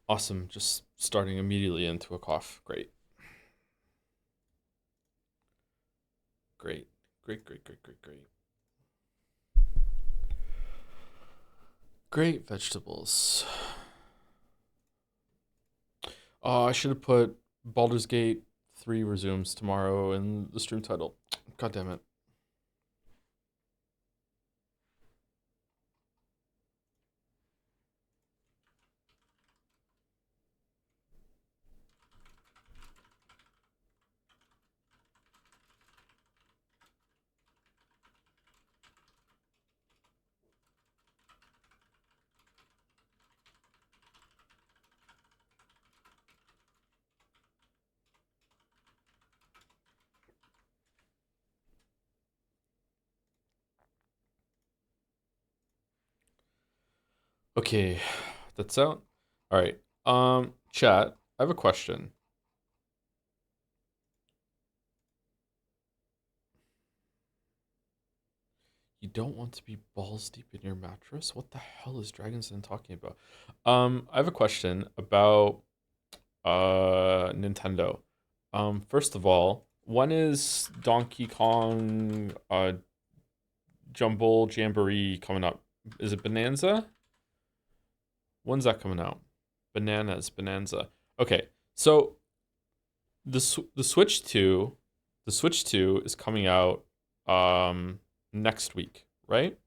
Awesome. Just starting immediately into a cough. Great. Great. Great, great, great, great, great. Great vegetables. I should have put Baldur's Gate 3 resumes tomorrow in the stream title. God damn it. Okay, that's out. All right. Chat, I have a question. You don't want to be balls deep in your mattress? What the hell is Dragon's Den talking about? I have a question about Nintendo. First of all, when is Donkey Kong Jumble Jamboree coming up? Is it Bonanza? When's that coming out? Bonanza. Okay, so the Switch 2, the Switch 2 is coming out next week, right?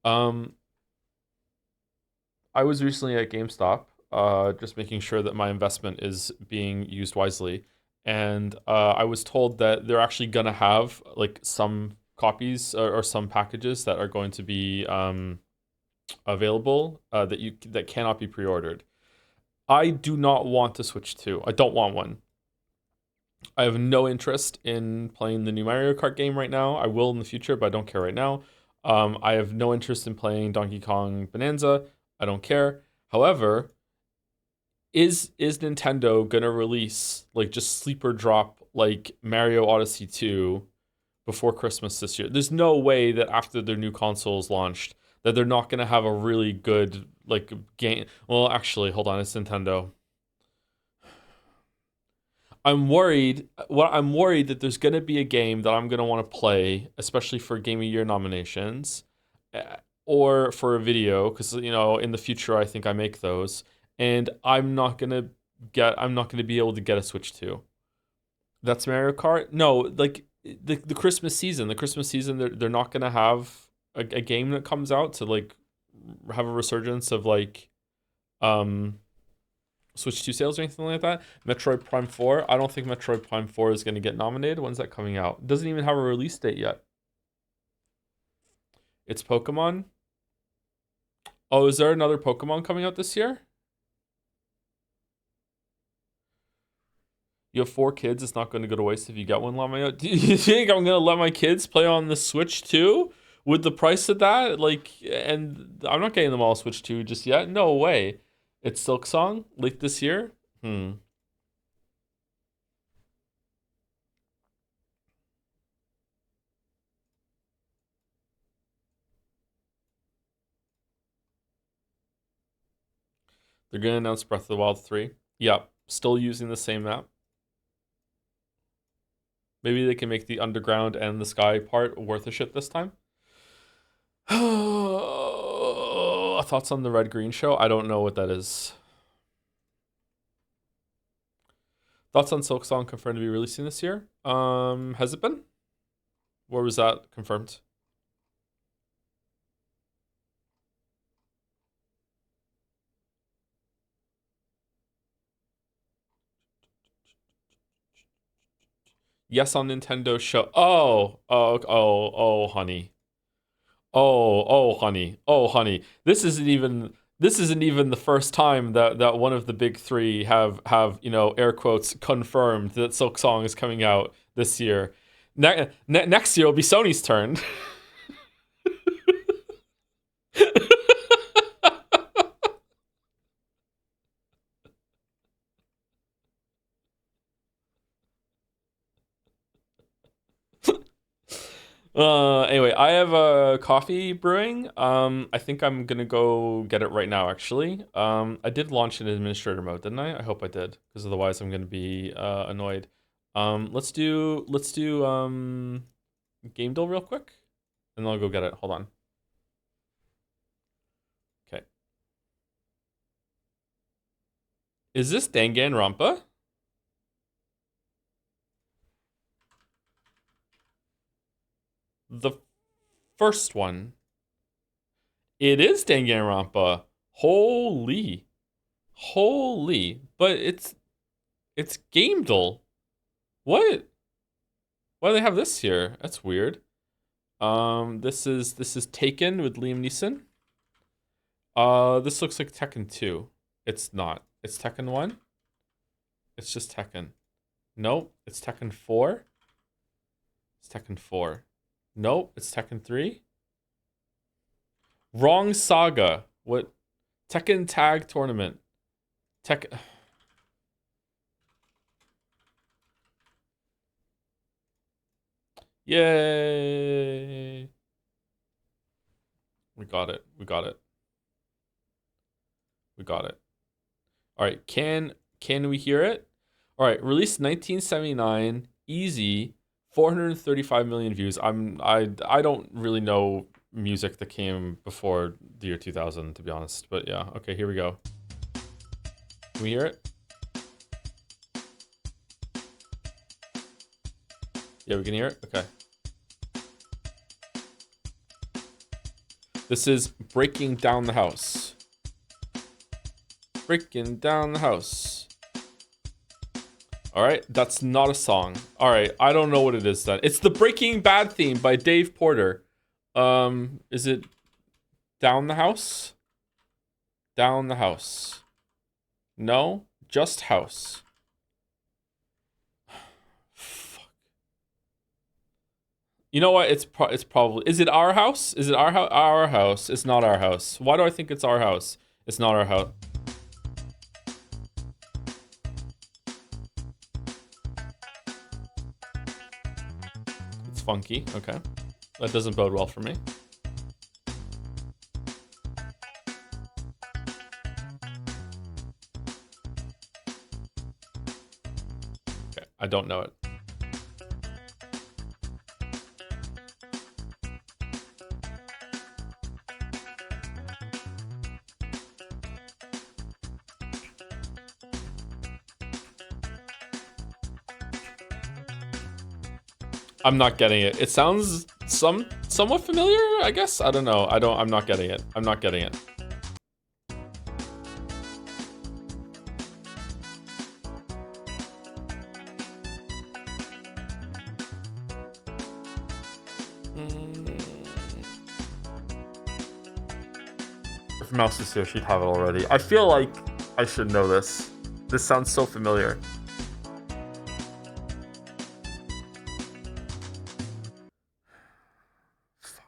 Um I was recently at GameStop, just making sure that my investment is being used wisely, and I was told that they're actually gonna have like some copies or some packages that are going to be available that cannot be pre-ordered. I do not want to Switch 2. I don't want one. I have no interest in playing the new Mario Kart game right now. I will in the future, but I don't care right now. I have no interest in playing Donkey Kong Bonanza. I don't care. However, is Nintendo gonna release like just sleeper drop like Mario Odyssey 2 before Christmas this year? There's no way that after their new console is launched that they're not gonna have a really good like game. Well, actually, hold on, it's Nintendo. I'm worried that there's gonna be a game that I'm gonna want to play, especially for Game of Year nominations, uh, or for a video, because in the future I think I make those, and I'm not gonna be able to get a Switch 2. That's Mario Kart. No, like the Christmas season. The Christmas season, they're not gonna have a game that comes out to like have a resurgence of like um Switch 2 sales or anything like that. Metroid Prime 4. I don't think Metroid Prime 4 is going to get nominated. When's that coming out? It doesn't even have a release date yet. It's Pokemon. Oh, is there another Pokemon coming out this year? You have 4 kids. It's not going to go to waste if you get one. Lamaya. Do you think I'm going to let my kids play on the Switch 2 with the price of that? Like, and I'm not getting them all Switch 2 just yet. No way. It's Silk Song late this year. Hmm. They're going to announce Breath of the Wild 3. Yep. Still using the same map. Maybe they can make the underground and the sky part worth a shit this time. Thoughts on the red green show? I don't know what that is. Thoughts on Silk Song confirmed to be releasing this year? Has it been? Where was that confirmed? Yes, on Nintendo show. Oh, honey. Oh, honey. This isn't even the first time that one of the big three have air quotes confirmed that Silk Song is coming out this year. Next year will be Sony's turn. Anyway, I have a coffee brewing. I think I'm gonna go get it right now, actually. I did launch in administrator mode, didn't I? I hope I did, because otherwise I'm gonna be annoyed. Let's do game deal real quick, and then I'll go get it. Hold on. Okay. Is this Danganronpa? The first one. It is Danganronpa. Holy. Holy. But it's Gamedel. What? Why do they have this here? That's weird. This is Taken with Liam Neeson. This looks like Tekken 2. It's not. It's Tekken 1. It's just Tekken. Nope, it's Tekken 4. It's Tekken 4. Nope, it's Tekken 3. Wrong saga. What? Tekken Tag Tournament. Tekken. Yay! We got it. We got it. We got it. All right, can we hear it? All right, released 1979, easy, 435 million views. I don't really know music that came before the year 2000, to be honest. But yeah, okay, here we go. Can we hear it? Yeah, we can hear it? Okay. This is Breaking Down the House. Breaking Down the House. All right, that's not a song. All right, I don't know what it is then. It's the Breaking Bad theme by Dave Porter. Is it Down the House? Down the House. No, just House. Fuck. You know what? It's probably. Is it Our House? Is it Our House? Our House. It's not Our House. Why do I think it's Our House? It's not Our House. It's funky. Okay. That doesn't bode well for me. Okay, I don't know it. I'm not getting it. It sounds somewhat familiar, I guess. I don't know. I'm not getting it. I'm not getting it. If Mouse is here, she'd have it already. I feel like I should know this. This sounds so familiar. Fuck.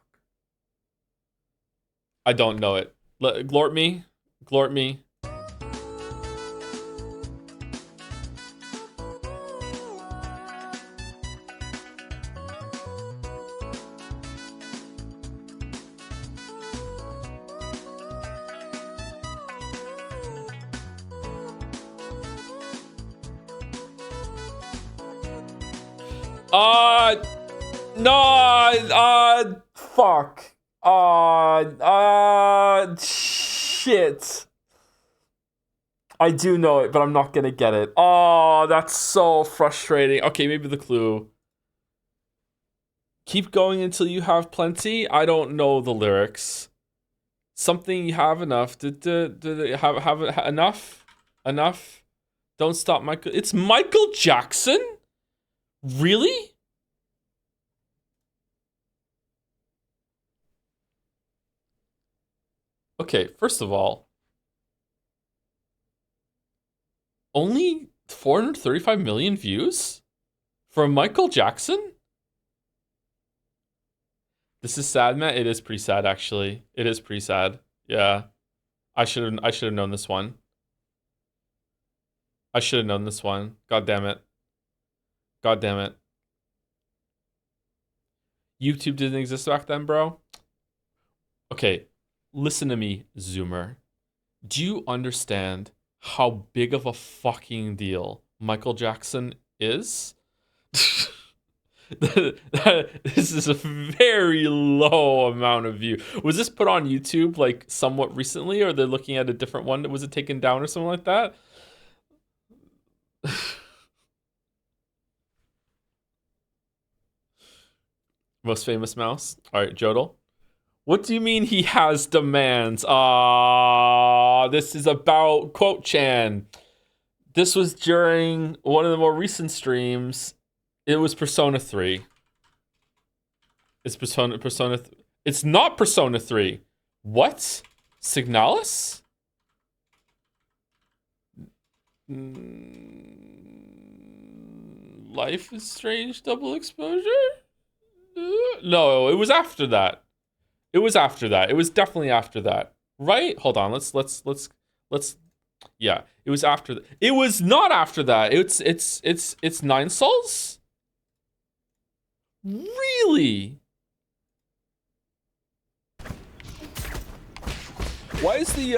I don't know it. Glort me. Glort me. No, fuck. Shit. I do know it, but I'm not gonna get it. Oh, that's so frustrating. Okay, maybe the clue. Keep going until you have plenty. I don't know the lyrics. Something you have enough. Did have enough? Enough? Don't stop, Michael. It's Michael Jackson? Really? Okay, first of all, only 435 million views from Michael Jackson? This is sad, Matt. It is pretty sad, actually. It is pretty sad. Yeah. I should have known this one. I should have known this one. God damn it. God damn it. YouTube didn't exist back then, bro. Okay, listen to me, Zoomer. Do you understand how big of a fucking deal Michael Jackson is? This is a very low amount of view. Was this put on YouTube like somewhat recently, or they're looking at a different one? Was it taken down or something like that? Most famous mouse. All right, Jodel. What do you mean he has demands? This is about Quote Chan. This was during one of the more recent streams. It was Persona 3. It's Persona. It's not Persona 3. What? Signalis? Life is Strange double exposure? No, it was after that. It was after that. It was definitely after that. Right? Hold on. Let's yeah. It was after that. It was not after that. It's Nine Souls? Really? Why is the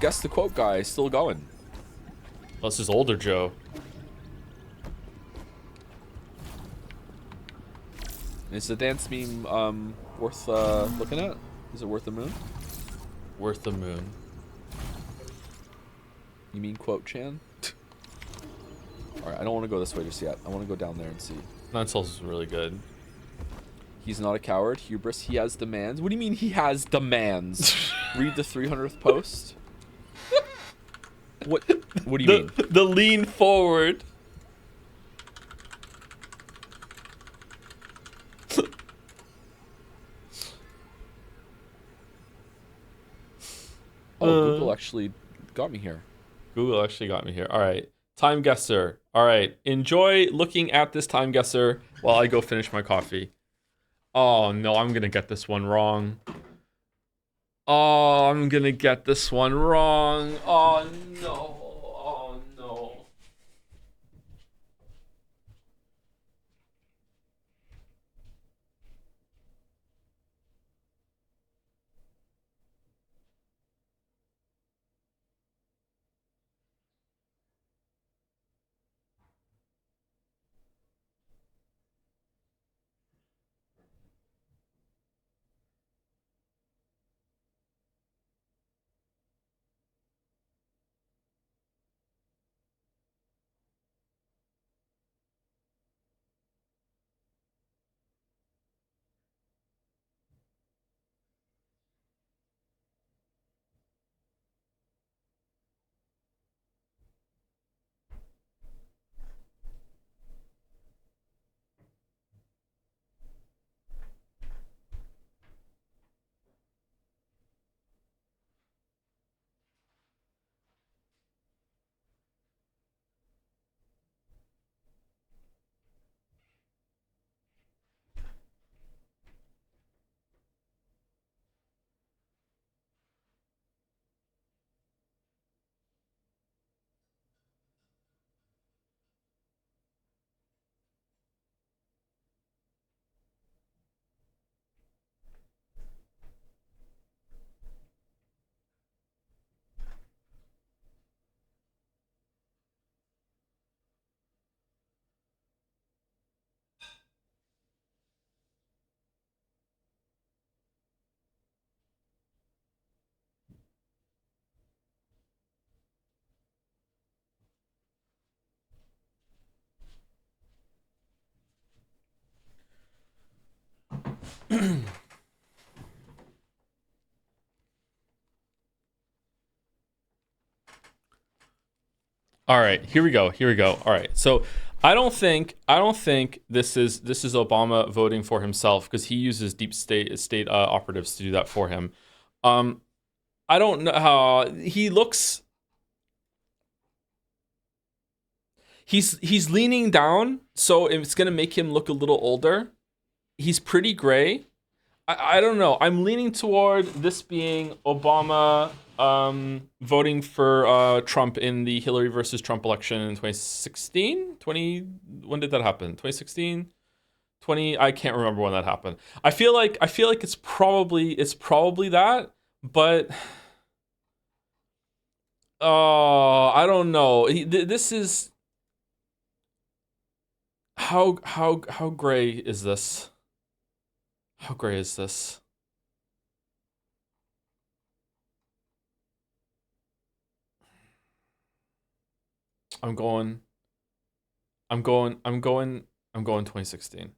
guess the quote guy still going? Well, this is older Joe. Is the dance meme worth looking at? Is it worth the moon? Worth the moon. You mean Quote Chan? Alright, I don't want to go this way just yet. I want to go down there and see. Nine Souls is really good. He's not a coward. Hubris. He has demands. What do you mean he has demands? Read the 300th post. What do you mean? The lean forward. Google actually got me here. Google actually got me here. All right. Time guesser. All right. Enjoy looking at this time guesser while I go finish my coffee. Oh, no. I'm going to get this one wrong. Oh, I'm going to get this one wrong. Oh, no. Oh, no. All right, here we go. Here we go. All right. So I don't think this is Obama voting for himself because he uses deep state operatives to do that for him. I don't know how he looks. He's leaning down, so it's gonna make him look a little older. He's pretty gray. I don't know. I'm leaning toward this being Obama voting for Trump in the Hillary versus Trump election in 2016. When did that happen? 2016. 20, I can't remember when that happened. I feel like it's probably that, but I don't know. This is how gray is this? How gray is this? I'm going I'm going I'm going I'm going 2016.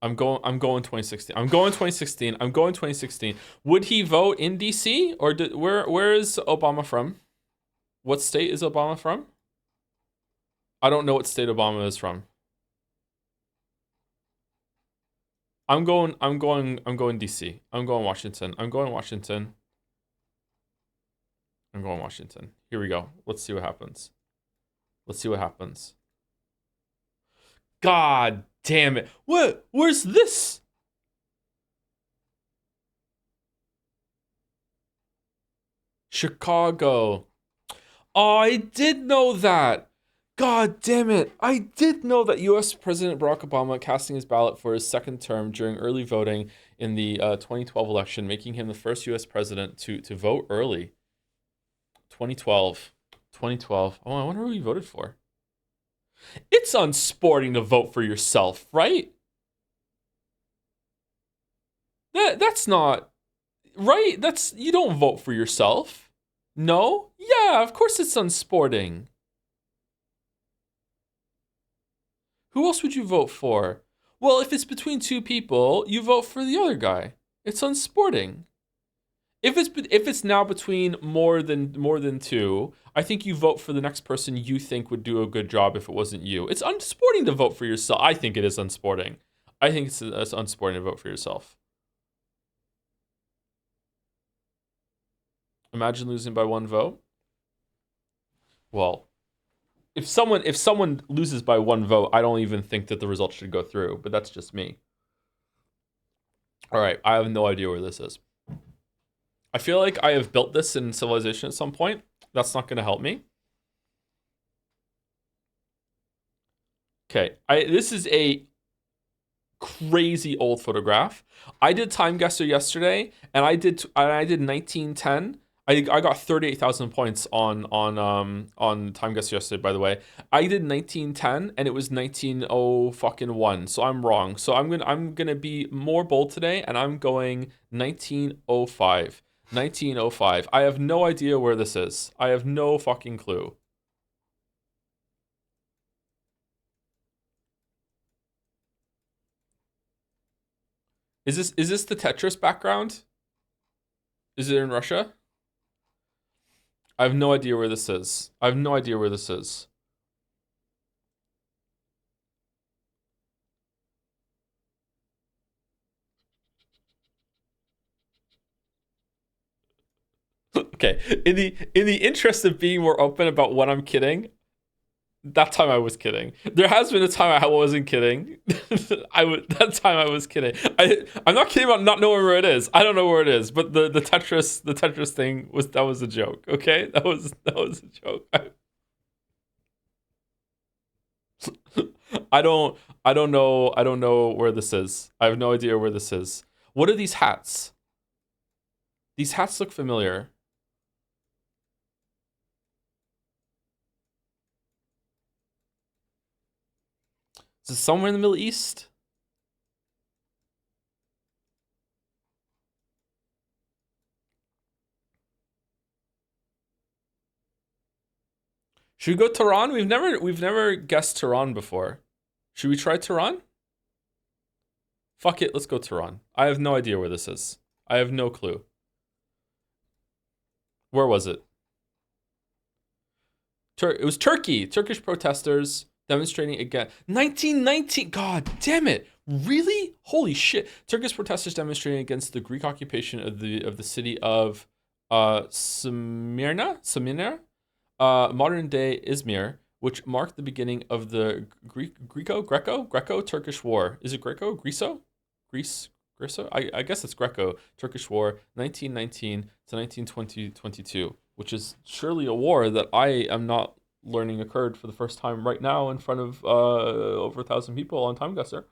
I'm going 2016. I'm going 2016. I'm going 2016. Would he vote in DC or where is Obama from? What state is Obama from? I don't know what state Obama is from. I'm going DC. I'm going Washington. I'm going Washington. I'm going Washington. Here we go. Let's see what happens. Let's see what happens. God damn it. What? Where's this? Chicago. Oh, I did know that. God damn it. I did know that US President Barack Obama casting his ballot for his second term during early voting in the 2012 election, making him the first US president to vote early. 2012. 2012. Oh, I wonder who he voted for. It's unsporting to vote for yourself, right? That's not right. That's you don't vote for yourself. No? Yeah, of course it's unsporting. Who else would you vote for? Well, if it's between two people, you vote for the other guy. It's unsporting. If it's now between more than two, I think you vote for the next person you think would do a good job if it wasn't you. It's unsporting to vote for yourself. I think it is unsporting. I think it's unsporting to vote for yourself. Imagine losing by one vote. Well, if someone loses by one vote, I don't even think that the result should go through, but that's just me. All right, I have no idea where this is. I feel like I have built this in Civilization at some point. That's not going to help me. Okay, this is a crazy old photograph. I did Time Guesser yesterday, and I did 1910. I got 38,000 points on Time Guesser yesterday. By the way, I did 1910, and it was 190 So I'm wrong. So I'm gonna be more bold today, and I'm going 1905. 1905. I have no idea where this is. I have no fucking clue. Is this the Tetris background? Is it in Russia? I have no idea where this is. I have no idea where this is. Okay. In the interest of being more open about what I'm kidding, that time I was kidding. There has been a time I wasn't kidding. That time I was kidding. I'm not kidding about not knowing where it is. I don't know where it is, but the Tetris thing was a joke. Okay, that was a joke. I don't know where this is. I have no idea where this is. What are these hats? These hats look familiar. Is it somewhere in the Middle East? Should we go Tehran? We've never guessed Tehran before. Should we try Tehran? Fuck it, let's go Tehran. I have no idea where this is. I have no clue. Where was it? It was Turkey. Turkish protesters demonstrating again. 1919. God damn it! Really? Holy shit! Turkish protesters demonstrating against the Greek occupation of the city of Smyrna, modern day Izmir, which marked the beginning of the Greco-Turkish War. Is it Greco? I guess it's Greco-Turkish War, 1919 to 1922, which is surely a war that I am not learning occurred for the first time right now in front of over 1,000 people on Time Guesser.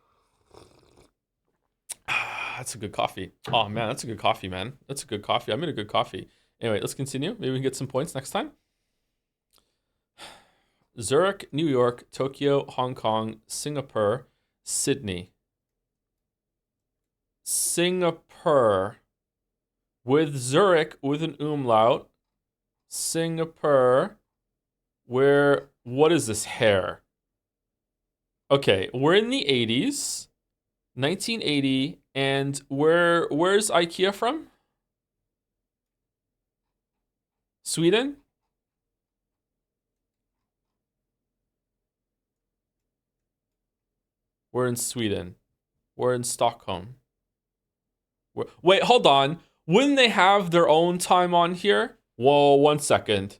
that's a good coffee. Oh man, that's a good coffee, man. That's a good coffee. I made a good coffee. Anyway, let's continue. Maybe we can get some points next time. Zurich, New York, Tokyo, Hong Kong, Singapore, Sydney. Singapore with Zurich with an umlaut. Singapore, where, what is this hair? Okay, we're in the 80s, 1980, and where's IKEA from? Sweden? We're in Sweden. We're in Stockholm. Wait, hold on. Wouldn't they have their own time on here? Whoa, 1 second.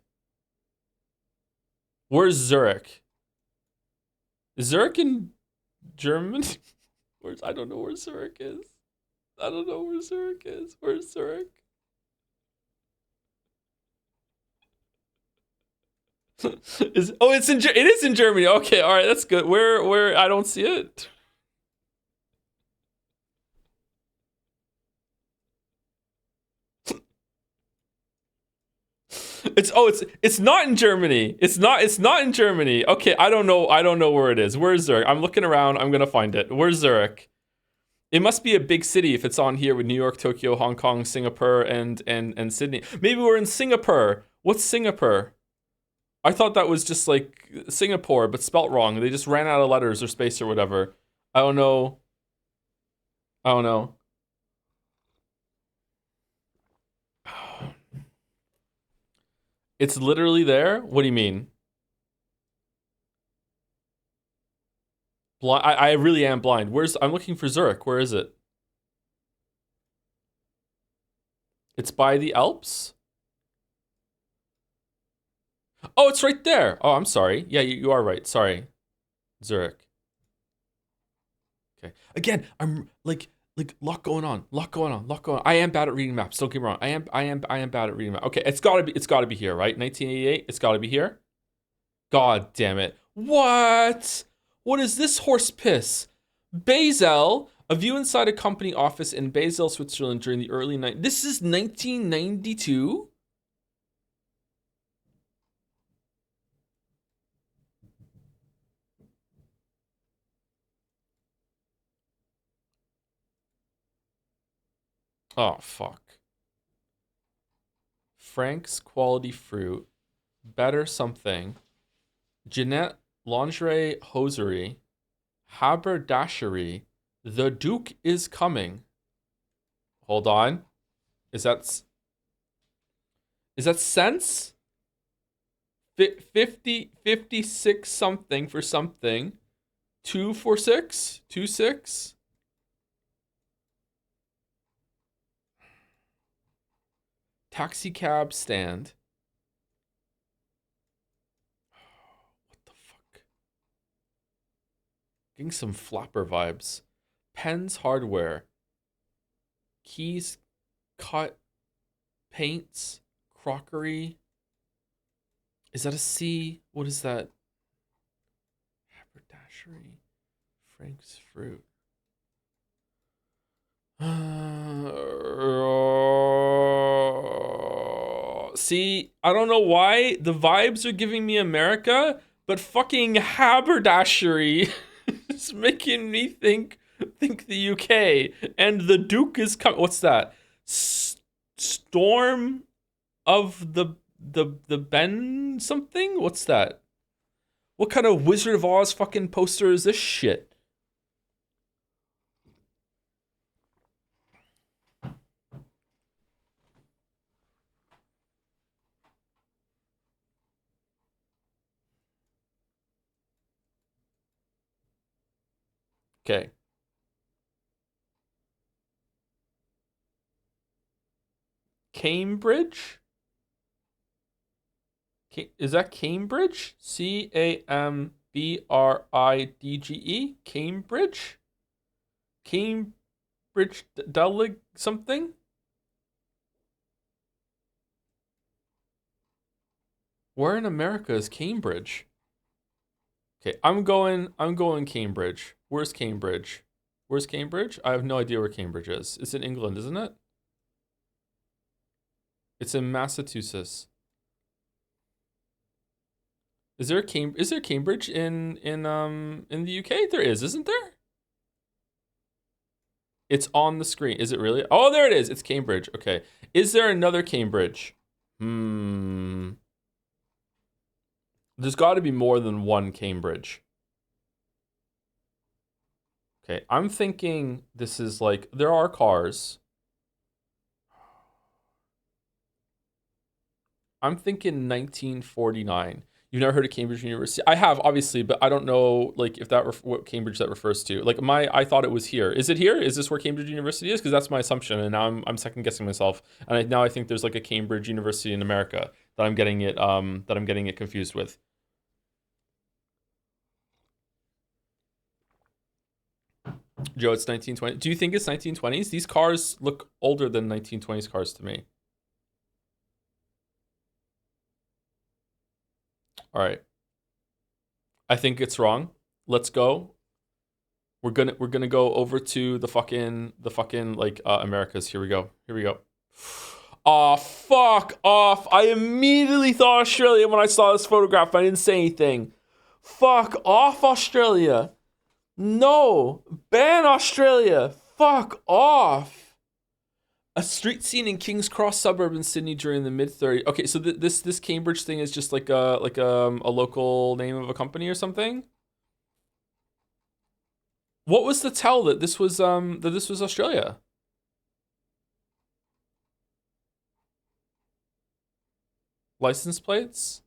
Where's Zurich? Is Zurich in Germany? I don't know where Zurich is. I don't know where Zurich is. Where's Zurich? It is in Germany. Okay, all right, that's good. Where I don't see it. It's not in Germany. It's not in Germany. Okay, I don't know where it is. Where's Zurich? I'm looking around. I'm gonna find it. Where's Zurich? It must be a big city if it's on here with New York, Tokyo, Hong Kong, Singapore, and Sydney. Maybe we're in Singapore. What's Singapore? I thought that was just like Singapore, but spelt wrong. They just ran out of letters or space or whatever. I don't know. I don't know. It's literally there? What do you mean? I really am blind. I'm looking for Zurich. Where is it? It's by the Alps? Oh, it's right there. Oh, I'm sorry. Yeah, you are right. Sorry. Zurich. Okay. Again, I'm like lot going on. I am bad at reading maps. Don't get me wrong. I am bad at reading maps. Okay, it's gotta be here, right? 1988. It's gotta be here. God damn it. What? What is this horse piss? Basel, a view inside a company office in Basel, Switzerland during the early 90s. This is 1992? Oh, fuck. Frank's Quality Fruit. Better Something. Jeanette Lingerie Hosiery. Haberdashery. The Duke is Coming. Hold on. Is that cents? 56 something for something. 246? 26? Taxi cab stand. What the fuck? Getting some flapper vibes. Pens hardware. Keys, cut, paints, crockery. Is that a C? What is that? Haberdashery. Frank's Fruit. See, I don't know why the vibes are giving me America, but fucking haberdashery is making me think the UK. And the Duke is coming. What's that? Storm of the Ben something? What's that? What kind of Wizard of Oz fucking poster is this shit? Okay. Cambridge? Is that Cambridge? Cambridge? Cambridge? Cambridge Delig something? Where in America is Cambridge? Okay, I'm going Cambridge. Where's Cambridge? Where's Cambridge? I have no idea where Cambridge is. It's in England, isn't it? It's in Massachusetts. Is there Cambridge in the UK? There is, isn't there? It's on the screen. Is it really? Oh, there it is. It's Cambridge. Okay. Is there another Cambridge? There's got to be more than one Cambridge. Okay, I'm thinking this is like there are cars. I'm thinking 1949. You've never heard of Cambridge University? I have, obviously, but I don't know like if that what Cambridge that refers to. Like I thought it was here. Is it here? Is this where Cambridge University is? Because that's my assumption, and now I'm second guessing myself. And now I think there's like a Cambridge University in America that I'm getting it confused with. Joe, it's 1920. Do you think it's 1920s? These cars look older than 1920s cars to me. All right. I think it's wrong. Let's go. We're gonna go over to the fucking like Americas. Here we go. Here we go. Oh, fuck off. I immediately thought Australia when I saw this photograph. I didn't say anything. Fuck off, Australia. No, ban Australia. Fuck off. A street scene in King's Cross suburb in Sydney during the mid 30s. Okay, so this Cambridge thing is just like a local name of a company or something. What was the tell that this was Australia? License plates?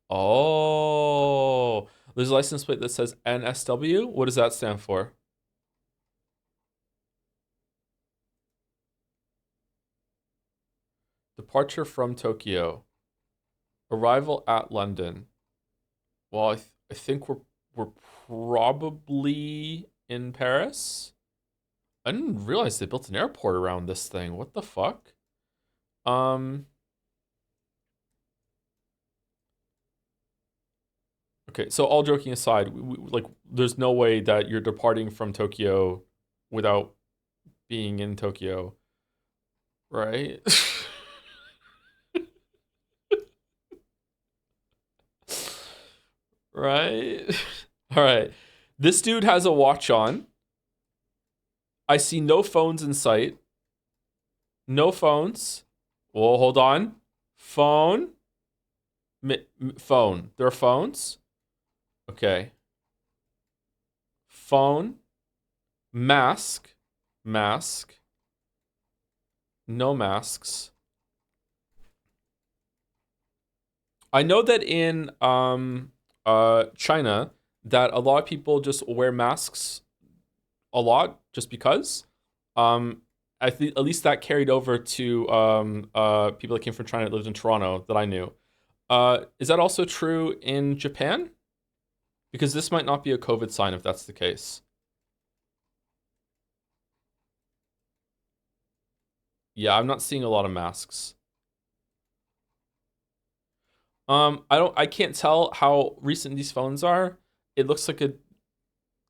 Oh, there's a license plate that says NSW. What does that stand for? Departure from Tokyo. Arrival at London. Well, I think we're probably in Paris. I didn't realize they built an airport around this thing. What the fuck? Okay, so all joking aside, like, there's no way that you're departing from Tokyo without being in Tokyo, right? Right? All right. This dude has a watch on. I see no phones in sight. No phones. Well, hold on. Phone. Phone. There are phones. Okay. Phone. Mask. Mask. No masks. I know that in China that a lot of people just wear masks a lot just because. I think at least that carried over to people that came from China that lived in Toronto that I knew. Is that also true in Japan? Because this might not be a COVID sign if that's the case. Yeah, I'm not seeing a lot of masks. I can't tell how recent these phones are. It looks like a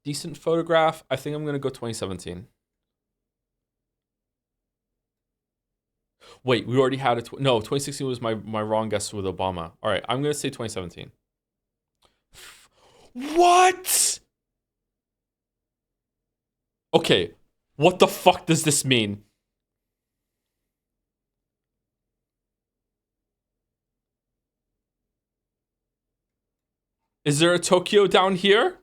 decent photograph. I think I'm gonna go 2017. Wait, we already had it. No, 2016 was my wrong guess with Obama. All right, I'm gonna say 2017. What? Okay, what the fuck does this mean? Is there a Tokyo down here?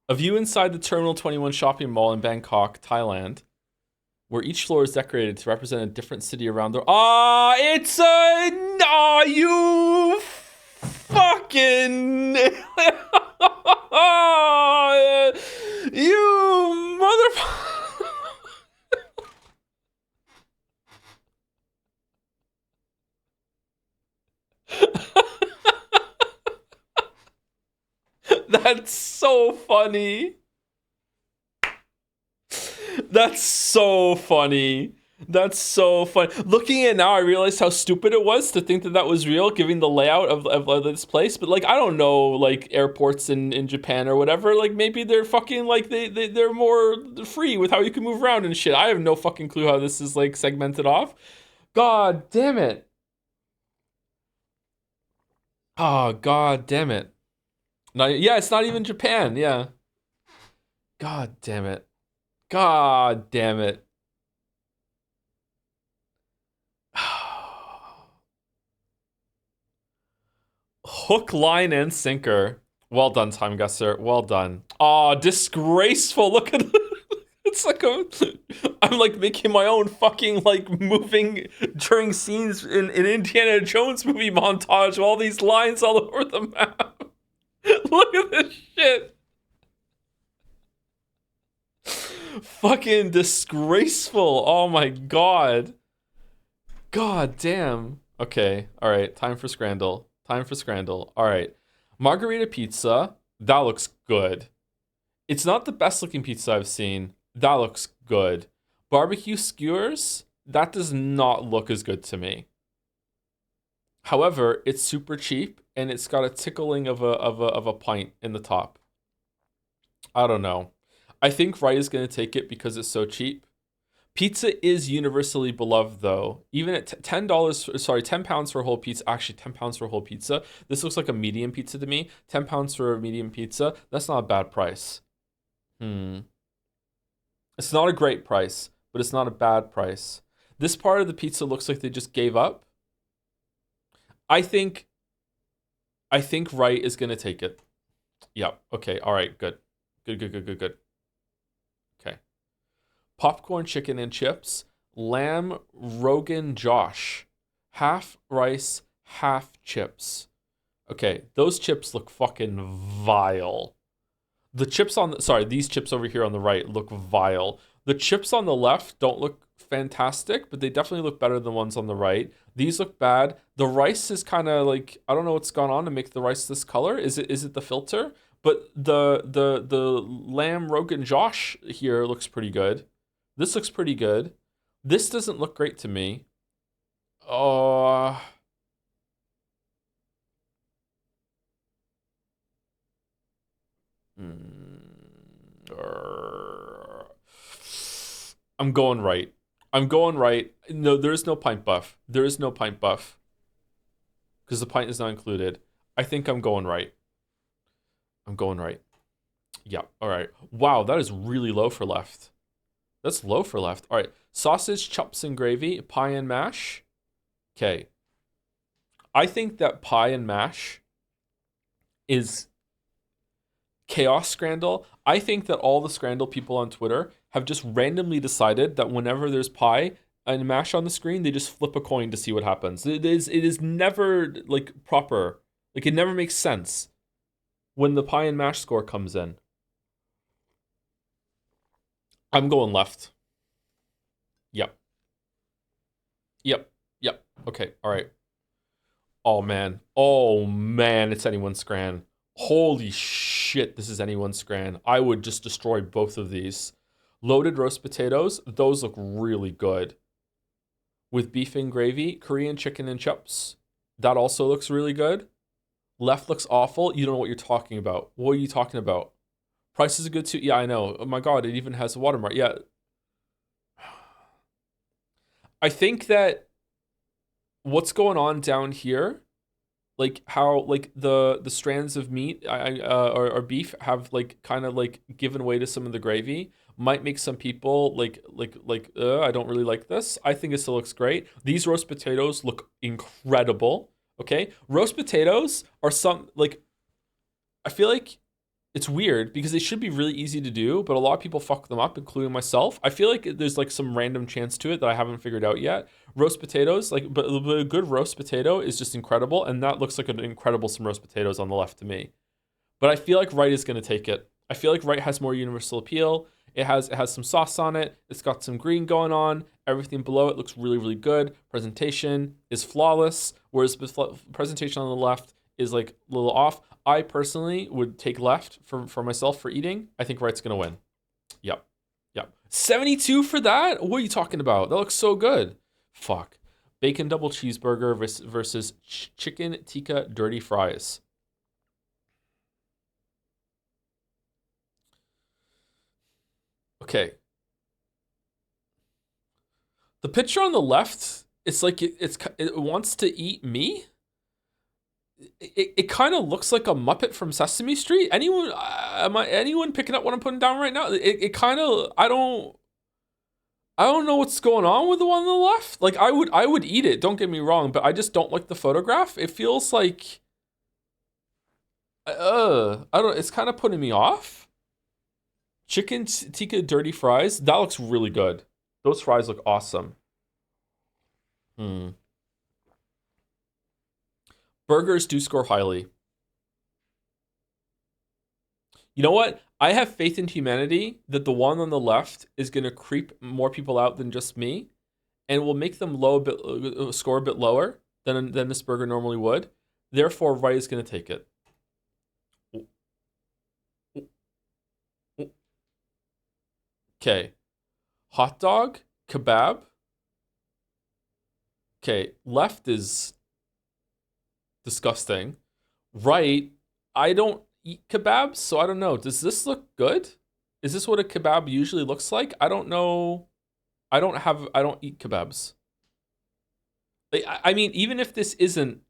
A view inside the Terminal 21 shopping mall in Bangkok, Thailand, where each floor is decorated to represent a different city around the. Ah, it's a. Ah, you fucking. You motherfucker. That's so funny. That's so funny. That's so fun. Looking at it now, I realized how stupid it was to think that that was real, given the layout of this place. But like, I don't know, like airports in Japan or whatever. Like maybe they're fucking like they're more free with how you can move around and shit. I have no fucking clue how this is like segmented off. God damn it. Oh god damn it. No, yeah, it's not even Japan. Yeah. God damn it. God damn it. Hook, line, and sinker. Well done, time guesser. Well done. Oh, disgraceful. Look at it's like I'm like making my own fucking like moving during scenes in Indiana Jones movie montage with all these lines all over the map. Look at this shit. Fucking disgraceful. Oh my god. God damn. Okay. All right. Time for Scrandle. Time for Scrandle. All right. Margarita pizza. That looks good. It's not the best looking pizza I've seen. That looks good. Barbecue skewers. That does not look as good to me. However, it's super cheap and it's got a tickling of a pint in the top. I don't know. I think Wright is going to take it because it's so cheap. Pizza is universally beloved, though. Even at $10, sorry, £10 for a whole pizza. Actually, £10 for a whole pizza. This looks like a medium pizza to me. £10 for a medium pizza. That's not a bad price. It's not a great price, but it's not a bad price. This part of the pizza looks like they just gave up. I think Wright is gonna take it. Yeah. Okay. All right. Good. Good. Okay. Popcorn, chicken, and chips. Lamb, Rogan, Josh. Half rice, half chips. Okay, those chips look fucking vile. The chips on the, sorry, these chips over here on the right look vile. The chips on the left don't look fantastic, but they definitely look better than the ones on the right. These look bad. The rice is kind of like, I don't know what's gone on to make the rice this color. Is it the filter? But the lamb Rogan Josh here looks pretty good. This looks pretty good. This doesn't look great to me. Oh, I'm going right. I'm going right. No, there is no pint buff. There is no pint buff because the pint is not included. I think I'm going right. I'm going right. Yeah. All right. Wow, that is really low for left. That's low for left. All right. Sausage, chops, and gravy, pie and mash. Okay. I think that pie and mash is chaos scrandle. I think that all the scrandle people on Twitter have just randomly decided that whenever there's pie and mash on the screen, they just flip a coin to see what happens. It is never like proper. Like it never makes sense when the pie and mash score comes in. I'm going left. Yep. Yep. Yep. Okay. All right. Oh man. Oh man. It's anyone's scran. Holy shit. This is anyone's scran. I would just destroy both of these. Loaded roast potatoes. Those look really good. With beef and gravy, Korean chicken and chips. That also looks really good. Left looks awful. You don't know what you're talking about. What are you talking about? Price is good too. Yeah, I know. Oh my god, it even has a watermark. Yeah. I think that what's going on down here, like how like the strands of meat or beef have like kind of like given way to some of the gravy, might make some people I don't really like this. I think it still looks great. These roast potatoes look incredible. Okay, roast potatoes are some like, I feel like it's weird because they should be really easy to do, but a lot of people fuck them up, including myself. I feel like there's like some random chance to it that I haven't figured out yet. Roast potatoes, like, but a good roast potato is just incredible, and that looks like an incredible some roast potatoes on the left to me. But I feel like Wright is going to take it. I feel like Wright has more universal appeal. It has some sauce on it. It's got some green going on. Everything below it looks really, really good. Presentation is flawless, whereas the presentation on the left is like a little off. I personally would take left for myself for eating. I think Wright's going to win. Yep. Yeah. 72 for that? What are you talking about? That looks so good. Fuck. Bacon double cheeseburger versus chicken tikka dirty fries. Okay. The picture on the left, it's like it wants to eat me. It kind of looks like a Muppet from Sesame Street. Anyone picking up what I'm putting down right now? It kind of I don't know what's going on with the one on the left. Like I would eat it, don't get me wrong, but I just don't like the photograph. It feels like I don't, it's kind of putting me off. Chicken tikka dirty fries, that looks really good. Those fries look awesome. Hmm. Burgers do score highly. You know what? I have faith in humanity that the one on the left is going to creep more people out than just me, and will make them score a bit lower than this burger normally would. Therefore, right is going to take it. Okay. Hot dog, kebab. Okay, left is disgusting. Right, I don't eat kebabs, so I don't know. Does this look good? Is this what a kebab usually looks like? I don't know. I don't eat kebabs. Like, I mean, even if this isn't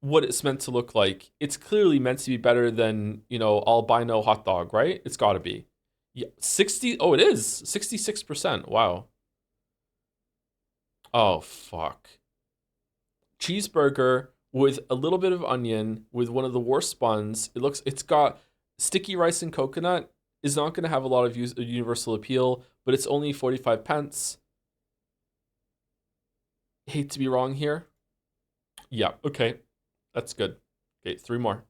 what it's meant to look like, it's clearly meant to be better than, albino hot dog, right? It's got to be. Yeah, 60. Oh, it is 66%. Wow. Oh, fuck. Cheeseburger with a little bit of onion with one of the worst buns. It's got sticky rice and coconut. Is not going to have a lot of universal appeal, but it's only 45 pence. Hate to be wrong here. Yeah, okay. That's good. Okay, 3 more.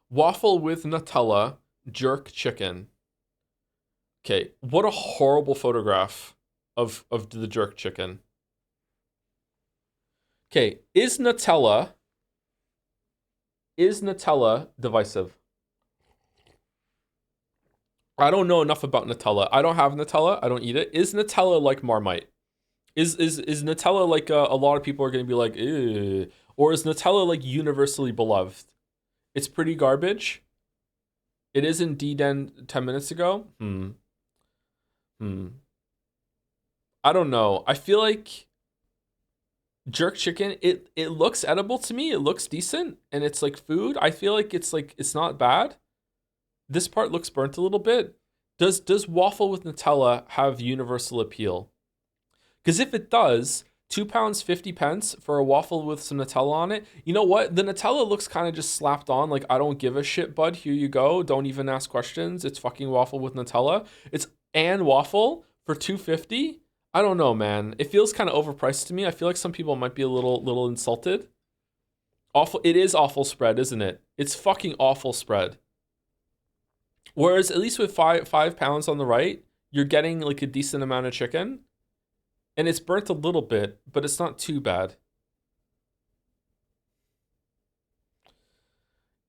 Waffle with Nutella, jerk chicken. Okay, what a horrible photograph of the jerk chicken. Okay, is Nutella divisive? I don't know enough about Nutella. I don't have Nutella. I don't eat it. Is Nutella like Marmite? Is Nutella like a lot of people are going to be like, ew? Or is Nutella like universally beloved? It's pretty garbage. It is indeed 10 minutes ago. Hmm. I don't know. I feel like jerk chicken, it looks edible to me. It looks decent and it's like food. I feel like it's not bad. This part looks burnt a little bit. Does waffle with Nutella have universal appeal? Because if it does, £2 50 for a waffle with some Nutella on it. You know what? The Nutella looks kind of just slapped on. Like, I don't give a shit, bud. Here you go. Don't even ask questions. It's fucking waffle with Nutella. It's and waffle for 250. I don't know, man. It feels kind of overpriced to me. I feel like some people might be a little insulted. Awful. It is awful spread, isn't it? It's fucking awful spread. Whereas at least with five pounds on the right, you're getting like a decent amount of chicken. And it's burnt a little bit, but it's not too bad.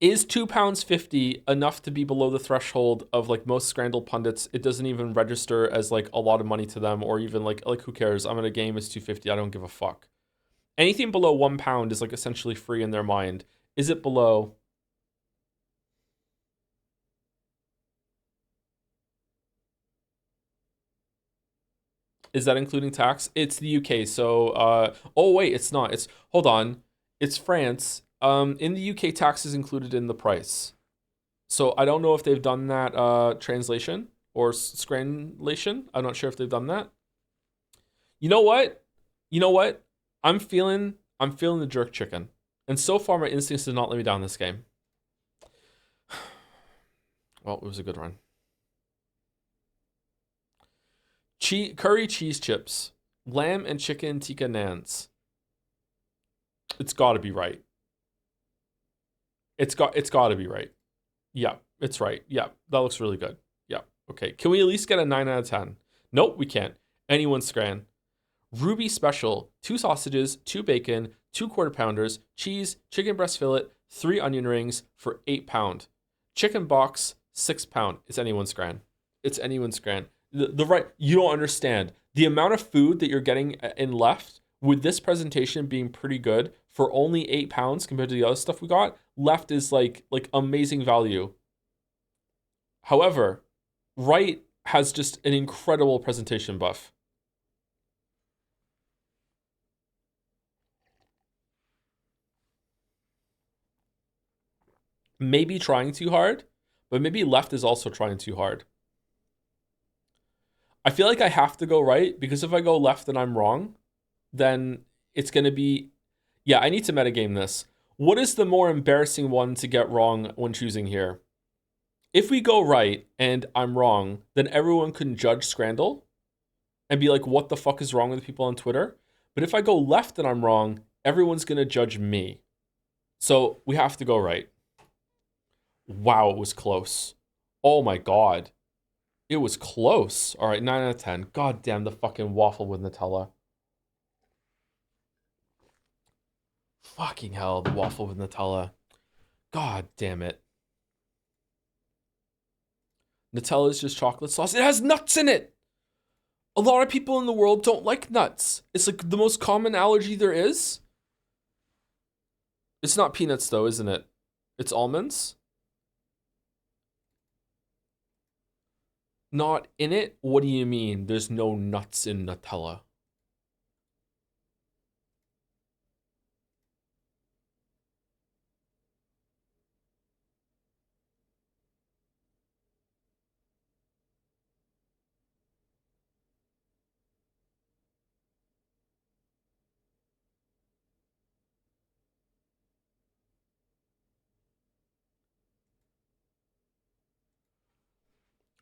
Is £2 50 enough to be below the threshold of like most Scrandal pundits? It doesn't even register as like a lot of money to them, or even like who cares? I'm in a game, it's 250. I don't give a fuck. Anything below £1 is like essentially free in their mind. Is it below? Is that including tax? It's the UK, so oh wait, it's not. Hold on. It's France. In the UK, tax is included in the price. So I don't know if they've done that translation or scranlation. I'm not sure if they've done that. You know what? You know what? I'm feeling the jerk chicken. And so far my instincts did not let me down this game. Well, it was a good run. Curry cheese chips, lamb and chicken tikka naans. It's got to be right. It's got to be right. Yeah, it's right. Yeah, that looks really good. Yeah. Okay. Can we at least get a 9 out of 10? Nope, we can't. Anyone's scran. Ruby special, 2 sausages, 2 bacon, 2 quarter pounders, cheese, chicken breast fillet, 3 onion rings for £8. Chicken box, £6. Is anyone's scran? It's anyone's grand. The right, you don't understand the amount of food that you're getting in left with this presentation being pretty good for only £8 compared to the other stuff we got. Left is like amazing value. However, right has just an incredible presentation buff. Maybe trying too hard, but maybe left is also trying too hard. I feel like I have to go right because if I go left and I'm wrong, then it's going to be, yeah, I need to metagame this. What is the more embarrassing one to get wrong when choosing here? If we go right and I'm wrong, then everyone can judge Scrandle and be like, what the fuck is wrong with people on Twitter? But if I go left and I'm wrong, everyone's going to judge me. So we have to go right. Wow, it was close. Oh my God. It was close. All right, 9 out of 10. God damn the fucking waffle with Nutella. Fucking hell, the waffle with Nutella. God damn it. Nutella is just chocolate sauce. It has nuts in it. A lot of people in the world don't like nuts. It's like the most common allergy there is. It's not peanuts though, isn't it? It's almonds. Not in it? What do you mean? There's no nuts in Nutella.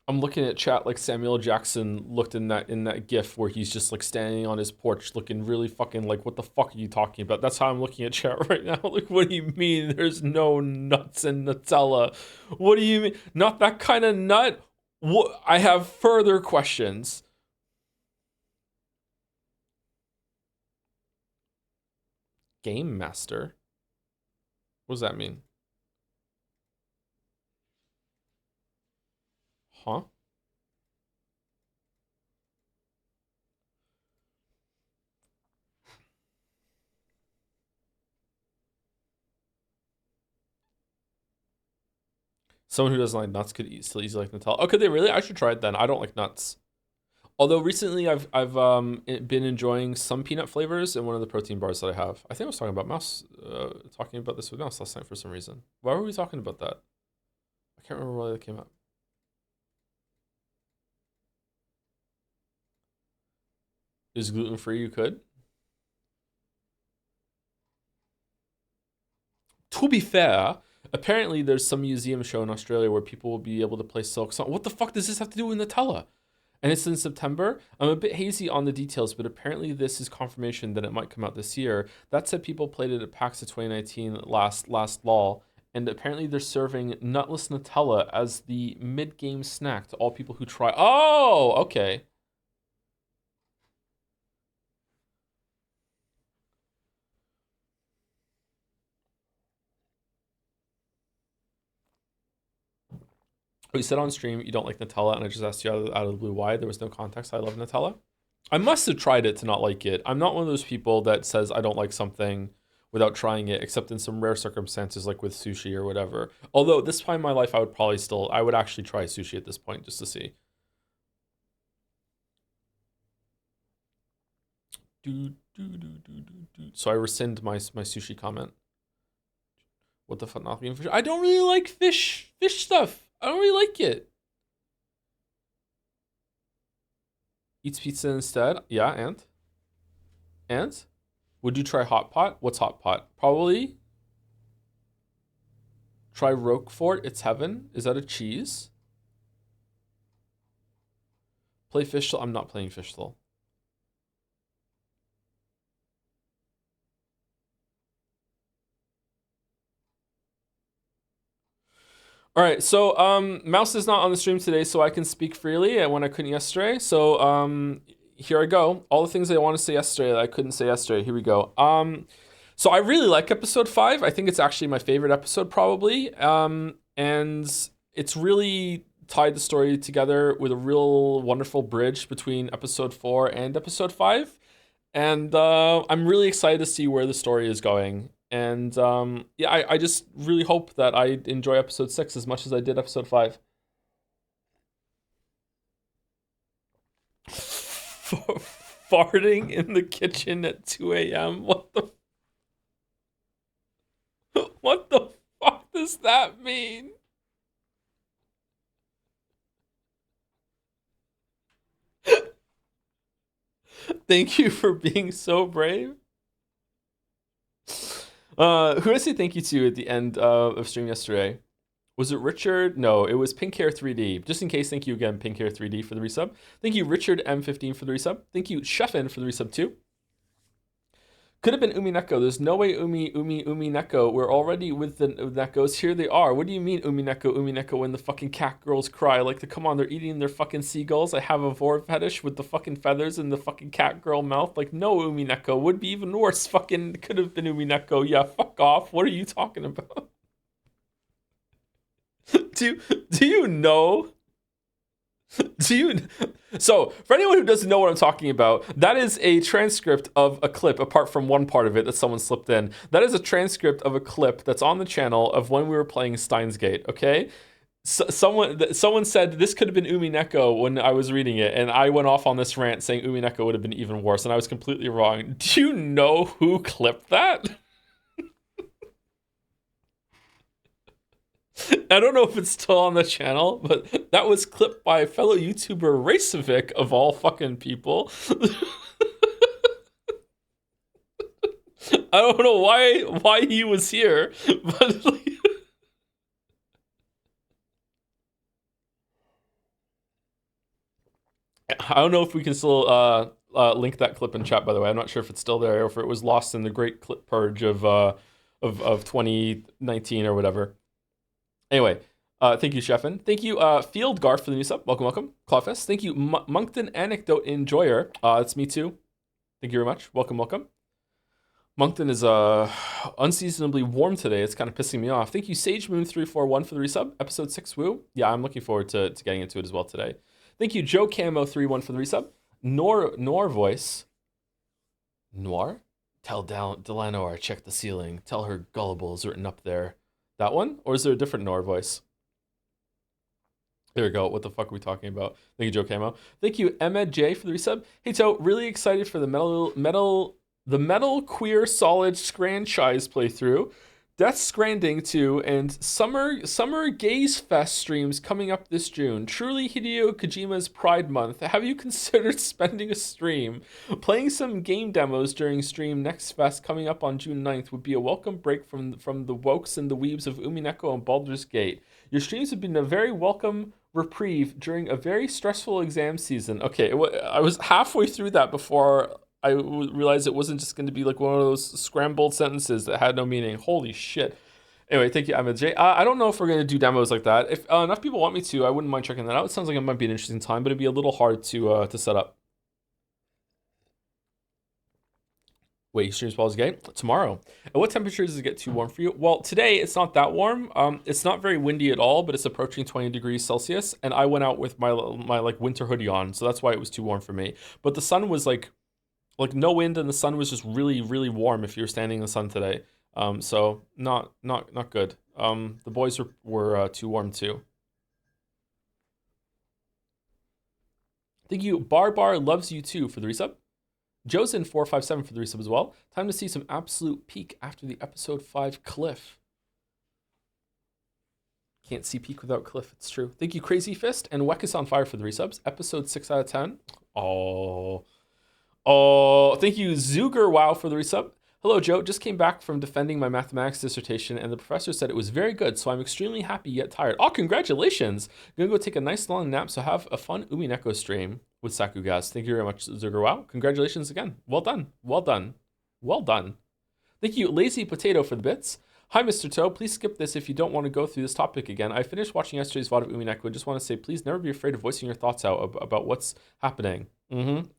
I'm looking at chat like Samuel Jackson looked in that GIF where he's just like standing on his porch looking really fucking like, what the fuck are you talking about? That's how I'm looking at chat right now. Like, what do you mean there's no nuts in Nutella? What do you mean? Not that kind of nut? What? I have further questions. Game Master? What does that mean? Huh? Someone who doesn't like nuts could still easily like Nutella. Oh, could they really? I should try it then. I don't like nuts. Although recently I've been enjoying some peanut flavors in one of the protein bars that I have. I think I was talking about talking about this with Mouse last night for some reason. Why were we talking about that? I can't remember why that came up. Is gluten free? You could. To be fair, apparently there's some museum show in Australia where people will be able to play silk song. What the fuck does this have to do with Nutella? And it's in September. I'm a bit hazy on the details, but apparently this is confirmation that it might come out this year. That said, people played it at PAX of 2019 last fall, and apparently they're serving nutless Nutella as the mid-game snack to all people who try. Oh, okay. Oh, you said on stream you don't like Nutella, and I just asked you out of the blue why. There was no context. I love Nutella. I must have tried it to not like it. I'm not one of those people that says I don't like something without trying it, except in some rare circumstances like with sushi or whatever. Although at this point in my life, I would actually try sushi at this point just to see. So I rescind my sushi comment. What the fuck not being fish? I don't really like fish stuff. I don't really like it. Eats pizza instead. Yeah, and would you try hot pot? What's hot pot? Probably try Roquefort. It's heaven. Is that a cheese? Play fish. I'm not playing fish though. All right, so Mouse is not on the stream today, so I can speak freely when I couldn't yesterday. So here I go. All the things I want to say yesterday that I couldn't say yesterday. Here we go. So I really like episode 5. I think it's actually my favorite episode probably. And it's really tied the story together with a real wonderful bridge between episode 4 and episode 5. And I'm really excited to see where the story is going. And yeah, I just really hope that I enjoy episode 6 as much as I did episode 5. Farting in the kitchen at 2 a.m. What the fuck does that mean? Thank you for being so brave. Who did I say thank you to at the end of stream yesterday? Was it Richard? No, it was Pink Hair 3D. Just in case, thank you again, Pink Hair 3D for the resub. Thank you, Richard M15 for the resub. Thank you, Chefin for the resub too. Could have been Umineko. There's no way Umineko. We're already with the Nekos. Here they are. What do you mean Umineko when the fucking cat girls cry? Like, come on, they're eating their fucking seagulls. I have a vor fetish with the fucking feathers in the fucking cat girl mouth. Like, no Umineko. Would be even worse. Fucking could have been Umineko. Yeah, fuck off. What are you talking about? Do you know? So, for anyone who doesn't know what I'm talking about, that is a transcript of a clip, apart from one part of it that someone slipped in. That is a transcript of a clip that's on the channel of when we were playing Steins Gate, okay? So, someone said this could have been Umineko when I was reading it, and I went off on this rant saying Umineko would have been even worse, and I was completely wrong. Do you know who clipped that? I don't know if it's still on the channel, but that was clipped by fellow YouTuber Racevic of all fucking people. I don't know why he was here, but like, I don't know if we can still link that clip in chat. By the way, I'm not sure if it's still there or if it was lost in the great clip purge of 2019 or whatever. Anyway, thank you, Chefin. Thank you, Field Garf for the new sub. Welcome. Clawfest. Thank you, Moncton Anecdote Enjoyer. It's me too. Thank you very much. Welcome. Moncton is unseasonably warm today. It's kind of pissing me off. Thank you, Sage Moon 341 for the resub. Episode 6, woo. Yeah, I'm looking forward to getting into it as well today. Thank you, Joe Camo 31 for the resub. Noir voice. Noir? Tell Delano I check the ceiling. Tell her gullible is written up there. That one? Or is there a different Nor voice? There we go. What the fuck are we talking about? Thank you, Joe Camo. Thank you, Ahmed J for the resub. Hey, Toe, really excited for the Metal Queer Solid franchise playthrough. Death Stranding 2 and Summer Gaze Fest streams coming up this June. Truly Hideo Kojima's Pride Month. Have you considered spending a stream? Playing some game demos during stream next fest coming up on June 9th would be a welcome break from the wokes and the weebs of Umineko and Baldur's Gate. Your streams have been a very welcome reprieve during a very stressful exam season. Okay, I was halfway through that before I realized it wasn't just going to be like one of those scrambled sentences that had no meaning. Holy shit. Anyway, thank you, Ahmed J. I don't know if we're going to do demos like that. If enough people want me to, I wouldn't mind checking that out. It sounds like it might be an interesting time, but it'd be a little hard to set up. Wait, you stream Baldur's Gate? Tomorrow. At what temperatures does it get too warm for you? Well, today it's not that warm. It's not very windy at all, but it's approaching 20 degrees Celsius. And I went out with my like winter hoodie on, so that's why it was too warm for me. But the sun was like no wind, and the sun was just really, really warm if you were standing in the sun today. So not good. The boys were too warm too. Thank you, Bar loves you too for the resub. Josen 457 for the resub as well. Time to see some absolute peak after the episode 5 cliff. Can't see peak without cliff. It's true. Thank you, Crazy Fist and Wekus on Fire for the resubs. Episode 6 out of 10. Oh, thank you, Zuger Wow for the resub. Hello, Joe. Just came back from defending my mathematics dissertation, and the professor said it was very good, so I'm extremely happy yet tired. Oh, congratulations. I'm going to go take a nice long nap, so have a fun Umineko stream with Sakugas. Thank you very much, Zuger Wow. Congratulations again. Well done. Thank you, Lazy Potato, for the bits. Hi, Mr. Toe. Please skip this if you don't want to go through this topic again. I finished watching yesterday's VOD of Umineko and just want to say, please never be afraid of voicing your thoughts out about what's happening.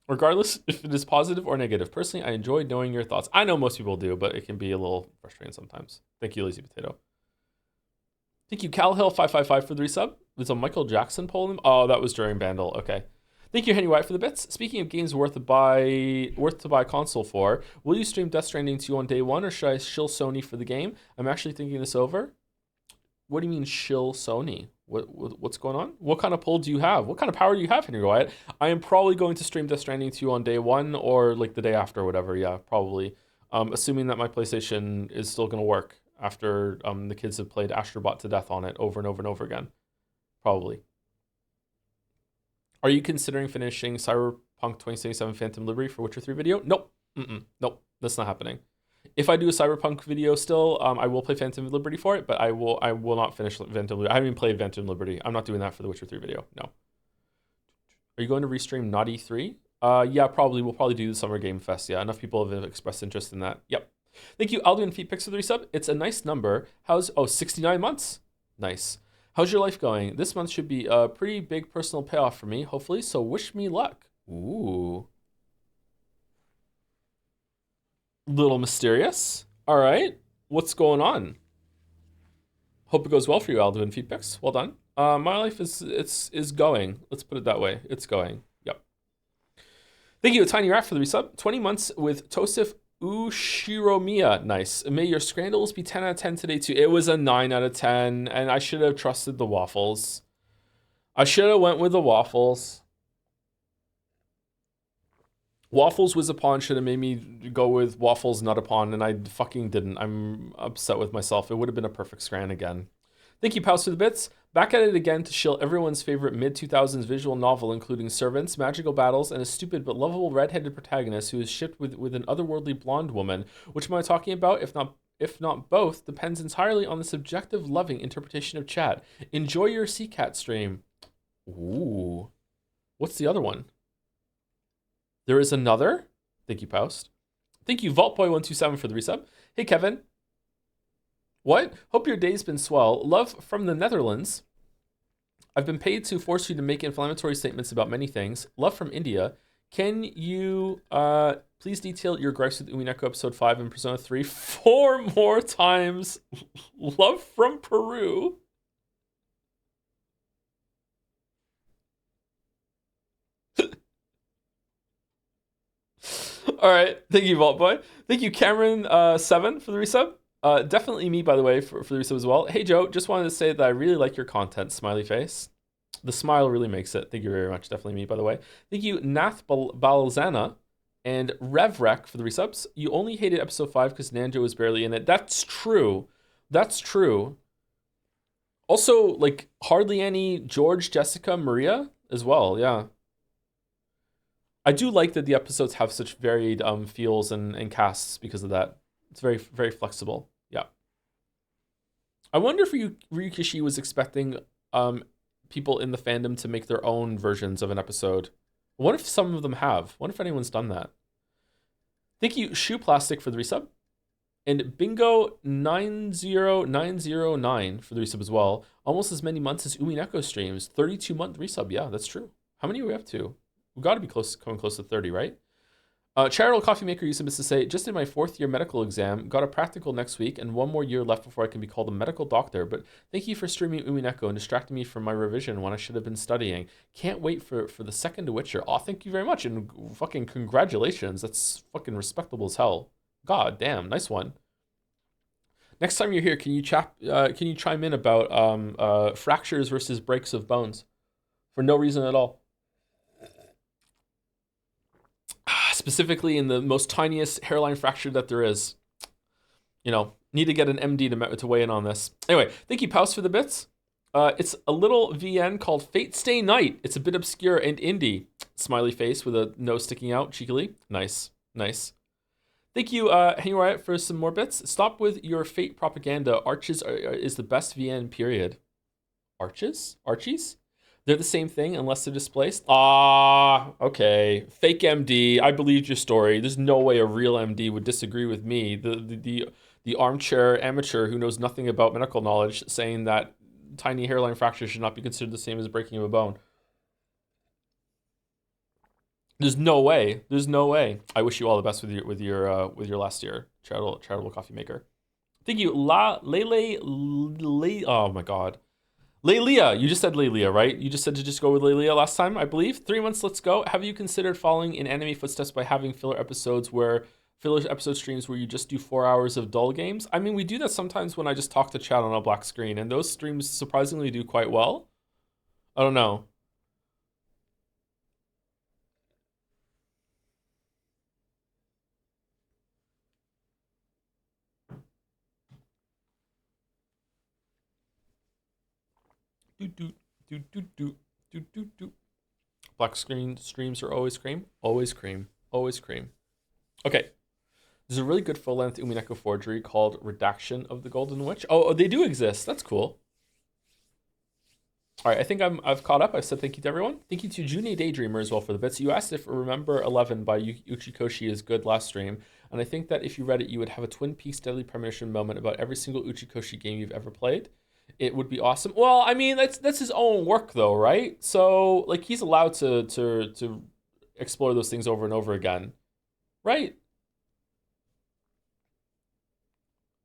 Regardless if it is positive or negative. Personally, I enjoy knowing your thoughts. I know most people do, but it can be a little frustrating sometimes. Thank you, Lazy Potato. Thank you, Cal Hill 555 for the resub. There's a Michael Jackson poll. Oh, that was during Bandle. Okay. Thank you, Henry White, for the bits. Speaking of games worth to buy a console for, will you stream Death Stranding 2 on day one, or should I shill Sony for the game? I'm actually thinking this over. What do you mean shill Sony? What's going on? What kind of pull do you have? What kind of power do you have, Henry Wyatt? I am probably going to stream Death Stranding 2 on day one or like the day after or whatever. Yeah, probably. Assuming that my PlayStation is still going to work after the kids have played Astrobot to death on it over and over and over again. Probably. Are you considering finishing Cyberpunk 2077 Phantom Liberty for Witcher 3 video? Nope. Nope. That's not happening. If I do a Cyberpunk video still, I will play Phantom Liberty for it, but I will not finish Phantom Liberty. I haven't even played Phantom Liberty. I'm not doing that for the Witcher 3 video. No. Are you going to restream Naughty 3? Yeah, probably. We'll probably do the Summer Game Fest. Yeah, enough people have expressed interest in that. Yep. Thank you, Alduin Feet Picks for the resub. It's a nice number. 69 months? Nice. How's your life going? This month should be a pretty big personal payoff for me, hopefully, so wish me luck. Ooh. Little mysterious. All right. What's going on? Hope it goes well for you, Alduin Feet Picks. Well done. My life is going. Let's put it that way. It's going. Yep. Thank you, Tiny Rat, for the resub. 20 months with Tosif Ushiromiya. Nice. May your scrandals be 10 out of 10 today, too. It was a 9 out of 10, and I should have trusted the waffles. I should have went with the waffles. Waffles was upon should have made me go with waffles not upon, and I fucking didn't. I'm upset with myself. It would have been a perfect scran again. Thank you, Pals, for the bits. Back at it again to shill everyone's favorite mid-2000s visual novel, including servants, magical battles, and a stupid but lovable red-headed protagonist who is shipped with an otherworldly blonde woman. Which am I talking about? If not both, depends entirely on the subjective, loving interpretation of chat. Enjoy your CCAT stream. Ooh. What's the other one? There is another. Thank you, Poust. Thank you, VaultBoy127 for the resub. Hey, Kevin. What? Hope your day's been swell. Love from the Netherlands. I've been paid to force you to make inflammatory statements about many things. Love from India. Can you please detail your gripes with Umineko episode 5 and Persona 3 4 more times? Love from Peru. All right. Thank you, Vault Boy. Thank you, Cameron7 for the resub. Definitely me, by the way, for the resub as well. Hey, Joe, just wanted to say that I really like your content, smiley face. The smile really makes it. Thank you very much. Definitely me, by the way. Thank you, Nath Balzana and Revrek for the resubs. You only hated episode 5 because Nanjo was barely in it. That's true. That's true. Also, like, hardly any George, Jessica, Maria as well. Yeah. I do like that the episodes have such varied feels and casts because of that. It's very, very flexible. Yeah. I wonder if Ryukishi was expecting people in the fandom to make their own versions of an episode. What if some of them have? What if anyone's done that? Thank you, Shoe Plastic, for the resub. And Bingo 90909 for the resub as well. Almost as many months as Umineko streams. 32-month resub. Yeah, that's true. How many are we up to? We've got to be coming close to 30, right? Charitable Coffee Maker used to say, just in my 4th year medical exam, got a practical next week, and 1 more year left before I can be called a medical doctor. But thank you for streaming Umineko and distracting me from my revision when I should have been studying. Can't wait for the second Witcher. Oh, thank you very much, and fucking congratulations. That's fucking respectable as hell. God damn, nice one. Next time you're here, can you chime in about fractures versus breaks of bones for no reason at all? Specifically in the most tiniest hairline fracture that there is. You know, need to get an MD to weigh in on this. Anyway, thank you, Paus, for the bits. It's a little VN called Fate Stay Night. It's a bit obscure and indie. Smiley face with a nose sticking out cheekily. Nice, nice. Thank you, Henry Wyatt, for some more bits. Stop with your Fate propaganda. Arches is the best VN, period. Arches? Archies? They're the same thing unless they're displaced. Ah, okay. Fake MD. I believed your story. There's no way a real MD would disagree with me. The armchair amateur who knows nothing about medical knowledge saying that tiny hairline fractures should not be considered the same as breaking of a bone. There's no way. There's no way. I wish you all the best with your last year, charitable coffee maker. Thank you, oh my god. Lelia, you just said Lelia, right? You just said to just go with Lelia last time, I believe. 3 months, let's go. Have you considered following in anime footsteps by having filler episode streams where you just do 4 hours of dull games? I mean, we do that sometimes when I just talk to chat on a black screen, and those streams surprisingly do quite well. I don't know. Do. Black screen streams are always cream. Always cream. Always cream. Okay. There's a really good full-length Umineko forgery called Redaction of the Golden Witch. Oh, they do exist. That's cool. All right, I think I've caught up. I've said thank you to everyone. Thank you to June Daydreamer as well for the bits. You asked if Remember 11 by Uchikoshi is good last stream, and I think that if you read it, you would have a Twin Peaks Deadly Premonition moment about every single Uchikoshi game you've ever played. It would be awesome. Well, I mean, that's his own work though, right? So like he's allowed to explore those things over and over again, right?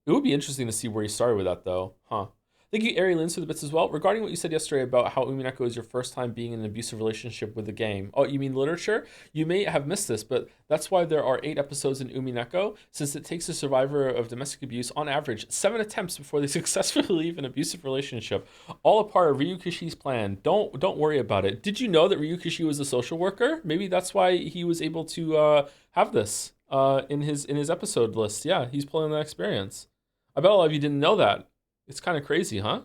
It would be interesting to see where he started with that though, huh? Thank you, Ari Lins, for the bits as well. Regarding what you said yesterday about how Umineko is your first time being in an abusive relationship with the game. Oh, you mean literature? You may have missed this, but that's why there are 8 episodes in Umineko, since it takes a survivor of domestic abuse, on average, 7 attempts before they successfully leave an abusive relationship. All a part of Ryukishi's plan. Don't worry about it. Did you know that Ryukishi was a social worker? Maybe that's why he was able to have this in his episode list. Yeah, he's pulling that experience. I bet a lot of you didn't know that. It's kind of crazy, huh?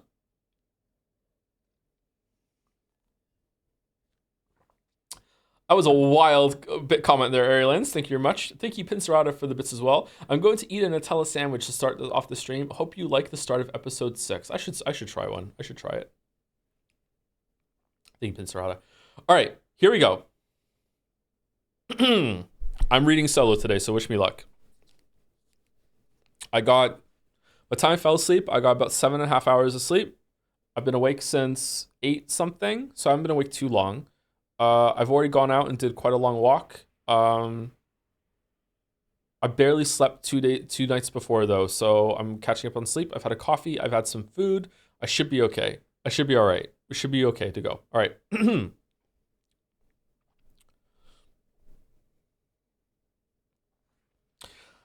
That was a wild bit comment there, Arielens. Thank you very much. Thank you, Pincerata, for the bits as well. I'm going to eat a Nutella sandwich to start off the stream. Hope you like the start of episode 6. I should try one. I should try it. Thank you, Pincerata. All right, here we go. I'm reading solo today, so wish me luck. By the time I fell asleep, I got about 7.5 hours of sleep. I've been awake since 8 something, so I haven't been awake too long. I've already gone out and did quite a long walk. I barely slept 2 nights before though, so I'm catching up on sleep. I've had a coffee. I've had some food. I should be okay. I should be all right. We should be okay to go. All right.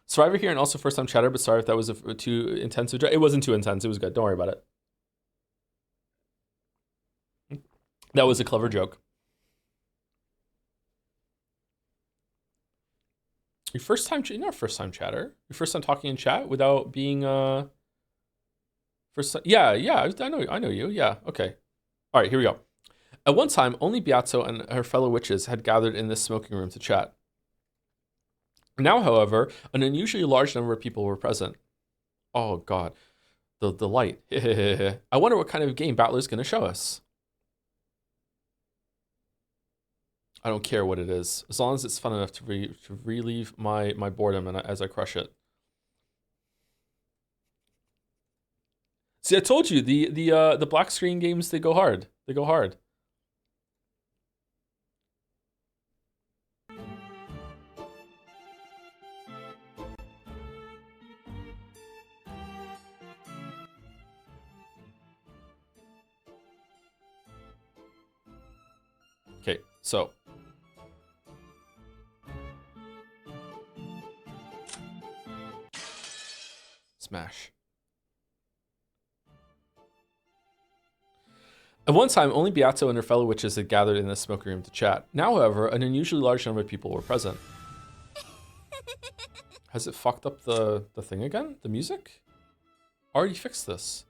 Survivor here and also first time chatter, but sorry if that was too intense. It wasn't too intense. It was good. Don't worry about it. That was a clever joke. Your first time, you're not first time chatter. Your first time talking in chat without being first time. Yeah, I know you. Yeah, okay. All right, here we go. At one time, only Beato and her fellow witches had gathered in this smoking room to chat. Now, however, an unusually large number of people were present. Oh god, the light. I wonder what kind of game Battler's gonna show us. I don't care what it is, as long as it's fun enough to relieve my boredom and as I crush it. See, I told you the black screen games, they go hard. They go hard. Okay, so smash. At one time, only Beato and her fellow witches had gathered in the smoking room to chat. Now, however, an unusually large number of people were present. Has it fucked up the thing again? The music? Already fixed this.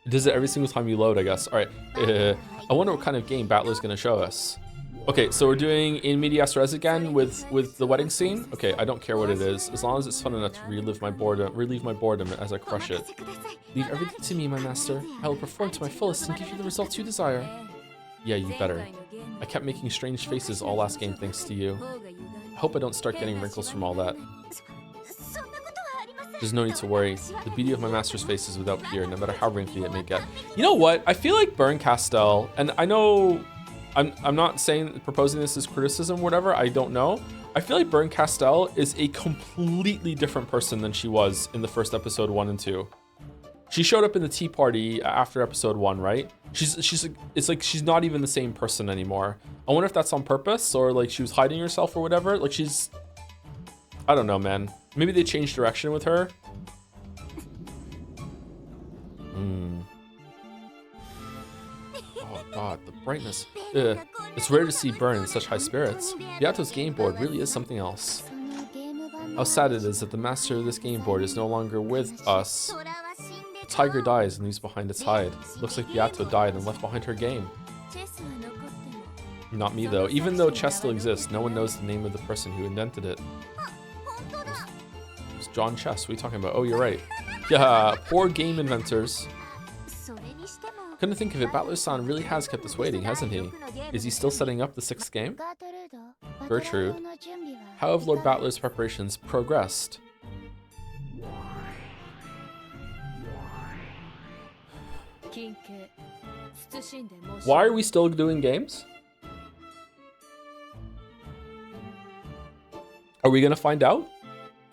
It does it every single time you load, I guess. All right. I wonder what kind of game Battler's gonna show us. Okay, so we're doing In Medias Res again with the wedding scene. Okay, I don't care what it is, as long as it's fun enough to relieve my boredom as I crush it. Leave everything to me, my master. I will perform to my fullest and give you the results you desire. Yeah, you better. I kept making strange faces all last game thanks to you. I hope I don't start getting wrinkles from all that. There's no need to worry. The beauty of my master's face is without peer, no matter how wrinkly it may get. You know what? I feel like Burn Castell, and I know I'm not proposing this as criticism or whatever, I don't know. I feel like Bern Castell is a completely different person than she was in the first episode 1 and 2. She showed up in the tea party after episode 1, right? It's like she's not even the same person anymore. I wonder if that's on purpose or like she was hiding herself or whatever. Like I don't know, man. Maybe they changed direction with her. Oh god, the brightness. Ugh. It's rare to see Bern in such high spirits. Beato's game board really is something else. How sad it is that the master of this game board is no longer with us. The tiger dies and leaves behind its hide. Looks like Beato died and left behind her game. Not me though. Even though chess still exists, no one knows the name of the person who invented it. It was John Chess. What are you talking about? Oh, you're right. Yeah, poor game inventors. Couldn't think of it, Battler-san really has kept us waiting, hasn't he? Is he still setting up the 6th game? Gertrude, how have Lord Battler's preparations progressed? Why are we still doing games? Are we gonna find out?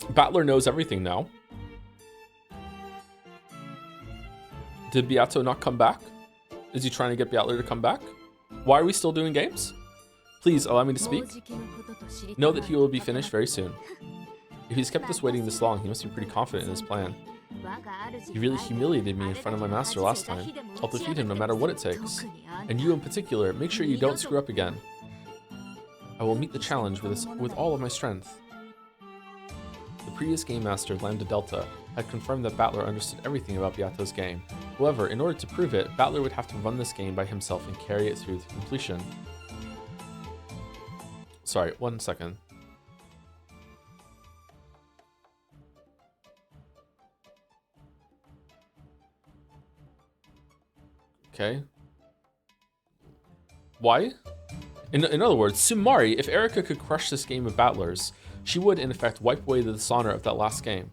Battler knows everything now. Did Beato not come back? Is he trying to get Battler to come back? Why are we still doing games? Please allow me to speak. Know that he will be finished very soon. If he's kept us waiting this long, he must be pretty confident in his plan. He really humiliated me in front of my master last time. I'll defeat him no matter what it takes. And you in particular, make sure you don't screw up again. I will meet the challenge with all of my strength. The previous game master, Lambda Delta, had confirmed that Battler understood everything about Beato's game. However, in order to prove it, Battler would have to run this game by himself and carry it through to completion. Sorry, 1 second. Okay. Why? In other words, Sumari, if Erika could crush this game of Battler's, she would, in effect, wipe away the dishonor of that last game.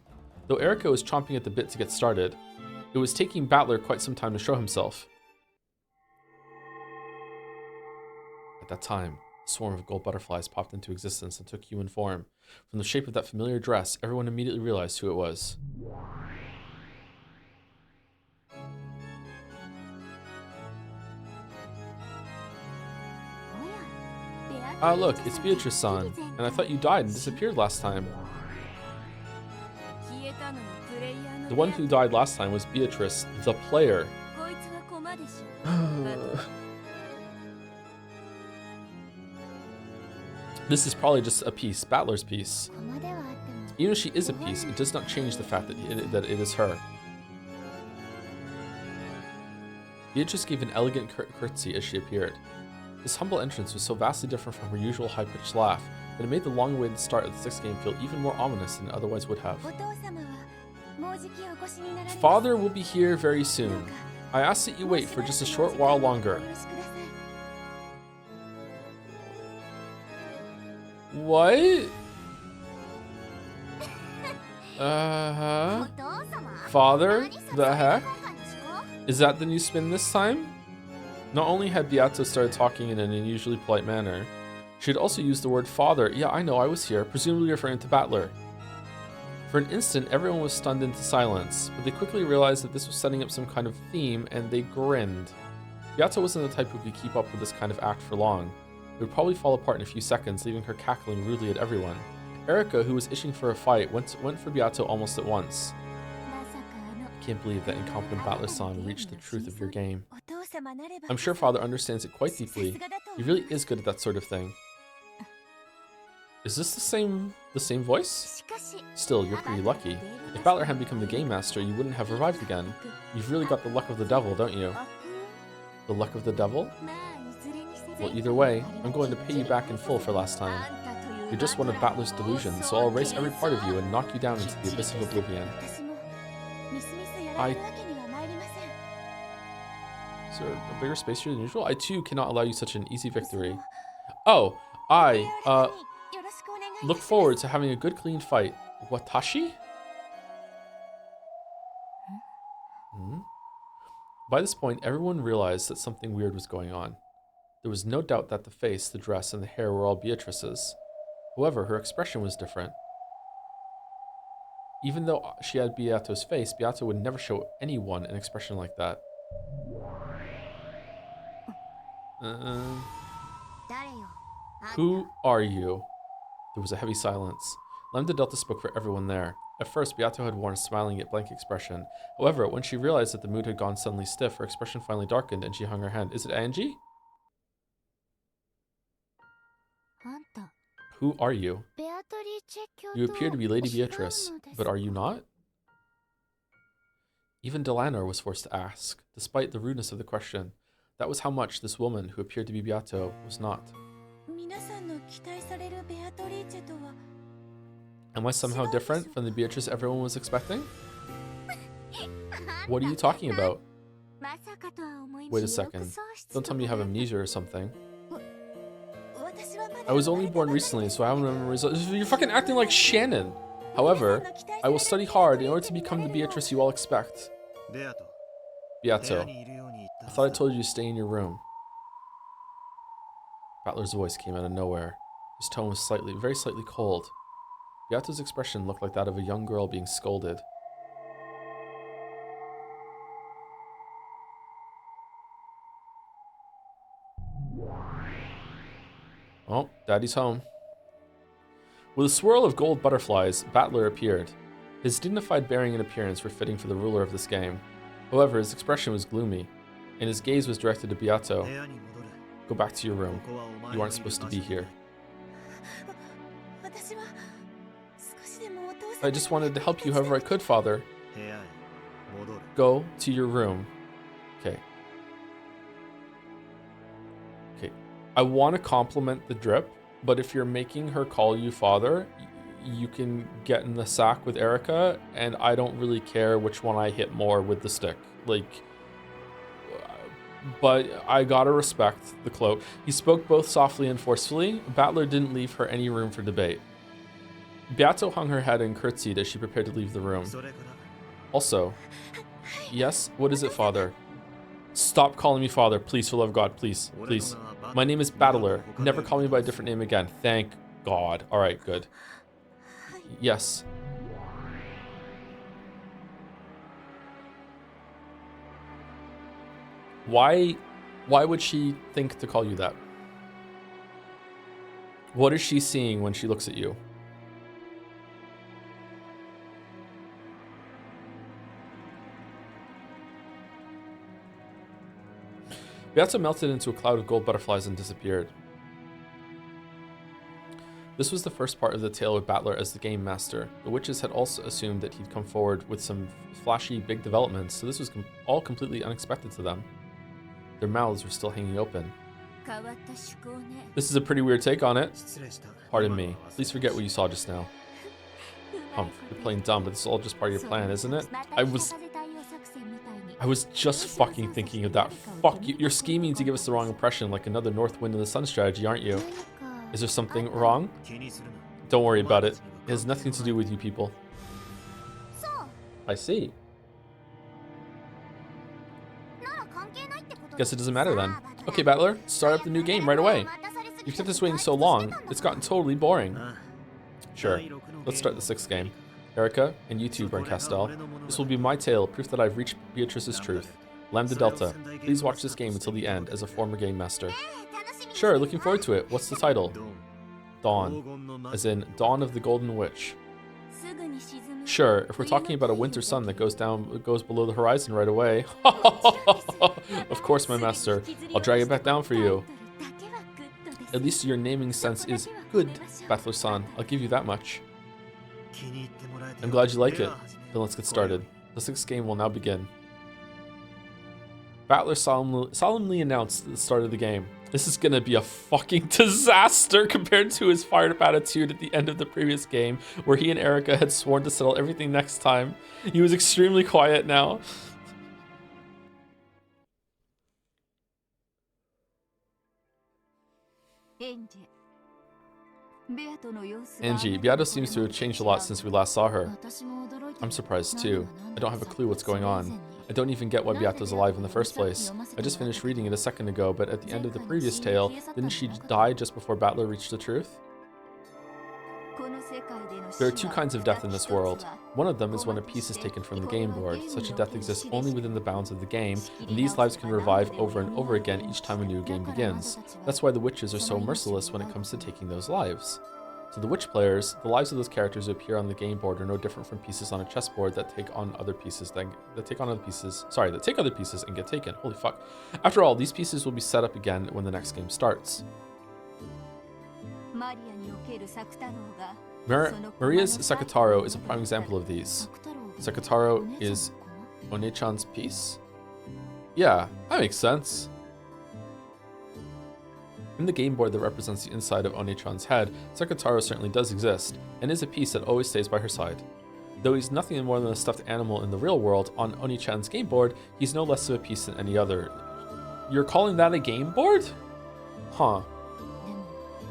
Though Erika was chomping at the bit to get started, it was taking Battler quite some time to show himself. At that time, a swarm of gold butterflies popped into existence and took human form. From the shape of that familiar dress, everyone immediately realized who it was. Ah, look, it's Beatrice-san, and I thought you died and disappeared last time. The one who died last time was Beatrice, the player. This is probably just a piece, Battler's piece. Even if she is a piece, it does not change the fact that it is her. Beatrice gave an elegant curtsy as she appeared. This humble entrance was so vastly different from her usual high-pitched laugh that it made the long-awaited start of the 6th game feel even more ominous than it otherwise would have. Father will be here very soon. I ask that you wait for just a short while longer. What? Father? The heck? Is that the new spin this time? Not only had Beato started talking in an unusually polite manner, she had also used the word father. Yeah, I know, I was here, presumably referring to Battler. For an instant, everyone was stunned into silence, but they quickly realized that this was setting up some kind of theme, and they grinned. Beato wasn't the type who could keep up with this kind of act for long. It would probably fall apart in a few seconds, leaving her cackling rudely at everyone. Erika, who was itching for a fight, went for Beato almost at once. I can't believe that incompetent Battler-san reached the truth of your game. I'm sure Father understands it quite deeply. He really is good at that sort of thing. Is this the same voice? Still, you're pretty lucky. If Battler hadn't become the game master, you wouldn't have revived again. You've really got the luck of the devil, don't you? The luck of the devil? Well, either way, I'm going to pay you back in full for last time. You're just one of Battler's delusions, so I'll erase every part of you and knock you down into the abyss of oblivion. Is there a bigger space here than usual? I too cannot allow you such an easy victory. Oh, I look forward to having a good clean fight. Watashi? By this point, everyone realized that something weird was going on. There was no doubt that the face, the dress, and the hair were all Beatrice's. However, her expression was different. Even though she had Beato's face, Beato would never show anyone an expression like that. Who are you? There was a heavy silence. Lambda Delta spoke for everyone there. At first, Beato had worn a smiling yet blank expression. However, when she realized that the mood had gone suddenly stiff, her expression finally darkened and she hung her head. Is it Angie? Who are you? You appear to be Lady Beatrice, but are you not? Even Delanor was forced to ask, despite the rudeness of the question. That was how much this woman, who appeared to be Beato, was not. Am I somehow different from the Beatrice everyone was expecting? What are you talking about? Wait a second. Don't tell me you have amnesia or something. I was only born recently, so I haven't memories. You're fucking acting like Shannon. However, I will study hard in order to become the Beatrice you all expect. Beato, I thought I told you to stay in your room. Battler's voice came out of nowhere. His tone was very slightly cold. Beato's expression looked like that of a young girl being scolded. Oh, Daddy's home. With a swirl of gold butterflies, Battler appeared. His dignified bearing and appearance were fitting for the ruler of this game. However, his expression was gloomy, and his gaze was directed to Beato. Go back to your room. You aren't supposed to be here. I just wanted to help you however I could, Father. Go to your room. Okay. Okay. I want to compliment the drip, but if you're making her call you Father, you can get in the sack with Erica, and I don't really care which one I hit more with the stick. Like, but I gotta respect the cloak. He spoke both softly and forcefully. Battler didn't leave her any room for debate. Beato hung her head and curtsied as she prepared to leave the room. Also, yes, what is it, Father? Stop calling me Father, please, for the love of God, please, please. My name is Battler. Never call me by a different name again. Thank God. All right, good. Yes. Why would she think to call you that? What is she seeing when she looks at you? Beato melted into a cloud of gold butterflies and disappeared. This was the first part of the tale with Battler as the game master. The witches had also assumed that he'd come forward with some flashy big developments, so this was all completely unexpected to them. Their mouths were still hanging open. This is a pretty weird take on it. Pardon me. Please forget what you saw just now. Humph, you're playing dumb, but this is all just part of your plan, isn't it? I was just fucking thinking of that. Fuck you. You're scheming to give us the wrong impression, like another North Wind in the Sun strategy, aren't you? Is there something wrong? Don't worry about it. It has nothing to do with you people. I see. Guess it doesn't matter then. Okay, Battler, start up the new game right away. You've kept us waiting so long, it's gotten totally boring. Sure, let's start the 6th game. Erica, and you too, Brent Castell. This will be my tale, proof that I've reached Beatrice's truth. Lambda Delta, please watch this game until the end as a former game master. Sure, looking forward to it. What's the title? Dawn, as in Dawn of the Golden Witch. Sure, if we're talking about a winter sun that goes below the horizon right away. Of course, my master. I'll drag it back down for you. At least your naming sense is good, Battler-san. I'll give you that much. I'm glad you like it. Then let's get started. The 6th game will now begin. Battler solemnly announced at the start of the game. This is gonna be a fucking disaster compared to his fired up attitude at the end of the previous game, where he and Erica had sworn to settle everything next time. He was extremely quiet now. Angie, Beato seems to have changed a lot since we last saw her. I'm surprised too. I don't have a clue what's going on. I don't even get why Beato's alive in the first place. I just finished reading it a second ago, but at the end of the previous tale, didn't she die just before Battler reached the truth? There are two kinds of death in this world. One of them is when a piece is taken from the game board. Such a death exists only within the bounds of the game, and these lives can revive over and over again each time a new game begins. That's why the witches are so merciless when it comes to taking those lives. To the witch players, the lives of those characters who appear on the game board are no different from pieces on a chessboard that take on other pieces that take other pieces and get taken. Holy fuck. After all, these pieces will be set up again when the next game starts. Maria's Sekitaro is a prime example of these. Sekitaro is One-chan's piece? Yeah, that makes sense. In the game board that represents the inside of One-chan's head, Sekitaro certainly does exist, and is a piece that always stays by her side. Though he's nothing more than a stuffed animal in the real world, on One-chan's game board, he's no less of a piece than any other. You're calling that a game board? Huh.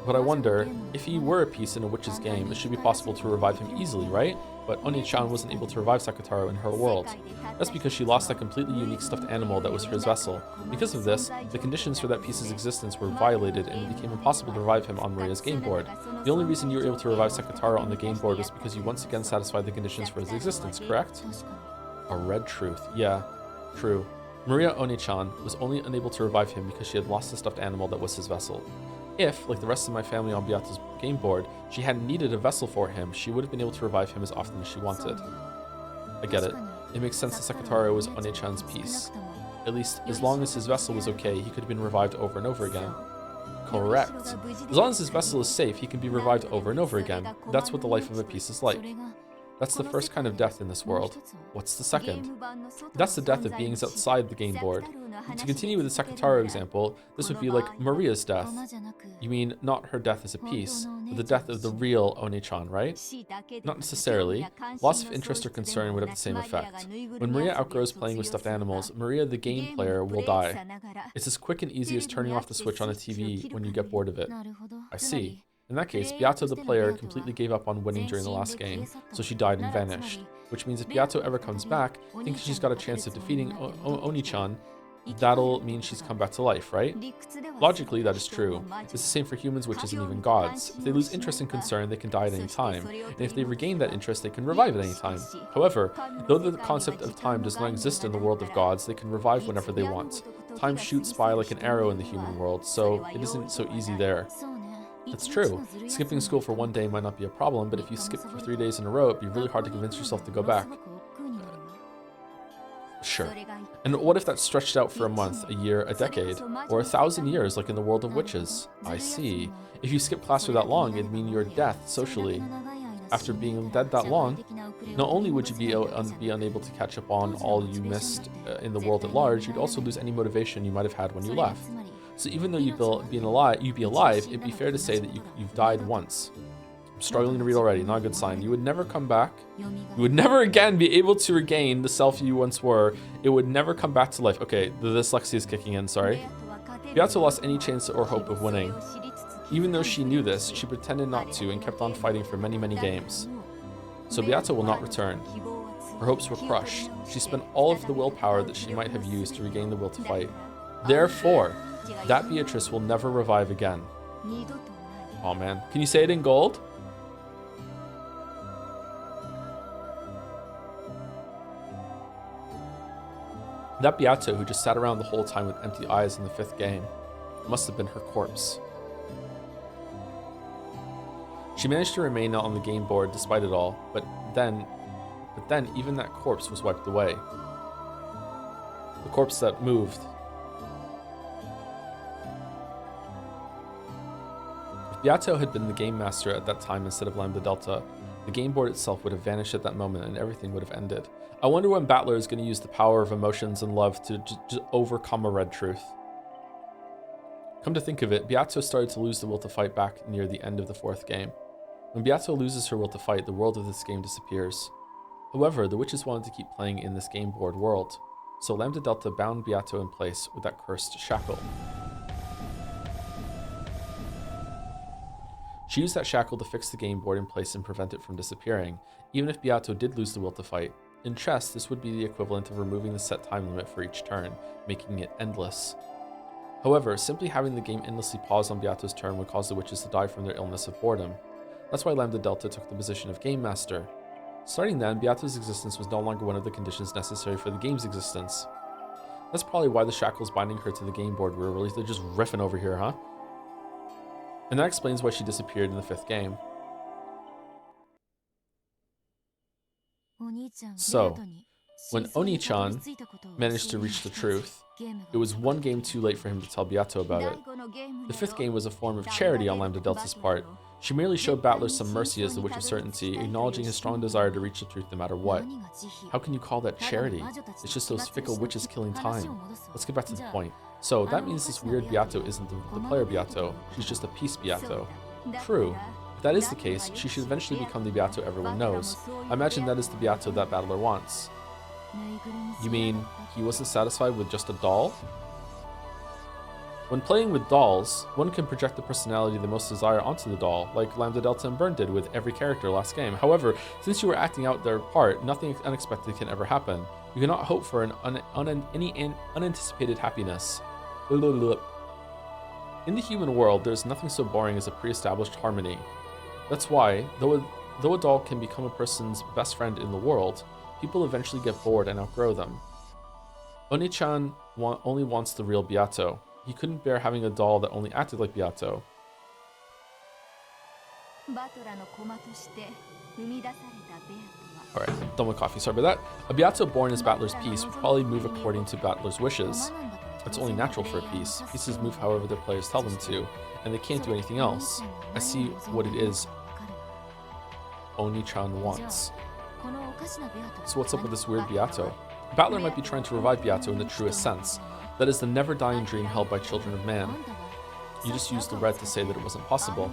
But I wonder, if he were a piece in a witch's game, it should be possible to revive him easily, right? But One-chan wasn't able to revive Sekitaro in her world. That's because she lost that completely unique stuffed animal that was his vessel. Because of this, the conditions for that piece's existence were violated and it became impossible to revive him on Maria's game board. The only reason you were able to revive Sekitaro on the game board was because you once again satisfied the conditions for his existence, correct? A red truth. Yeah, true. Maria One-chan was only unable to revive him because she had lost the stuffed animal that was his vessel. If, like the rest of my family on Beato's game board, she hadn't needed a vessel for him, she would have been able to revive him as often as she wanted. I get it. It makes sense that Sekitaro was One-chan's piece. At least, as long as his vessel was okay, he could have been revived over and over again. Correct. As long as his vessel is safe, he can be revived over and over again. That's what the life of a piece is like. That's the first kind of death in this world. What's the second? That's the death of beings outside the game board. To continue with the Sekitaro example, this would be like Maria's death. You mean not her death as a piece, but the death of the real One-chan, right? Not necessarily. Loss of interest or concern would have the same effect. When Maria outgrows playing with stuffed animals, Maria the game player will die. It's as quick and easy as turning off the switch on a TV when you get bored of it. I see. In that case, Beato the player completely gave up on winning during the last game, so she died and vanished. Which means if Beato ever comes back, thinking she's got a chance of defeating Oni-chan, that'll mean she's come back to life, right? Logically, that is true. It's the same for humans, witches, and even gods. If they lose interest and concern, they can die at any time, and if they regain that interest, they can revive at any time. However, though the concept of time does not exist in the world of gods, they can revive whenever they want. Time shoots by like an arrow in the human world, so it isn't so easy there. It's true. Skipping school for one day might not be a problem, but if you skip for 3 days in a row, it'd be really hard to convince yourself to go back. Sure. And what if that's stretched out for a month, a year, a decade, or 1,000 years like in the world of witches? I see. If you skip class for that long, it'd mean your death socially. After being dead that long, not only would you be unable to catch up on all you missed in the world at large, you'd also lose any motivation you might have had when you left. So even though you'd be alive, it'd be fair to say that you've died once. I'm struggling to read already, not a good sign. You would never come back. You would never again be able to regain the self you once were. It would never come back to life. Okay, the dyslexia is kicking in, sorry. Beato lost any chance or hope of winning. Even though she knew this, she pretended not to and kept on fighting for many, many games. So Beato will not return. Her hopes were crushed. She spent all of the willpower that she might have used to regain the will to fight. Therefore, that Beatrice will never revive again. Oh man, can you say it in gold? That Beato who just sat around the whole time with empty eyes in the 5th game must have been her corpse. She managed to remain on the game board despite it all, but then even that corpse was wiped away. The corpse that moved. If Beato had been the game master at that time instead of Lambda Delta, the game board itself would have vanished at that moment and everything would have ended. I wonder when Battler is going to use the power of emotions and love to just overcome a red truth. Come to think of it, Beato started to lose the will to fight back near the end of the 4th game. When Beato loses her will to fight, the world of this game disappears. However, the witches wanted to keep playing in this game board world, so Lambda Delta bound Beato in place with that cursed shackle. She used that shackle to fix the game board in place and prevent it from disappearing, even if Beato did lose the will to fight. In chess, this would be the equivalent of removing the set time limit for each turn, making it endless. However, simply having the game endlessly pause on Beato's turn would cause the witches to die from their illness of boredom. That's why Lambda Delta took the position of Game Master. Starting then, Beato's existence was no longer one of the conditions necessary for the game's existence. That's probably why the shackles binding her to the game board were released. They're just riffing over here, huh? And that explains why she disappeared in the 5th game. So, when Oni-chan managed to reach the truth, it was one game too late for him to tell Beato about it. The 5th game was a form of charity on Lambda Delta's part. She merely showed Battler some mercy as the Witch of Certainty, acknowledging his strong desire to reach the truth no matter what. How can you call that charity? It's just those fickle witches killing time. Let's get back to the point. So, that means this weird Beato isn't the player Beato, she's just a piece Beato. True. If that is the case, she should eventually become the Beato everyone knows. I imagine that is the Beato that Battler wants. You mean, he wasn't satisfied with just a doll? When playing with dolls, one can project the personality they most desire onto the doll, like Lambda Delta and Burn did with every character last game. However, since you were acting out their part, nothing unexpected can ever happen. You cannot hope for any unanticipated happiness. In the human world, there's nothing so boring as a pre-established harmony. That's why, though a doll can become a person's best friend in the world, people eventually get bored and outgrow them. Oni-chan only wants the real Beato. He couldn't bear having a doll that only acted like Beato. Alright, done with coffee, sorry about that. A Beato born as Battler's piece would probably move according to Battler's wishes. It's only natural for a piece. Pieces move however their players tell them to, and they can't do anything else. I see what it is Oni-chan wants. So what's up with this weird Beato? Battler might be trying to revive Beato in the truest sense. That is the never-dying dream held by children of man. You just used the red to say that it wasn't possible.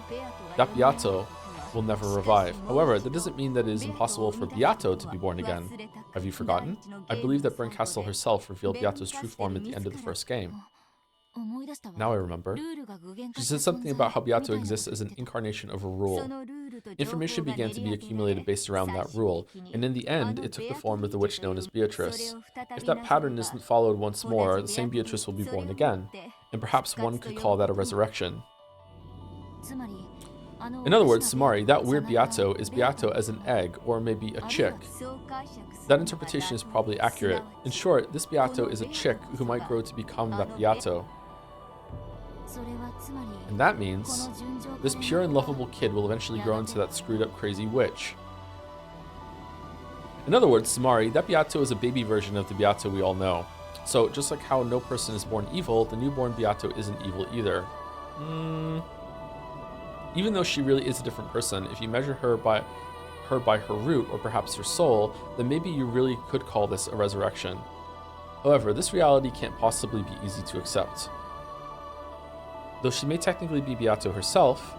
That Beato will never revive. However, that doesn't mean that it is impossible for Beato to be born again. Have you forgotten? I believe that Berncastle herself revealed Beato's true form at the end of the 1st game. Now I remember. She said something about how Beato exists as an incarnation of a rule. Information began to be accumulated based around that rule, and in the end, it took the form of the witch known as Beatrice. If that pattern isn't followed once more, the same Beatrice will be born again, and perhaps one could call that a resurrection. In other words, Samari, that weird Beato is Beato as an egg, or maybe a chick. That interpretation is probably accurate. In short, this Beato is a chick who might grow to become that Beato. And that means this pure and lovable kid will eventually grow into that screwed up crazy witch. In other words, Samari, that Beato is a baby version of the Beato we all know. So just like how no person is born evil, the newborn Beato isn't evil either. Even though she really is a different person, if you measure her by her root, or perhaps her soul, then maybe you really could call this a resurrection. However, this reality can't possibly be easy to accept. Though she may technically be Beato herself,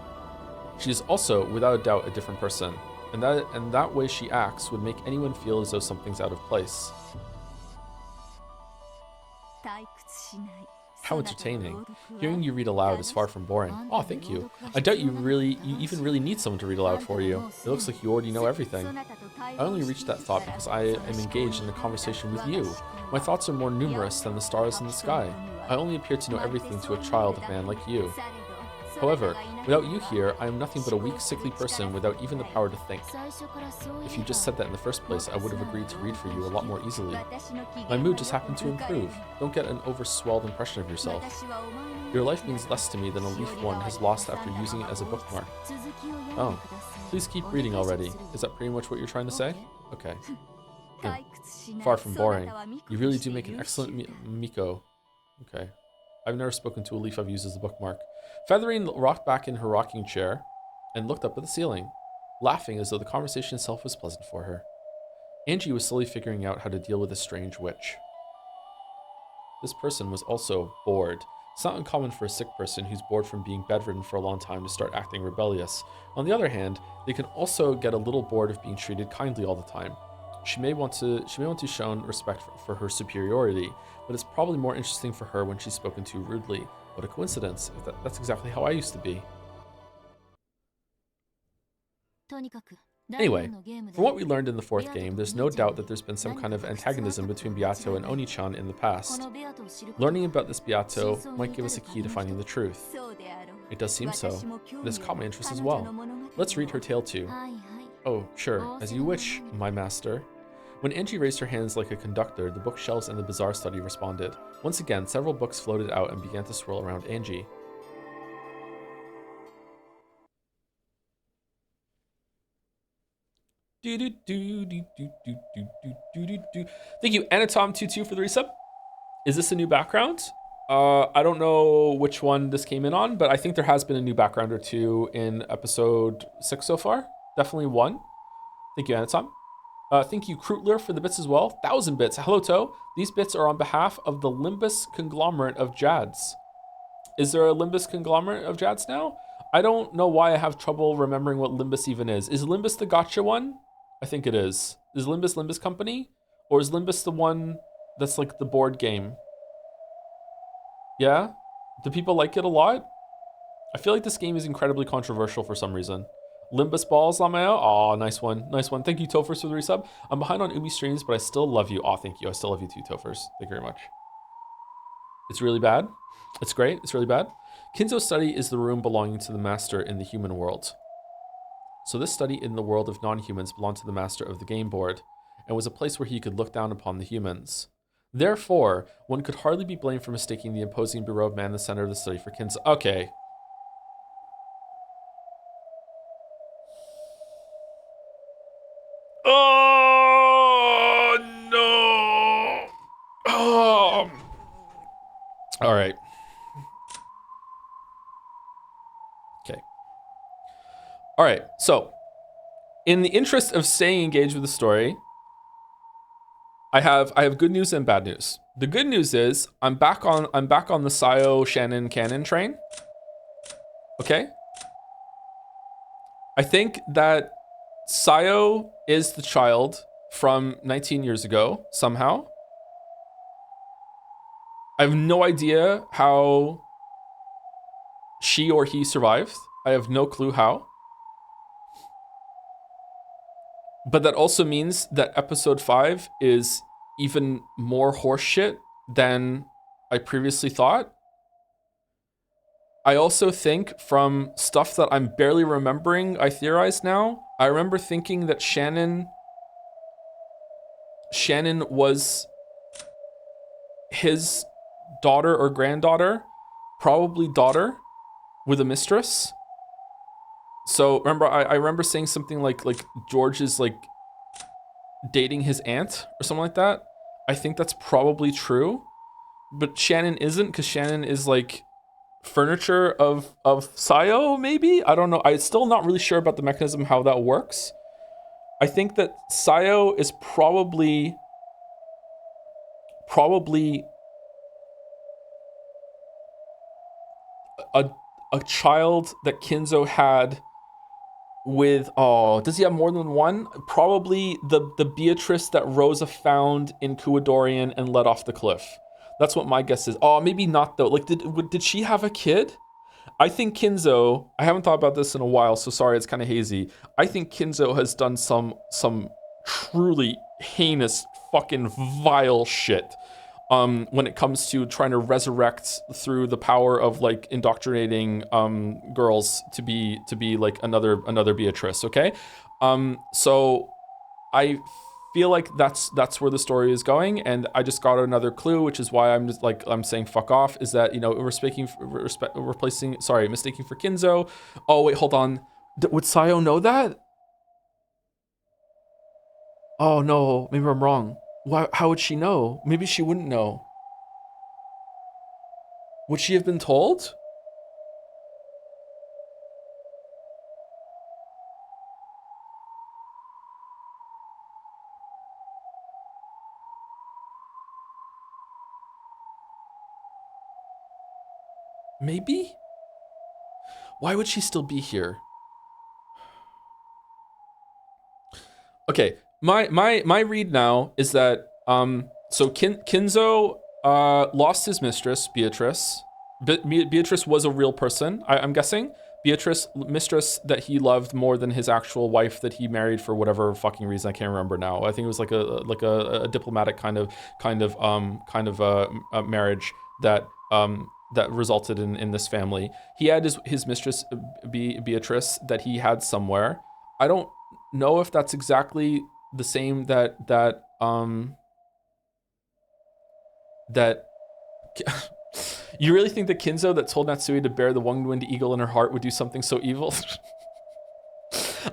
she is also, without a doubt, a different person, and that way she acts would make anyone feel as though something's out of place. How entertaining. Hearing you read aloud is far from boring. Oh, thank you. I doubt you even really need someone to read aloud for you. It looks like you already know everything. I only reached that thought because I am engaged in a conversation with you. My thoughts are more numerous than the stars in the sky. I only appear to know everything to a child of man like you. However, without you here, I am nothing but a weak, sickly person without even the power to think. If you just said that in the first place, I would have agreed to read for you a lot more easily. My mood just happened to improve. Don't get an overswelled impression of yourself. Your life means less to me than a leaf one has lost after using it as a bookmark. Oh, please keep reading already. Is that pretty much what you're trying to say? Okay. Far from boring. You really do make an excellent Miko. Okay. I've never spoken to a leaf I've used as a bookmark. Featherine rocked back in her rocking chair and looked up at the ceiling, laughing as though the conversation itself was pleasant for her. Angie was slowly figuring out how to deal with this strange witch. This person was also bored. It's not uncommon for a sick person who's bored from being bedridden for a long time to start acting rebellious. On the other hand, they can also get a little bored of being treated kindly all the time. She may want to shown respect for her superiority, but it's probably more interesting for her when she's spoken to rudely. What a coincidence. That's exactly how I used to be. Anyway, from what we learned in the 4th game, there's no doubt that there's been some kind of antagonism between Beato and Oni-chan in the past. Learning about this Beato might give us a key to finding the truth. It does seem so. It has caught my interest as well. Let's read her tale too. Oh, sure, as you wish, my master. When Angie raised her hands like a conductor, the bookshelves and the bizarre study responded. Once again, several books floated out and began to swirl around Angie. Thank you, Anatom22 for the resub. Is this a new background? I don't know which one this came in on, but I think there has been a new background or two in episode 6 so far. Definitely one. Thank you, Anatom. Thank you, Krutler, for the bits as well. 1,000 bits. Hello, Toe. These bits are on behalf of the Limbus conglomerate of Jads. Is there a Limbus conglomerate of Jads now? I don't know why I have trouble remembering what Limbus even is. Is Limbus the gotcha one? I think it is. Is Limbus Company? Or is Limbus the one that's like the board game? Yeah? Do people like it a lot? I feel like this game is incredibly controversial for some reason. Limbus Balls, Lameo. Aw, nice one. Nice one. Thank you, Tofers, for the resub. I'm behind on Umi streams, but I still love you. Aw, thank you. I still love you too, Tofers. Thank you very much. It's really bad. It's great. It's really bad. Kinzo's study is the room belonging to the master in the human world. So this study in the world of non-humans belonged to the master of the game board and was a place where he could look down upon the humans. Therefore, one could hardly be blamed for mistaking the imposing berobed man in the center of the study for Kinzo. Okay. Oh, no. Oh. All right. Okay. All right. So, in the interest of staying engaged with the story, I have good news and bad news. The good news is I'm back on the Sayo Shannon canon train. Okay? I think that Sayo is the child from 19 years ago somehow. I have no idea how she or he survived. I have no clue how. But that also means that episode 5 is even more horseshit than I previously thought. I also think from stuff that I'm barely remembering, I theorize now, I remember thinking that Shannon was his daughter or granddaughter, probably daughter with a mistress. So remember, I remember saying something like George is like dating his aunt or something like that. I think that's probably true, but Shannon isn't, because Shannon is like furniture of Sayo, maybe? I don't know. I'm still not really sure about the mechanism how that works. I think that Sayo is probably a child that Kinzo had with, oh, does he have more than one? Probably the Beatrice that Rosa found in Kuadorian and let off the cliff. That's what my guess is. Oh, maybe not though. Like, did she have a kid? I think Kinzo, I haven't thought about this in a while, so sorry, it's kind of hazy. I think Kinzo has done some truly heinous, fucking vile shit when it comes to trying to resurrect through the power of like indoctrinating girls to be like another Beatrice, okay? So I feel like that's where the story is going, and I just got another clue, which is why I'm saying fuck off, is that, you know, mistaking for Kinzo. Oh wait, hold on. Would Sayo know that? Oh no, maybe I'm wrong. How would she know? Maybe she wouldn't know. Would she have been told? Maybe? Why would she still be here? Okay, my read now is that so Kinzo lost his mistress, Beatrice. Beatrice was a real person, I'm guessing. Mistress that he loved more than his actual wife that he married for whatever fucking reason, I can't remember now. I think it was like a diplomatic kind of marriage that that resulted in this family. He had his mistress Beatrice that he had somewhere. I don't know if that's exactly the same that you really think that Kinzo that told Natsui to bear the one-winged eagle in her heart would do something so evil?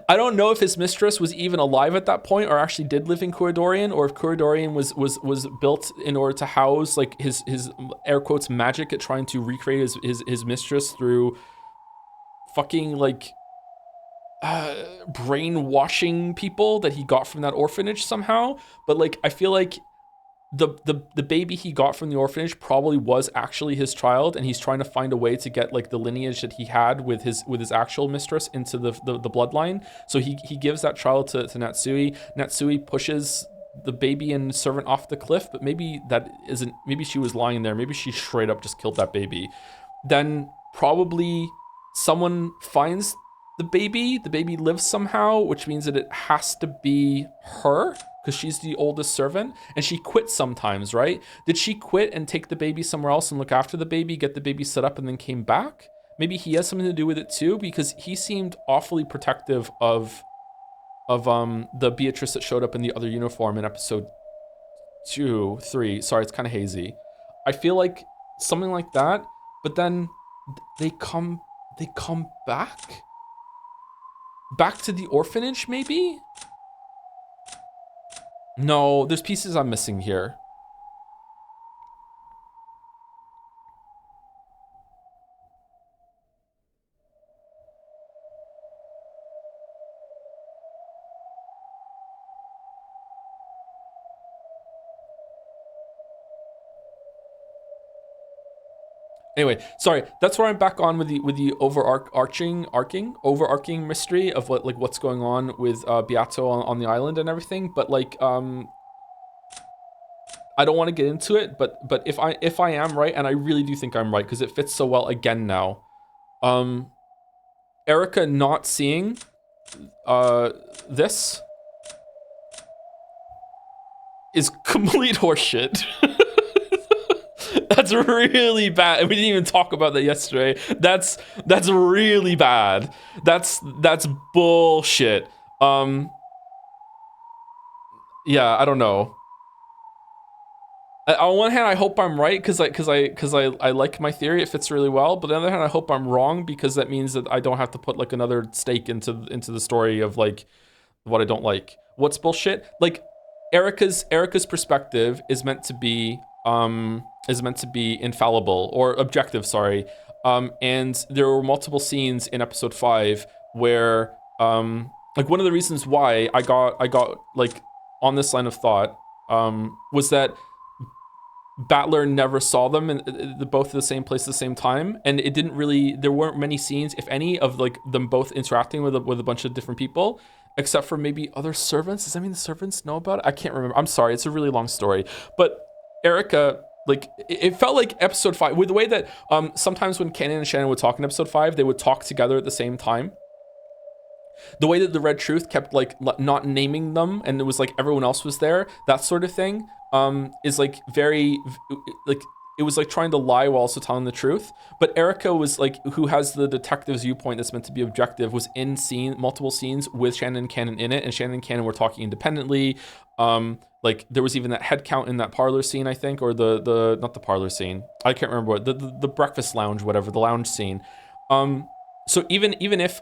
I don't know if his mistress was even alive at that point or actually did live in Koridorian, or if Koridorian was built in order to house like his air quotes magic at trying to recreate his mistress through fucking like brainwashing people that he got from that orphanage somehow. But like I feel like the baby he got from the orphanage probably was actually his child, and he's trying to find a way to get like the lineage that he had with his actual mistress into the bloodline. So he gives that child to Natsui. Natsui pushes the baby and servant off the cliff, but maybe that isn't, maybe she was lying there, maybe she straight up just killed that baby. Then probably someone finds the baby lives somehow, which means that it has to be her, because she's the oldest servant, and she quit sometimes, right? Did she quit and take the baby somewhere else and look after the baby, get the baby set up, and then came back? Maybe he has something to do with it too, because he seemed awfully protective of the Beatrice that showed up in the other uniform in episode 2, 3. Sorry, it's kind of hazy. I feel like something like that, but then they come back to the orphanage, maybe? No, there's pieces I'm missing here. Anyway, sorry. That's where I'm back on with the overarching mystery of what's going on with Beato on the island and everything. But like, I don't want to get into it. But if I am right, and I really do think I'm right because it fits so well again now. Erica not seeing this is complete horseshit. That's really bad. And we didn't even talk about that yesterday. That's really bad. That's bullshit. Yeah, I don't know. On one hand, I hope I'm right because I like my theory. It fits really well. But on the other hand, I hope I'm wrong because that means that I don't have to put like another stake into the story of like what I don't like. What's bullshit? Like Erica's perspective is meant to be infallible or objective, sorry. And there were multiple scenes in episode 5 where like one of the reasons why I got like on this line of thought was that Battler never saw them in both at the same place at the same time, and it didn't really, there weren't many scenes, if any, of like them both interacting with a bunch of different people, except for maybe other servants. Does that mean the servants know about it? I can't remember. I'm sorry, it's a really long story. But Erica, like, it felt like episode 5, with the way that sometimes when Kanan and Shannon would talk in episode 5, they would talk together at the same time. The way that the Red Truth kept like not naming them, and it was like everyone else was there, that sort of thing, is like very, like, it was like trying to lie while also telling the truth. But Erica was like, who has the detective's viewpoint that's meant to be objective, was in multiple scenes with Shannon and Kanan in it, and Shannon and Kanan were talking independently. Like there was even that head count in that parlor scene, I think, or the not the parlor scene, I can't remember what, the breakfast lounge, whatever, the lounge scene. So even if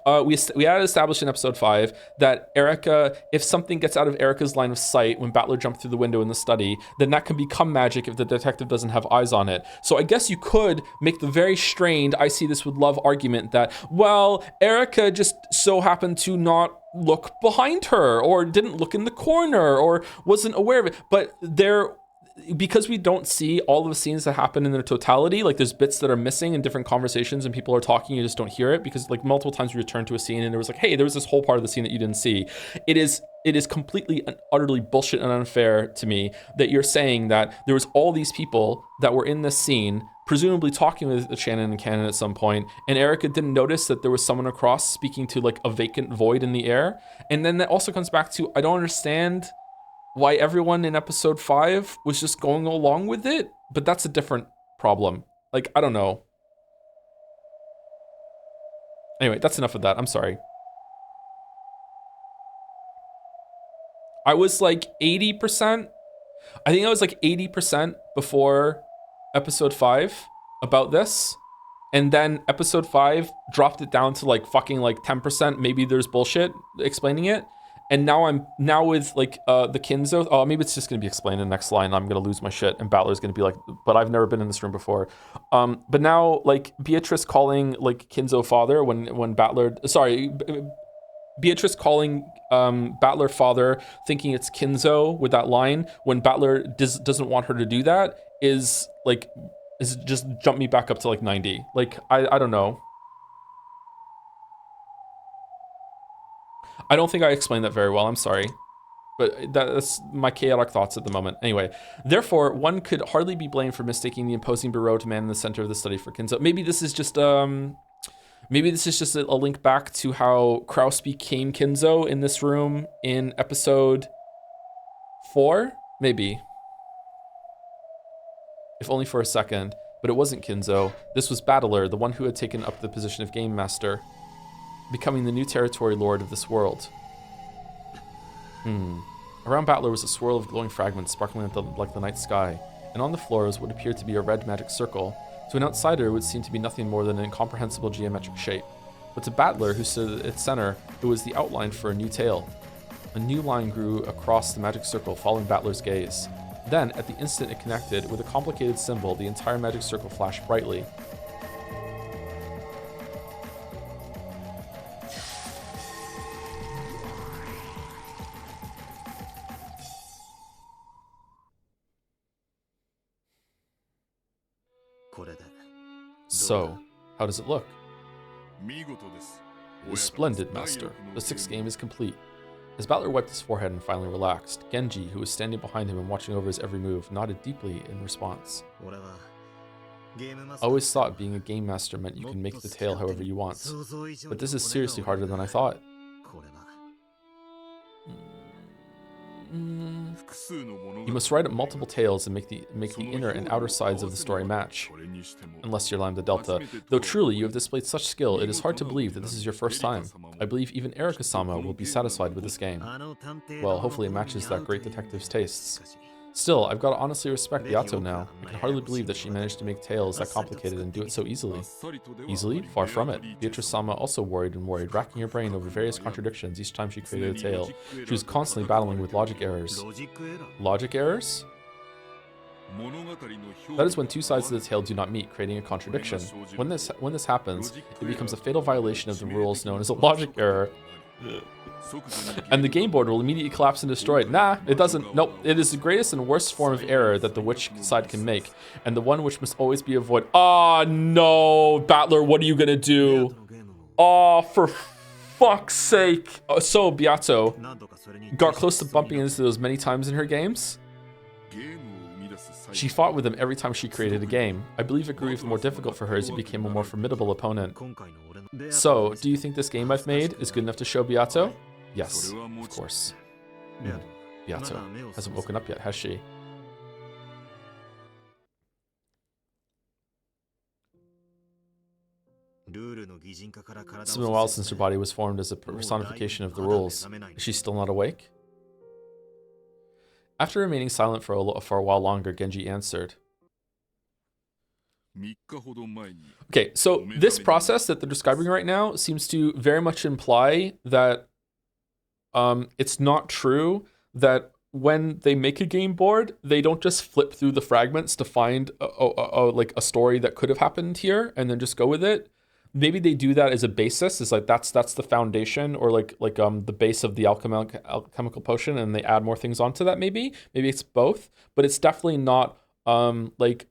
we had established in episode 5 that Erica, if something gets out of Erica's line of sight when Battler jumped through the window in the study, then that can become magic if the detective doesn't have eyes on it. So I guess you could make the very strained I see this with love argument that, well, Erica just so happened to not look behind her, or didn't look in the corner, or wasn't aware of it. But because we don't see all of the scenes that happen in their totality, like there's bits that are missing in different conversations and people are talking, you just don't hear it, because like multiple times we return to a scene and there was like, hey, there was this whole part of the scene that you didn't see. It is completely and utterly bullshit and unfair to me that you're saying that there was all these people that were in this scene, presumably talking with Shannon and Kanan at some point, and Erica didn't notice that there was someone across speaking to like a vacant void in the air. And then that also comes back to, I don't understand why everyone in episode 5 was just going along with it, but that's a different problem. Like, I don't know. Anyway, that's enough of that. I'm sorry. I was like 80%. I think I was like 80% before episode 5 about this. And then episode 5 dropped it down to like fucking like 10%. Maybe there's bullshit explaining it. And now with like the Kinzo. Oh, maybe it's just gonna be explained in the next line. I'm gonna lose my shit, and Battler's gonna be like, "But I've never been in this room before." But now like Beatrice calling like Kinzo father when Battler, sorry, Beatrice calling Battler father, thinking it's Kinzo with that line when Battler doesn't want her to do that is just jump me back up to like 90. Like I don't know. I don't think I explained that very well. I'm sorry. But that's my chaotic thoughts at the moment. Anyway, therefore, one could hardly be blamed for mistaking the imposing Baroque man in the center of the study for Kinzo. Maybe this is just a link back to how Kraus became Kinzo in this room in episode 4? Maybe. If only for a second. But it wasn't Kinzo. This was Battler, the one who had taken up the position of Game Master, becoming the new territory lord of this world. Around Battler was a swirl of glowing fragments sparkling like the night sky, and on the floor was what appeared to be a red magic circle. To an outsider, it would seem to be nothing more than an incomprehensible geometric shape. But to Battler, who stood at its center, it was the outline for a new tale. A new line grew across the magic circle, following Battler's gaze. Then, at the instant it connected with a complicated symbol, the entire magic circle flashed brightly. So, how does it look? It is splendid, Master. The 6th game is complete. As Battler wiped his forehead and finally relaxed, Genji, who was standing behind him and watching over his every move, nodded deeply in response. I always thought being a game master meant you can make the tale however you want, but this is seriously harder than I thought. You must write up multiple tales and make the inner and outer sides of the story match. Unless you're Lambda Delta. Though truly you have displayed such skill, it is hard to believe that this is your first time. I believe even Erika-sama will be satisfied with this game. Well, hopefully it matches that great detective's tastes. Still, I've got to honestly respect Beato now. I can hardly believe that she managed to make tales that complicated and do it so easily. Easily? Far from it. Beatrice-sama also worried, racking her brain over various contradictions each time she created a tale. She was constantly battling with logic errors. Logic errors? That is when two sides of the tale do not meet, creating a contradiction. When this happens, it becomes a fatal violation of the rules known as a logic error. And the game board will immediately collapse and destroy it. Nah, it doesn't. Nope. It is the greatest and worst form of error that the which side can make, and the one which must always be avoided. Oh no, Battler, what are you gonna do? Oh, for fuck's sake. So Beato got close to bumping into those many times in her games. She fought with him every time she created a game. I believe it grew even more difficult for her as he became a more formidable opponent. So, do you think this game I've made is good enough to show Beato? Yes, of course. Beato hasn't woken up yet, has she? It's been a while since her body was formed as a personification of the rules. Is she still not awake? After remaining silent for a while longer, Genji answered. Okay, so this process that they're describing right now seems to very much imply that it's not true that when they make a game board, they don't just flip through the fragments to find like a story that could have happened here and then just go with it. Maybe they do that as a basis. It's like that's the foundation, or like the base of the alchemical potion, and they add more things onto that. Maybe it's both, but it's definitely not like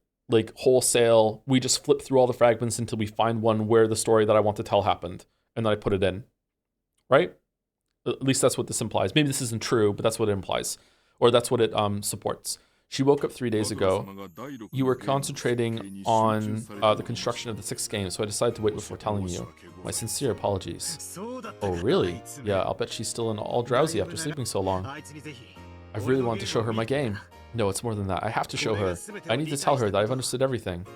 wholesale. We just flip through all the fragments until we find one where the story that I want to tell happened, and then I put it in. Right? At least that's what this implies. Maybe this isn't true, but that's what it implies, or that's what it supports. She woke up 3 days ago. You were concentrating on the construction of the 6th game, so I decided to wait before telling you. My sincere apologies. Oh, really? Yeah, I'll bet she's still all drowsy after sleeping so long. I really want to show her my game. No, it's more than that. I have to show her. I need to tell her that I've understood everything.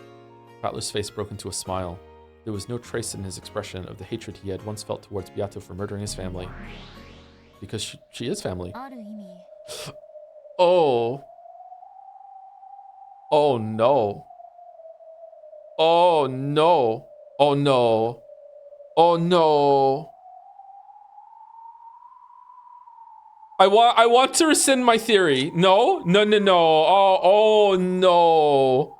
Battler's face broke into a smile. There was no trace in his expression of the hatred he had once felt towards Beato for murdering his family. Because she is family. Oh. Oh no. Oh no. Oh no. Oh no. I want to rescind my theory. No? No, no, no. Oh no.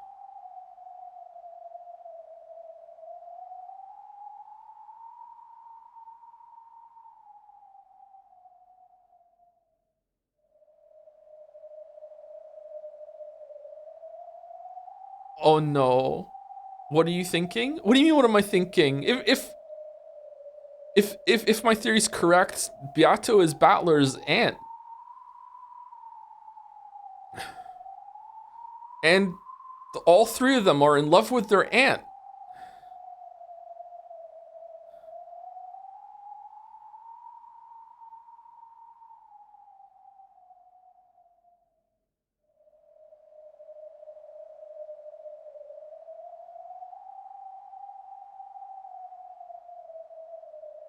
Oh no. What are you thinking? What do you mean, what am I thinking? If my theory's correct, Beato is Battler's aunt. And all three of them are in love with their aunt.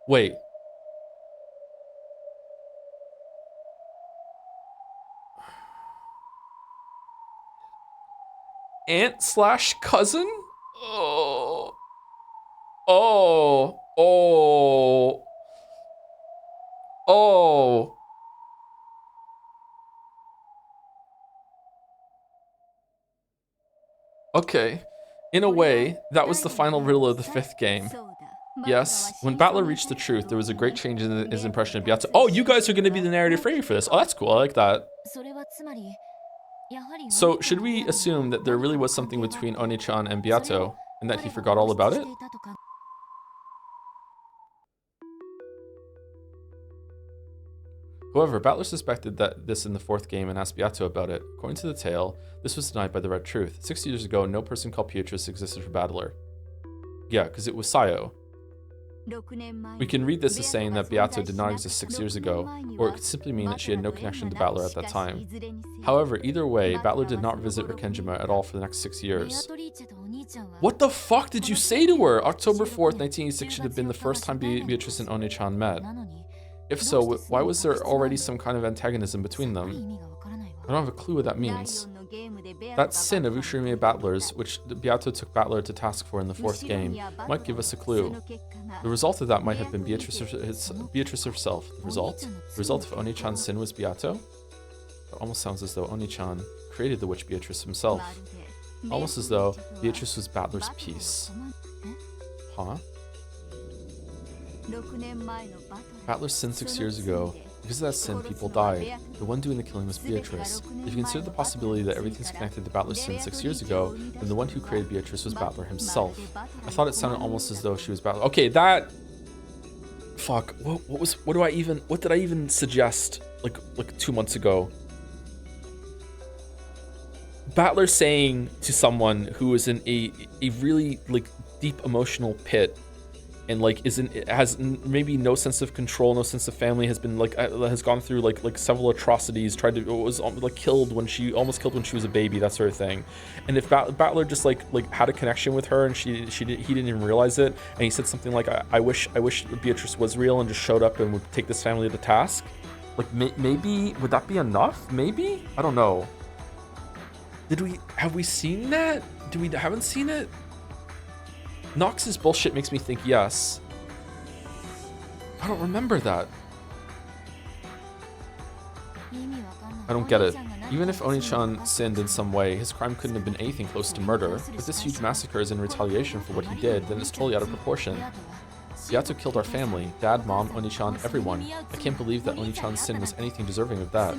Wait. Aunt slash cousin? Oh. Oh. Oh. Oh. Okay. In a way, that was the final riddle of the 5th game. Yes, when Battler reached the truth, there was a great change in his impression of Beato. Oh, you guys are going to be the narrative for you for this. Oh, that's cool. I like that. So, should we assume that there really was something between Oni-chan and Beato, and that he forgot all about it? However, Battler suspected that this in the 4th game and asked Beato about it. According to the tale, this was denied by the Red Truth. 6 years ago, no person called Beatrice existed for Battler. Yeah, because it was Sayo. We can read this as saying that Beato did not exist 6 years ago, or it could simply mean that she had no connection to Battler at that time. However, either way, Battler did not visit Rikenjima at all for the next 6 years. What the fuck did you say to her? October 4th, 1986 should have been the first time Beatrice and Oni-chan met. If so, why was there already some kind of antagonism between them? I don't have a clue what that means. That sin of Ushirimiya Battler's, which Beato took Battler to task for in the 4th game, might give us a clue. The result of that might have been Beatrice herself. The result? The result of Oni-chan's sin was Beato? It almost sounds as though Oni-chan created the witch Beatrice himself. Almost as though Beatrice was Battler's piece. Huh? Battler sinned 6 years ago. Because of that sin, people died. The one doing the killing was Beatrice. If you consider the possibility that everything's connected to Battler's sin 6 years ago, then the one who created Beatrice was Battler himself. I thought it sounded almost as though she was Battler. Okay, that... Fuck. What did I even suggest like 2 months ago? Battler saying to someone who is in a really like deep emotional pit, and like has maybe no sense of control, no sense of family, has been like has gone through like several atrocities, was like almost killed when she was a baby, that sort of thing. And if Battler just like had a connection with her and he didn't even realize it, and he said something like I wish Beatrice was real and just showed up and would take this family to task, like maybe would that be enough? Maybe, I don't know. Have we seen that? Haven't seen it? Nox's bullshit makes me think yes. I don't remember that. I don't get it. Even if Oni-chan sinned in some way, his crime couldn't have been anything close to murder. If this huge massacre is in retaliation for what he did, then it's totally out of proportion. Beato killed our family, dad, mom, Oni-chan, everyone. I can't believe that Oni-chan's sin was anything deserving of that.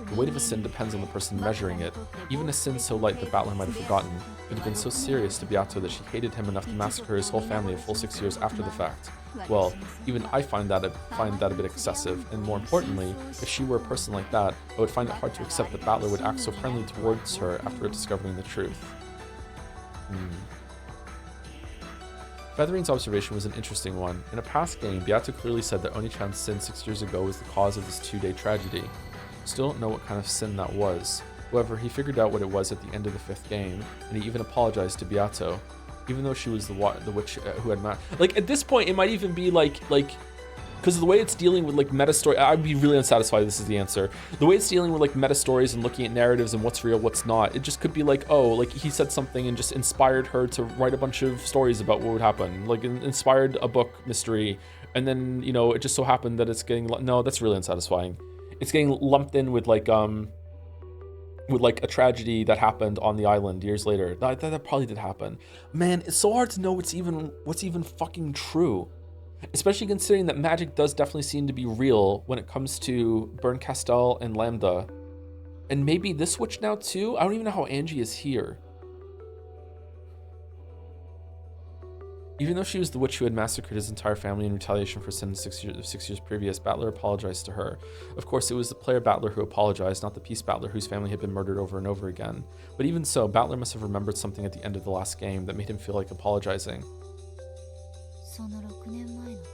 The weight of a sin depends on the person measuring it. Even a sin so light that Battler might have forgotten would have been so serious to Beato that she hated him enough to massacre his whole family a full 6 years after the fact. Well, even I find that a bit excessive, and more importantly, if she were a person like that, I would find it hard to accept that Battler would act so friendly towards her after discovering the truth. Feathering's observation was an interesting one. In a past game, Beato clearly said that Oni-chan's sin 6 years ago was the cause of this 2-day tragedy. Still don't know what kind of sin that was. However, he figured out what it was at the end of the 5th game, and he even apologized to Beato, even though she was the witch who had like at this point it might even be like because of the way it's dealing with like meta story. I'd be really unsatisfied this is the answer. The way it's dealing with like meta stories and looking at narratives and what's real, what's not, it just could be like, oh, like he said something and just inspired her to write a bunch of stories about what would happen, like inspired a book mystery, and then, you know, it just so happened that it's getting, no, that's really unsatisfying. It's getting lumped in with like a tragedy that happened on the island years later. That probably did happen. Man, it's so hard to know what's even fucking true. Especially considering that magic does definitely seem to be real when it comes to Burn Castell and Lambda. And maybe this witch now too? I don't even know how Angie is here. Even though she was the witch who had massacred his entire family in retaliation for sin 6 years previous, Battler apologized to her. Of course, it was the player Battler who apologized, not the Peace Battler whose family had been murdered over and over again. But even so, Battler must have remembered something at the end of the last game that made him feel like apologizing.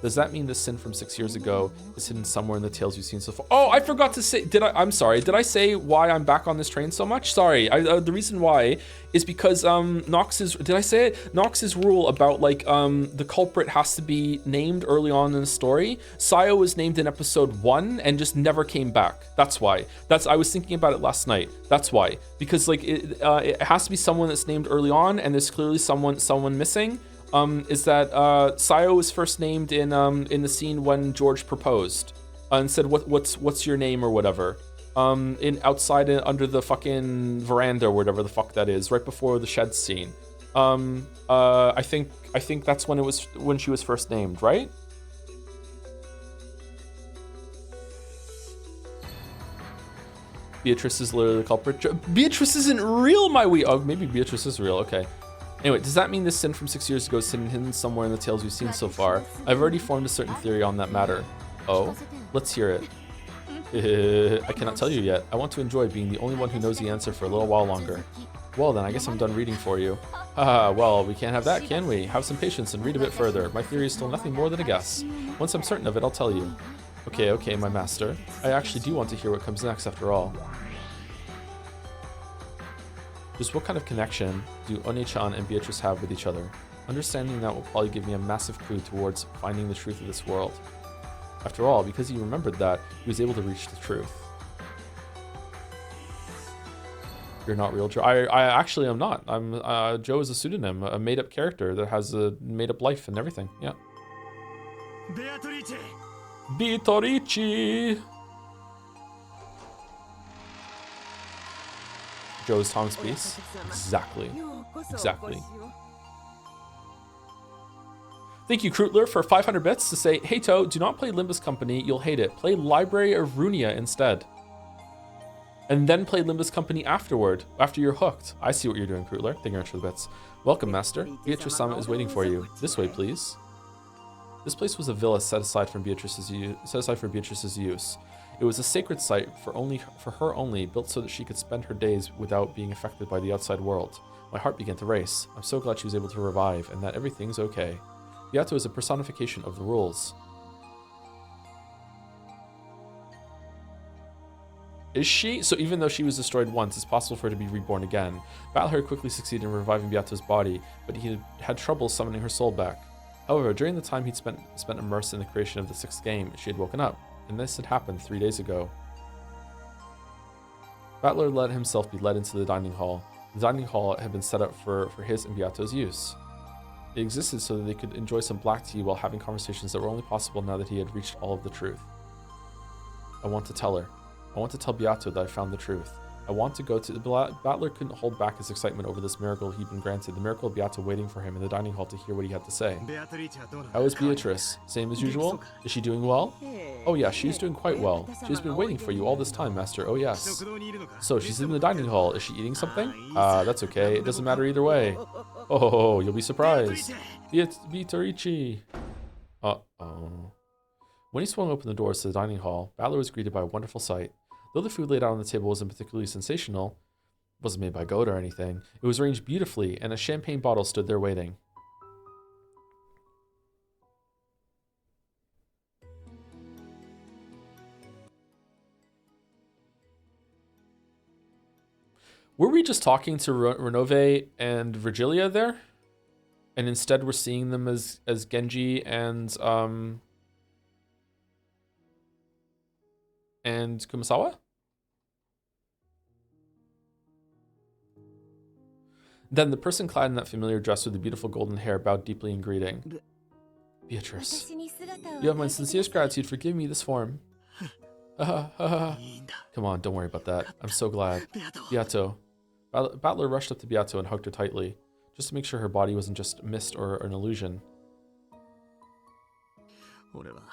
Does that mean the sin from 6 years ago is hidden somewhere in the tales you've seen so far? Oh, I forgot to say, I'm sorry. Did I say why I'm back on this train so much? Sorry. The reason why is because Nox's, did I say it? Nox's rule about like the culprit has to be named early on in the story. Sayo was named in episode 1 and just never came back. That's why. I was thinking about it last night. That's why. Because like it has to be someone that's named early on, and there's clearly someone missing. Is that Sayo was first named in the scene when George proposed and said what's your name or whatever, in outside under the fucking veranda or whatever the fuck that is, right before the shed scene. I think that's when she was first named, right? Beatrice is literally the culprit. Beatrice isn't real, my wee. Oh, maybe Beatrice is real. Okay. Anyway, does that mean this sin from 6 years ago is hidden somewhere in the tales we've seen so far? I've already formed a certain theory on that matter. Oh, let's hear it. I cannot tell you yet. I want to enjoy being the only one who knows the answer for a little while longer. Well then, I guess I'm done reading for you. Haha, well, we can't have that, can we? Have some patience and read a bit further. My theory is still nothing more than a guess. Once I'm certain of it, I'll tell you. Okay, my master. I actually do want to hear what comes next after all. Just what kind of connection do Oni-chan and Beatrice have with each other? Understanding that will probably give me a massive clue towards finding the truth of this world. After all, because he remembered that, he was able to reach the truth. You're not real, Joe. I actually am not. Joe is a pseudonym, a made-up character that has a made-up life and everything. Yeah. Beatrice! Joe's Tom's piece. Exactly. Thank you, Krutler, for 500 bits to say, hey, Toe, do not play Limbus Company. You'll hate it. Play Library of Runia instead. And then play Limbus Company afterward, after you're hooked. I see what you're doing, Krutler. Thank you very much for the bits. Welcome, Master. Beatrice Sama is waiting for you. This way, please. This place was a villa set aside for Beatrice's use. It was a sacred site for her only, built so that she could spend her days without being affected by the outside world. My heart began to race. I'm so glad she was able to revive, and that everything's okay. Beato is a personification of the rules. Is she? So even though she was destroyed once, it's possible for her to be reborn again. Battler quickly succeeded in reviving Beato's body, but he had trouble summoning her soul back. However, during the time he'd spent immersed in the creation of the 6th game, she had woken up. And this had happened 3 days ago. Battler let himself be led into the dining hall. The dining hall had been set up for his and Beato's use. It existed so that they could enjoy some black tea while having conversations that were only possible now that he had reached all of the truth. I want to tell her. I want to tell Beato that I found the truth. I want to go to... Battler couldn't hold back his excitement over this miracle he'd been granted, the miracle of Beato waiting for him in the dining hall to hear what he had to say. How is Beatrice? Same as usual? Is she doing well? Oh yeah, she's doing quite well. She's been waiting for you all this time, Master. Oh yes. So, she's in the dining hall. Is she eating something? That's okay. It doesn't matter either way. Oh, you'll be surprised. Beatrice. Uh-oh. When he swung open the doors to the dining hall, Battler was greeted by a wonderful sight. Though the food laid out on the table wasn't particularly sensational, it wasn't made by goat or anything, it was arranged beautifully, and a champagne bottle stood there waiting. Were we just talking to Renove and Virgilia there? And instead we're seeing them as Genji and Kumasawa? Then the person clad in that familiar dress with the beautiful golden hair bowed deeply in greeting. Beatrice, you have my sincerest gratitude for giving me this form. Come on, don't worry about that. I'm so glad. Beato. Battler rushed up to Beato and hugged her tightly, just to make sure her body wasn't just mist or an illusion.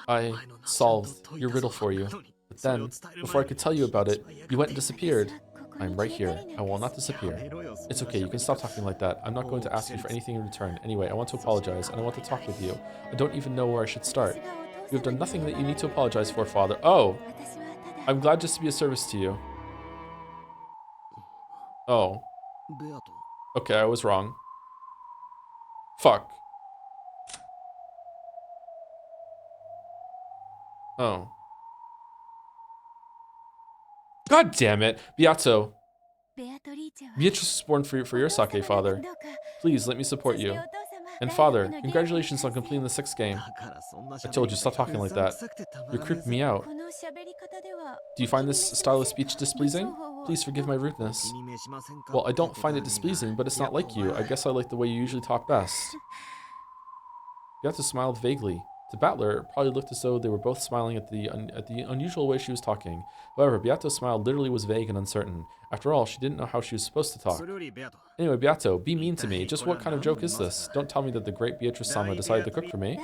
I solved your riddle for you, but then, before I could tell you about it, you went and disappeared. I'm right here. I will not disappear. It's okay, you can stop talking like that. I'm not going to ask you for anything in return. Anyway, I want to apologize, and I want to talk with you. I don't even know where I should start. You have done nothing that you need to apologize for, Father. Oh! I'm glad just to be of service to you. Oh. Okay, I was wrong. Fuck. Oh. God damn it. Beato. Beatrice was born for your sake, Father. Please, let me support you. And Father, congratulations on completing the 6th game. I told you, stop talking like that. You're creeping me out. Do you find this style of speech displeasing? Please forgive my rudeness. Well, I don't find it displeasing, but it's not like you. I guess I like the way you usually talk best. Beato smiled vaguely. To Battler, it probably looked as though they were both smiling at the unusual way she was talking. However, Beato's smile literally was vague and uncertain. After all, she didn't know how she was supposed to talk. Anyway, Beato, be mean to me. Just what kind of joke is this? Don't tell me that the great Beatrice-sama decided to cook for me.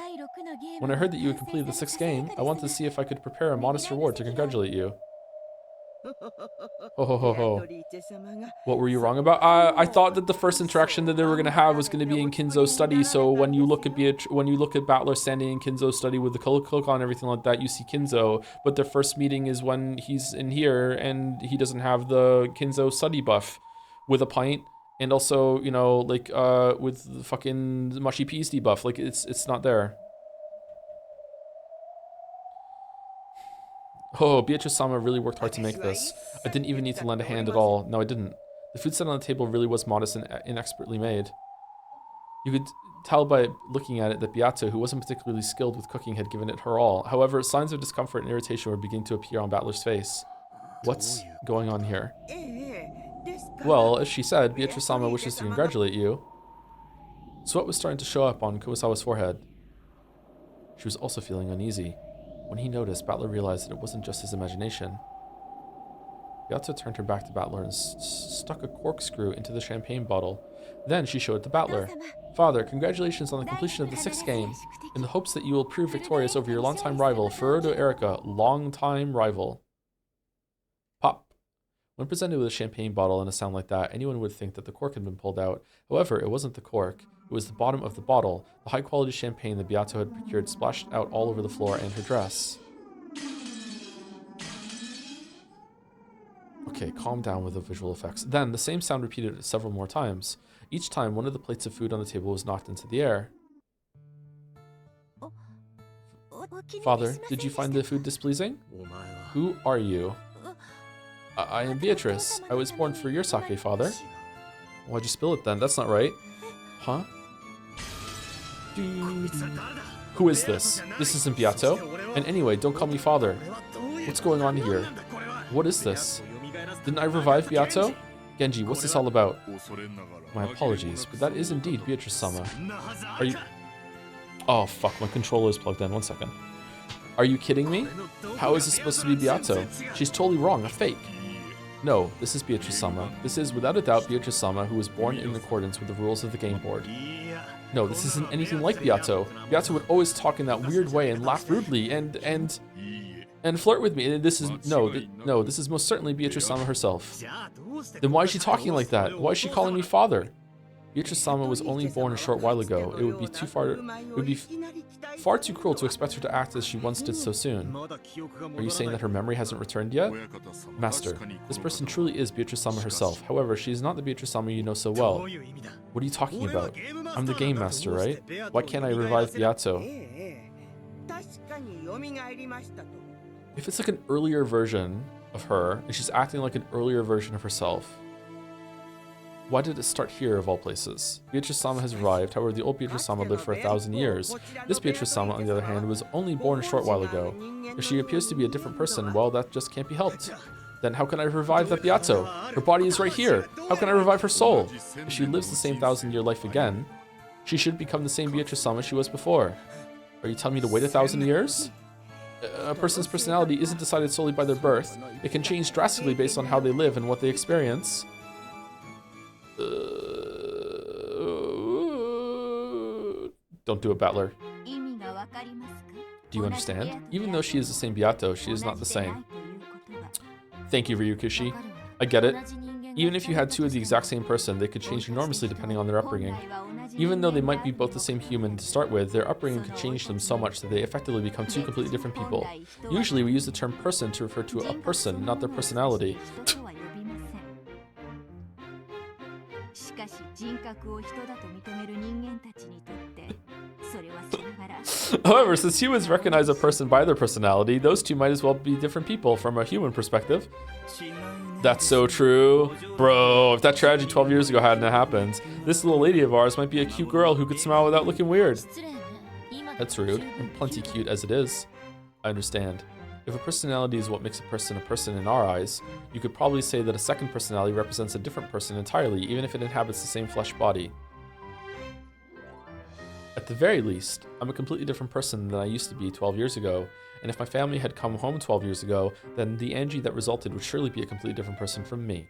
When I heard that you had completed the 6th game, I wanted to see if I could prepare a modest reward to congratulate you. Ho ho ho ho. What were you wrong about? I thought that the first interaction that they were gonna have was gonna be in Kinzo's study. So when you look at Battler standing in Kinzo's study with the cloak on and everything like that, you see Kinzo. But their first meeting is when he's in here and he doesn't have the Kinzo study buff with a pint, and also like with the fucking mushy peas debuff. Like it's not there. Oh, Beatrice-sama really worked hard to make this. I didn't even need to lend a hand at all. No, I didn't. The food set on the table really was modest and inexpertly made. You could tell by looking at it that Beato, who wasn't particularly skilled with cooking, had given it her all. However, signs of discomfort and irritation were beginning to appear on Battler's face. What's going on here? Well, as she said, Beatrice-sama wishes to congratulate you. Sweat was starting to show up on Kumasawa's forehead. She was also feeling uneasy. When he noticed, Battler realized that it wasn't just his imagination. Beato turned her back to Battler and stuck a corkscrew into the champagne bottle. Then she showed it to Battler. Father, congratulations on the completion of the 6th game. In the hopes that you will prove victorious over your longtime rival, Furuto Erika, longtime rival. Pop. When presented with a champagne bottle and a sound like that, anyone would think that the cork had been pulled out. However, it wasn't the cork. It was the bottom of the bottle. The high-quality champagne that Beato had procured splashed out all over the floor and her dress. Okay, calm down with the visual effects. Then, the same sound repeated several more times. Each time, one of the plates of food on the table was knocked into the air. Father, did you find the food displeasing? Who are you? I am Beatrice. I was born for your sake, Father. Why'd you spill it then? That's not right. Huh? Who is this? This isn't Beato. And anyway, don't call me Father. What's going on here? What is this? Didn't I revive Beato? Genji, what's this all about? My apologies, but that is indeed Beatrice-sama. Are you... Oh, fuck, my controller is plugged in. 1 second. Are you kidding me? How is this supposed to be Beato? She's totally wrong, a fake. No, this is Beatrice-sama. This is, without a doubt, Beatrice-sama, who was born in accordance with the rules of the game board. No, this isn't anything like Beato. Beato would always talk in that weird way and laugh rudely and flirt with me. And this is no, this is most certainly Beatrice-sama herself. Then why is she talking like that? Why is she calling me father? Beatrice-sama was only born a short while ago. It would be far too cruel to expect her to act as she once did so soon. Are you saying that her memory hasn't returned yet? Master, this person truly is Beatrice-sama herself. However, she is not the Beatrice-sama you know so well. What are you talking about? I'm the game master, right? Why can't I revive Beato? If it's like an earlier version of her, and she's acting like an earlier version of herself, Why did it start here of all places? Beatrice-sama has arrived, however the old Beatrice-sama lived for 1,000 years. This Beatrice-sama, on the other hand, was only born a short while ago. If she appears to be a different person, well, that just can't be helped. Then how can I revive that Beato? Her body is right here. How can I revive her soul? If she lives the same 1,000-year life again, she should become the same Beatrice-sama she was before. Are you telling me to wait 1,000 years? A person's personality isn't decided solely by their birth. It can change drastically based on how they live and what they experience. Don't do it, Battler. Do you understand? Even though she is the same Beato, she is not the same. Thank you, Ryukishi. I get it. Even if you had two of the exact same person, they could change enormously depending on their upbringing. Even though they might be both the same human to start with, their upbringing could change them so much that they effectively become two completely different people. Usually we use the term person to refer to a person, not their personality. However, since humans recognize a person by their personality, those two might as well be different people from a human perspective. That's so true. Bro, if that tragedy 12 years ago hadn't happened, this little lady of ours might be a cute girl who could smile without looking weird. That's rude, and plenty cute as it is. I understand. If a personality is what makes a person in our eyes, you could probably say that a second personality represents a different person entirely, even if it inhabits the same flesh body. At the very least, I'm a completely different person than I used to be 12 years ago, and if my family had come home 12 years ago, then the Angie that resulted would surely be a completely different person from me.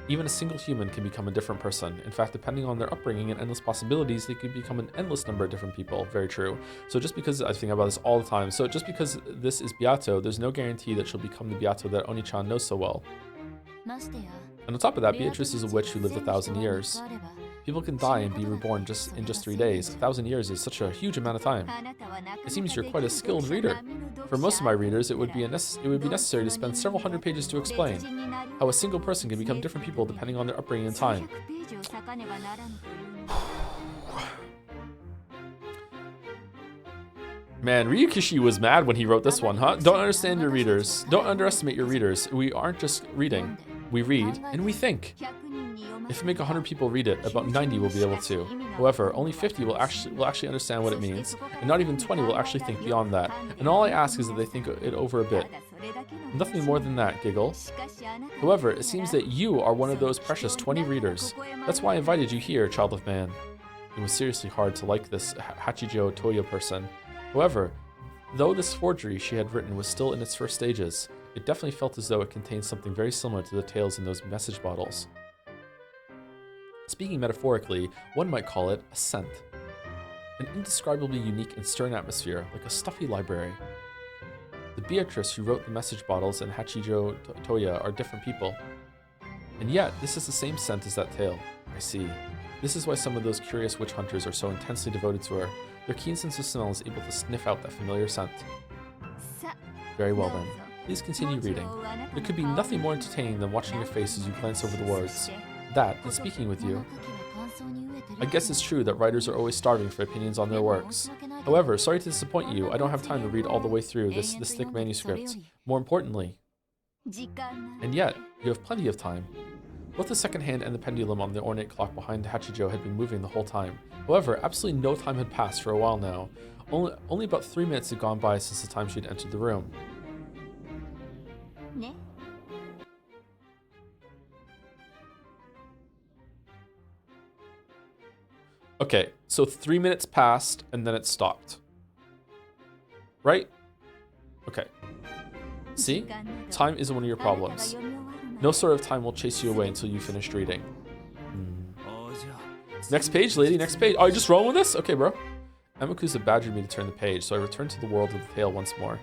Even a single human can become a different person. In fact, depending on their upbringing and endless possibilities, they could become an endless number of different people. Very true. So just because I think about this all the time, so just because this is Beato, there's no guarantee that she'll become the Beato that Oni-chan knows so well. And on top of that, Beatrice is a witch who lived 1,000 years. People can die and be reborn in just 3 days. 1,000 years is such a huge amount of time. It seems you're quite a skilled reader. For most of my readers, it would be necessary to spend several hundred pages to explain how a single person can become different people depending on their upbringing and time. Man, Ryukishi was mad when he wrote this one, huh? Don't understand your readers. Don't underestimate your readers. We aren't just reading. We read and we think. If you make 100 people read it, about 90 will be able to. However, only 50 will actually understand what it means, and not even 20 will actually think beyond that. And all I ask is that they think it over a bit. Nothing more than that, giggle. However, it seems that you are one of those precious 20 readers. That's why I invited you here, child of man. It was seriously hard to like this Hachijo Toya person. However, though this forgery she had written was still in its first stages, it definitely felt as though it contained something very similar to the tales in those message bottles. Speaking metaphorically, one might call it a scent. An indescribably unique and stern atmosphere, like a stuffy library. The Beatrice who wrote the message bottles and Hachijo Toya are different people. And yet, this is the same scent as that tale. I see. This is why some of those curious witch hunters are so intensely devoted to her. Their keen sense of smell is able to sniff out that familiar scent. Very well then. Please continue reading. There could be nothing more entertaining than watching your face as you glance over the words. That, and speaking with you. I guess it's true that writers are always starving for opinions on their works. However, sorry to disappoint you, I don't have time to read all the way through this thick manuscript. More importantly. And yet, you have plenty of time. Both the second hand and the pendulum on the ornate clock behind Hachijo had been moving the whole time. However, absolutely no time had passed for a while now. Only about 3 minutes had gone by since the time she had entered the room. Okay, so 3 minutes passed and then it stopped. Right? Okay. See? Time isn't one of your problems. No sort of time will chase you away until you finished reading. Next page, lady, next page. Oh, you just rolling with this? Okay, bro. Amakusa badgered me to turn the page, so I returned to the world of the tale once more.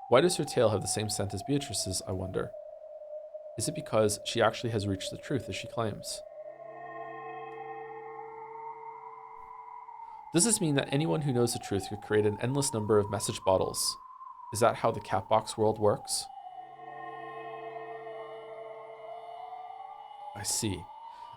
Why does her tale have the same scent as Beatrice's, I wonder? Is it because she actually has reached the truth as she claims? Does this mean that anyone who knows the truth could create an endless number of message bottles? Is that how the Catbox world works? I see.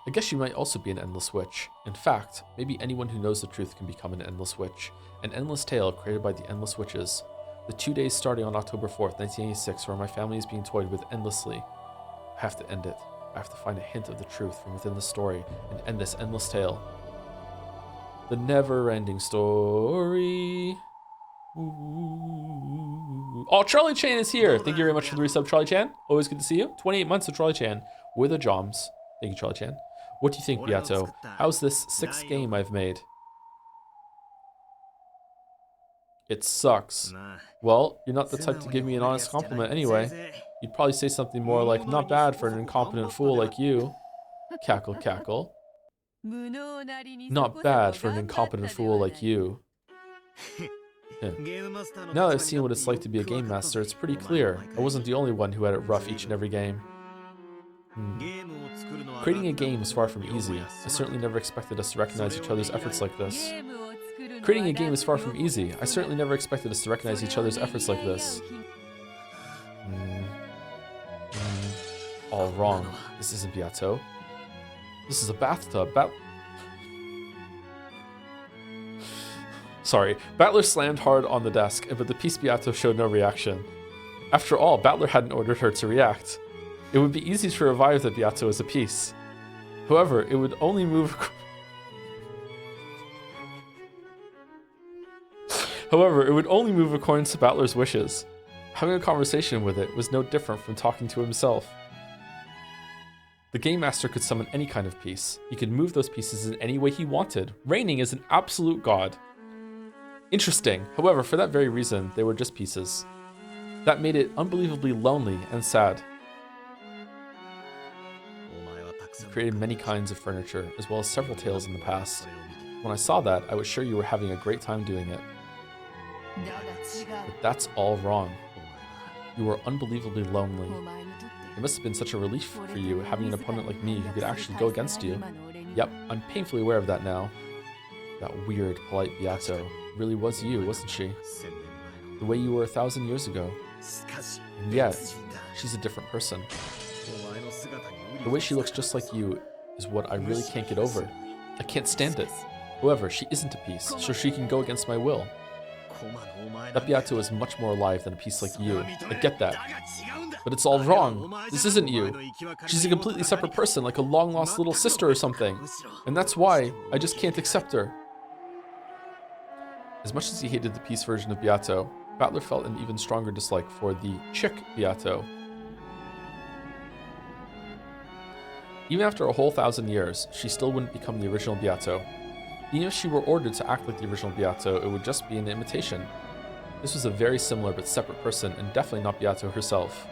I guess she might also be an endless witch. In fact, maybe anyone who knows the truth can become an endless witch. An endless tale created by the endless witches. The 2 days starting on October 4th, 1986, where my family is being toyed with endlessly. I have to end it. I have to find a hint of the truth from within the story and end this endless tale. The never-ending story. Ooh. Oh, Charlie Chan is here. Thank you very much for the resub, Charlie Chan. Always good to see you. 28 months of Charlie Chan with a Joms. Thank you, Charlie Chan. What do you think, Beato? How's this 6th game I've made? It sucks. Well, you're not the type to give me an honest compliment anyway. You'd probably say something more like, not bad for an incompetent fool like you. Cackle, cackle. Not bad for an incompetent fool like you. Now that I've seen what it's like to be a game master, it's pretty clear. I wasn't the only one who had it rough each and every game. Creating a game is far from easy. I certainly never expected us to recognize each other's efforts like this. Creating a game is far from easy. I certainly never expected us to recognize each other's efforts like this. All wrong. This isn't Beato. This is a bathtub. Sorry. Battler slammed hard on the desk, but the piece Beato showed no reaction. After all, Battler hadn't ordered her to react. It would be easy to revive the Beato as a piece. However, it would only move... according to Battler's wishes. Having a conversation with it was no different from talking to himself. The Game Master could summon any kind of piece. He could move those pieces in any way he wanted, reigning as an absolute god. Interesting. However, for that very reason, they were just pieces. That made it unbelievably lonely and sad. You created many kinds of furniture, as well as several tales in the past. When I saw that, I was sure you were having a great time doing it. But that's all wrong. You were unbelievably lonely. It must have been such a relief for you having an opponent like me who could actually go against you. Yep, I'm painfully aware of that now. That weird, polite Beato really was you, wasn't she? The way you were 1,000 years ago. And yet, she's a different person. The way she looks just like you is what I really can't get over. I can't stand it. However, she isn't a piece, so she can go against my will. That Beato is much more alive than a piece like you. I get that. But it's all wrong. This isn't you. She's a completely separate person, like a long-lost little sister or something. And that's why I just can't accept her. As much as he hated the piece version of Beato, Battler felt an even stronger dislike for the chick Beato. Even after a whole 1,000 years, she still wouldn't become the original Beato. Even if she were ordered to act like the original Beato, it would just be an imitation. This was a very similar but separate person, and definitely not Beato herself.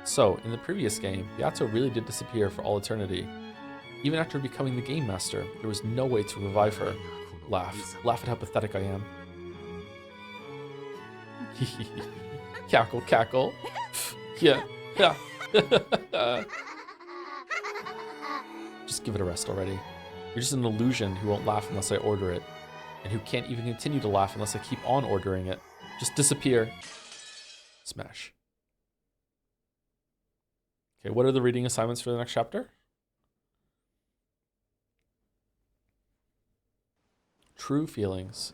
So, in the previous game, Beato really did disappear for all eternity. Even after becoming the Game Master, there was no way to revive her. Laugh. Laugh at how pathetic I am. Cackle, cackle. Yeah. Just give it a rest already. You're just an illusion who won't laugh unless I order it, and who can't even continue to laugh unless I keep on ordering it. Just disappear. Smash. Okay, what are the reading assignments for the next chapter? True feelings.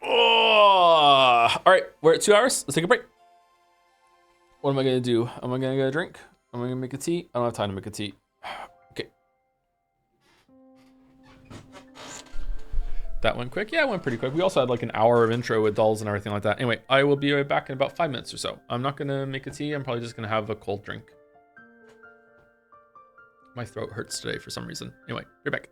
Oh! All right, we're at 2 hours. Let's take a break. What am I gonna do? Am I gonna get a drink? Am I gonna make a tea? I don't have time to make a tea. Okay. That went quick. Yeah, it went pretty quick. We also had like an hour of intro with dolls and everything like that. Anyway, I will be right back in about 5 minutes or so. I'm not gonna make a tea. I'm probably just gonna have a cold drink. My throat hurts today for some reason. Anyway, right back.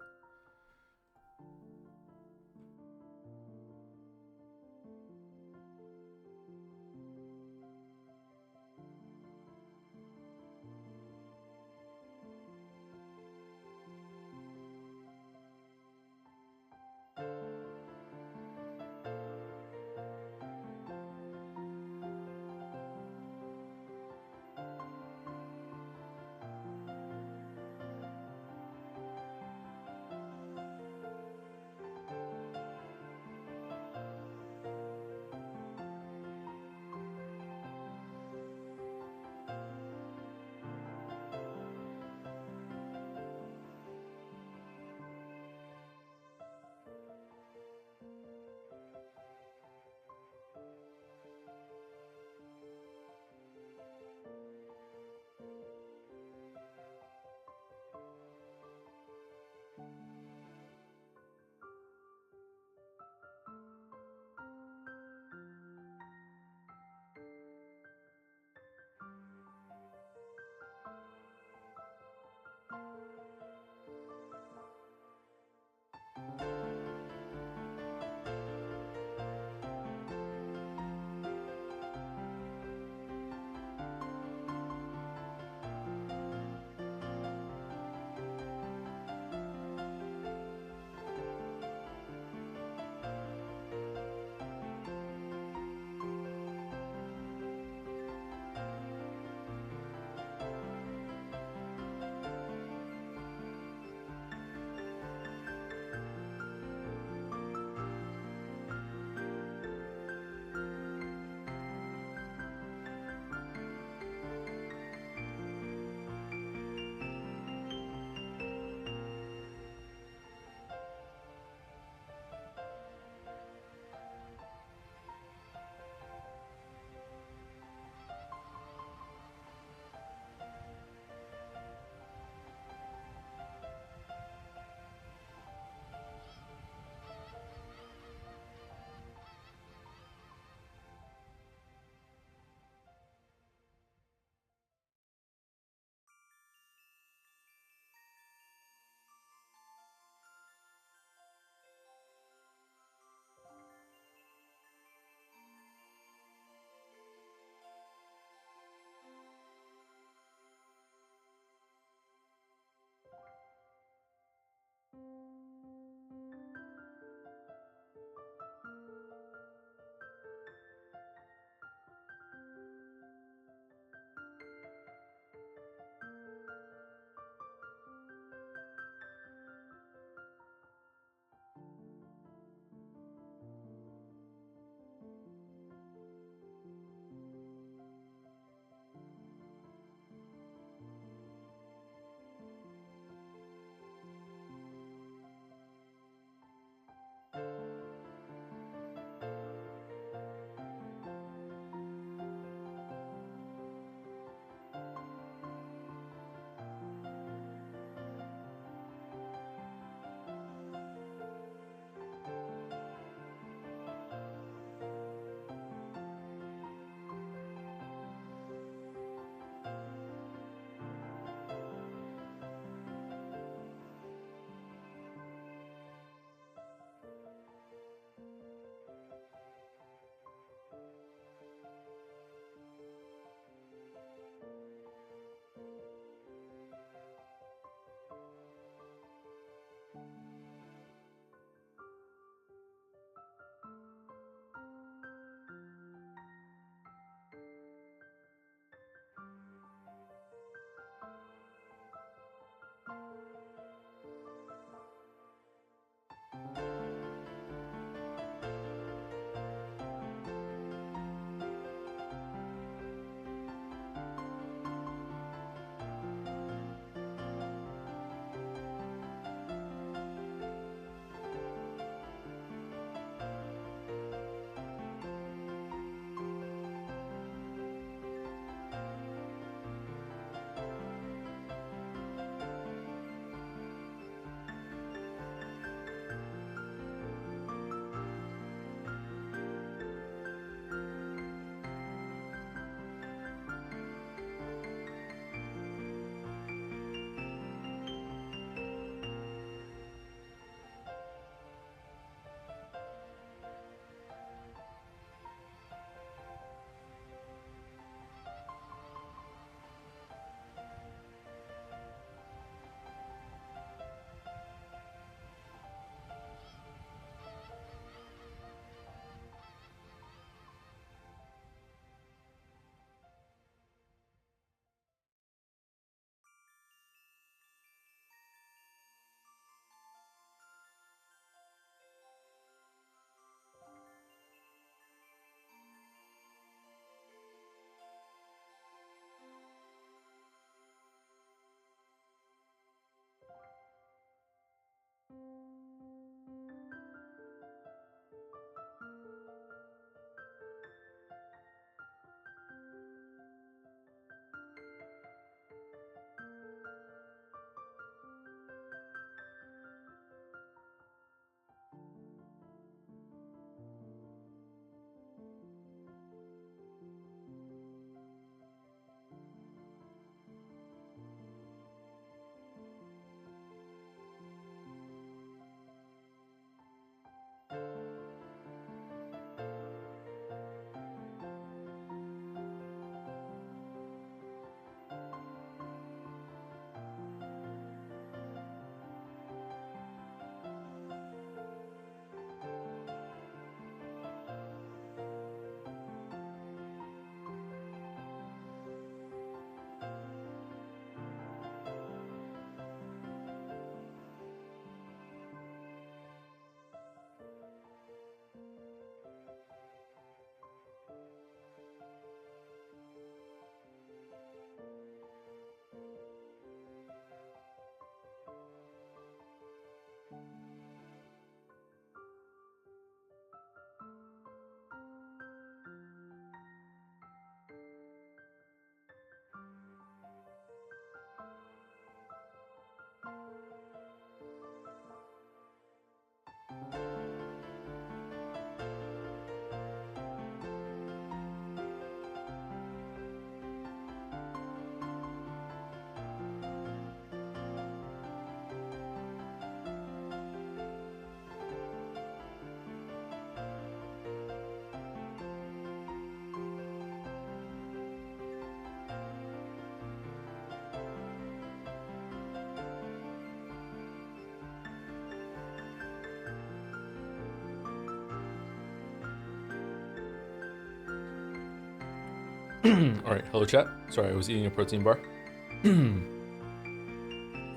All right, hello chat. Sorry, I was eating a protein bar.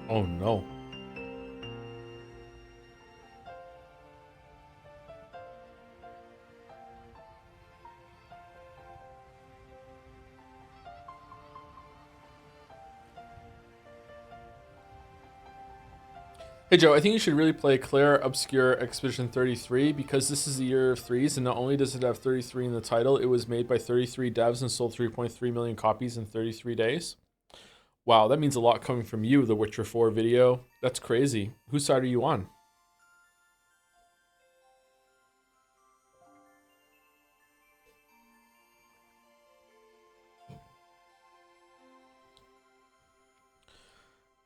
Oh no. Hey Joe, I think you should really play Claire Obscure Expedition 33 because this is the year of threes, and not only does it have 33 in the title, it was made by 33 devs and sold 3.3 million copies in 33 days. Wow, that means a lot coming from you, the Witcher 4 video. That's crazy. Whose side are you on?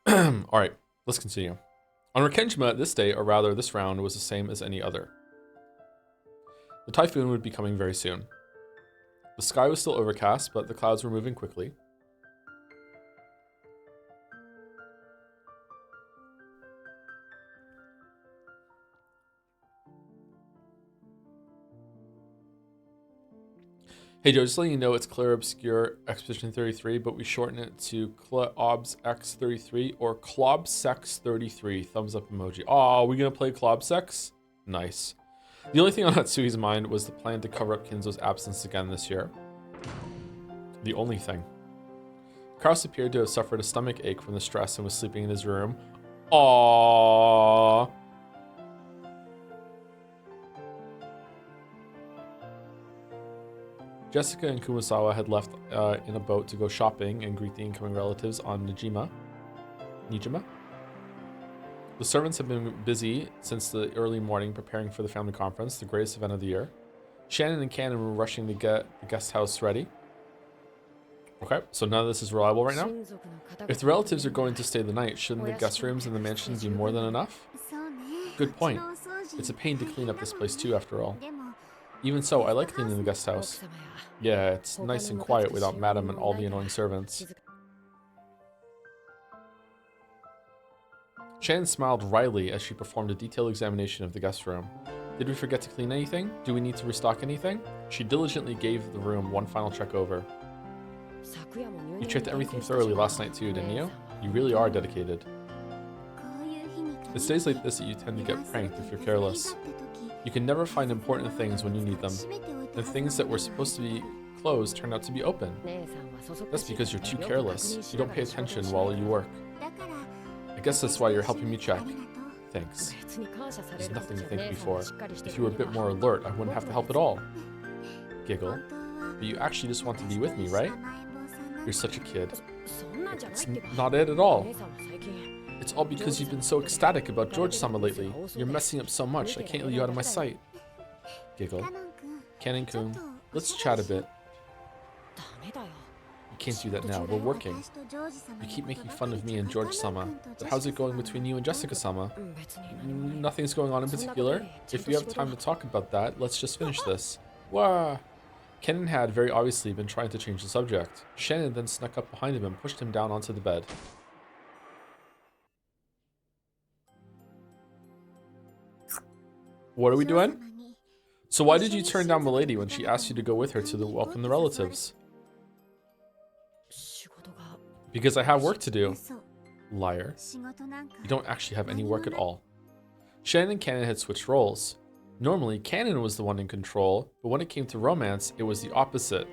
All right, let's continue. On Rekenjima, this day, or rather this round, was the same as any other. The typhoon would be coming very soon. The sky was still overcast, but the clouds were moving quickly. Hey Joe, just letting you know it's Clear Obscure Expedition 33, but we shorten it to ClobsX 33 or Clobsex 33. Thumbs up emoji. Oh, are we gonna play Clobsex? Nice. The only thing on Natsui's mind was the plan to cover up Kinzo's absence again this year. The only thing. Kraus appeared to have suffered a stomach ache from the stress and was sleeping in his room. Aww. Jessica and Kumasawa had left in a boat to go shopping and greet the incoming relatives on Nijima. The servants have been busy since the early morning preparing for the family conference, the greatest event of the year. Shannon and Cannon were rushing to get the guest house ready. Okay, so none of this is reliable right now. If the relatives are going to stay the night, shouldn't the guest rooms in the mansion be more than enough? Good point. It's a pain to clean up this place too, after all. Even so, I like cleaning the guest house. Yeah, it's nice and quiet without Madam and all the annoying servants. Shannon smiled wryly as she performed a detailed examination of the guest room. Did we forget to clean anything? Do we need to restock anything? She diligently gave the room one final check over. You checked everything thoroughly last night too, didn't you? You really are dedicated. It's days like this that you tend to get pranked if you're careless. You can never find important things when you need them. And things that were supposed to be closed turn out to be open. That's because you're too careless. You don't pay attention while you work. I guess that's why you're helping me check. Thanks. There's nothing to thank me for. If you were a bit more alert, I wouldn't have to help at all. Giggle. But you actually just want to be with me, right? You're such a kid. It's not it at all. It's all because you've been so ecstatic about George-sama lately. You're messing up so much, I can't let you out of my sight. Giggle. Cannon-kun, let's chat a bit. You can't do that now, we're working. You keep making fun of me and George-sama, but how's it going between you and Jessica-sama? Nothing's going on in particular. If you have time to talk about that, let's just finish this. Wah! Kennen had very obviously been trying to change the subject. Shannon then snuck up behind him and pushed him down onto the bed. What are we doing? So why did you turn down Milady when she asked you to go with her to welcome the relatives? Because I have work to do. Liar. You don't actually have any work at all. Shannon and Cannon had switched roles. Normally, Cannon was the one in control, but when it came to romance, it was the opposite.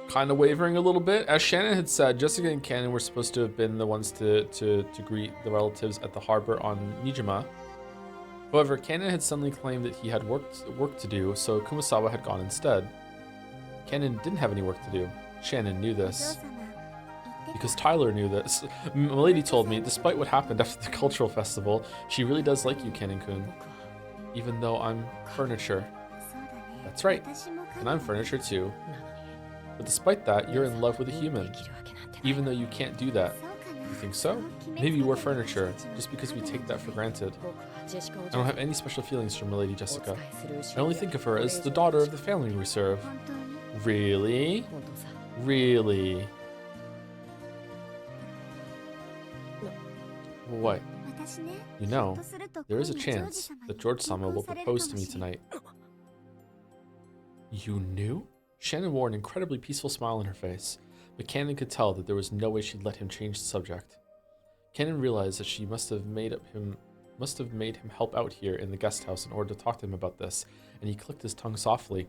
Kind of wavering a little bit. As Shannon had said, Jessica and Cannon were supposed to have been the ones to greet the relatives at the harbor on Nijima. However, Cannon had suddenly claimed that he had work to do, so Kumasawa had gone instead. Cannon didn't have any work to do. Shannon knew this. Because Tyler knew this. Milady told me, despite what happened after the cultural festival, she really does like you, Cannon-kun. Even though I'm furniture. That's right. And I'm furniture too. But despite that, you're in love with a human. Even though you can't do that. You think so? Maybe we're furniture, just because we take that for granted. I don't have any special feelings for Milady Jessica. I only think of her as the daughter of the family we serve. Really? Really? What? You know, there is a chance that George-sama will propose to me tonight. You knew? Shannon wore an incredibly peaceful smile on her face, but Cannon could tell that there was no way she'd let him change the subject. Cannon realized that she must have made him help out here in the guest house in order to talk to him about this, and he clicked his tongue softly.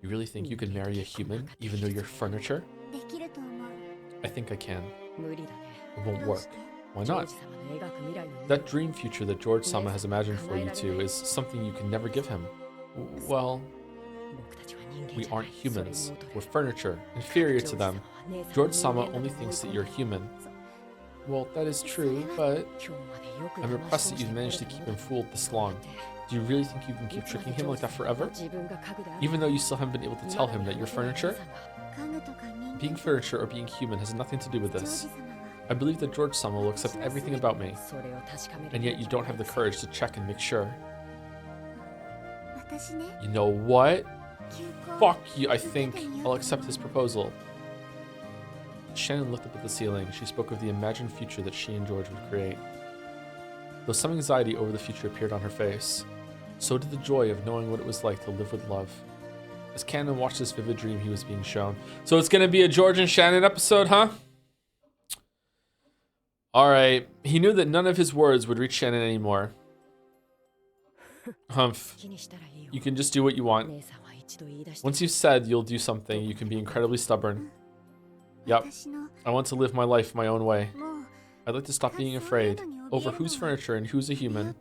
You really think you can marry a human, even though you're furniture? I think I can. It won't work. Why not? That dream future that George-sama has imagined for you two is something you can never give him. Well, we aren't humans. We're furniture, inferior to them. George-sama only thinks that you're human. Well, that is true, but I'm impressed that you've managed to keep him fooled this long. Do you really think you can keep tricking him like that forever? Even though you still haven't been able to tell him that you're furniture? Being furniture or being human has nothing to do with this. I believe that George-sama will accept everything about me, and yet you don't have the courage to check and make sure. You know what? Fuck you, I think I'll accept his proposal. Shannon looked up at the ceiling. She spoke of the imagined future that she and George would create. though some anxiety over the future appeared on her face. So did the joy of knowing what it was like to live with love. As Canon watched this vivid dream he was being shown. So it's going to be a George and Shannon episode, huh? Alright. He knew that none of his words would reach Shannon anymore. Humph. You can just do what you want. Once you've said you'll do something, you can be incredibly stubborn. Yep. I want to live my life my own way. I'd like to stop being afraid over whose furniture and who's a human.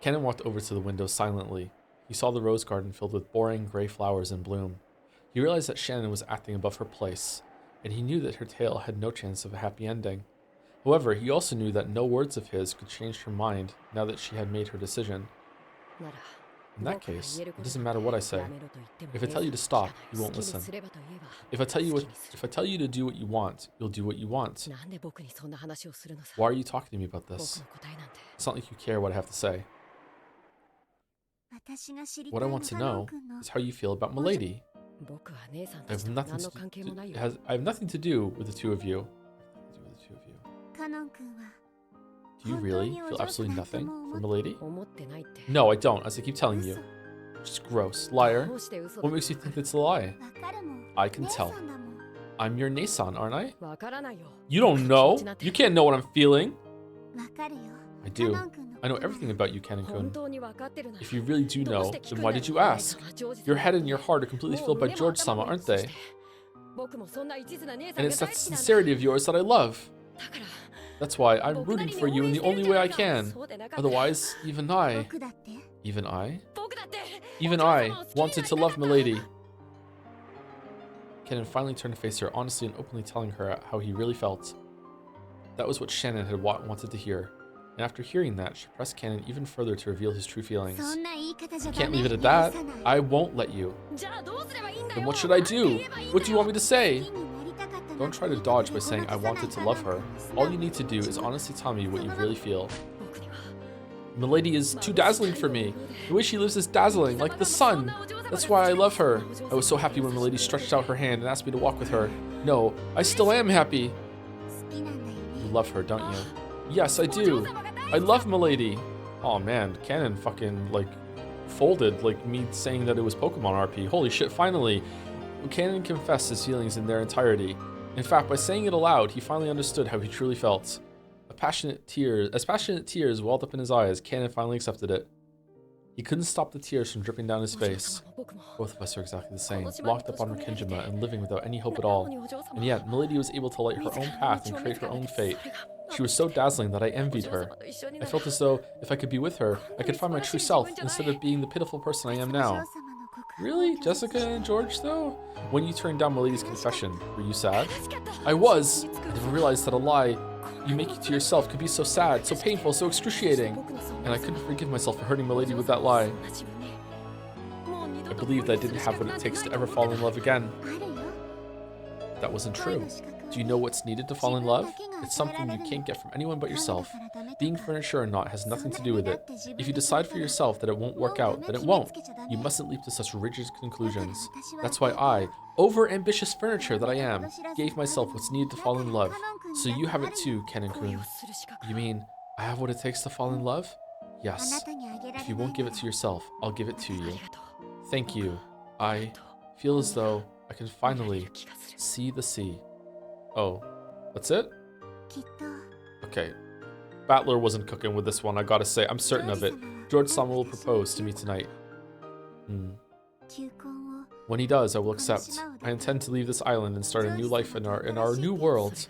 Kenan walked over to the window silently. He saw the rose garden filled with boring, gray flowers in bloom. He realized that Shannon was acting above her place, and he knew that her tale had no chance of a happy ending. However, he also knew that no words of his could change her mind now that she had made her decision. In that case, it doesn't matter what I say. If I tell you to stop, you won't listen. If I tell you to do what you want, you'll do what you want. Why are you talking to me about this? It's not like you care what I have to say. What I want to know is how you feel about Milady. I have nothing to do with the two of you. Do you really feel absolutely nothing for Milady? No, I don't, as I keep telling you. Just gross. Liar. What makes you think it's a lie? I can tell. I'm your Nason, aren't I? You don't know. You can't know what I'm feeling. I do. I know everything about you, Kenan-kun. If you really do know, then why did you ask? Your head and your heart are completely filled by George-sama, aren't they? And it's that sincerity of yours that I love. That's why I'm rooting for you in the only way I can. Otherwise, even I wanted to love Milady. Kenan finally turned to face her, honestly and openly telling her how he really felt. That was what Shannon had wanted to hear. And after hearing that, she pressed Kenan even further to reveal his true feelings. You can't leave it at that. I won't let you. Then what should I do? What do you want me to say? Don't try to dodge by saying I wanted to love her. All you need to do is honestly tell me what you really feel. Milady is too dazzling for me. The way she lives is dazzling, like the sun. That's why I love her. I was so happy when Milady stretched out her hand and asked me to walk with her. No, I still am happy. You love her, don't you? Yes, I do. I love Milady. Oh man, Canon fucking like folded like me saying that it was Pokemon RP. Holy shit, finally. Canon confessed his feelings in their entirety. In fact, by saying it aloud, he finally understood how he truly felt. As passionate tears welled up in his eyes, Canon finally accepted it. He couldn't stop the tears from dripping down his face. Both of us are exactly the same, locked up on Rikenjima and living without any hope at all. And yet, Milady was able to light her own path and create her own fate. She was so dazzling that I envied her. I felt as though if I could be with her, I could find my true self instead of being the pitiful person I am now. Really? Jessica and George, though? When you turned down Milady's confession, were you sad? I was. I never realized that a lie you make to yourself could be so sad, so painful, so excruciating. And I couldn't forgive myself for hurting Milady with that lie. I believed that I didn't have what it takes to ever fall in love again. That wasn't true. Do you know what's needed to fall in love? It's something you can't get from anyone but yourself. Being furniture or not has nothing to do with it. If you decide for yourself that it won't work out, then it won't. You mustn't leap to such rigid conclusions. That's why I, over-ambitious furniture that I am, gave myself what's needed to fall in love. So you have it too, Kenan-kun. You mean, I have what it takes to fall in love? Yes. If you won't give it to yourself, I'll give it to you. Thank you. I feel as though I can finally see the sea. Oh, that's it? Okay. Battler wasn't cooking with this one, I gotta say. I'm certain of it. George-sama will propose to me tonight. When he does, I will accept. I intend to leave this island and start a new life in our new world.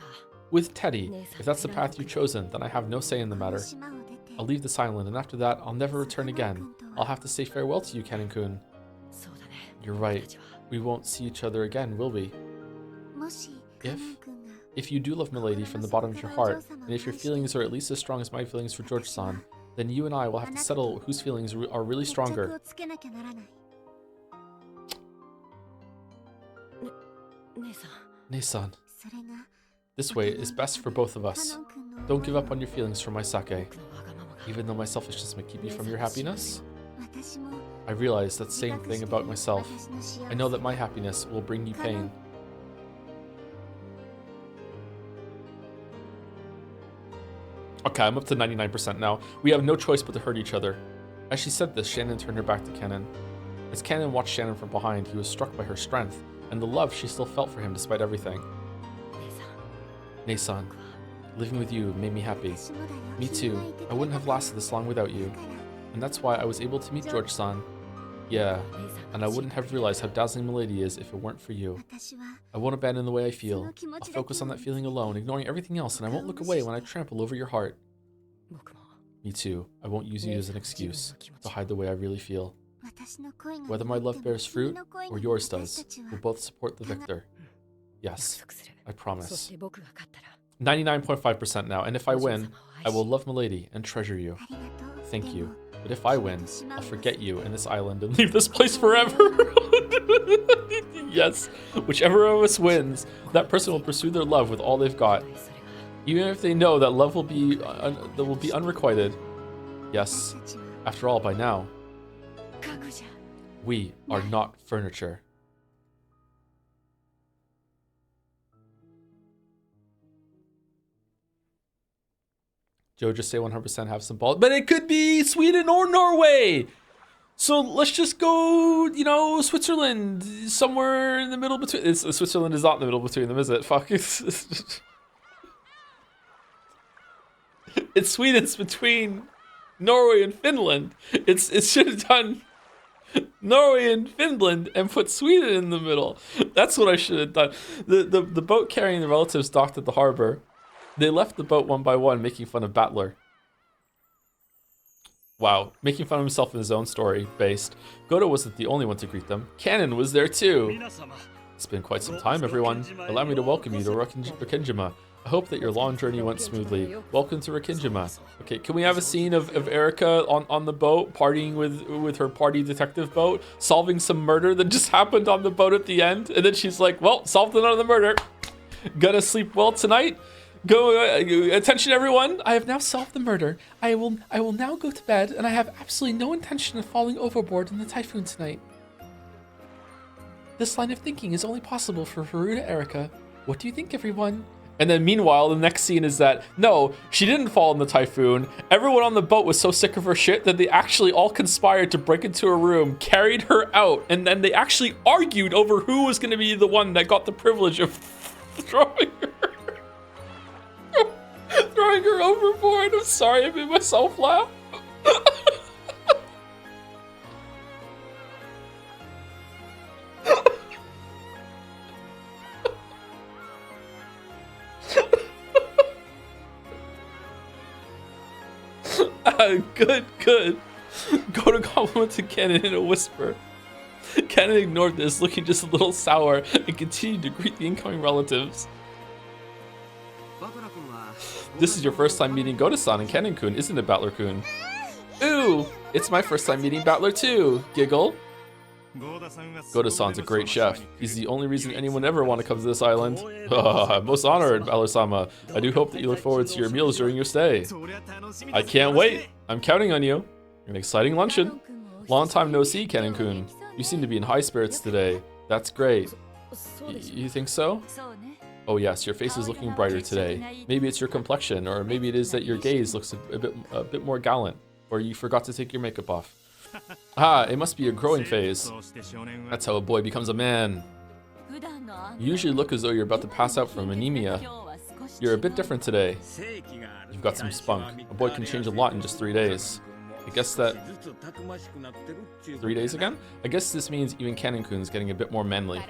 With Teddy. If that's the path you've chosen, then I have no say in the matter. I'll leave this island, and after that, I'll never return again. I'll have to say farewell to you, Kenan-kun. You're right. We won't see each other again, will we? If you do love Milady from the bottom of your heart, and if your feelings are at least as strong as my feelings for George-san, then you and I will have to settle whose feelings are really stronger. Nason. This way is best for both of us. Don't give up on your feelings for my sake. Even though my selfishness may keep me from your happiness. I realize that same thing about myself. I know that my happiness will bring you pain. Okay, I'm up to 99% now. We have no choice but to hurt each other. As she said this, Shannon turned her back to Kennen. As Kennen watched Shannon from behind, he was struck by her strength and the love she still felt for him despite everything. Nei-san, living with you made me happy. Me too. I wouldn't have lasted this long without you. And that's why I was able to meet George-san. Yeah, and I wouldn't have realized how dazzling Milady is if it weren't for you. I won't abandon the way I feel. I'll focus on that feeling alone, ignoring everything else, and I won't look away when I trample over your heart. Me too. I won't use you as an excuse to hide the way I really feel. Whether my love bears fruit or yours does, we'll both support the victor. Yes, I promise. 99.5% now, and if I win, I will love Milady and treasure you. Thank you. But if I win, I'll forget you and this island and leave this place forever. Yes, whichever of us wins, that person will pursue their love with all they've got. Even if they know that love will be unrequited. Yes, after all, by now, we are not furniture. Joe, just say 100% have some balls. But it could be Sweden or Norway! So let's just go, you know, Switzerland. Somewhere in the middle between... Switzerland is not in the middle between them, is it? Fuck. It's Sweden's between Norway and Finland. It should have done Norway and Finland and put Sweden in the middle. That's what I should have done. The boat carrying the relatives docked at the harbor. They left the boat one by one, making fun of Battler. Wow, making fun of himself in his own story, based. Goto wasn't the only one to greet them. Cannon was there too. It's been quite some time, everyone. Allow me to welcome you to Rokkenjima. I hope that your long journey went smoothly. Welcome to Rokkenjima. Okay, can we have a scene of Erika on the boat, partying with her party detective boat, solving some murder that just happened on the boat at the end? And then she's like, well, solved another murder. Gonna sleep well tonight? Go, attention everyone, I have now solved the murder. I will now go to bed, and I have absolutely no intention of falling overboard in the typhoon tonight. This line of thinking is only possible for Haruta Erika. What do you think, everyone? And then meanwhile, the next scene is that, no, she didn't fall in the typhoon. Everyone on the boat was so sick of her shit that they actually all conspired to break into her room, carried her out, and then they actually argued over who was going to be the one that got the privilege of throwing her overboard. I'm sorry, I made myself laugh. Good. Go to compliment to Kennen in a whisper. Kennen ignored this, looking just a little sour, and continued to greet the incoming relatives. This is your first time meeting Goto-san and Kennen-kun, isn't it, Battler-kun? Ooh, it's my first time meeting Battler too. Giggle. Goto-san's a great chef. He's the only reason anyone ever want to come to this island. I'm most honored, Battler-sama. I do hope that you look forward to your meals during your stay. I can't wait. I'm counting on you. An exciting luncheon. Long time no see, Kennen-kun. You seem to be in high spirits today. That's great. You think so? Oh yes, your face is looking brighter today. Maybe it's your complexion, or maybe it is that your gaze looks a bit more gallant, or you forgot to take your makeup off. Ah, it must be a growing phase. That's how a boy becomes a man. You usually look as though you're about to pass out from anemia. You're a bit different today. You've got some spunk. A boy can change a lot in just 3 days. I guess that... 3 days again? I guess this means even Kennen-kun's getting a bit more manly.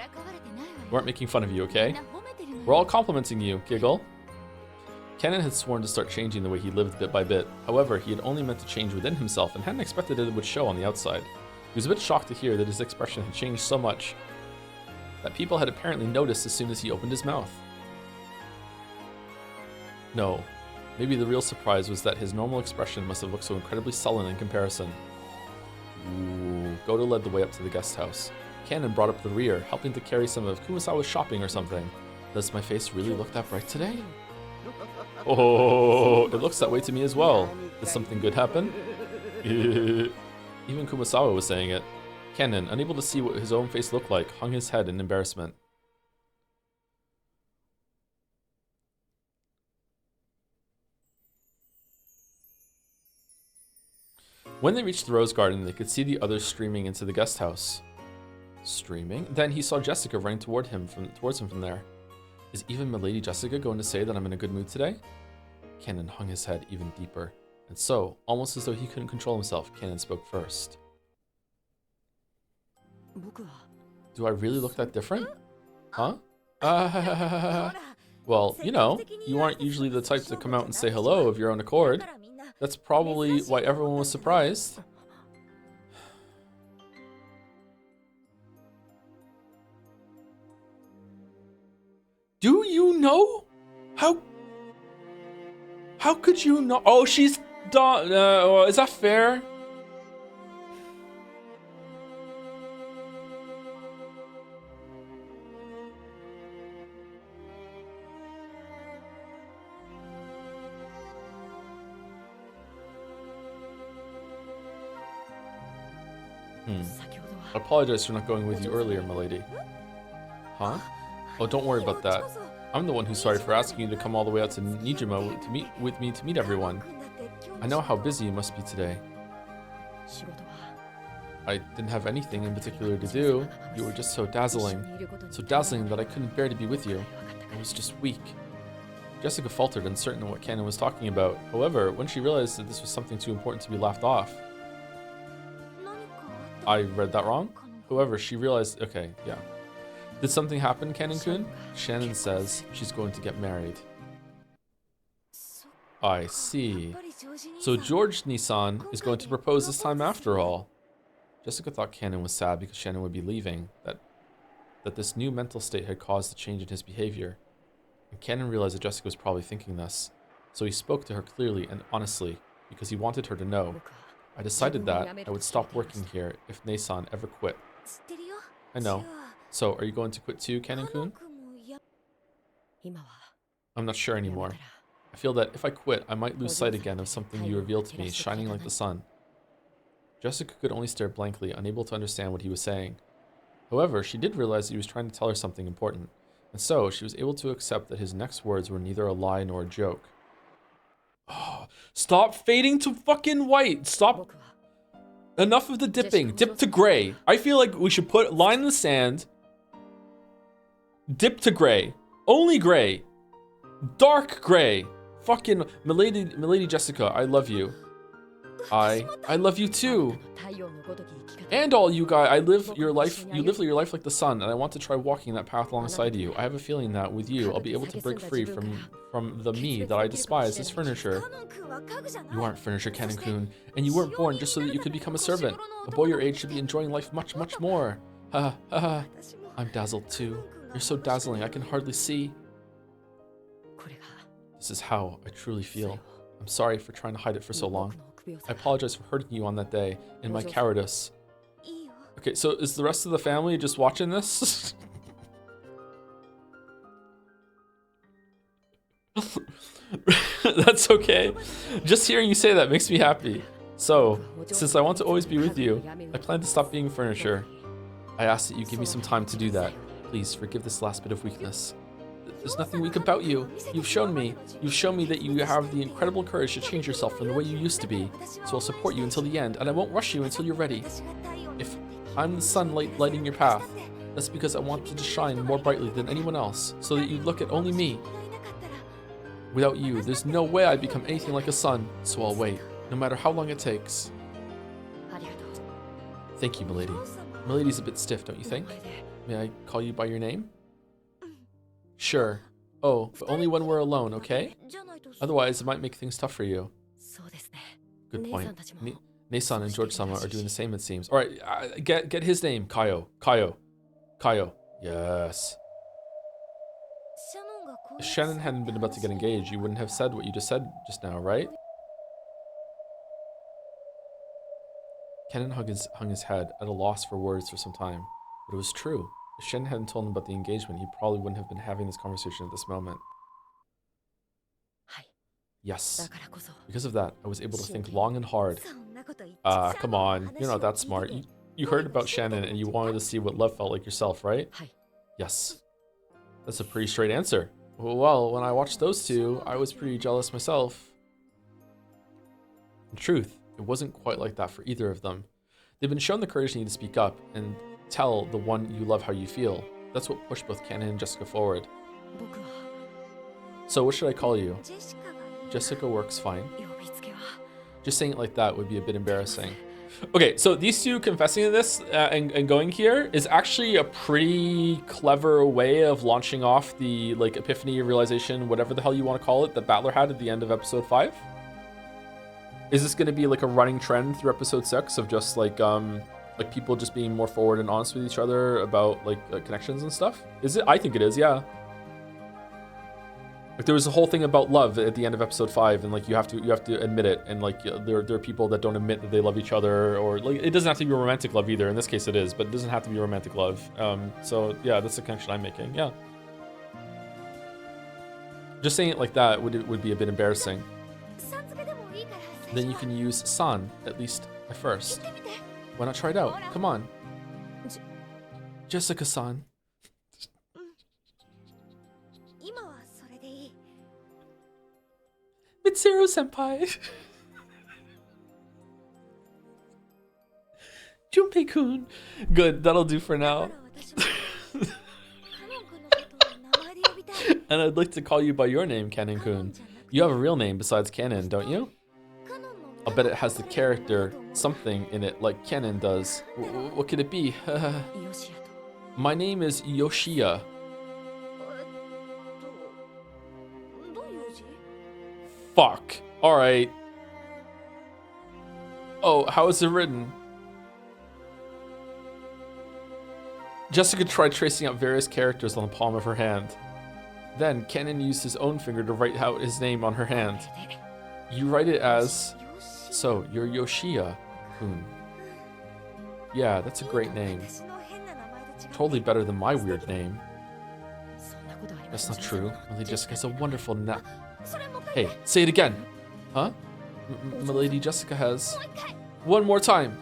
We aren't making fun of you, okay? We're all complimenting you, Giggle. Kennen had sworn to start changing the way he lived bit by bit. However, he had only meant to change within himself and hadn't expected it would show on the outside. He was a bit shocked to hear that his expression had changed so much that people had apparently noticed as soon as he opened his mouth. No, maybe the real surprise was that his normal expression must have looked so incredibly sullen in comparison. Ooh, Goto led the way up to the guest house. Kennen brought up the rear, helping to carry some of Kumasawa's shopping or something. Does my face really look that bright today? Oh, it looks that way to me as well. Did something good happen? Even Kumasawa was saying it. Kennen, unable to see what his own face looked like, hung his head in embarrassment. When they reached the rose garden, they could see the others streaming into the guest house. Streaming? Then he saw Jessica running towards him from there. Is even Milady Jessica going to say that I'm in a good mood today? Cannon hung his head even deeper. And so, almost as though he couldn't control himself, Cannon spoke first. Do I really look that different? Huh? Well, you know, you aren't usually the type to come out and say hello of your own accord. That's probably why everyone was surprised. Do you know? How could you know? Oh, she's done. Is that fair? I apologize for not going with you earlier, milady. Huh? Oh, don't worry about that. I'm the one who's sorry for asking you to come all the way out to Nijima to meet everyone. I know how busy you must be today. I didn't have anything in particular to do. You were just so dazzling that I couldn't bear to be with you. I was just weak. Jessica faltered, uncertain of what Cannon was talking about. However, when she realized that this was something too important to be laughed off, I read that wrong? However, she realized, okay, yeah. Did something happen, Cannon-kun? Shannon says she's going to get married. I see. So George Nissan is going to propose this time after all. Jessica thought Cannon was sad because Shannon would be leaving, that this new mental state had caused a change in his behavior. And Cannon realized that Jessica was probably thinking this. So he spoke to her clearly and honestly because he wanted her to know. I decided that I would stop working here if Nissan ever quit. I know. So, are you going to quit too, Cannon-kun? I'm not sure anymore. I feel that if I quit, I might lose sight again of something you revealed to me, shining like the sun. Jessica could only stare blankly, unable to understand what he was saying. However, she did realize that he was trying to tell her something important, and so she was able to accept that his next words were neither a lie nor a joke. Oh, stop fading to fucking white! Stop! Enough of the dipping. Dip to gray. I feel like we should put line in the sand. Dip to gray. Only gray. Dark gray. Fucking Milady Jessica, I love you. I love you too. And all you guys, you live your life like the sun, and I want to try walking that path alongside you. I have a feeling that with you, I'll be able to break free from the me that I despise as furniture. You aren't furniture, Cannon-kun, and you weren't born just so that you could become a servant. A boy your age should be enjoying life much, much more. Ha ha ha. I'm dazzled too. You're so dazzling, I can hardly see. This is how I truly feel. I'm sorry for trying to hide it for so long. I apologize for hurting you on that day in my cowardice. Okay, so is the rest of the family just watching this? That's okay. Just hearing you say that makes me happy. So, since I want to always be with you, I plan to stop being furniture. I ask that you give me some time to do that. Please forgive this last bit of weakness. There's nothing weak about you. You've shown me that you have the incredible courage to change yourself from the way you used to be. So I'll support you until the end, and I won't rush you until you're ready. If I'm the sunlight lighting your path, that's because I want you to shine more brightly than anyone else, so that you look at only me. Without you, there's no way I'd become anything like a sun, so I'll wait, no matter how long it takes. Thank you, milady. Milady's a bit stiff, don't you think? May I call you by your name? Sure. Oh, but only when we're alone, okay? Otherwise, it might make things tough for you. Good point. Nissan and George-sama are doing the same, it seems. All right, get his name. Kaio. Yes. If Shannon hadn't been about to get engaged, you wouldn't have said what you just said just now, right? Kennen hung his head, at a loss for words for some time. But it was true. If Shen hadn't told him about the engagement, he probably wouldn't have been having this conversation at this moment. Yes. Because of that, I was able to think long and hard. Come on. You're not that smart. You heard about Shannon and you wanted to see what love felt like yourself, right? Yes. That's a pretty straight answer. Well, when I watched those two, I was pretty jealous myself. In truth, It wasn't quite like that for either of them. They've been shown the courage they need to speak up and tell the one you love how you feel. That's what pushed both Kenan and Jessica forward. So what should I call you? Jessica works fine. Just saying it like that would be a bit embarrassing. Okay, so these two confessing to this and going here is actually a pretty clever way of launching off the like epiphany, realization, whatever the hell you want to call it, that Battler had at the end of episode 5. Is this going to be like a running trend through episode 6 of just like people just being more forward and honest with each other about like connections and stuff? Is it? I think it is, yeah. Like there was a whole thing about love at the end of episode 5, and like you have to admit it, and like there are people that don't admit that they love each other, or like it doesn't have to be romantic love either. In this case, it is, but it doesn't have to be romantic love. So yeah, that's the connection I'm making. Yeah. Just saying it like that would be a bit embarrassing. Then you can use san at least at first. Why not try it out? Come on, Jessica-san. Mitsuru-senpai. Junpei-kun. Good, that'll do for now. And I'd like to call you by your name, Kenan-kun. You have a real name besides Kenan, don't you? I'll bet it has the character something in it like Kenan does. What could it be? My name is Yoshiya. Fuck. Alright. Oh, how is it written? Jessica tried tracing out various characters on the palm of her hand. Then, Kenan used his own finger to write out his name on her hand. You write it as... So, you're Yoshiya-kun. Yeah, that's a great name. Totally better than my weird name. That's not true. Only Jessica's a wonderful Hey, say it again. Huh? Milady Jessica has... One more time.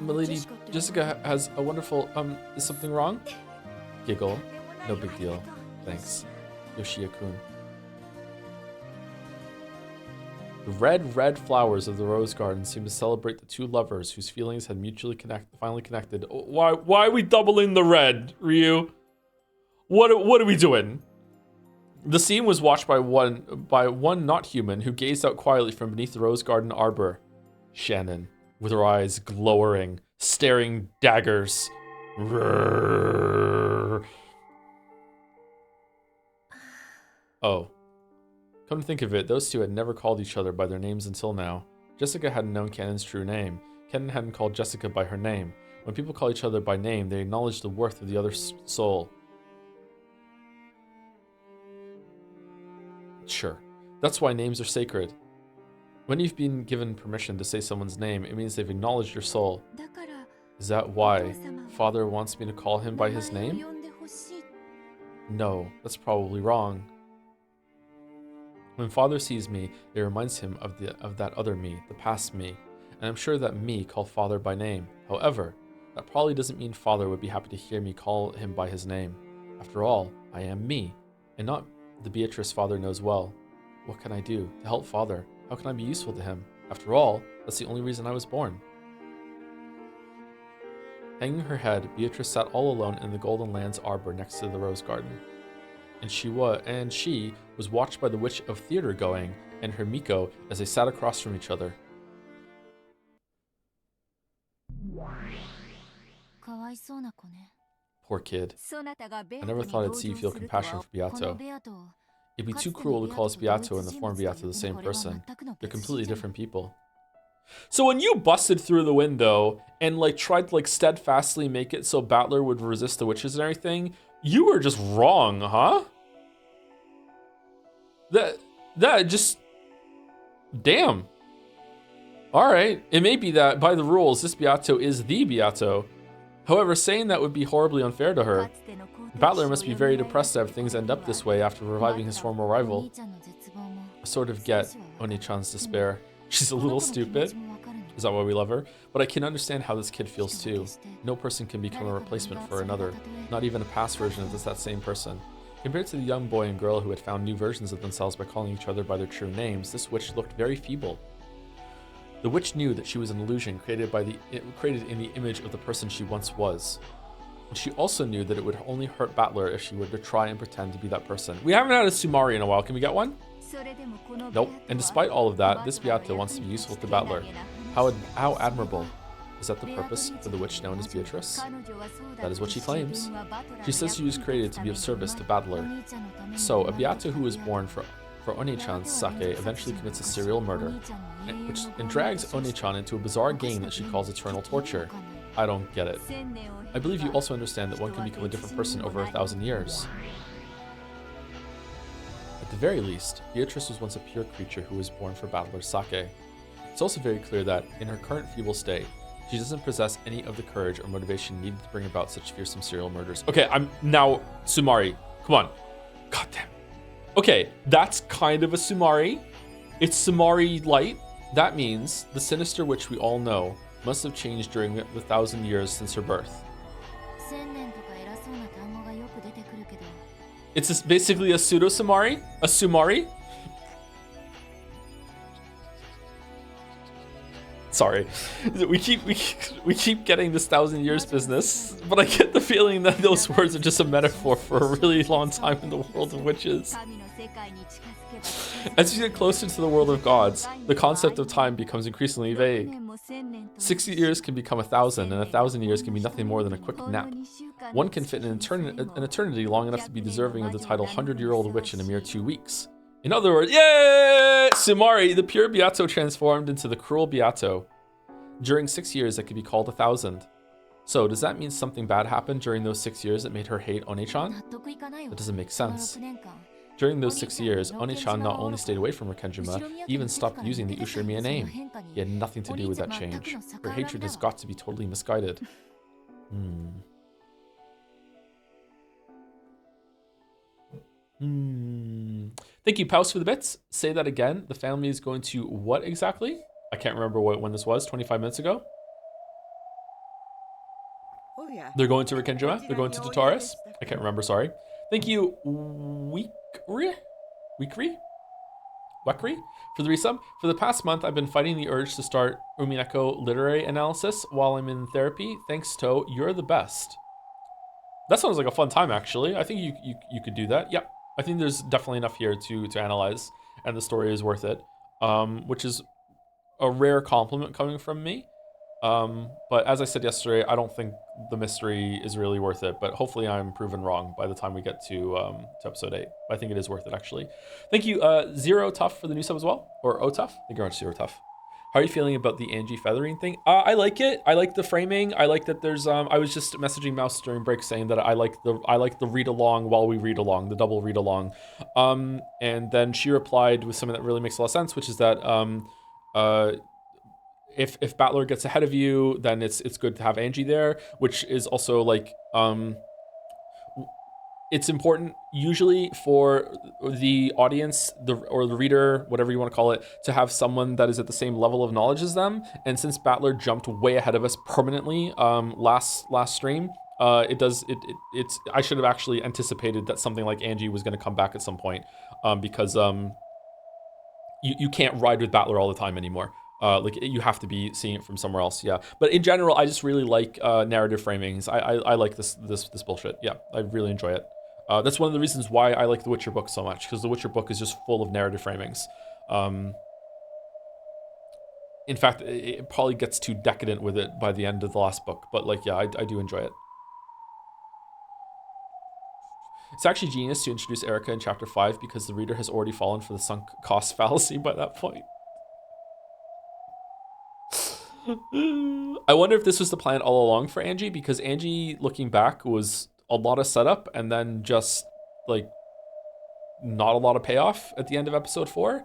Milady Jessica has a wonderful... Is something wrong? Giggle. No big deal. Thanks. Yoshiya-kun. The red flowers of the rose garden seem to celebrate the two lovers whose feelings had finally connected. Why are we doubling the red, Ryu? What are we doing? The scene was watched by one not human who gazed out quietly from beneath the rose garden arbor. Shannon, with her eyes glowering, staring daggers. Oh. Come to think of it, those two had never called each other by their names until now. Jessica hadn't known Kenan's true name. Kenan hadn't called Jessica by her name. When people call each other by name, they acknowledge the worth of the other's soul. Sure. That's why names are sacred. When you've been given permission to say someone's name, it means they've acknowledged your soul. Is that why Father wants me to call him by his name? No, that's probably wrong. When Father sees me, it reminds him of that other me, the past me, and I'm sure that me called Father by name. However, that probably doesn't mean Father would be happy to hear me call him by his name. After all, I am me, and not the Beatrice Father knows well. What can I do to help Father? How can I be useful to him? After all, that's the only reason I was born. Hanging her head, Beatrice sat all alone in the Golden Lands arbor next to the rose garden. And she was watched by the Witch of Theater Going and her Miko as they sat across from each other. Poor kid. I never thought I'd see you feel compassion for Beato. It'd be too cruel to call us Beato and the former Beato the same person. They're completely different people. So when you busted through the window and like tried to like steadfastly make it so Battler would resist the witches and everything, you were just wrong, huh? That just... Damn. Alright, it may be that by the rules, this Beato is the Beato. However, saying that would be horribly unfair to her. Battler must be very depressed to have things end up this way after reviving his former rival. I sort of get Oni-chan's despair. She's a little stupid. Is that why we love her? But I can understand how this kid feels too. No person can become a replacement for another, not even a past version of that same person. Compared to the young boy and girl who had found new versions of themselves by calling each other by their true names, this witch looked very feeble. The witch knew that she was an illusion created in the image of the person she once was. And she also knew that it would only hurt Battler if she were to try and pretend to be that person. We haven't had a Sumari in a while. Can we get one? Nope. And despite all of that, this Beato wants to be useful to Battler. How admirable. Is that the purpose for the witch known as Beatrice? That is what she claims. She says she was created to be of service to Battler. So, a Beato who was born for Oni-chan's sake eventually commits a serial murder, and drags Oni-chan into a bizarre game that she calls eternal torture. I don't get it. I believe you also understand that one can become a different person over 1,000 years. At the very least, Beatrice was once a pure creature who was born for Battler's sake. It's also very clear that, in her current feeble state, she doesn't possess any of the courage or motivation needed to bring about such fearsome serial murders. Okay, I'm now Sumari. Come on. God damn. Okay, that's kind of a Sumari. It's Sumari light. That means the sinister witch we all know must have changed during the 1,000 years since her birth. It's basically a pseudo Sumari? A Sumari? Sorry, we keep getting this 1,000 years business, but I get the feeling that those words are just a metaphor for a really long time in the world of witches. As you get closer to the world of gods, the concept of time becomes increasingly vague. 60 years can become 1,000, and 1,000 years can be nothing more than a quick nap. One can fit an eternity long enough to be deserving of the title 100-year-old witch in a mere 2 weeks. In other words, yay! Sumari, the pure Beato transformed into the cruel Beato. During 6 years, it could be called 1,000. So, does that mean something bad happened during those 6 years that made her hate Oni-chan? That doesn't make sense. During those 6 years, Oni-chan not only stayed away from Rikenjima, he even stopped using the Ushirimiya name. He had nothing to do with that change. Her hatred has got to be totally misguided. Thank you, Paus, for the bits. Say that again. The family is going to what exactly? I can't remember when this was, 25 minutes ago. Oh, yeah. They're going to Rikenjima? They're going to Dotaris? I can't remember, sorry. Thank you, Weekry, for the resub. For the past month, I've been fighting the urge to start Umineko literary analysis while I'm in therapy. Thanks, To. You're the best. That sounds like a fun time, actually. I think you could do that. Yep. I think there's definitely enough here to analyze, and the story is worth it, which is a rare compliment coming from me. But as I said yesterday, I don't think the mystery is really worth it, but hopefully I'm proven wrong by the time we get to episode 8. I think it is worth it, actually. Thank you, Zero Tough, for the new sub as well, or O Tough. Thank you very much, Zero Tough. How are you feeling about the Angie feathering thing? I like it. I like the framing. I like that there's I was just messaging Mouse during break saying that I like the read along while we read along, the double read along. And then she replied with something that really makes a lot of sense, which is that if Battler gets ahead of you, then it's good to have Angie there, which is also like it's important usually for the audience, or the reader, whatever you want to call it, to have someone that is at the same level of knowledge as them. And since Battler jumped way ahead of us permanently last stream, it's I should have actually anticipated that something like Angie was going to come back at some point, because you can't ride with Battler all the time anymore. Like you have to be seeing it from somewhere else, yeah. But in general, I just really like narrative framings. I like this bullshit. Yeah, I really enjoy it. That's one of the reasons why I like the Witcher book so much, because the Witcher book is just full of narrative framings. In fact, it probably gets too decadent with it by the end of the last book, but like, yeah, I do enjoy it. It's actually genius to introduce Erica in chapter 5 because the reader has already fallen for the sunk cost fallacy by that point. I wonder if this was the plan all along for Angie, because Angie, looking back, was a lot of setup and then just like not a lot of payoff at the end of episode 4.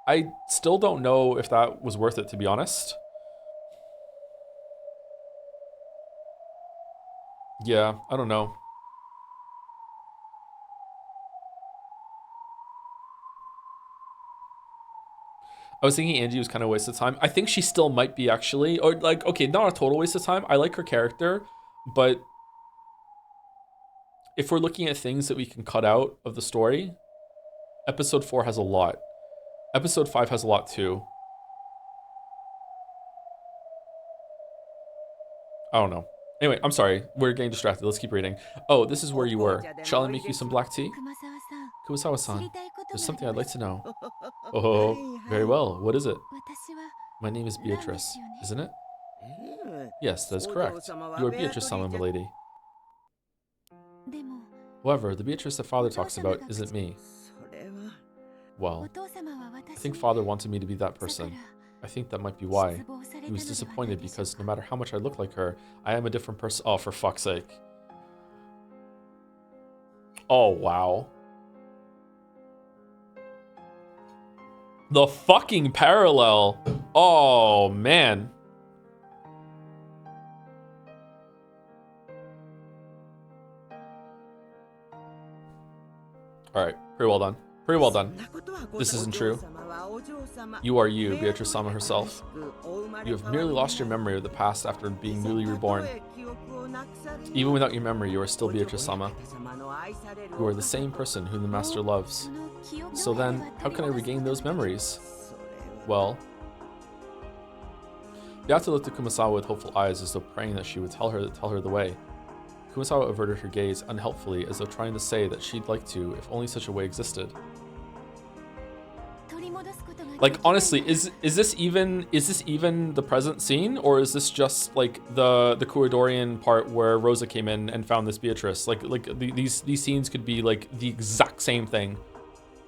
I still don't know if that was worth it, to be honest. Yeah, I don't know. I was thinking Angie was kind of a waste of time. I think she still might be, actually. Or like, okay, not a total waste of time. I like her character, but if we're looking at things that we can cut out of the story, episode 4 has a lot. Episode 5 has a lot too. I don't know. Anyway, I'm sorry. We're getting distracted. Let's keep reading. Oh, this is where you were. Shall I make you some black tea? Kumasawa-san, there's something I'd like to know. Oh, very well. What is it? My name is Beatrice, isn't it? Yes, that is correct. You are Beatrice-sama, milady. However, the Beatrice that father talks about isn't me. Well, I think father wanted me to be that person. I think that might be why. He was disappointed because no matter how much I look like her, I am a different person. Oh, for fuck's sake. Oh, wow. The fucking parallel. Oh, man. Alright, pretty well done. Pretty well done. This isn't true. You are you, Beatrice-sama herself. You have merely lost your memory of the past after being newly reborn. Even without your memory, you are still Beatrice-sama. You are the same person whom the master loves. So then, how can I regain those memories? Well... Beata looked at Kumasawa with hopeful eyes as though praying that she would tell her the way. Kumasawa averted her gaze unhelpfully as though trying to say that she'd like to if only such a way existed. Like, honestly, is this even the present scene, or is this just like the Kurodorian part where Rosa came in and found this Beatrice? These scenes could be like the exact same thing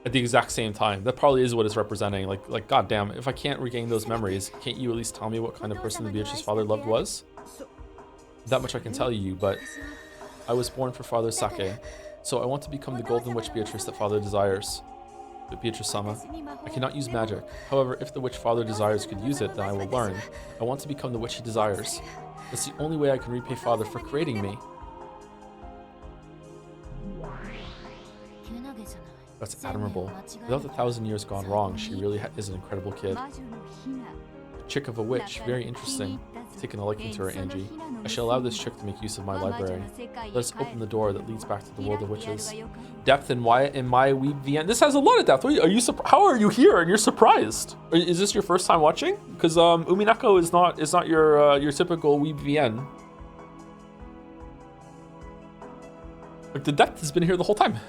at the exact same time. That probably is what it's representing. Like goddamn, if I can't regain those memories, can't you at least tell me what kind of person the Beatrice's father loved was? That much I can tell you, but I was born for Father Sake, so I want to become the golden witch Beatrice that father desires. But Beatrice-sama, I cannot use magic. However, if the witch father desires could use it, then I will learn. I want to become the witch he desires. That's the only way I can repay father for creating me. That's admirable. Without the 1,000 years gone wrong, she really is an incredible kid. Chick of a witch, very interesting. Taken a liking to her, Angie. I shall allow this chick to make use of my library. Let us open the door that leads back to the world of witches. Depth in my weeb VN. This has a lot of depth. Are you how are you here and you're surprised? Is this your first time watching? Because Umineko is not your typical weeb VN. Like, the depth has been here the whole time.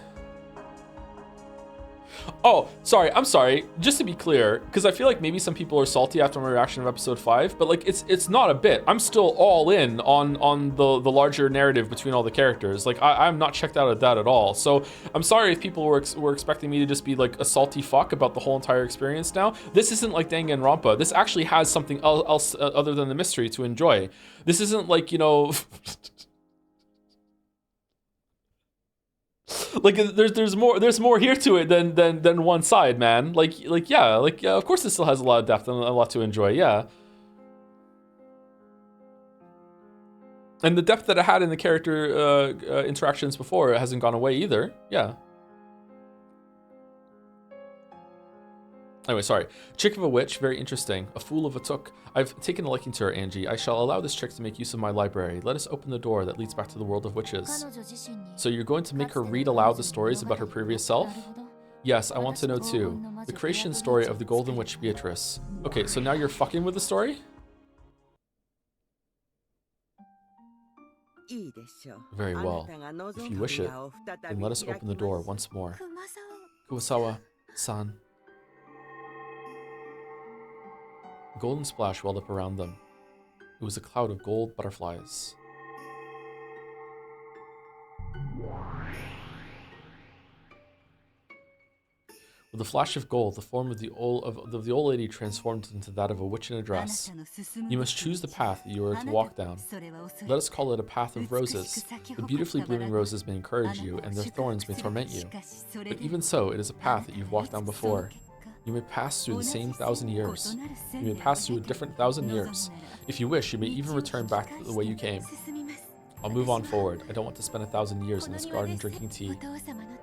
Oh, sorry, I'm sorry. Just to be clear, because I feel like maybe some people are salty after my reaction of episode 5, but like it's not a bit. I'm still all in on the larger narrative between all the characters. Like I'm not checked out at that at all. So I'm sorry if people were expecting me to just be like a salty fuck about the whole entire experience now. This isn't like Danganronpa. This actually has something else other than the mystery to enjoy. This isn't like, you know... Like there's more here to it than one side, man. Yeah, of course it still has a lot of depth and a lot to enjoy, yeah. And the depth that it had in the character interactions before, it hasn't gone away either, yeah. Anyway, sorry. Chick of a witch, very interesting. A fool of a took. I've taken a liking to her, Angie. I shall allow this chick to make use of my library. Let us open the door that leads back to the world of witches. So you're going to make her read aloud the stories about her previous self? Yes, I want to know too. The creation story of the Golden Witch Beatrice. Okay, so now you're fucking with the story? Very well. If you wish it, then let us open the door once more. Kumasawa-san. A golden splash welled up around them. It was a cloud of gold butterflies. With a flash of gold, the form of the old lady transformed into that of a witch in a dress. You must choose the path that you are to walk down. Let us call it a path of roses. The beautifully blooming roses may encourage you, and their thorns may torment you. But even so, it is a path that you've walked down before. You may pass through the same 1,000 years. You may pass through a different 1,000 years. If you wish, you may even return back the way you came. I'll move on forward. I don't want to spend 1,000 years in this garden drinking tea.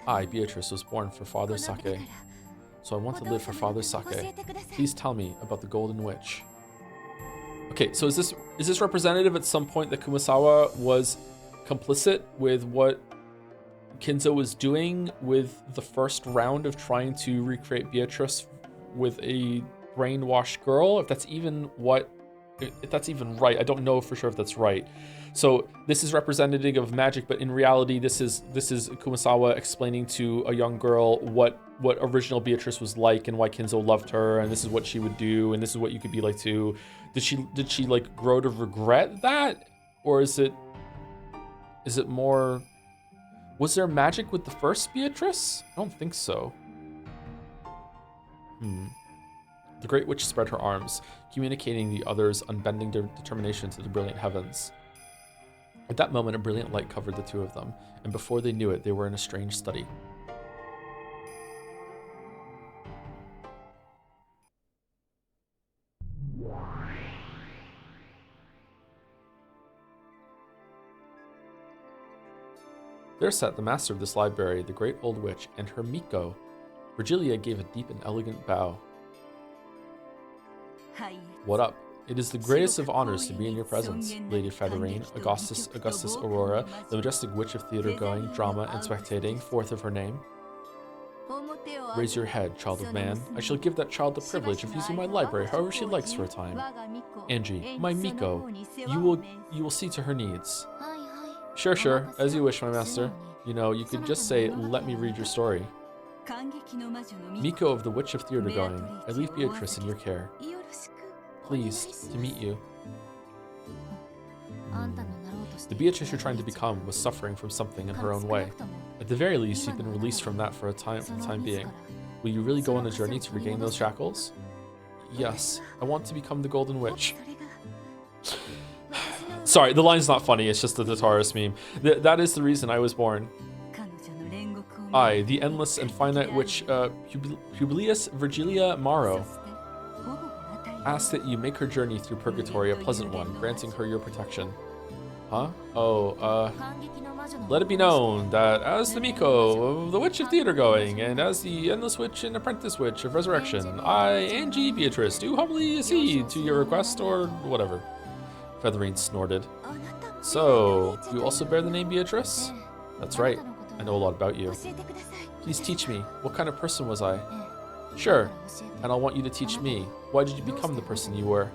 I, Beatrice, was born for Father Sake. So I want to live for Father Sake. Please tell me about the Golden Witch. Okay, so is this representative at some point that Kumasawa was complicit with what Kinzo was doing with the first round of trying to recreate Beatrice with a brainwashed girl? If that's even what if that's even right. I don't know for sure if that's right. So this is representative of magic, but in reality, this is Kumasawa explaining to a young girl what original Beatrice was like and why Kinzo loved her, and this is what she would do, and this is what you could be like too. Did she like grow to regret that, or is it more? Was there magic with the first Beatrice? I don't think so. The Great Witch spread her arms, communicating the others' unbending determination to the brilliant heavens. At that moment, a brilliant light covered the two of them, and before they knew it, they were in a strange study. There sat the master of this library, the great old witch, and her Miko. Virgilia gave a deep and elegant bow. What up? It is the greatest of honors to be in your presence, Lady Federine, Augustus Aurora, the majestic witch of theater-going, drama, and spectating, fourth of her name. Raise your head, child of man. I shall give that child the privilege of using my library however she likes for a time. Angie, my Miko, you will see to her needs. Sure, as you wish, my master. You know, you could just say, let me read your story. Miko of the Witch of Theater-going, I leave Beatrice in your care. Pleased to meet you. The Beatrice you're trying to become was suffering from something in her own way. At the very least, you've been released from that for the time being. Will you really go on a journey to regain those shackles? Yes, I want to become the Golden Witch. Sorry, the line's not funny, it's just the Taurus meme. That is the reason I was born. I, the endless and finite witch, Publius Virgilia Maro, ask that you make her journey through purgatory a pleasant one, granting her your protection. Huh? Let it be known that as the Miko of the Witch of Theater-going, and as the Endless Witch and Apprentice Witch of Resurrection, I, Angie Beatrice, do humbly accede to your request or whatever. Featherine snorted. So, you also bear the name Beatrice? That's right. I know a lot about you. Please teach me. What kind of person was I? Sure. And I'll want you to teach me. Why did you become the person you were?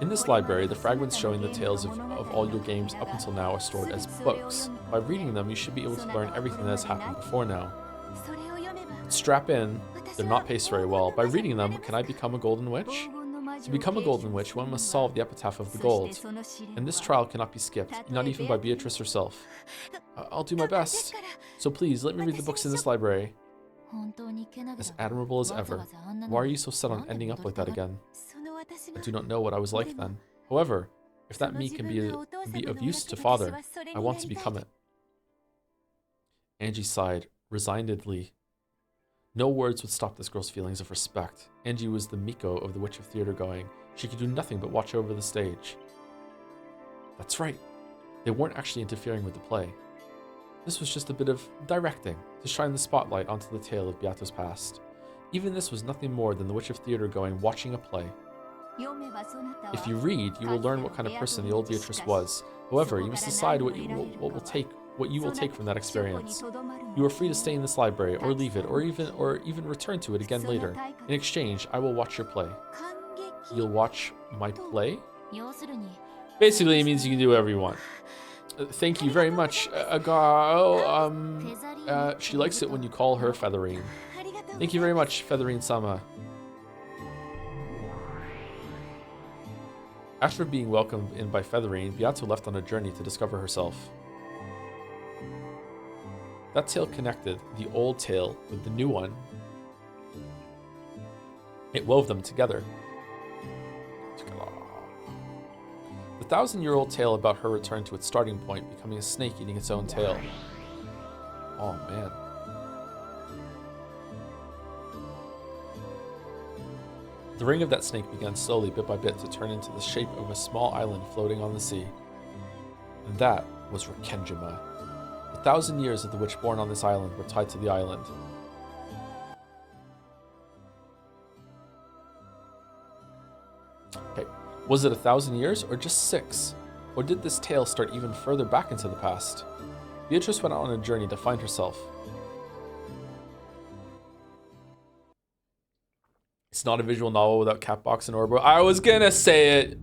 In this library, the fragments showing the tales of all your games up until now are stored as books. By reading them, you should be able to learn everything that has happened before now. Strap in. They're not paced very well. By reading them, can I become a Golden Witch? To become a Golden Witch, one must solve the epitaph of the gold. And this trial cannot be skipped, not even by Beatrice herself. I'll do my best. So please, let me read the books in this library. As admirable as ever. Why are you so set on ending up like that again? I do not know what I was like then. However, if that me can be of use to Father, I want to become it. Angie sighed, resignedly. No words would stop this girl's feelings of respect. Angie was the Miko of the Witch of Theater-going. She could do nothing but watch over the stage. That's right. They weren't actually interfering with the play. This was just a bit of directing to shine the spotlight onto the tale of Beato's past. Even this was nothing more than the Witch of Theater-going watching a play. If you read, you will learn what kind of person the old Beatrice was. However, you must decide what you will take from that experience. You are free to stay in this library, or leave it, or even return to it again later. In exchange, I will watch your play. You'll watch my play? Basically, it means you can do whatever you want. Thank you very much, she likes it when you call her Featherine. Thank you very much, Featherine-sama. After being welcomed in by Featherine, Beato left on a journey to discover herself. That tale connected the old tale with the new one. It wove them together. The 1,000-year-old tale about her return to its starting point, becoming a snake eating its own tail. Oh man. The ring of that snake began slowly, bit by bit, to turn into the shape of a small island floating on the sea. And that was Rikenjima. 1,000 years of the witch born on this island were tied to the island. Okay, was it 1,000 years or just 6? Or did this tale start even further back into the past? Beatrice went out on a journey to find herself. It's not a visual novel without Catbox and Orbo. I was gonna say it.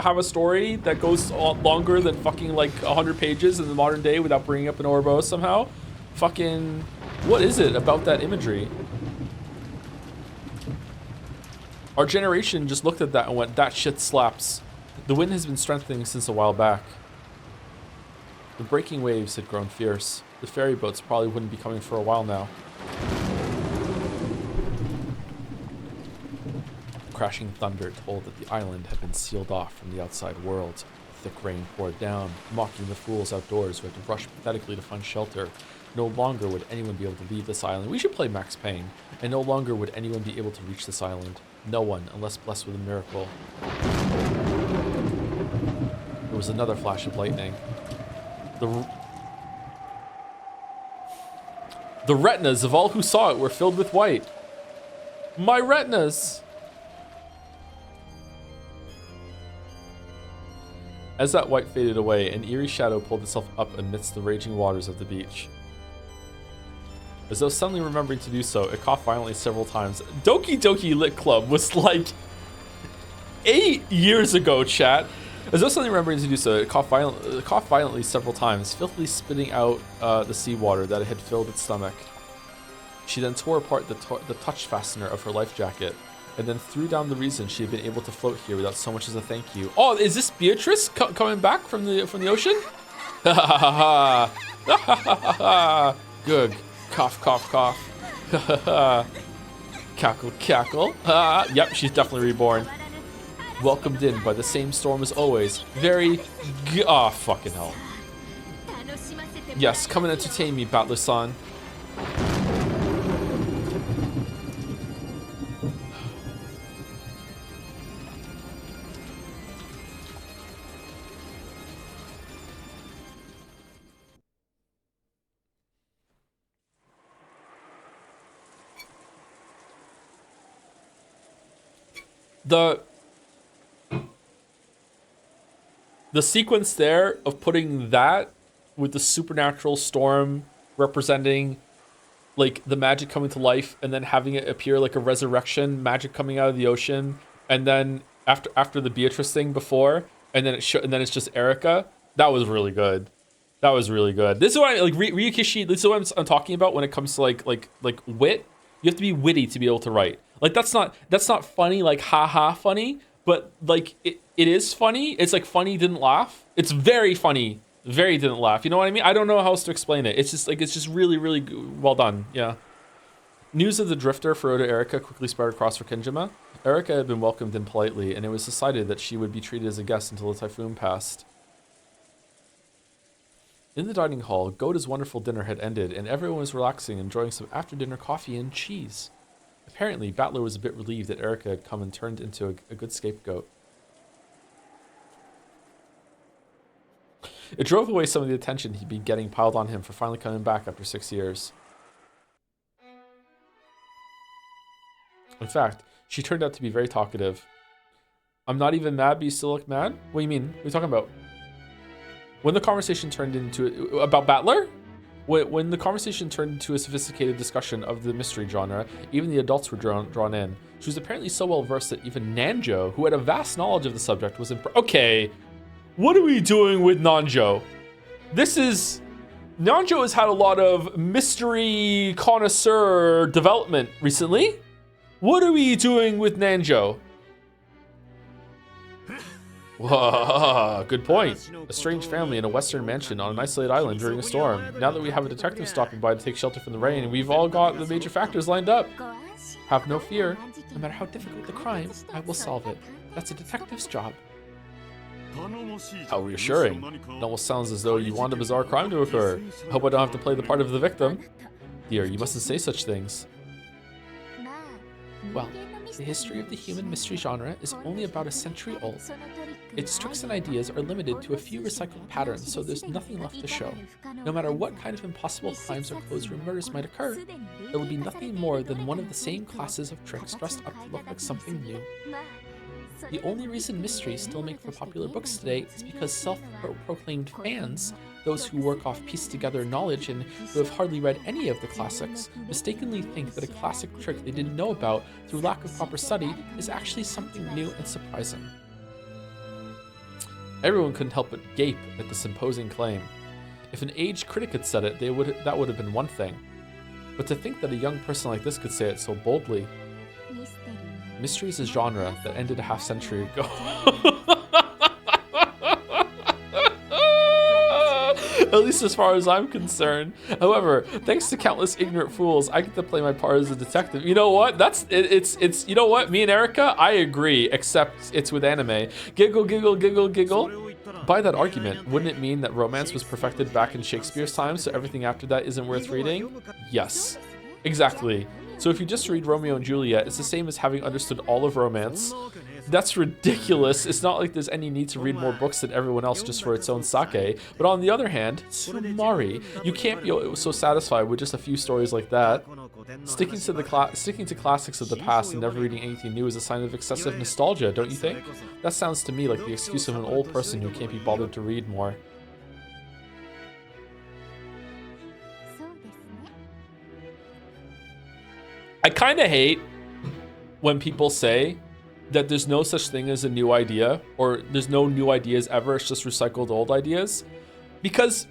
Have a story that goes longer than fucking like 100 pages in the modern day without bringing up an Orbo somehow. Fucking, what is it about that imagery? Our generation just looked at that and went, that shit slaps. The wind has been strengthening since a while back. The breaking waves had grown fierce. The ferry boats probably wouldn't be coming for a while now. Crashing thunder told that the island had been sealed off from the outside world. Thick rain poured down, mocking the fools outdoors who had to rush pathetically to find shelter. No longer would anyone be able to leave this island. We should play Max Payne. And no longer would anyone be able to reach this island. No one, unless blessed with a miracle. There was another flash of lightning. The retinas of all who saw it were filled with white. My retinas! As that white faded away, an eerie shadow pulled itself up amidst the raging waters of the beach. As though suddenly remembering to do so, it coughed violently several times. Doki Doki Lit Club was like 8 years ago, chat. As though suddenly remembering to do so, it coughed violently several times, filthily spitting out the seawater that it had filled its stomach. She then tore apart the touch fastener of her life jacket, and then threw down the reason she had been able to float here without so much as a thank you. Oh, is this Beatrice coming back from the ocean? Ha ha ha ha! Ha ha ha ha! Good. Cough, cough, cough. Ha ha ha! Cackle, cackle. Yep, she's definitely reborn. Welcomed in by the same storm as always. Very. Ah, fucking hell. Yes, come and entertain me, Battler-san. The sequence there of putting that with the supernatural storm representing like the magic coming to life, and then having it appear like a resurrection, magic coming out of the ocean, and then after the Beatrice thing before, and then and then it's just Erica. That was really good. That was really good. This is what I like. Ryukishi. This is what I'm talking about when it comes to like wit. You have to be witty to be able to write. Like that's not funny, like haha funny, but like it is funny. It's like funny didn't laugh. It's very funny, very didn't laugh. You know what I mean? I don't know how else to explain it. It's just really well done. Yeah. News of the drifter for Oda Erica quickly spread across for Kinjima. Erica had been welcomed in politely, and it was decided that she would be treated as a guest until the typhoon passed. In the dining hall, Goda's wonderful dinner had ended, and everyone was relaxing, enjoying some after-dinner coffee and cheese. Apparently, Battler was a bit relieved that Erica had come and turned into a good scapegoat. It drove away some of the attention he'd been getting piled on him for finally coming back after 6 years. In fact, she turned out to be very talkative. I'm not even mad, but you still look mad? What do you mean? What are you talking about? When the conversation turned into about Battler? When the conversation turned into a sophisticated discussion of the mystery genre, even the adults were drawn in. She was apparently so well versed that even Nanjo, who had a vast knowledge of the subject, was impressed. Okay, what are we doing with Nanjo? Nanjo has had a lot of mystery connoisseur development recently. What are we doing with Nanjo? Whoa, good point. A strange family in a western mansion on an isolated island during a storm. Now that we have a detective stopping by to take shelter from the rain, we've all got the major factors lined up. Have no fear. No matter how difficult the crime, I will solve it. That's a detective's job. How reassuring. It almost sounds as though you want a bizarre crime to occur. I hope I don't have to play the part of the victim. Dear, you mustn't say such things. Well, the history of the human mystery genre is only about a century old. Its tricks and ideas are limited to a few recycled patterns, so there's nothing left to show. No matter what kind of impossible crimes or closed-room murders might occur, it will be nothing more than one of the same classes of tricks dressed up to look like something new. The only reason mysteries still make for popular books today is because self-proclaimed fans, those who work off pieced-together knowledge and who have hardly read any of the classics, mistakenly think that a classic trick they didn't know about through lack of proper study is actually something new and surprising. Everyone couldn't help but gape at this imposing claim. If an aged critic had said it, that would have been one thing. But to think that a young person like this could say it so boldly. Mystery is a genre that ended a half-century ago. At least as far as I'm concerned. However, thanks to countless ignorant fools, I get to play my part as a detective. You know what? It's you know what? Me and Erica, I agree, except it's with anime. Giggle, giggle, giggle, giggle. By that argument, wouldn't it mean that romance was perfected back in Shakespeare's time, so everything after that isn't worth reading? Yes. Exactly. So if you just read Romeo and Juliet, it's the same as having understood all of romance. That's ridiculous. It's not like there's any need to read more books than everyone else just for its own sake. But on the other hand, Sumari, you can't be so satisfied with just a few stories like that. Sticking to classics of the past and never reading anything new is a sign of excessive nostalgia, don't you think? That sounds to me like the excuse of an old person who can't be bothered to read more. I kind of hate when people say that there's no such thing as a new idea, or there's no new ideas ever, it's just recycled old ideas, because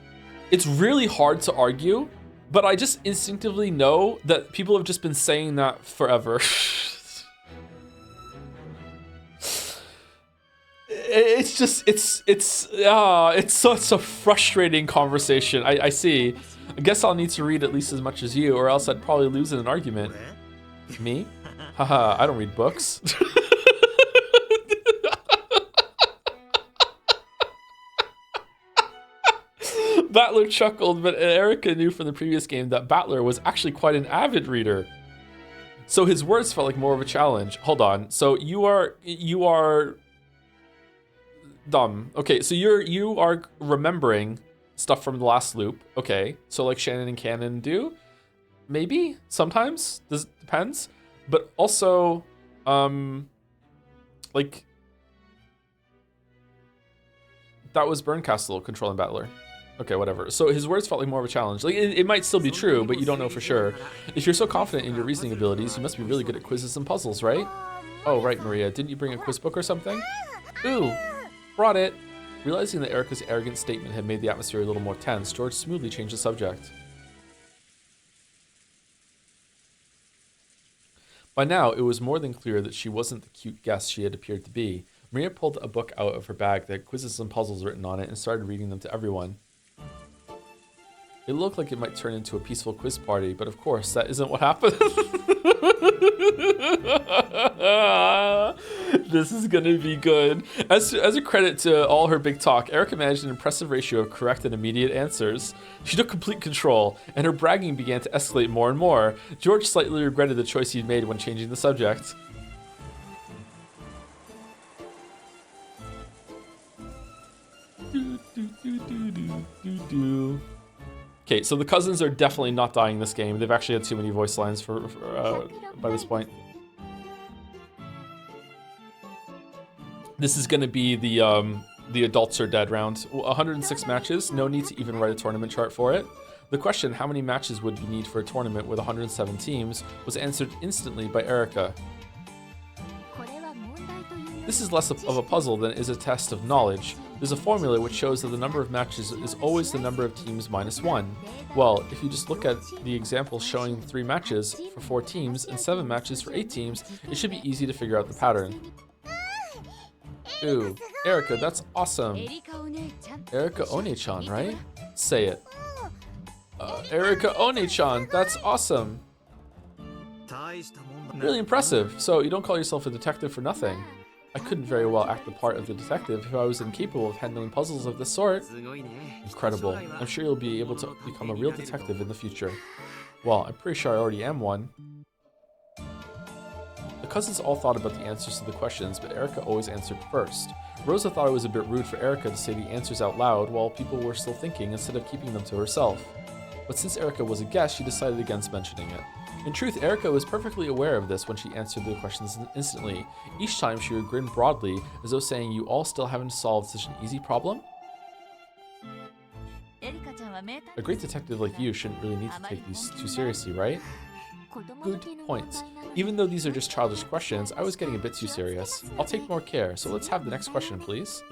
it's really hard to argue, but I just instinctively know that people have just been saying that forever. It's such a frustrating conversation. I see. I guess I'll need to read at least as much as you, or else I'd probably lose in an argument. Me? Haha, I don't read books. Battler chuckled, but Erica knew from the previous game that Battler was actually quite an avid reader. So his words felt like more of a challenge. Hold on. So you are dumb. Okay, so you are remembering stuff from the last loop. Okay, so like Shannon and Cannon do. Maybe sometimes. This depends. But also, like that was Burncastle controlling Battler. Okay, whatever. So his words felt like more of a challenge. Like it might still be true, but you don't know for sure. If you're so confident in your reasoning abilities, you must be really good at quizzes and puzzles, right? Oh, right, Maria. Didn't you bring a quiz book or something? Ooh, brought it. Realizing that Erica's arrogant statement had made the atmosphere a little more tense, George smoothly changed the subject. By now, it was more than clear that she wasn't the cute guest she had appeared to be. Maria pulled a book out of her bag that had quizzes and puzzles written on it and started reading them to everyone. It looked like it might turn into a peaceful quiz party, but of course, that isn't what happened. This is gonna be good. As a credit to all her big talk, Erica managed an impressive ratio of correct and immediate answers. She took complete control, and her bragging began to escalate more and more. George slightly regretted the choice he'd made when changing the subject. Okay, so the cousins are definitely not dying this game. They've actually had too many voice lines for by this point. This is going to be the adults are dead round. 106 matches. No need to even write a tournament chart for it. The question, how many matches would you need for a tournament with 107 teams, was answered instantly by Erica. This is less of a puzzle than it is a test of knowledge. There's a formula which shows that the number of matches is always the number of teams minus 1. Well, if you just look at the example showing 3 matches for 4 teams and 7 matches for 8 teams, it should be easy to figure out the pattern. Ooh, Erica, that's awesome. Erica One-chan, right? Say it. Erica One-chan, that's awesome. Really impressive. So you don't call yourself a detective for nothing. I couldn't very well act the part of the detective if I was incapable of handling puzzles of this sort. Incredible. I'm sure you'll be able to become a real detective in the future. Well, I'm pretty sure I already am one. The cousins all thought about the answers to the questions, but Erica always answered first. Rosa thought it was a bit rude for Erica to say the answers out loud while people were still thinking instead of keeping them to herself. But since Erica was a guest, she decided against mentioning it. In truth, Erica was perfectly aware of this when she answered the questions instantly. Each time she would grin broadly, as though saying, "You all still haven't solved such an easy problem?" A great detective like you shouldn't really need to take these too seriously, right? Good point. Even though these are just childish questions, I was getting a bit too serious. I'll take more care, so let's have the next question, please.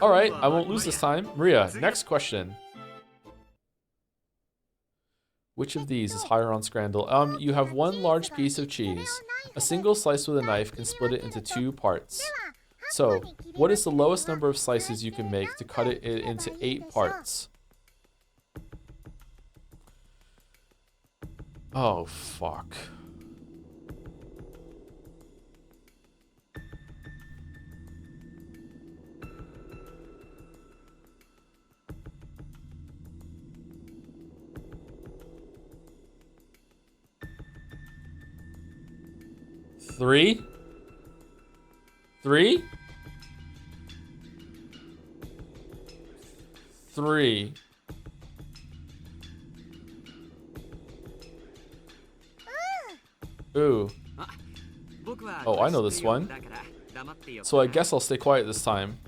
Alright, I won't lose this time. Maria, next question. Which of these is higher on Scrandle? You have one large piece of cheese. A single slice with a knife can split it into 2 parts. So, what is the lowest number of slices you can make to cut it into 8 parts? Oh, fuck. Three? Three? Three. Ooh. Oh, I know this one. So I guess I'll stay quiet this time.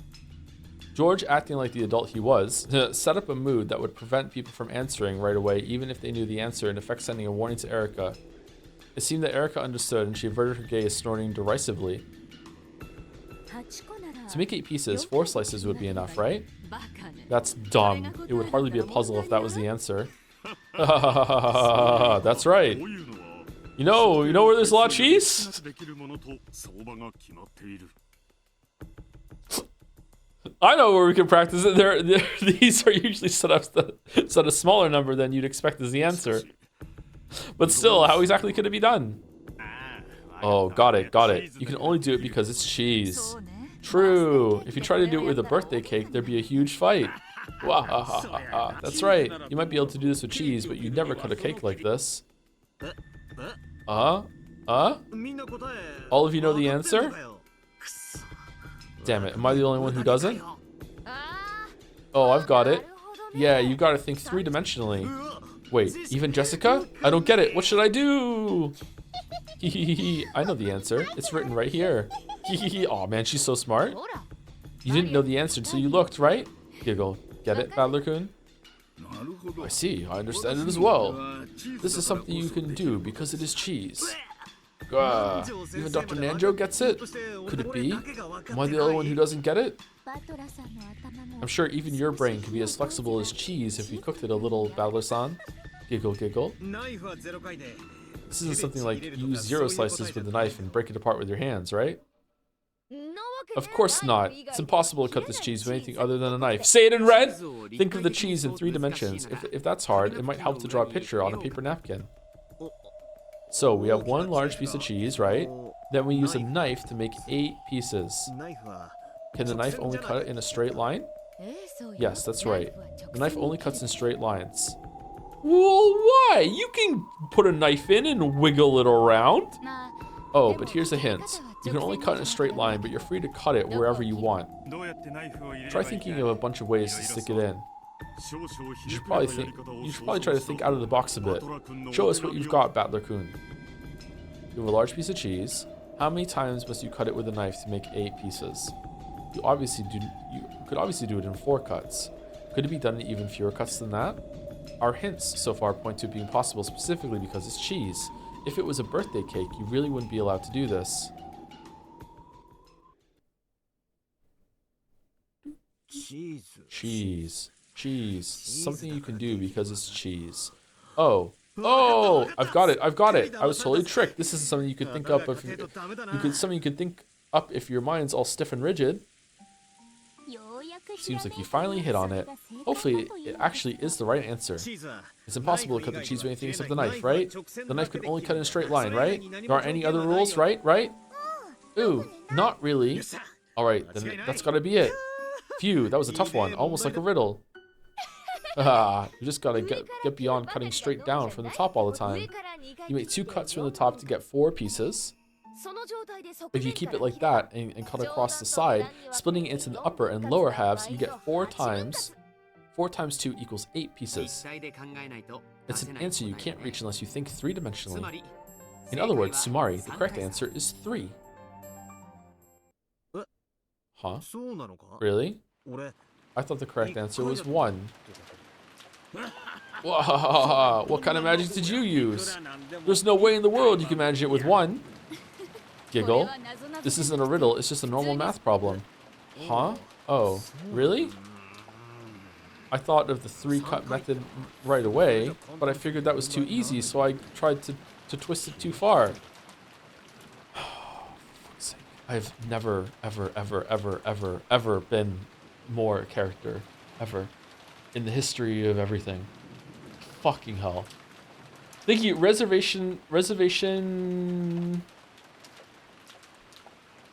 George, acting like the adult he was, set up a mood that would prevent people from answering right away, even if they knew the answer, in effect sending a warning to Erica. It seemed that Erica understood, and she averted her gaze, snorting derisively. To make 8 pieces, 4 slices would be enough, right? That's dumb. It would hardly be a puzzle if that was the answer. That's right. You know where there's a lot of cheese? I know where we can practice it. These are usually set a smaller number than you'd expect as the answer. But still, how exactly could it be done? Oh, got it. You can only do it because it's cheese. True. If you try to do it with a birthday cake, there'd be a huge fight. That's right. You might be able to do this with cheese, but you'd never cut a cake like this. All of you know the answer? Damn it, am I the only one who doesn't? Oh, I've got it. Yeah, you gotta think 3-dimensionally. Wait, even Jessica? I don't get it. What should I do? I know the answer. It's written right here. Aw, man, she's so smart. You didn't know the answer until you looked, right? Giggle. Get it, Battler-kun? I see. I understand it as well. This is something you can do because it is cheese. Even Dr. Nanjo gets it? Could it be? Am I the only one who doesn't get it? I'm sure even your brain could be as flexible as cheese if you cooked it a little, Battler-san. Giggle, giggle. This isn't something like use 0 slices with a knife and break it apart with your hands, right? Of course not. It's impossible to cut this cheese with anything other than a knife. Say it in red! Think of the cheese in 3 dimensions. If that's hard, it might help to draw a picture on a paper napkin. So we have one large piece of cheese, right? Then we use a knife to make 8 pieces. Can the knife only cut it in a straight line? Yes, that's right. The knife only cuts in straight lines. Well, why? You can put a knife in and wiggle it around. Oh, but here's a hint. You can only cut in a straight line, but you're free to cut it wherever you want. Try thinking of a bunch of ways to stick it in. You should probably try to think out of the box a bit. Show us what you've got, Battler-kun. You have a large piece of cheese. How many times must you cut it with a knife to make 8 pieces? You could obviously do it in 4 cuts. Could it be done in even fewer cuts than that? Our hints so far point to it being possible specifically because it's cheese. If it was a birthday cake, you really wouldn't be allowed to do this. Cheese. Something you can do because it's cheese. Oh, I've got it. I was totally tricked. This isn't something you could think up if your mind's all stiff and rigid. Seems like you finally hit on it. Hopefully, it actually is the right answer. It's impossible to cut the cheese with anything except the knife, right? The knife can only cut in a straight line, right? There aren't any other rules, right? Ooh, not really. Alright, then that's gotta be it. Phew, that was a tough one. Almost like a riddle. You just gotta get beyond cutting straight down from the top all the time. You make 2 cuts from the top to get 4 pieces. If you keep it like that and cut across the side, splitting it into the upper and lower halves, you get 4 times 4 times 2 equals 8 pieces. It's an answer you can't reach unless you think 3-dimensionally. In other words, Sumari, the correct answer is 3. Huh? Really? I thought the correct answer was 1. Whoa, what kind of magic did you use? There's no way in the world you can manage it with 1. Giggle. This isn't a riddle, it's just a normal math problem. Huh? Oh, really? I thought of the 3-cut method right away, but I figured that was too easy, so I tried to twist it too far. I've never, ever been more a character. Ever. In the history of everything. Fucking hell. Thank you. Reservation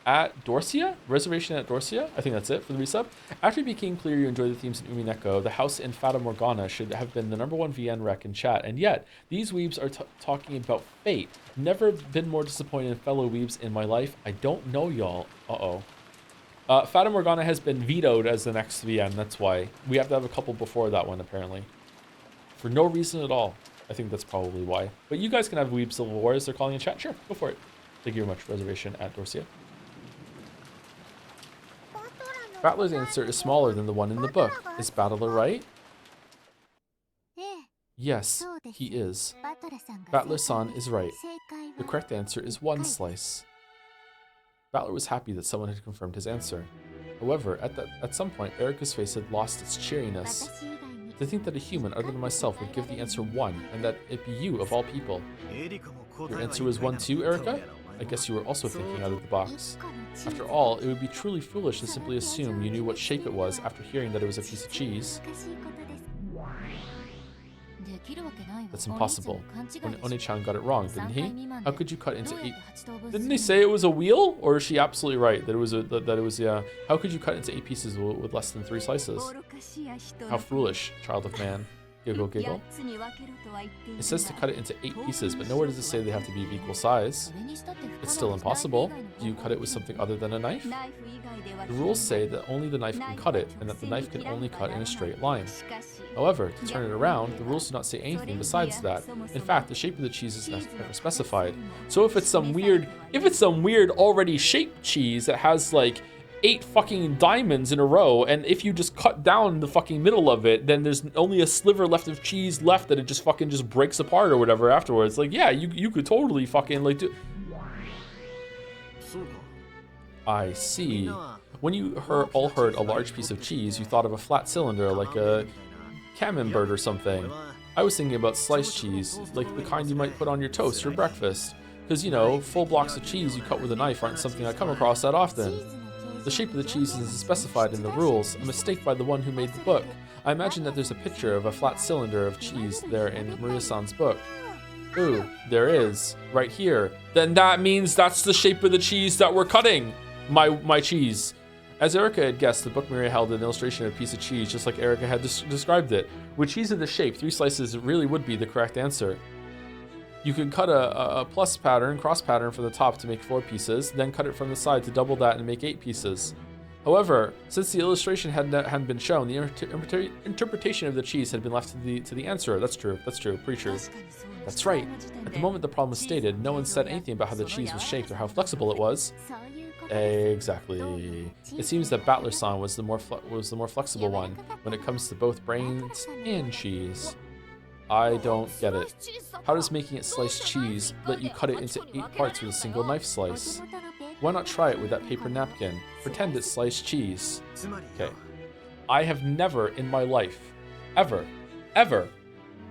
at Dorsia? Reservation at Dorsia? I think that's it for the resub. After it became clear you enjoyed the themes in Umineko, the house in Fata Morgana should have been the #1 VN rec in chat. And yet, these weebs are talking about fate. Never been more disappointed in fellow weebs in my life. I don't know y'all. Fata Morgana has been vetoed as the next VN. That's why. We have to have a couple before that one, apparently. For no reason at all. I think that's probably why. But you guys can have Weeb Civil War as they're calling in chat. Sure, go for it. Thank you very much. Reservation at Dorsia. Battler's answer is smaller than the one in the book. Is Battler right? Yes, he is. Battler-san is right. The correct answer is 1 slice. Battler was happy that someone had confirmed his answer. However, at some point, Erica's face had lost its cheeriness. To think that a human other than myself would give the answer 1, and that it be you of all people. Your answer was 1 too, Erica? I guess you were also thinking out of the box. After all, it would be truly foolish to simply assume you knew what shape it was after hearing that it was a piece of cheese. That's impossible. Oni-chan got it wrong, didn't he? How could you cut into 8? Didn't they say it was a wheel? Or is she absolutely right that it was yeah? How could you cut into 8 pieces with less than 3 slices? How foolish, child of man. Giggle, giggle. It says to cut it into 8 pieces, but nowhere does it say they have to be of equal size. It's still impossible. Do you cut it with something other than a knife? The rules say that only the knife can cut it, and that the knife can only cut in a straight line. However, to turn it around, the rules do not say anything besides that. In fact, the shape of the cheese is never specified. So if it's some weird already shaped cheese that has like 8 fucking diamonds in a row, and if you just cut down the fucking middle of it, then there's only a sliver left of cheese left that it just fucking just breaks apart or whatever afterwards. Like, yeah, you could totally fucking like do. I see. When you all heard a large piece of cheese, you thought of a flat cylinder like a camembert or something. I was thinking about sliced cheese, like the kind you might put on your toast for breakfast. Because, you know, full blocks of cheese you cut with a knife aren't something I come across that often. The shape of the cheese isn't specified in the rules, a mistake by the one who made the book. I imagine that there's a picture of a flat cylinder of cheese there in Maria-san's book. Ooh, there is, right here. Then that means that's the shape of the cheese that we're cutting! My cheese. As Erica had guessed, the book Maria held an illustration of a piece of cheese just like Erica had described it. With cheese of the shape, 3 slices really would be the correct answer. You can cut a plus pattern, cross pattern for the top to make 4 pieces, then cut it from the side to double that and make 8 pieces. However, since the illustration hadn't been shown, the interpretation of the cheese had been left to the answer. That's true, pretty true. That's right. At the moment the problem was stated, no one said anything about how the cheese was shaped or how flexible it was. Exactly. It seems that Battler-san was the more flexible one when it comes to both brains and cheese. I don't get it. How does making it sliced cheese let you cut it into 8 parts with a single knife slice? Why not try it with that paper napkin? Pretend it's sliced cheese. Okay. I have never in my life, ever,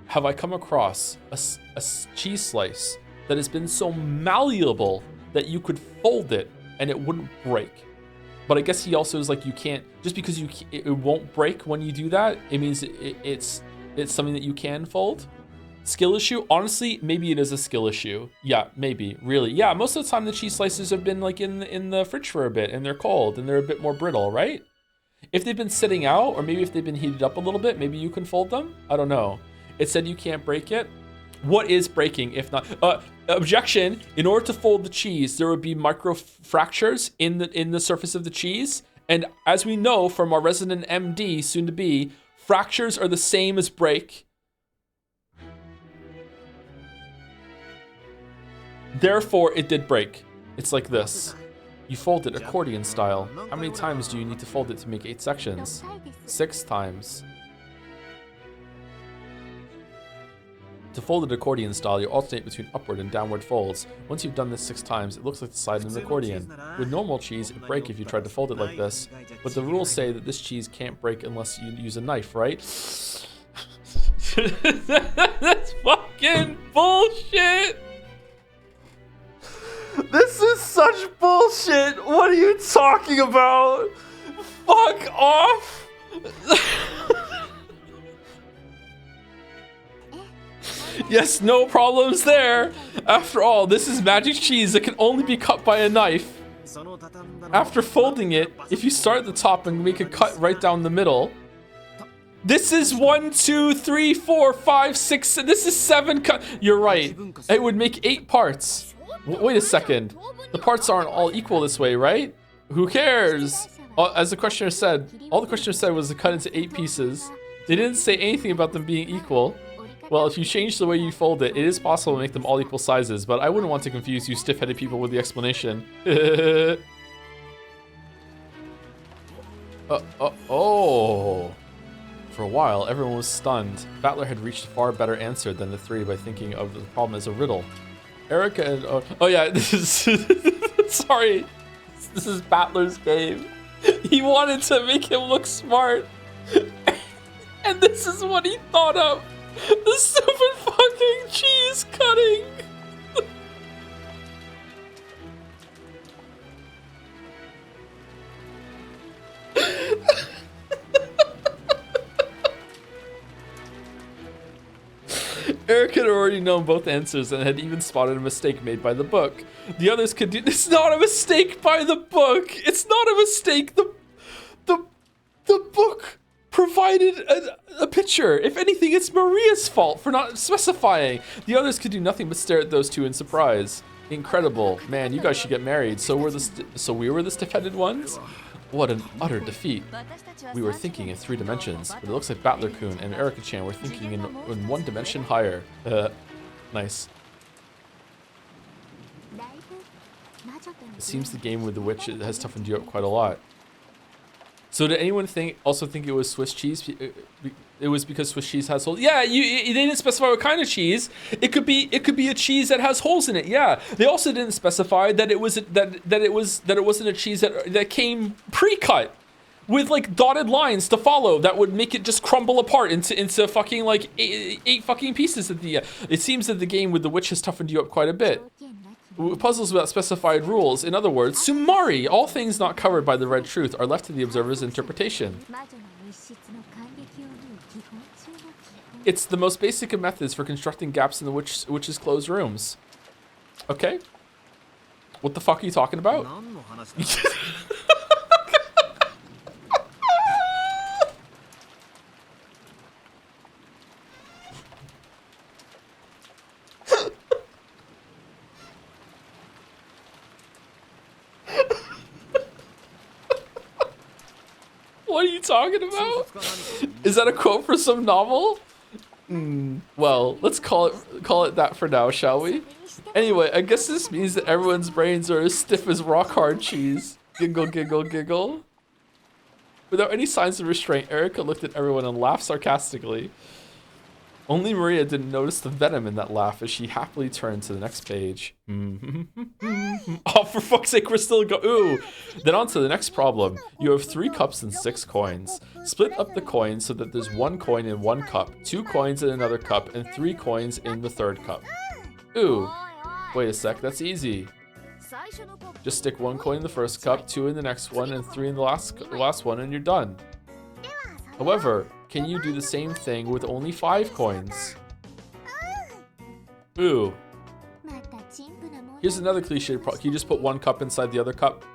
have I come across a cheese slice that has been so malleable that you could fold it and it wouldn't break. But I guess he also is like, you can't, just because it won't break when you do that, it means it's something that you can fold. Skill issue? Honestly, maybe it is a skill issue. Yeah, maybe, really. Yeah, most of the time the cheese slices have been like in the fridge for a bit and they're cold and they're a bit more brittle, right? If they've been sitting out, or maybe if they've been heated up a little bit, maybe you can fold them. I don't know. It said you can't break it. What is breaking if not? Objection, in order to fold the cheese, there would be micro fractures in the surface of the cheese. And as we know from our resident MD, soon to be, Fractures are the same as break. Therefore, it did break. It's like this. You fold it accordion style. How many times do you need to fold it to make 8 sections? 6 times. To fold it accordion style, you alternate between upward and downward folds. Once you've done this 6 times, it looks like the side of an accordion. With normal cheese, it'd break if you tried to fold it like this. But the rules say that this cheese can't break unless you use a knife, right? That's fucking bullshit! This is such bullshit! What are you talking about? Fuck off! Yes, no problems there. After all, this is magic cheese that can only be cut by a knife. After folding it, if you start at the top and make a cut right down the middle, this is 1, 2, 3, 4, 5, 6. This is 7 cut. You're right. It would make 8 parts. Wait a second. The parts aren't all equal this way, right? Who cares? As the questioner said, all the questioner said was to cut into 8 pieces. They didn't say anything about them being equal. Well, if you change the way you fold it, it is possible to make them all equal sizes, but I wouldn't want to confuse you stiff-headed people with the explanation. Oh. For a while, everyone was stunned. Battler had reached a far better answer than the 3 by thinking of the problem as a riddle. Erica and... Oh yeah, this is... Sorry. This is Battler's game. He wanted to make him look smart. And this is what he thought of. The stupid fucking cheese cutting. Eric had already known both answers and had even spotted a mistake made by the book. The others could do... It's not a mistake by the book. It's not a mistake. The book provided a picture. If anything, it's Maria's fault for not specifying. The others could do nothing but stare at those two in surprise. Incredible. Man, you guys should get married. So we were the stiff-headed ones? What an utter defeat. We were thinking in 3 dimensions, but it looks like Battler-kun and Erica-chan were thinking in 1 dimension higher. Nice. It seems the game with the witch has toughened you up quite a lot. So did anyone also think it was Swiss cheese? It was because Swiss cheese has holes. Yeah, they didn't specify what kind of cheese. It could be a cheese that has holes in it. Yeah. They also didn't specify that it wasn't a cheese that came pre-cut with like dotted lines to follow that would make it just crumble apart into fucking like 8 fucking pieces at the end. It seems that the game with the witch has toughened you up quite a bit. Puzzles without specified rules. In other words, sumari, all things not covered by the red truth, are left to the observer's interpretation. It's the most basic of methods for constructing gaps in the witch's closed rooms. Okay. What the fuck are you talking about? What are you talking about? Is that a quote for some novel? Well, let's call it that for now, shall we? Anyway, I guess this means that everyone's brains are as stiff as rock-hard cheese. Giggle, giggle, giggle. Without any signs of restraint, Erica looked at everyone and laughed sarcastically. Only Maria didn't notice the venom in that laugh as she happily turned to the next page. Oh, for fuck's sake, we're still ooh. Then on to the next problem. You have 3 cups and 6 coins. Split up the coins so that there's 1 coin in 1 cup, 2 coins in another cup, and 3 coins in the 3rd cup. Ooh. Wait a sec, that's easy. Just stick 1 coin in the first cup, 2 in the next one, and 3 in the last one, and you're done. However, can you do the same thing with only 5 coins? Ooh. Here's another cliche problem. Can you just put 1 cup inside the other cup?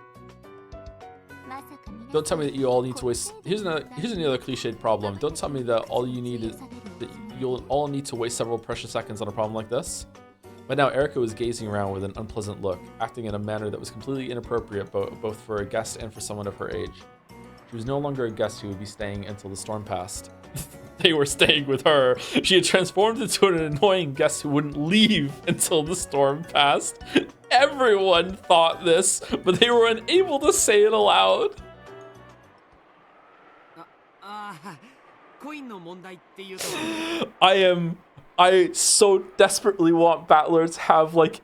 Don't tell me that you all need to waste... Here's another cliched problem. Don't tell me that all you need is... that you'll all need to waste several precious seconds on a problem like this. By now, Erica was gazing around with an unpleasant look, acting in a manner that was completely inappropriate both for a guest and for someone of her age. She was no longer a guest who would be staying until the storm passed. they were staying with her. She had transformed into an annoying guest who wouldn't leave until the storm passed. Everyone thought this, but they were unable to say it aloud. I so desperately want battlers have like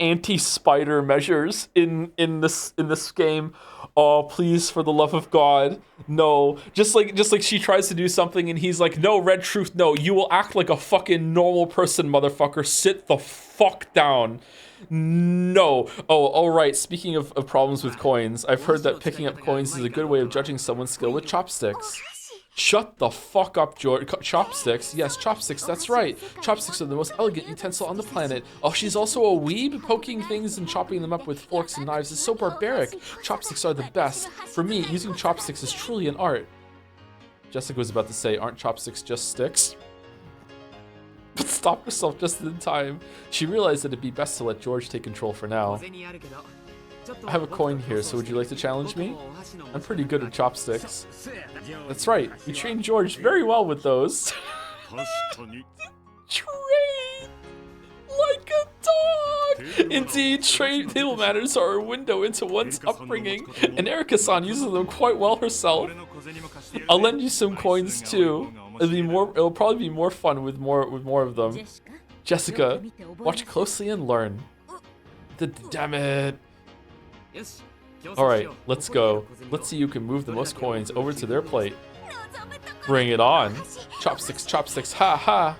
anti-spider measures in this game. Oh, please, for the love of God, no. Just like she tries to do something and he's like, no, Red Truth, no. You will act like a fucking normal person, motherfucker. Sit the fuck down. No. Oh, all right. Speaking of problems with coins, I've heard that picking up coins is a good way of judging someone's skill with chopsticks. Shut the fuck up, George. Chopsticks? Yes, chopsticks, that's right. Chopsticks are the most elegant utensil on the planet. Oh, she's also a weeb? Poking things and chopping them up with forks and knives is so barbaric. Chopsticks are the best. For me, using chopsticks is truly an art. Jessica was about to say, aren't chopsticks just sticks? But stopped herself just in time. She realized that it'd be best to let George take control for now. I have a coin here, so would you like to challenge me? I'm pretty good at chopsticks. That's right, we trained George very well with those. Trained like a dog! Indeed, table manners are a window into one's upbringing, and Erika-san uses them quite well herself. I'll lend you some coins too. It'll probably be more fun with more of them. Jessica, watch closely and learn. Damn it. Alright, let's go. Let's see who can move the most coins over to their plate. Bring it on. Chopsticks, chopsticks, ha ha.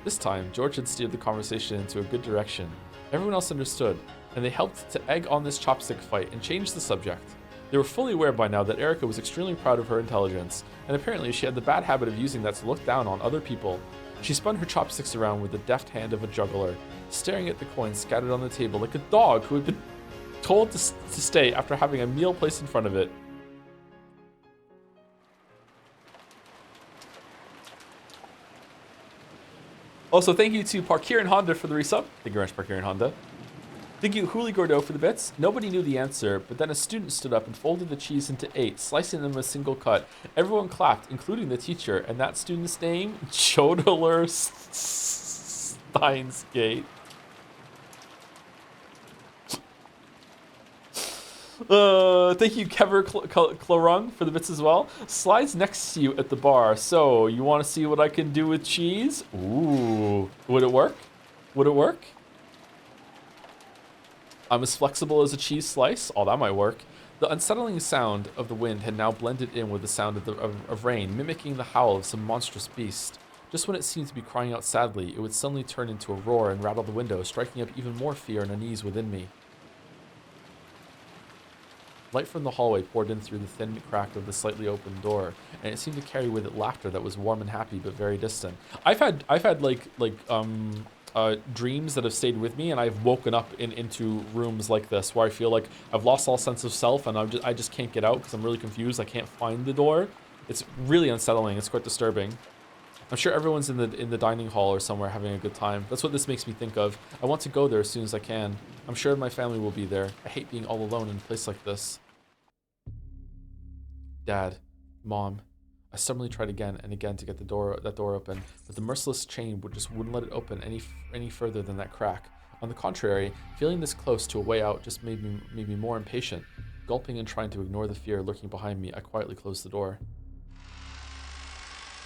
This time, George had steered the conversation into a good direction. Everyone else understood, and they helped to egg on this chopstick fight and change the subject. They were fully aware by now that Erika was extremely proud of her intelligence, and apparently she had the bad habit of using that to look down on other people. She spun her chopsticks around with the deft hand of a juggler, staring at the coins scattered on the table like a dog who had been told to stay after having a meal placed in front of it. Also, thank you to Parkir and Honda for the resub. Thank you very much, Parkir and Honda. Thank you, Huli Gordo, for the bits. Nobody knew the answer, but then a student stood up and folded the cheese into 8, slicing them a single cut. Everyone clapped, including the teacher, and that student's name? Chodler Steinsgate. Thank you, Kever Clarung, for the bits as well. Slides next to you at the bar. So, you want to see what I can do with cheese? Ooh. Would it work? Would it work? I'm as flexible as a cheese slice. Oh, that might work. The unsettling sound of the wind had now blended in with the sound of rain, mimicking the howl of some monstrous beast. Just when it seemed to be crying out sadly, it would suddenly turn into a roar and rattle the window, striking up even more fear and unease within me. Light from the hallway poured in through the thin crack of the slightly open door, and it seemed to carry with it laughter that was warm and happy but very distant. I've had dreams that have stayed with me, and I've woken up into rooms like this where I feel like I've lost all sense of self, and I just can't get out because I'm really confused. I can't find the door. It's really unsettling. It's quite disturbing. I'm sure everyone's in the dining hall or somewhere having a good time. That's what this makes me think of. I want to go there as soon as I can. I'm sure my family will be there. I hate being all alone in a place like this. Dad, Mom, I stubbornly tried again and again to get that door open, but the merciless chain wouldn't let it open any further than that crack. On the contrary, feeling this close to a way out just made me more impatient. Gulping and trying to ignore the fear lurking behind me, I quietly closed the door.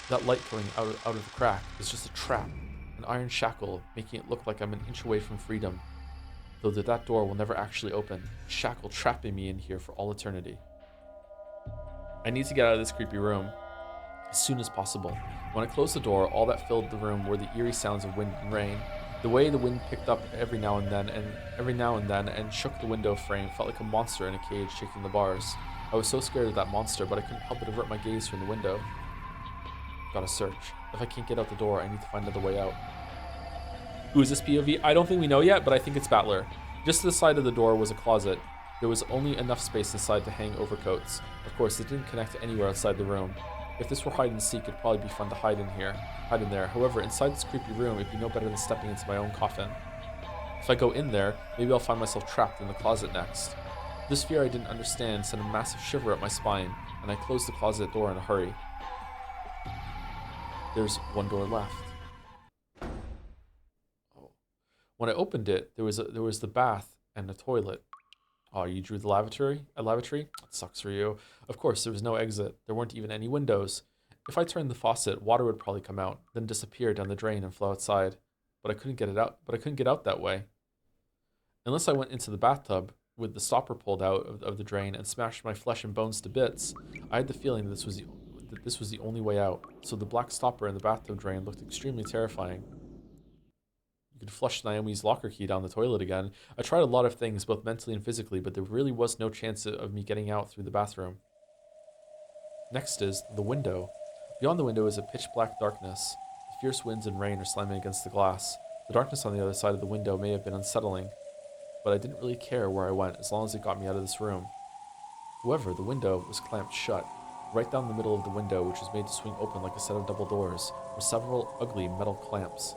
That light coming out of the crack is just a trap, an iron shackle, making it look like I'm an inch away from freedom. Though that door will never actually open, a shackle trapping me in here for all eternity. I need to get out of this creepy room as soon as possible. When I closed the door, all that filled the room were the eerie sounds of wind and rain. The way the wind picked up every now and then and shook the window frame felt like a monster in a cage shaking the bars. I was so scared of that monster, but I couldn't help but avert my gaze from the window. Gotta search. If I can't get out the door, I need to find another way out. Who is this POV? I don't think we know yet, but I think it's Battler. Just to the side of the door was a closet. There was only enough space inside to hang overcoats. Of course, it didn't connect to anywhere outside the room. If this were hide and seek, it'd probably be fun to hide in there. However, inside this creepy room, it'd be no better than stepping into my own coffin. If I go in there, maybe I'll find myself trapped in the closet next. This fear I didn't understand sent a massive shiver up my spine, and I closed the closet door in a hurry. There's one door left. Oh. When I opened it, there was the bath and the toilet. Oh, you drew the lavatory? A lavatory? That sucks for you. Of course, there was no exit. There weren't even any windows. If I turned the faucet, water would probably come out, then disappear down the drain and flow outside. But I couldn't get it out. But I couldn't get out that way. Unless I went into the bathtub with the stopper pulled out of the drain and smashed my flesh and bones to bits, I had the feeling that this was the only way out. So the black stopper in the bathtub drain looked extremely terrifying. You could flush Naomi's locker key down the toilet again. I tried a lot of things, both mentally and physically, but there really was no chance of me getting out through the bathroom. Next is the window. Beyond the window is a pitch black darkness. The fierce winds and rain are slamming against the glass. The darkness on the other side of the window may have been unsettling, but I didn't really care where I went as long as it got me out of this room. However, the window was clamped shut. Right down the middle of the window, which was made to swing open like a set of double doors, were several ugly metal clamps.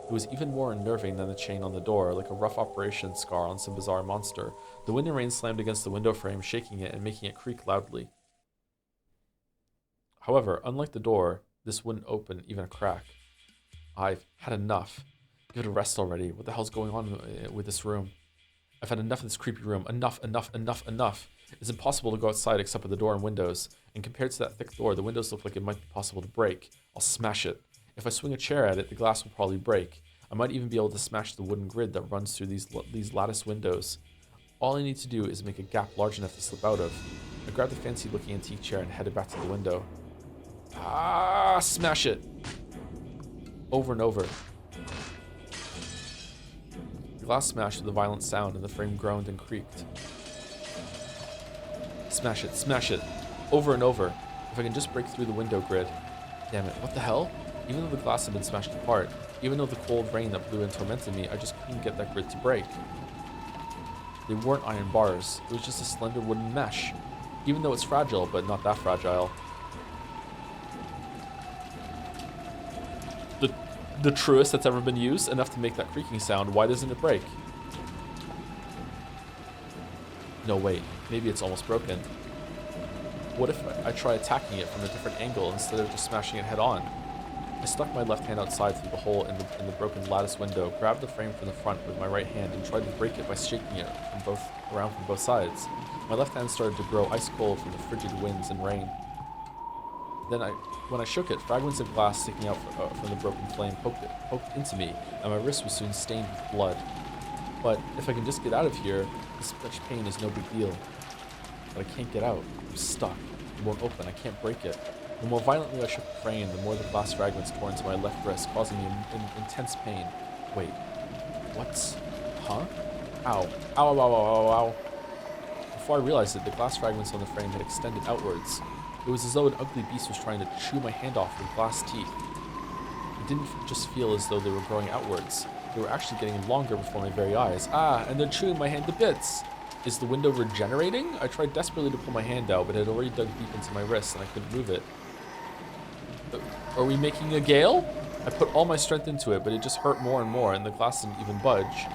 It was even more unnerving than the chain on the door, like a rough operation scar on some bizarre monster. The wind and rain slammed against the window frame, shaking it and making it creak loudly. However, unlike the door, this wouldn't open even a crack. I've had enough. Give it a rest already. What the hell's going on with this room? I've had enough of this creepy room. Enough. It's impossible to go outside except with the door and windows. And compared to that thick door, the windows look like it might be possible to break. I'll smash it. If I swing a chair at it, the glass will probably break. I might even be able to smash the wooden grid that runs through these lattice windows. All I need to do is make a gap large enough to slip out of. I grabbed the fancy-looking antique chair and headed back to the window. Ah, smash it! Over and over. The glass smashed with a violent sound and the frame groaned and creaked. Smash it, over and over. If I can just break through the window grid. Damn it, what the hell? Even though the glass had been smashed apart, even though the cold rain that blew in tormented me, I just couldn't get that grid to break. They weren't iron bars, it was just a slender wooden mesh. Even though it's fragile, but not that fragile. The truest that's ever been used, enough to make that creaking sound. Why doesn't it break? No, wait, maybe it's almost broken. What if I try attacking it from a different angle instead of just smashing it head on? I stuck my left hand outside through the hole in the broken lattice window, grabbed the frame from the front with my right hand, and tried to break it by shaking it around from both sides. My left hand started to grow ice cold from the frigid winds and rain. Then when I shook it, fragments of glass sticking out from the broken flame poked into me, and my wrist was soon stained with blood. But if I can just get out of here, this much pain is no big deal. But I can't get out. I'm stuck. It won't open. I can't break it. The more violently I shook the frame, the more the glass fragments tore into my left wrist, causing me intense pain. Wait. What's... Huh? Ow. Ow, ow, ow, ow, ow, ow. Before I realized it, the glass fragments on the frame had extended outwards. It was as though an ugly beast was trying to chew my hand off with glass teeth. It didn't just feel as though they were growing outwards. They were actually getting longer before my very eyes. Ah, and they're chewing my hand to bits. Is the window regenerating? I tried desperately to pull my hand out, but it had already dug deep into my wrist and I couldn't move it. Are we making a gale? I put all my strength into it, but it just hurt more and more, and the glass didn't even budge.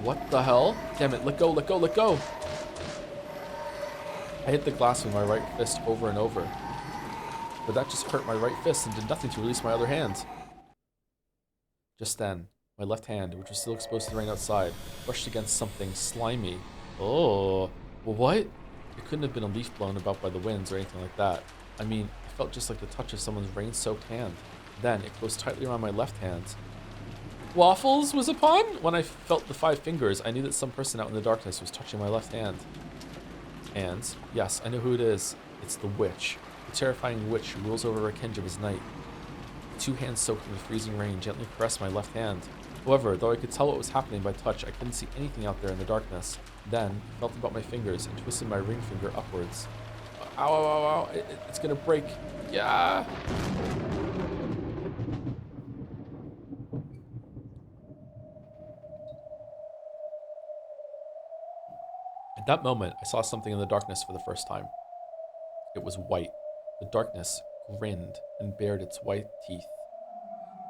What the hell? Damn it, let go, let go, let go! I hit the glass with my right fist over and over, but that just hurt my right fist and did nothing to release my other hand. Just then, my left hand, which was still exposed to the rain outside, brushed against something slimy. Oh, well, what? It couldn't have been a leaf blown about by the winds or anything like that. I mean, it felt just like the touch of someone's rain-soaked hand. Then, it closed tightly around my left hand. Waffles was upon? When I felt the 5 fingers, I knew that some person out in the darkness was touching my left hand. And, yes, I know who it is. It's the witch. The terrifying witch who rules over Rakenja's night. The 2 hands soaked in the freezing rain gently caressed my left hand. However, though I could tell what was happening by touch, I couldn't see anything out there in the darkness. Then, I felt about my fingers and twisted my ring finger upwards. Ow, ow, ow, ow, it's gonna break. Yeah! At that moment, I saw something in the darkness for the first time. It was white. The darkness grinned and bared its white teeth.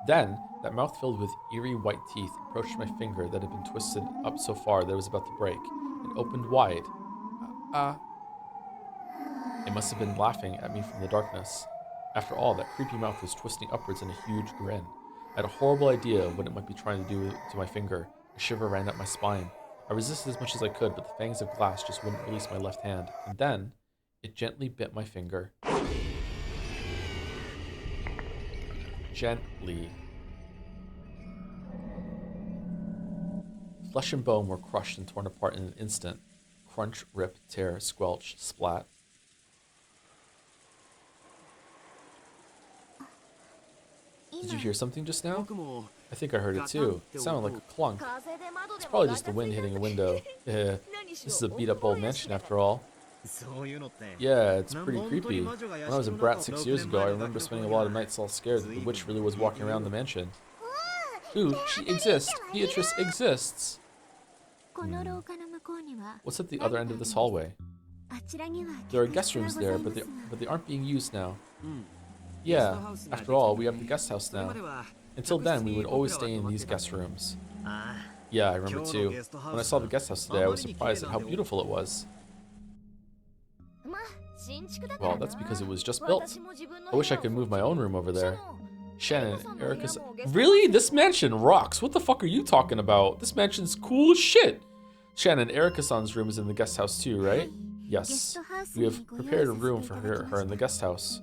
Then, that mouth filled with eerie white teeth approached my finger that had been twisted up so far that it was about to break. It opened wide. It must have been laughing at me from the darkness. After all, that creepy mouth was twisting upwards in a huge grin. I had a horrible idea of what it might be trying to do to my finger. A shiver ran up my spine. I resisted as much as I could, but the fangs of glass just wouldn't release my left hand. And then, it gently bit my finger. Gently. Flesh and bone were crushed and torn apart in an instant. Crunch, rip, tear, squelch, splat. Did you hear something just now? I think I heard it too. It sounded like a clunk. It's probably just the wind hitting a window. Yeah, this is a beat-up old mansion after all. Yeah, it's pretty creepy. When I was a brat 6 years ago, I remember spending a lot of nights all scared that the witch really was walking around the mansion. Ooh, she exists! Beatrice exists! What's at the other end of this hallway? There are guest rooms there, but they aren't being used now. Yeah, after all, we have the guest house now. Until then, we would always stay in these guest rooms. Yeah, I remember too. When I saw the guest house today, I was surprised at how beautiful it was. Well, that's because it was just built. I wish I could move my own room over there. Shannon, Erica's... Really? This mansion rocks. What the fuck are you talking about? This mansion's cool as shit. Shannon, Erica-san's room is in the guest house too, right? Yes. We have prepared a room for her in the guest house.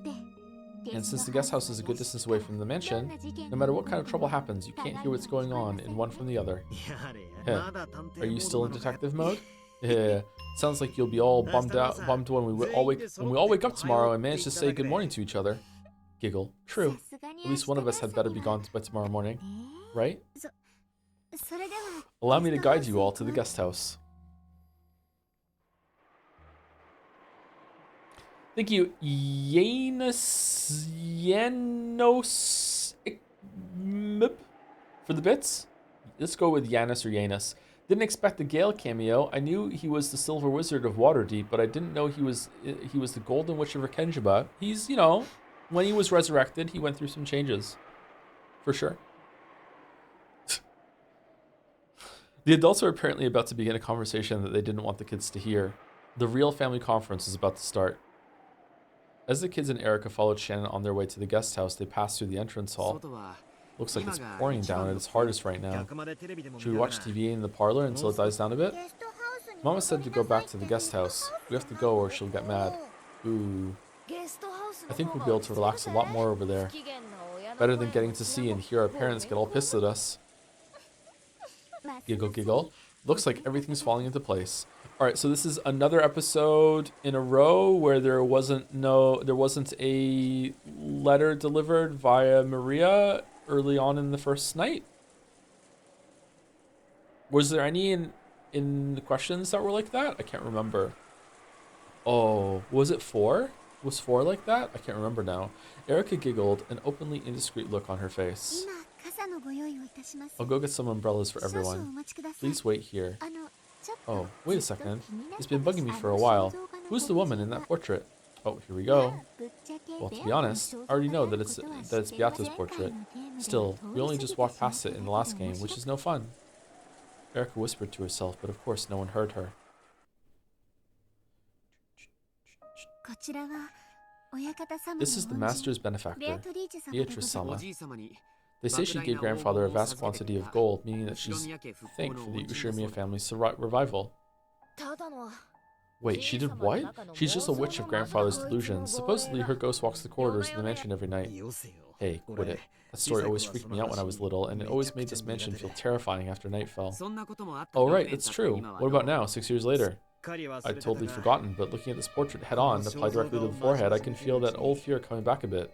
And since the guest house is a good distance away from the mansion, no matter what kind of trouble happens, you can't hear what's going on in one from the other. Heh. Are you still in detective mode? Yeah. Sounds like you'll be all bummed when we all wake up tomorrow and manage to say good morning to each other. Giggle. True. At least one of us had better be gone by tomorrow morning, right? Allow me to guide you all to the guest house. Thank you, Janos for the bits. Let's go with Janus or Janus. Didn't expect the Gale cameo. I knew he was the Silver Wizard of Waterdeep, but I didn't know he was the Golden Witch of Rekenjaba. He's, you know, when he was resurrected, he went through some changes, for sure. The adults are apparently about to begin a conversation that they didn't want the kids to hear. The real family conference is about to start. As the kids and Erica followed Shannon on their way to the guest house, they passed through the entrance hall. Looks like it's pouring down at its hardest right now. Should we watch TV in the parlor until it dies down a bit? Mama said to go back to the guest house. We have to go or she'll get mad. Ooh. I think we'll be able to relax a lot more over there. Better than getting to see and hear our parents get all pissed at us. Giggle, giggle. Looks like everything's falling into place. Alright, so this is another episode in a row where there wasn't a letter delivered via Maria early on in the first night. Was there any in the questions that were like that? I can't remember. Oh, was it 4? Was 4 like that? I can't remember now. Erica giggled, an openly indiscreet look on her face. I'll go get some umbrellas for everyone. Please wait here. Oh, wait a second. It's been bugging me for a while. Who's the woman in that portrait? Oh, here we go. Well, to be honest, I already know that it's Beato's portrait. Still, we only just walked past it in the last game, which is no fun. Erica whispered to herself, but of course no one heard her. This is the master's benefactor, Beatrice-sama. They say she gave grandfather a vast quantity of gold, meaning that she's thankful for the Ushirimiya family's revival. Wait, she did what? She's just a witch of grandfather's delusions. Supposedly her ghost walks the corridors of the mansion every night. Hey, quit it. That story always freaked me out when I was little, and it always made this mansion feel terrifying after night fell. Oh right, it's true. What about now, 6 years later? I'd totally forgotten, but looking at this portrait head-on, applied directly to the forehead, I can feel that old fear coming back a bit.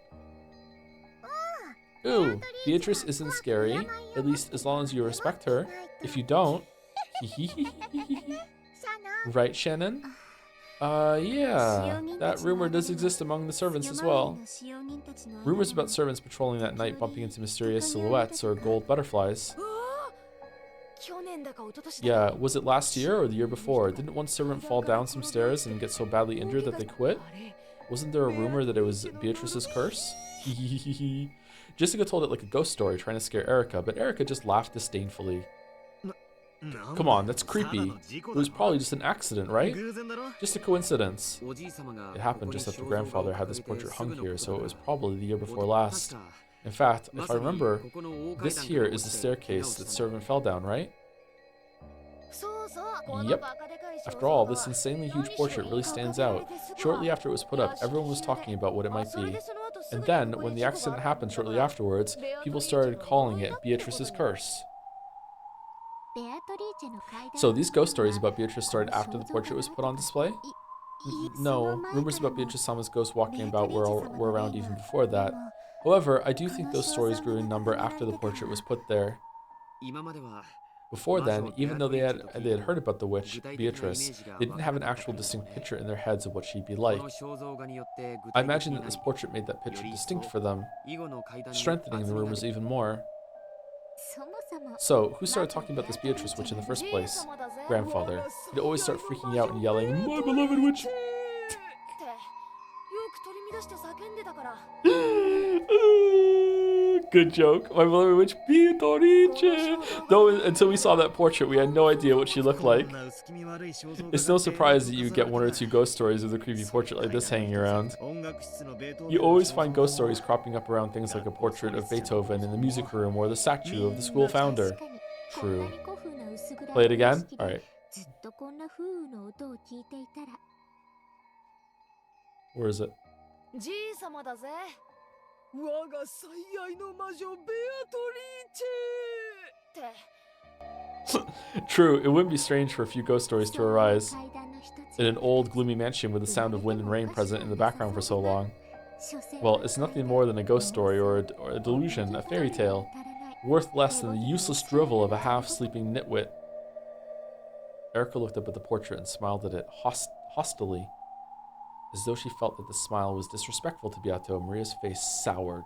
Ooh, Beatrice isn't scary, at least as long as you respect her. If you don't, right, Shannon? Yeah, that rumor does exist among the servants as well. Rumors about servants patrolling that night bumping into mysterious silhouettes or gold butterflies. Yeah, was it last year or the year before? Didn't one servant fall down some stairs and get so badly injured that they quit? Wasn't there a rumor that it was Beatrice's curse? Jessica told it like a ghost story, trying to scare Erica, but Erica just laughed disdainfully. Come on, that's creepy. It was probably just an accident, right? Just a coincidence. It happened just after grandfather had this portrait hung here, so it was probably the year before last. In fact, if I remember, this here is the staircase that servant fell down, right? Yep. After all, this insanely huge portrait really stands out. Shortly after it was put up, everyone was talking about what it might be. And then, when the accident happened shortly afterwards, people started calling it Beatrice's curse. So these ghost stories about Beatrice started after the portrait was put on display? No, rumors about Beatrice-sama's ghost walking about were around even before that. However, I do think those stories grew in number after the portrait was put there. Before then, even though they had heard about the witch, Beatrice, they didn't have an actual distinct picture in their heads of what she'd be like. I imagine that this portrait made that picture distinct for them, strengthening the rumors even more. So, who started talking about this Beatrice witch in the first place? Grandfather. He'd always start freaking out and yelling, "My beloved witch!" Good joke. My beloved witch, Beatrice! Though until we saw that portrait, we had no idea what she looked like. It's no surprise that you get one or two ghost stories with a creepy portrait like this hanging around. You always find ghost stories cropping up around things like a portrait of Beethoven in the music room or the statue of the school founder. True. Play it again? Alright. Where is it? True, it wouldn't be strange for a few ghost stories to arise in an old, gloomy mansion with the sound of wind and rain present in the background for so long. Well, it's nothing more than a ghost story or a delusion, a fairy tale, worth less than the useless drivel of a half-sleeping nitwit. Erica looked up at the portrait and smiled at it hostilely, as though she felt that the smile was disrespectful to Beato. Maria's face soured.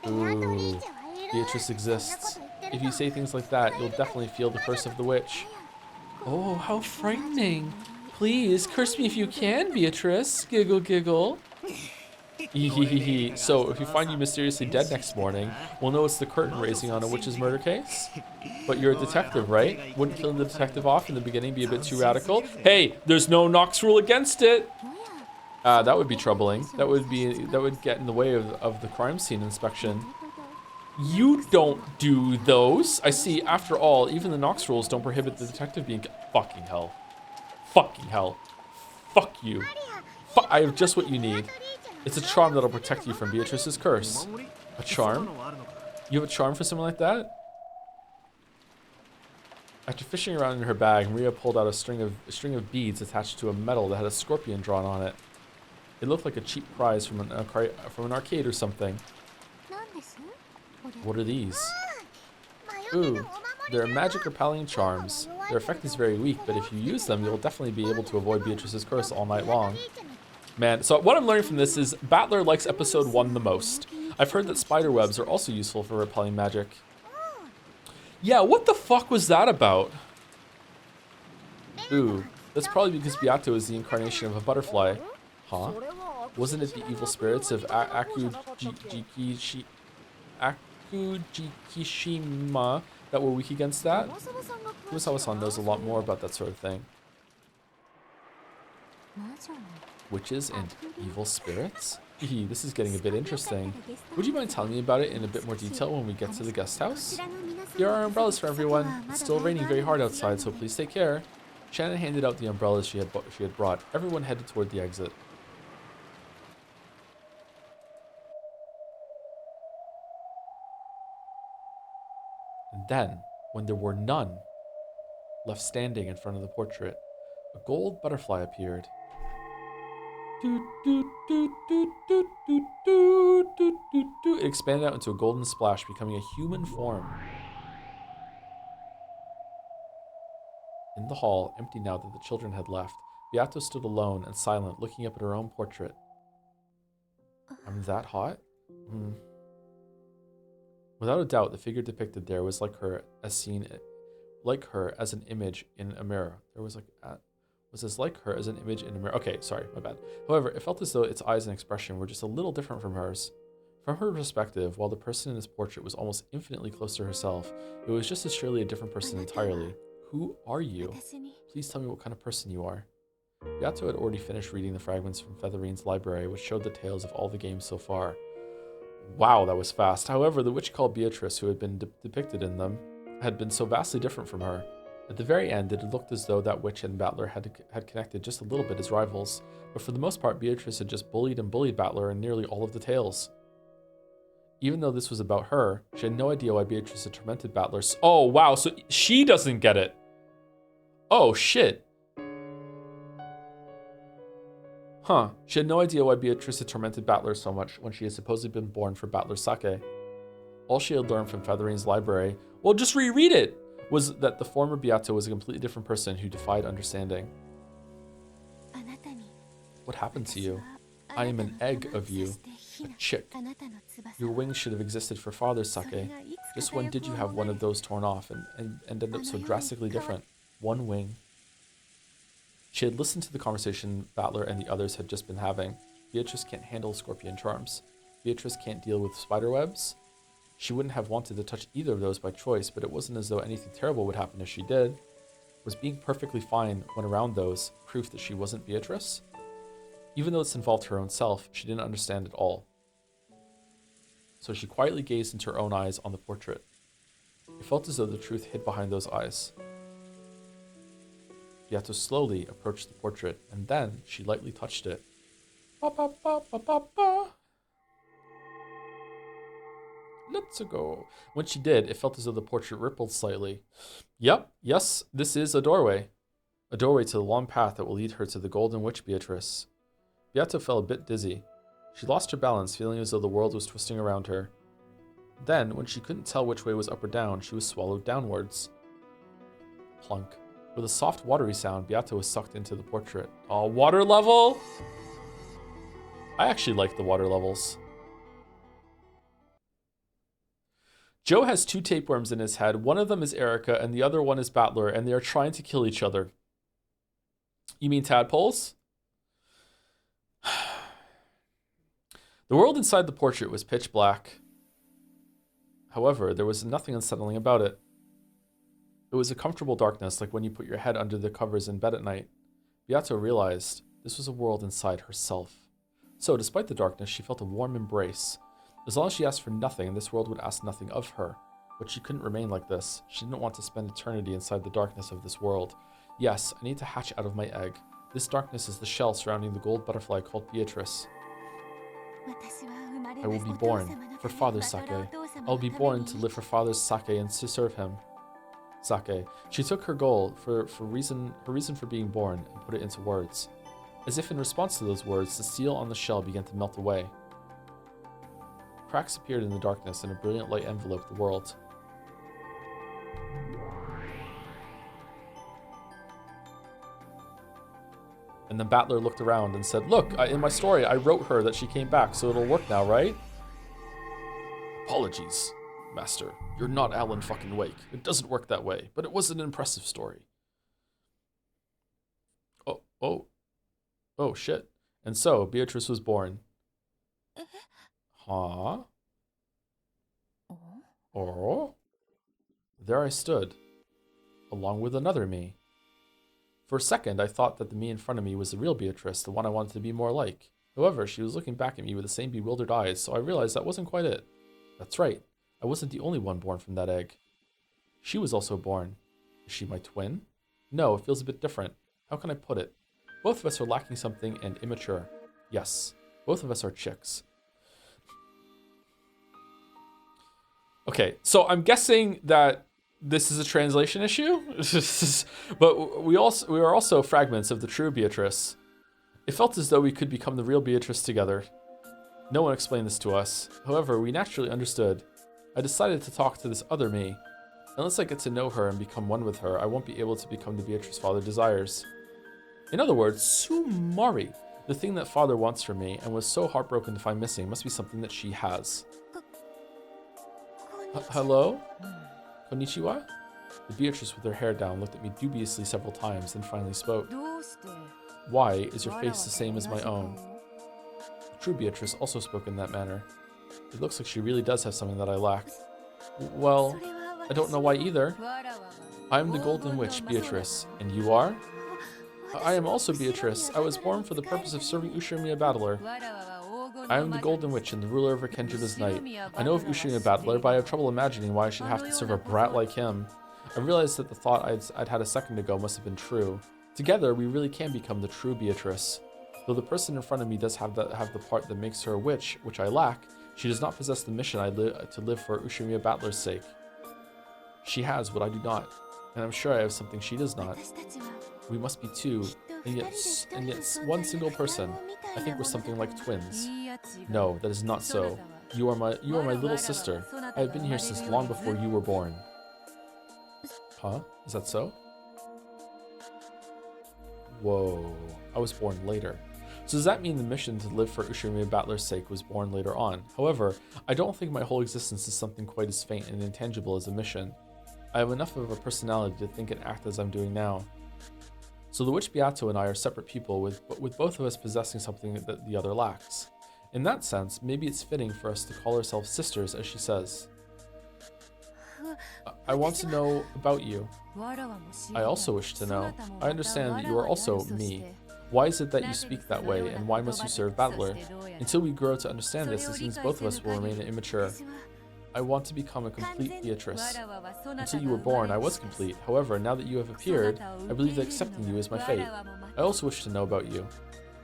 Ooh, Beatrice exists. If you say things like that, you'll definitely feel the curse of the witch. Oh, how frightening. Please, curse me if you can, Beatrice. Giggle, giggle. So, if you find you mysteriously dead next morning, we'll know it's the curtain raising on a witch's murder case? But you're a detective, right? Wouldn't killing the detective off in the beginning be a bit too radical? Hey, there's no Knox rule against it! That would be troubling. That would get in the way of the crime scene inspection. You don't do those! I see, after all, even the Knox rules don't prohibit the detective being... Fucking hell. Fucking hell. Fuck you. I have just what you need. It's a charm that'll protect you from Beatrice's curse. A charm? You have a charm for something like that? After fishing around in her bag, Maria pulled out a string of beads attached to a medal that had a scorpion drawn on it. It looked like a cheap prize from an arcade or something. What are these? Ooh, they're magic repelling charms. Their effect is very weak, but if you use them, you'll definitely be able to avoid Beatrice's curse all night long. Man, so what I'm learning from this is Battler likes episode 1 the most. I've heard that spider webs are also useful for repelling magic. Yeah, what the fuck was that about? Ooh, that's probably because Beato is the incarnation of a butterfly. Huh? Wasn't it the evil spirits of Akujikishima that were weak against that? Kurosawa-san knows a lot more about that sort of thing. Witches and evil spirits? This is getting a bit interesting. Would you mind telling me about it in a bit more detail when we get to the guest house? Here are our umbrellas for everyone. It's still raining very hard outside, so please take care. Shannon handed out the umbrellas she had brought. Everyone headed toward the exit. And then, when there were none left standing in front of the portrait, a gold butterfly appeared. It expanded out into a golden splash, becoming a human form. In the hall, empty now that the children had left, Beato stood alone and silent, looking up at her own portrait. I'm that hot? Without a doubt, the figure depicted there was like her as an image in a mirror. Was as like her as an image in a mirror. Okay, sorry, my bad. However, it felt as though its eyes and expression were just a little different from hers. From her perspective, while the person in his portrait was almost infinitely close to herself, it was just as surely a different person entirely. Who are you? Please tell me what kind of person you are. Yato had already finished reading the fragments from Featherine's library, which showed the tales of all the games so far. Wow, that was fast. However, the witch called Beatrice, who had been depicted in them, had been so vastly different from her. At the very end, it had looked as though that witch and Battler had connected just a little bit as rivals, but for the most part, Beatrice had just bullied and bullied Battler in nearly all of the tales. Even though this was about her, she had no idea why Beatrice had tormented Battler. Oh, wow, so she doesn't get it. Oh, shit. Huh. She had no idea why Beatrice had tormented Battler so much when she had supposedly been born for Battler's sake. All she had learned from Featherine's library, well, just reread it, was that the former Beato was a completely different person who defied understanding. What happened to you? I am an egg of you, a chick. Your wings should have existed for father's sake. Just when did you have one of those torn off and end up so drastically different? One wing. She had listened to the conversation Battler and the others had just been having. Beatrice can't handle scorpion charms. Beatrice can't deal with spider webs. She wouldn't have wanted to touch either of those by choice, but it wasn't as though anything terrible would happen if she did. Was being perfectly fine when around those proof that she wasn't Beatrice? Even though this involved her own self, she didn't understand it all. So she quietly gazed into her own eyes on the portrait. It felt as though the truth hid behind those eyes. Beato slowly approached the portrait, and then she lightly touched it. Ba, ba, ba, ba, ba, ba. Let's go. When she did, it felt as though the portrait rippled slightly. Yep, yes, this is a doorway. A doorway to the long path that will lead her to the Golden Witch Beatrice. Beato felt a bit dizzy. She lost her balance, feeling as though the world was twisting around her. Then, when she couldn't tell which way was up or down, she was swallowed downwards. Plunk. With a soft, watery sound, Beato was sucked into the portrait. Oh, water level? I actually like the water levels. Joe has two tapeworms in his head. One of them is Erica, and the other one is Battler, and they are trying to kill each other. You mean tadpoles? The world inside the portrait was pitch black. However, there was nothing unsettling about it. It was a comfortable darkness, like when you put your head under the covers in bed at night. Beato realized this was a world inside herself. So, despite the darkness, she felt a warm embrace. As long as she asked for nothing, this world would ask nothing of her. But she couldn't remain like this. She didn't want to spend eternity inside the darkness of this world. Yes, I need to hatch out of my egg. This darkness is the shell surrounding the gold butterfly called Beatrice. I will be born for father's sake. I will be born to live for father's sake and to serve him. Sake. She took her goal, her reason for being born, and put it into words. As if in response to those words, the seal on the shell began to melt away. Cracks appeared in the darkness, and a brilliant light enveloped the world. And then Battler looked around and said, "Look, in my story, I wrote her that she came back, so it'll work now, right?" Apologies, Master. You're not Alan fucking Wake. It doesn't work that way, but it was an impressive story. Oh, shit. And so, Beatrice was born. Huh? Oh? There I stood, along with another me. For a second, I thought that the me in front of me was the real Beatrice, the one I wanted to be more like. However, she was looking back at me with the same bewildered eyes, so I realized that wasn't quite it. That's right. I wasn't the only one born from that egg. She was also born. Is she my twin? No, it feels a bit different. How can I put it? Both of us are lacking something and immature. Yes, both of us are chicks. Okay, so I'm guessing that this is a translation issue, but we are also fragments of the true Beatrice. It felt as though we could become the real Beatrice together. No one explained this to us. However, we naturally understood. I decided to talk to this other me. Unless I get to know her and become one with her, I won't be able to become the Beatrice father desires. In other words, Sumari, the thing that father wants from me and was so heartbroken to find missing, must be something that she has. Hello? Konnichiwa? The Beatrice with her hair down looked at me dubiously several times, then finally spoke. Why is your face the same as my own? The true Beatrice also spoke in that manner. It looks like she really does have something that I lack. Well, I don't know why either. I am the Golden Witch, Beatrice. And you are? I am also Beatrice. I was born for the purpose of serving Ushirimiya Battler. I am the Golden Witch and the ruler of Rekenjima's Night. I know of Ushirimiya Battler, but I have trouble imagining why I should have to serve a brat like him. I realized that the thought I'd had a second ago must have been true. Together, we really can become the true Beatrice. Though the person in front of me does have the part that makes her a witch, which I lack, she does not possess the mission to live for Ushirimiya Battler's sake. She has what I do not, and I'm sure I have something she does not. We must be two, and yet one single person. I think we're something like twins. No, that is not so. You are my little sister. I have been here since long before you were born. Huh? Is that so? Whoa. I was born later. So does that mean the mission to live for Ushirimiya Battler's sake was born later on? However, I don't think my whole existence is something quite as faint and intangible as a mission. I have enough of a personality to think and act as I'm doing now. So the Witch Beato and I are separate people, with both of us possessing something that the other lacks. In that sense, maybe it's fitting for us to call ourselves sisters, as she says. I want to know about you. I also wish to know. I understand that you are also me. Why is it that you speak that way, and why must you serve Battler? Until we grow to understand this, it seems both of us will remain immature. I want to become a complete Beatrice. Until you were born, I was complete. However, now that you have appeared, I believe that accepting you is my fate. I also wish to know about you.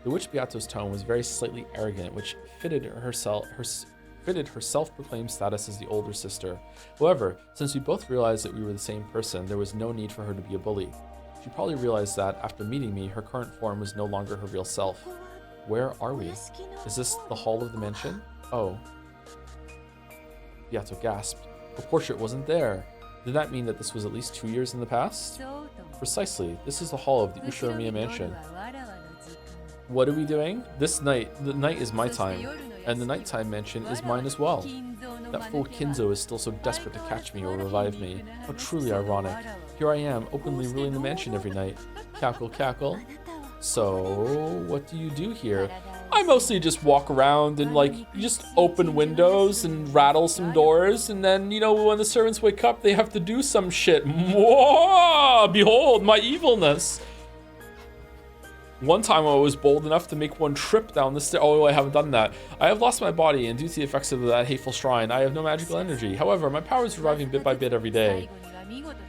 The Witch Beato's tone was very slightly arrogant, which fitted her self-proclaimed status as the older sister. However, since we both realized that we were the same person, there was no need for her to be a bully. She probably realized that, after meeting me, her current form was no longer her real self. Where are we? Is this the hall of the mansion? Oh. Beato gasped. Her portrait wasn't there. Did that mean that this was at least 2 years in the past? Precisely. This is the hall of the Ushirimiya mansion. What are we doing? The night is my time, and the nighttime mansion is mine as well. That fool Kinzo is still so desperate to catch me or revive me. How truly ironic. Here I am, openly ruling the mansion every night. Cackle, cackle. So, what do you do here? I mostly just walk around and, like, you just open windows and rattle some doors, and then, you know, when the servants wake up, they have to do some shit. Mwah! Behold my evilness. One time I was bold enough to make one trip down the stairs. Oh, I haven't done that. I have lost my body, and due to the effects of that hateful shrine, I have no magical energy. However, my power is reviving bit by bit every day.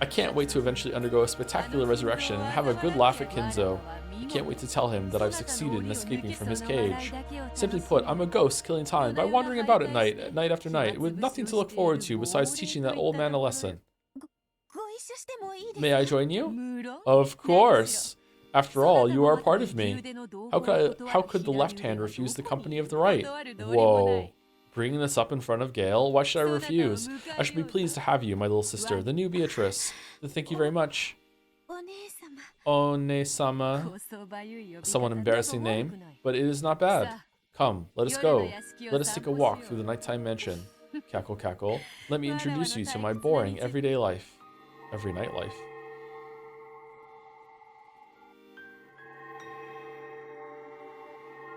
I can't wait to eventually undergo a spectacular resurrection and have a good laugh at Kinzo. I can't wait to tell him that I've succeeded in escaping from his cage. Simply put, I'm a ghost killing time by wandering about at night after night, with nothing to look forward to besides teaching that old man a lesson. May I join you? Of course. After all, you are a part of me. How could the left hand refuse the company of the right? Whoa. Bringing this up in front of Gale? Why should I refuse? I should be pleased to have you, my little sister, the new Beatrice. Thank you very much. One-sama. Somewhat embarrassing name, but it is not bad. Come, let us go. Let us take a walk through the nighttime mansion. Cackle, cackle. Let me introduce you to my boring everyday life. Every night life.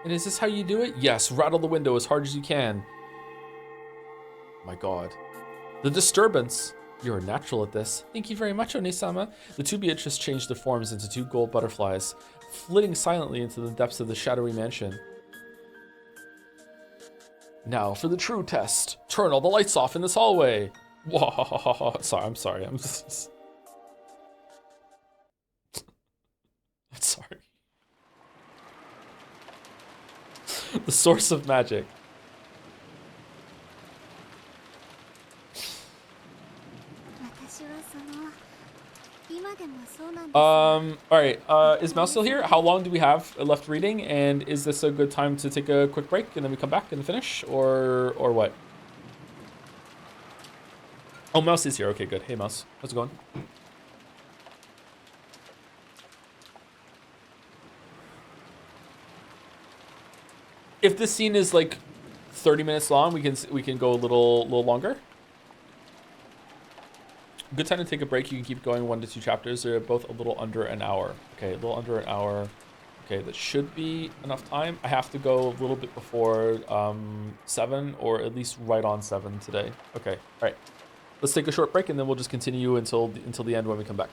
And is this how you do it? Yes, rattle the window as hard as you can. My god. The disturbance. You're a natural at this. Thank you very much, One-sama. The two Beatrice changed their forms into two gold butterflies, flitting silently into the depths of the shadowy mansion. Now for the true test. Turn all the lights off in this hallway. Whoa. I'm sorry. I'm sorry. The source of magic. Alright, is Mel still here? How long do we have left reading? And is this a good time to take a quick break and then we come back and finish? Or what? Oh, Mouse is here. Okay, good. Hey, Mouse. How's it going? If this scene is like 30 minutes long, we can go a little longer. Good time to take a break. You can keep going 1 to 2 chapters. They're both a little under an hour. Okay, a little under an hour. Okay, that should be enough time. I have to go a little bit before 7, or at least right on 7 today. Okay, all right. Let's take a short break, and then we'll just continue until the end when we come back.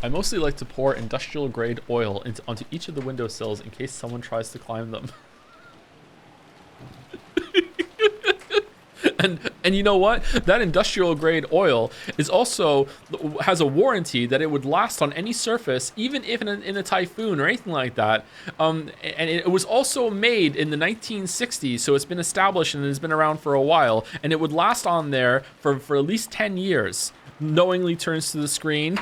I mostly like to pour industrial grade oil onto each of the windowsills in case someone tries to climb them. And you know what? That industrial grade oil is also has a warranty that it would last on any surface, even if in a typhoon or anything like that. And it was also made in the 1960s, so it's been established and it's been around for a while, and it would last on there for at least 10 years. Knowingly turns to the screen,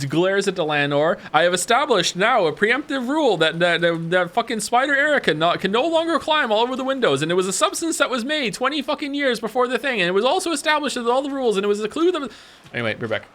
glares at the landlord. I have established now a preemptive rule that fucking spider era can no longer climb all over the windows, and it was a substance that was made 20 fucking years before the thing, and it was also established with all the rules, and it was a clue that. Anyway, we're back.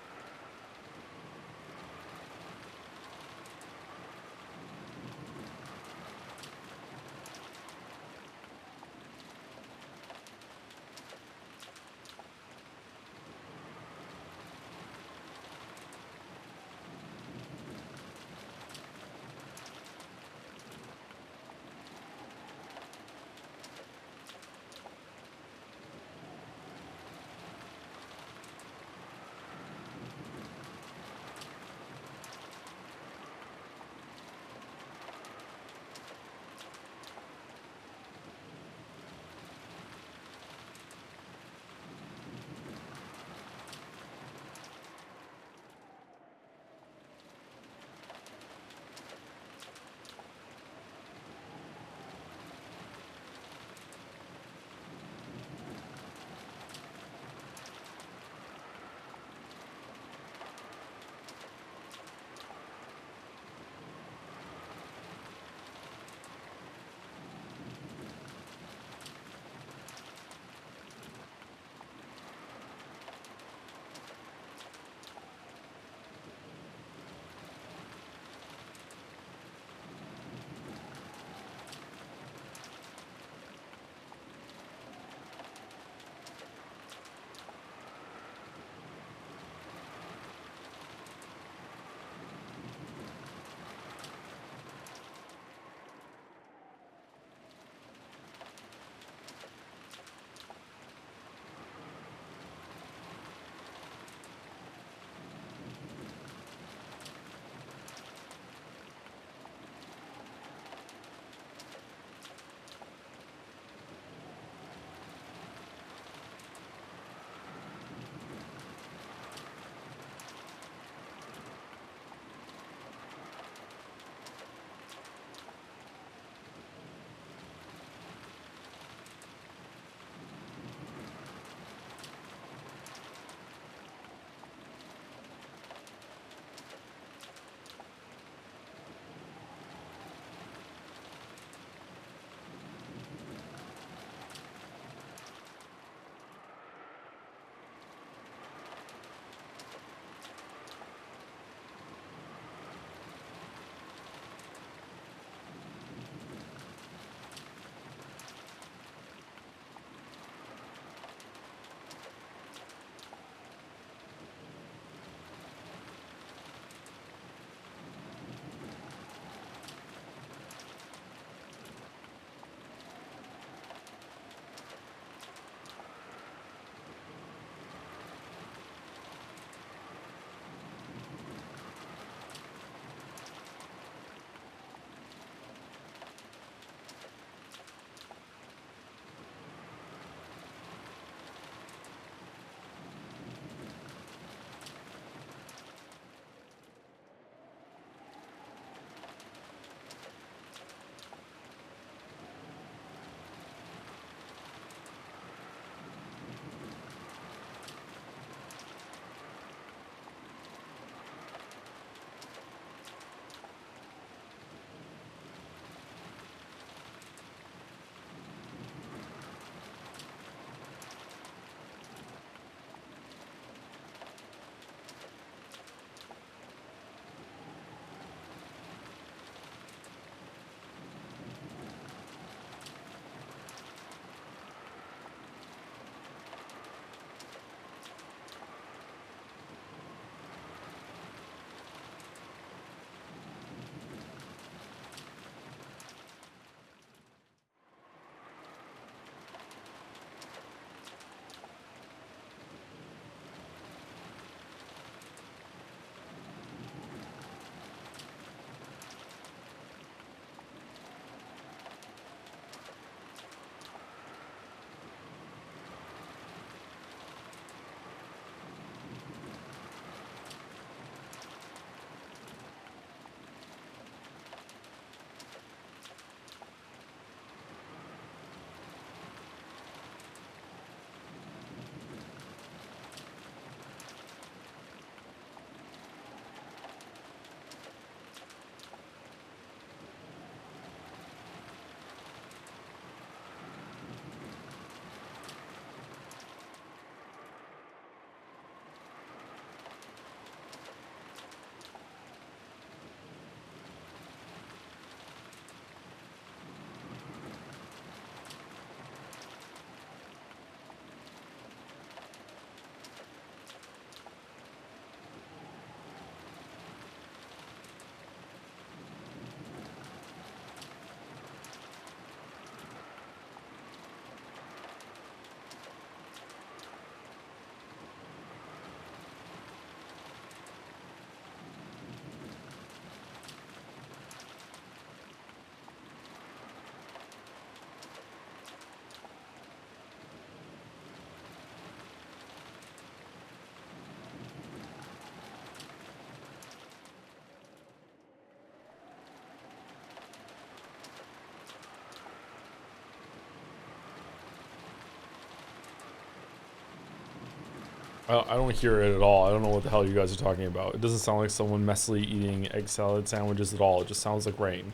I don't hear it at all. I don't know what the hell you guys are talking about. It doesn't sound like someone messily eating egg salad sandwiches at all. It just sounds like rain.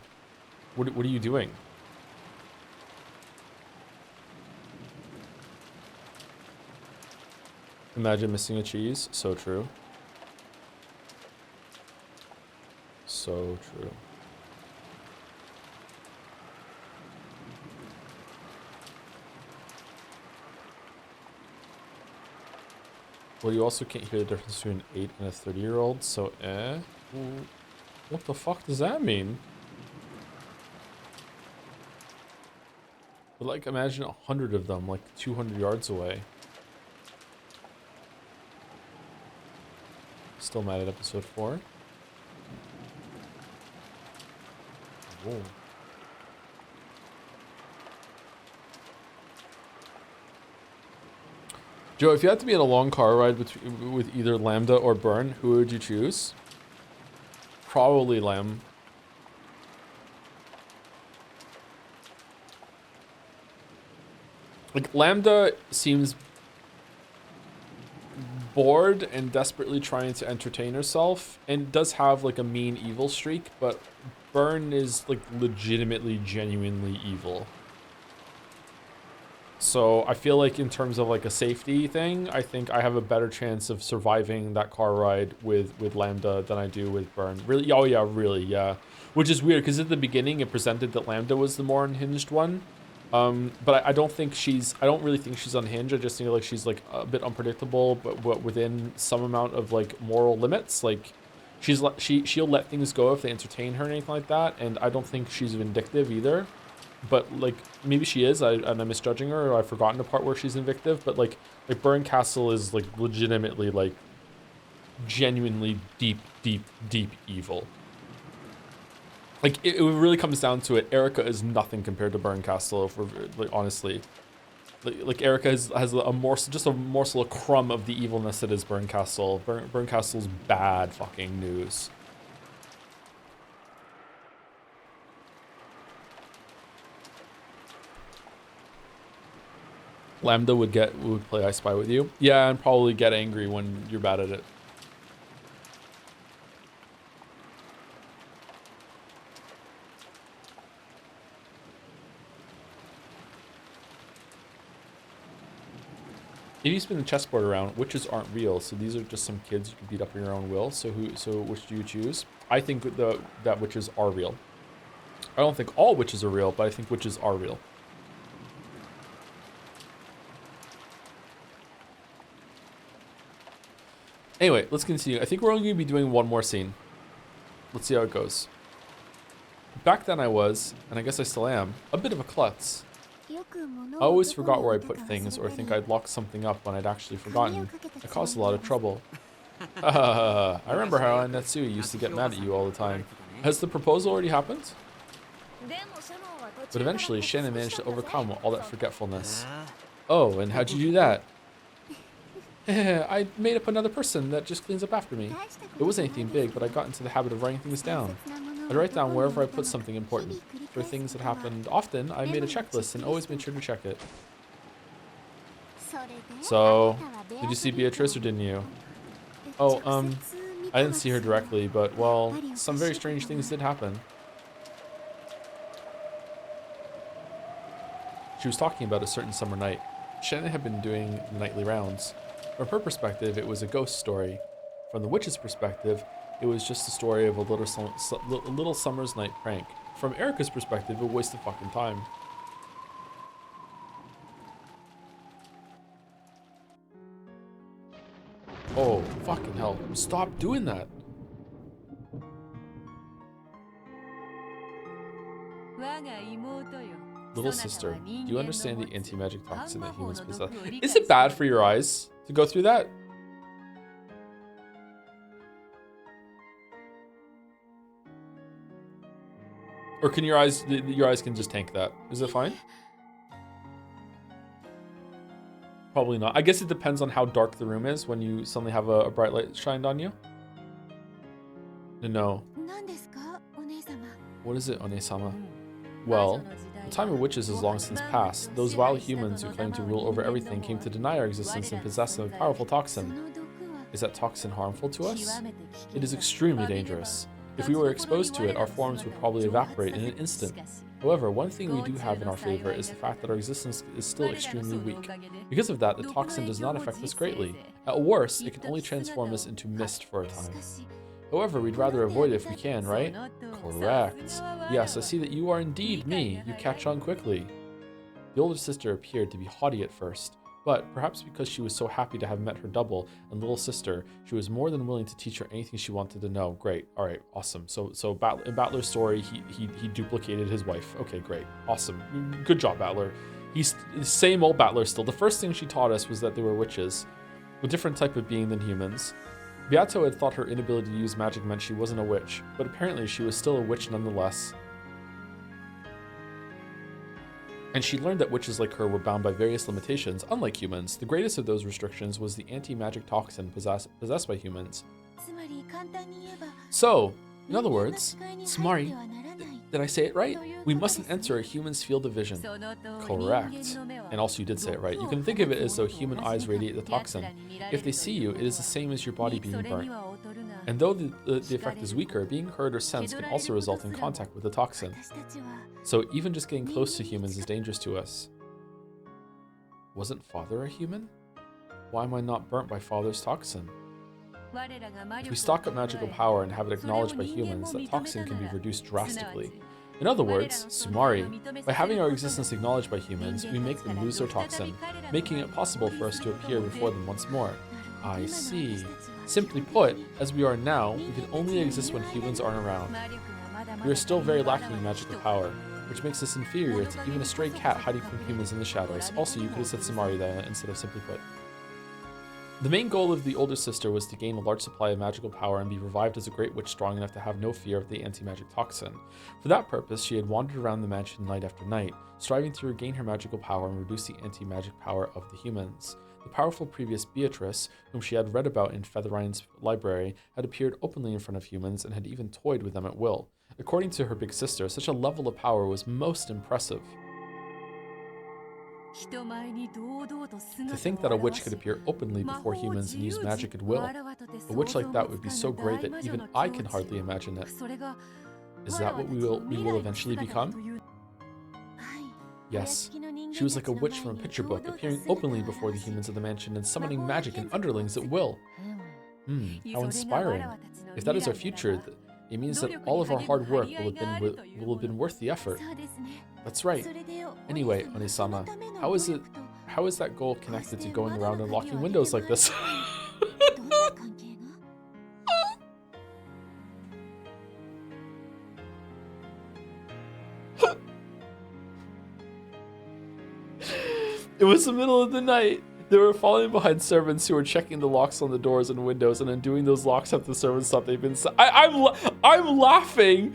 What are you doing? Imagine missing a cheese. So true. So true. Well, you also can't hear the difference between an 8 and a 30-year-old, so what the fuck does that mean? But like, imagine 100 of them, like 200 yards away. Still mad at episode 4. Whoa. Joe, if you had to be in a long car ride with either Lambda or Burn, who would you choose? Probably Lamb. Like, Lambda seems bored and desperately trying to entertain herself, and does have like a mean evil streak, but Burn is like legitimately, genuinely evil. So I feel like in terms of like a safety thing, I think I have a better chance of surviving that car ride with Lambda than I do with Burn. Really? Oh yeah, really, yeah. Which is weird because at the beginning it presented that Lambda was the more unhinged one. But I don't really think she's unhinged. I just think like she's like a bit unpredictable, but within some amount of like moral limits. Like she'll let things go if they entertain her and anything like that. And I don't think she's vindictive either. But like maybe she is, and I'm misjudging her, or I've forgotten the part where she's vindictive. But like Burn Castle is like legitimately like genuinely deep evil. Like it really comes down to it. Erica is nothing compared to Burn Castle. For like honestly, like Erica has a morsel, a crumb of the evilness that is Burn Castle. Burn Castle's bad fucking news. Lambda would play I Spy with you. Yeah, and probably get angry when you're bad at it. If you spin the chessboard around, witches aren't real, so these are just some kids you can beat up in your own will. So which do you choose? I think that witches are real. I don't think all witches are real, but I think witches are real. Anyway, let's continue. I think we're only going to be doing one more scene. Let's see how it goes. Back then I was, and I guess I still am, a bit of a klutz. I always forgot where I put things, or think I'd locked something up when I'd actually forgotten. I caused a lot of trouble. I remember how Natsuya used to get mad at you all the time. Has the proposal already happened? But eventually, Shannon managed to overcome all that forgetfulness. Oh, and how'd you do that? I made up another person that just cleans up after me. It wasn't anything big, but I got into the habit of writing things down. I'd write down wherever I put something important. For things that happened often, I made a checklist and always made sure to check it. So, did you see Beatrice or didn't you? Oh, I didn't see her directly, but, well, some very strange things did happen. She was talking about a certain summer night. Shannon had been doing the nightly rounds. From her perspective, it was a ghost story. From the witch's perspective, it was just the story of a little summer's night prank. From Erica's perspective, a waste of fucking time. Oh, fucking hell. Stop doing that. Little sister, do you understand the anti-magic toxin that humans possess? Is it bad for your eyes to go through that? Or can your eyes can just tank that? Is it fine? Probably not. I guess it depends on how dark the room is when you suddenly have a bright light shined on you. No. What is it, One-sama? Well, The time of witches is long since past. Those vile humans who claim to rule over everything came to deny our existence and possess a powerful toxin. Is that toxin harmful to us? It is extremely dangerous. If we were exposed to it, our forms would probably evaporate in an instant. However, one thing we do have in our favor is the fact that our existence is still extremely weak. Because of that, the toxin does not affect us greatly. At worst, it can only transform us into mist for a time. However, we'd rather avoid it if we can, right? Correct. Yes, I see that you are indeed me. You catch on quickly. The older sister appeared to be haughty at first, but perhaps because she was so happy to have met her double and little sister, she was more than willing to teach her anything she wanted to know. Great. All right. Awesome. So in Battler's story, he duplicated his wife. Okay, great. Awesome. Good job, Battler. He's the same old Battler still. The first thing she taught us was that they were witches, a different type of being than humans. Beato had thought her inability to use magic meant she wasn't a witch, but apparently she was still a witch nonetheless. And she learned that witches like her were bound by various limitations, unlike humans. The greatest of those restrictions was the anti-magic toxin possessed by humans. So, in other words, Sumari, did I say it right? We mustn't enter a human's field of vision. Correct. And also you did say it right. You can think of it as though human eyes radiate the toxin. If they see you, it is the same as your body being burnt. And though the effect is weaker, being heard or sensed can also result in contact with the toxin. So even just getting close to humans is dangerous to us. Wasn't Father a human? Why am I not burnt by Father's toxin? If we stock up magical power and have it acknowledged by humans, that toxin can be reduced drastically. In other words, Sumari, by having our existence acknowledged by humans, we make them lose their toxin, making it possible for us to appear before them once more. I see. Simply put, as we are now, we can only exist when humans aren't around. We are still very lacking in magical power, which makes us inferior to even a stray cat hiding from humans in the shadows. Also, you could have said Sumari there instead of simply put. The main goal of the older sister was to gain a large supply of magical power and be revived as a great witch strong enough to have no fear of the anti-magic toxin. For that purpose, she had wandered around the mansion night after night, striving to regain her magical power and reduce the anti-magic power of the humans. The powerful previous Beatrice, whom she had read about in Featherine's library, had appeared openly in front of humans and had even toyed with them at will. According to her big sister, such a level of power was most impressive. To think that a witch could appear openly before humans and use magic at will. A witch like that would be so great that even I can hardly imagine it. Is that what we will eventually become? Yes. She was like a witch from a picture book, appearing openly before the humans of the mansion and summoning magic and underlings at will. How inspiring. If that is our future, it means that all of our hard work will have been worth the effort. That's right. Anyway, Onisama, how is that goal connected to going around and locking windows like this? It was the middle of the night. They were falling behind servants who were checking the locks on the doors and windows and undoing those locks after the servants thought they'd been... I'm laughing,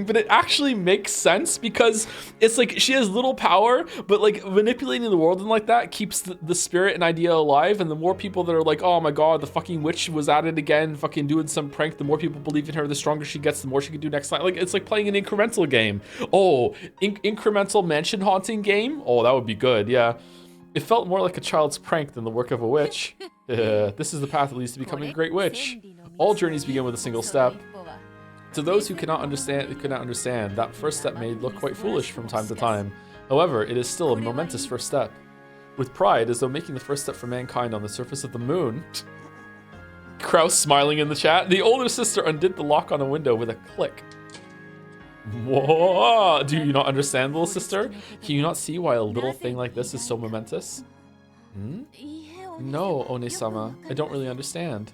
but it actually makes sense because it's like she has little power, but like manipulating the world and like that keeps the spirit and idea alive. And the more people that are like, oh my god, the fucking witch was at it again, fucking doing some prank, the more people believe in her, the stronger she gets, the more she can do next time. Like, it's like playing an incremental game. Oh, incremental mansion haunting game? Oh, that would be good, yeah. It felt more like a child's prank than the work of a witch. This is the path that leads to becoming a great witch. All journeys begin with a single step. To those who could not understand, that first step may look quite foolish from time to time. However, it is still a momentous first step. With pride, as though making the first step for mankind on the surface of the moon. Kraus smiling in the chat. The older sister undid the lock on a window with a click. Whoa! Do you not understand, little sister? Can you not see why a little thing like this is so momentous? No, Onisama, I don't really understand.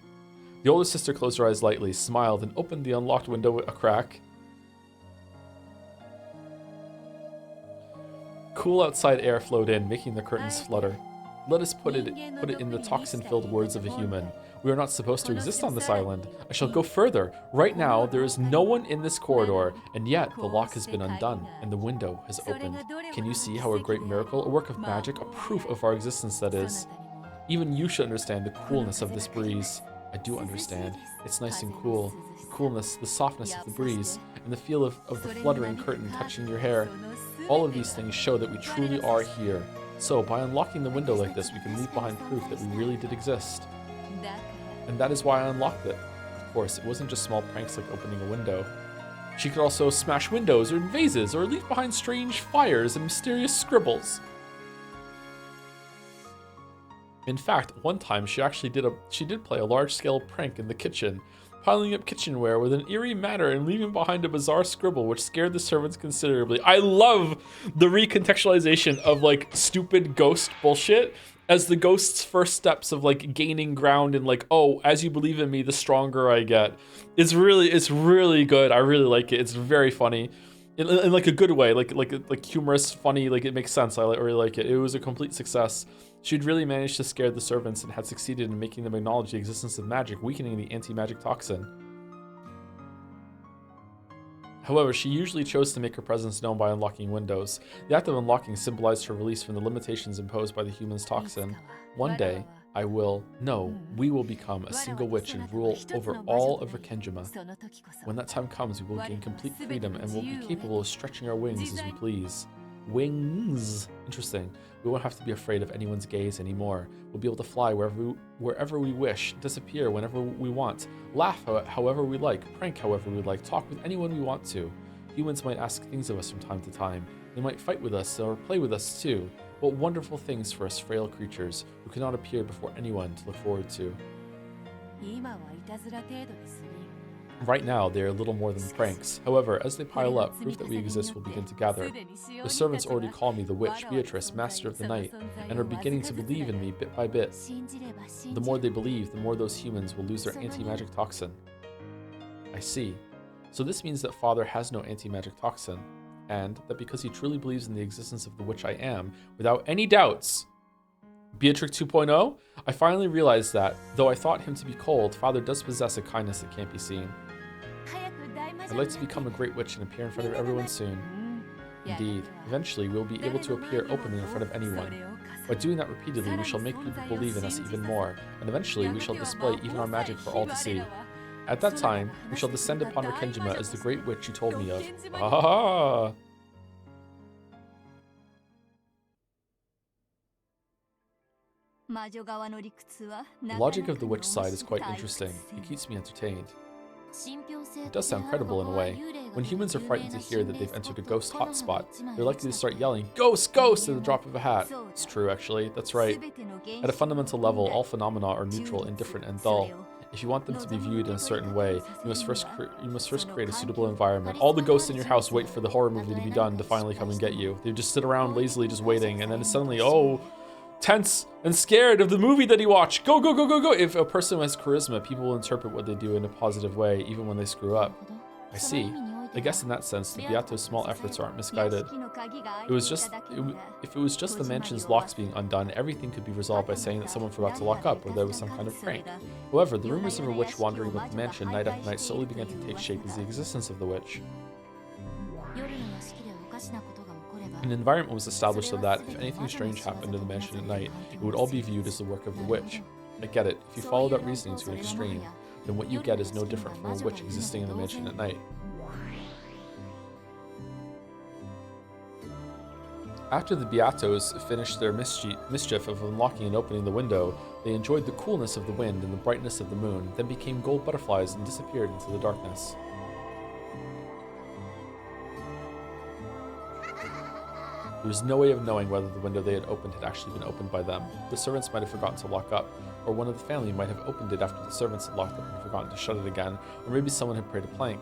The older sister closed her eyes lightly, smiled, and opened the unlocked window with a crack. Cool outside air flowed in, making the curtains flutter. Let us put it in the toxin-filled words of a human. We are not supposed to exist on this island. I shall go further. Right now, there is no one in this corridor, and yet the lock has been undone, and the window has opened. Can you see how a great miracle, a work of magic, a proof of our existence that is? Even you should understand the coolness of this breeze. I do understand. It's nice and cool. The coolness, the softness of the breeze, and the feel of the fluttering curtain touching your hair. All of these things show that we truly are here. So, by unlocking the window like this, we can leave behind proof that we really did exist. And that is why I unlocked it. Of course, it wasn't just small pranks like opening a window. She could also smash windows or vases or leave behind strange fires and mysterious scribbles. In fact, one time she actually did play a large-scale prank in the kitchen, piling up kitchenware with an eerie manner and leaving behind a bizarre scribble which scared the servants considerably. I love the recontextualization of like stupid ghost bullshit as the ghost's first steps of like gaining ground and like, oh, as you believe in me, the stronger I get. It's really good. I really like it. It's very funny. In like a good way, like humorous, funny, like it makes sense. I really like it. It was a complete success. She'd really managed to scare the servants and had succeeded in making them acknowledge the existence of magic, weakening the anti-magic toxin. However, she usually chose to make her presence known by unlocking windows. The act of unlocking symbolized her release from the limitations imposed by the human's toxin. One day, we will become a single witch and rule over all of Rekenjima. When that time comes, we will gain complete freedom and will be capable of stretching our wings as we please. Wings. Interesting. We won't have to be afraid of anyone's gaze anymore. We'll be able to fly wherever we wish, disappear whenever we want, laugh however we like, prank however we like, talk with anyone we want to. Humans might ask things of us from time to time. They might fight with us or play with us too. What wonderful things for us frail creatures who cannot appear before anyone to look forward to. Right now, they are little more than pranks. However, as they pile up, proof that we exist will begin to gather. The servants already call me the witch, Beatrice, master of the night, and are beginning to believe in me bit by bit. The more they believe, the more those humans will lose their anti-magic toxin. I see. So this means that Father has no anti-magic toxin, and that because he truly believes in the existence of the witch I am, without any doubts, Beatrix 2.0, I finally realized that, though I thought him to be cold, Father does possess a kindness that can't be seen. I'd like to become a great witch and appear in front of everyone soon. Indeed, eventually we will be able to appear openly in front of anyone. By doing that repeatedly, we shall make people believe in us even more, and eventually we shall display even our magic for all to see. At that time, we shall descend upon Rekenjima as the great witch you told me of. Ah! The logic of the witch side is quite interesting. It keeps me entertained. It does sound credible in a way. When humans are frightened to hear that they've entered a ghost hotspot, they're likely to start yelling, "Ghost! Ghost!" at the drop of a hat. It's true, actually. That's right. At a fundamental level, all phenomena are neutral, indifferent, and dull. If you want them to be viewed in a certain way, you must first create a suitable environment. All the ghosts in your house wait for the horror movie to be done to finally come and get you. They just sit around lazily just waiting, and then suddenly, oh, tense and scared of the movie that he watched. Go, go, go, go, go. If a person has charisma, people will interpret what they do in a positive way, even when they screw up. I see. I guess in that sense, the Beato's small efforts aren't misguided. If it was just the mansion's locks being undone, everything could be resolved by saying that someone forgot to lock up or there was some kind of prank. However, the rumors of a witch wandering about the mansion night after night slowly began to take shape as the existence of the witch. An environment was established so that, if anything strange happened in the mansion at night, it would all be viewed as the work of the witch. I get it. If you follow that reasoning to an extreme, then what you get is no different from a witch existing in the mansion at night. After the Beatos finished their mischief of unlocking and opening the window, they enjoyed the coolness of the wind and the brightness of the moon, then became gold butterflies and disappeared into the darkness. There was no way of knowing whether the window they had opened had actually been opened by them. The servants might have forgotten to lock up, or one of the family might have opened it after the servants had locked up and forgotten to shut it again, or maybe someone had played a prank.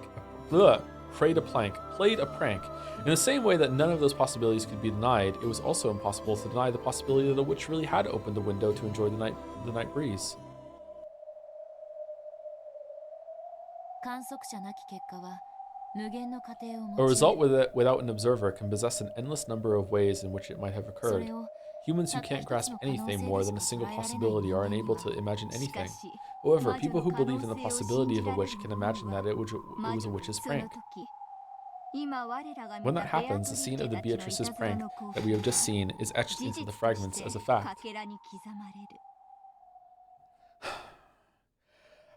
In the same way that none of those possibilities could be denied, it was also impossible to deny the possibility that the witch really had opened a window to enjoy the night breeze. A result without an observer can possess an endless number of ways in which it might have occurred. Humans who can't grasp anything more than a single possibility are unable to imagine anything. However, people who believe in the possibility of a witch can imagine that it was a witch's prank. When that happens, the scene of the Beatrice's prank that we have just seen is etched into the fragments as a fact.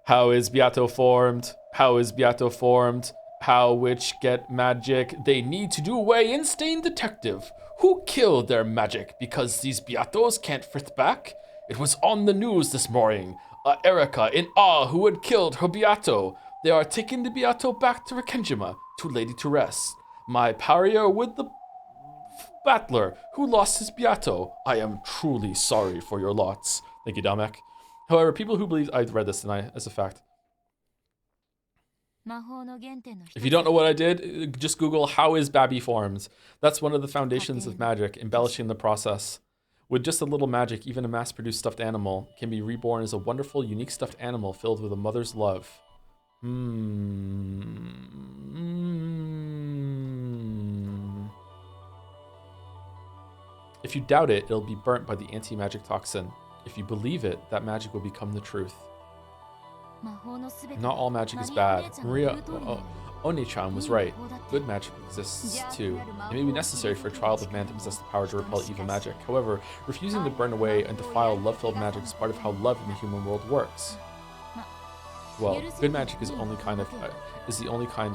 How is Beato formed? How is Beato formed? How witch get magic? They need to do away insane detective. Who killed their magic because these beatos can't fit back? It was on the news this morning. Erica in awe who had killed her beato. They are taking the beato back to Rekenjima, to Lady to rest. My pariah with the battler who lost his beato. I am truly sorry for your lots. Thank you, Damek. However, people who believe I read this tonight as a fact. If you don't know what I did, just Google how is Babby formed. That's one of the foundations of magic, embellishing the process. With just a little magic, even a mass-produced stuffed animal can be reborn as a wonderful, unique stuffed animal filled with a mother's love. If you doubt it, it'll be burnt by the anti-magic toxin. If you believe it, that magic will become the truth. Not all magic is bad. Maria Oni-chan was right. Good magic exists too. It may be necessary for a child of man to possess the power to repel evil magic. However, refusing to burn away and defile love-filled magic is part of how love in the human world works. Well, good magic is the only kind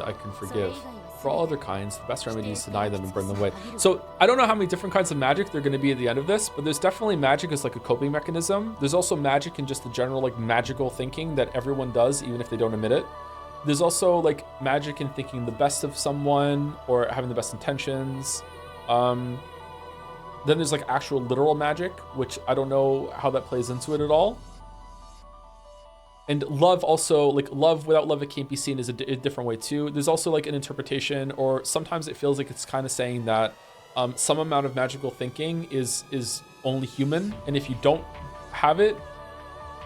I can forgive. For all other kinds, the best remedy is to deny them and burn them away. So I don't know how many different kinds of magic there are going to be at the end of this, but there's definitely magic as like a coping mechanism. There's also magic in just the general like magical thinking that everyone does, even if they don't admit it. There's also like magic in thinking the best of someone or having the best intentions. Then there's like actual literal magic, which I don't know how that plays into it at all. And love also, like love without love, it can't be seen as a different way too. There's also like an interpretation, or sometimes it feels like it's kind of saying that some amount of magical thinking is only human. And if you don't have it,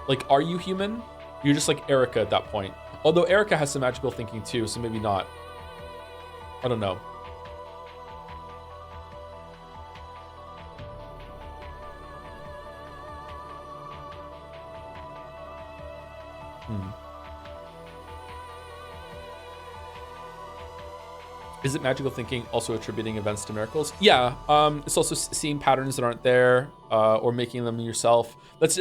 like, are you human? You're just like Erica at that point. Although Erica has some magical thinking too, so maybe not. I don't know. Is it magical thinking also attributing events to miracles? Yeah, it's also seeing patterns that aren't there or making them yourself. That's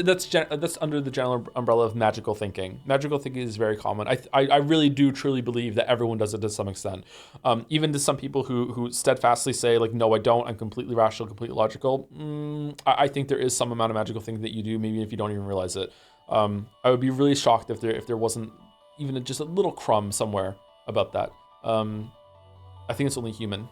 under the general umbrella of magical thinking. Magical thinking is very common. I really do truly believe that everyone does it to some extent. Even to some people who steadfastly say like, no, I don't. I'm completely rational, completely logical. I think there is some amount of magical thinking that you do, maybe if you don't even realize it. I would be really shocked if there wasn't even just a little crumb somewhere about that. I think it's only human.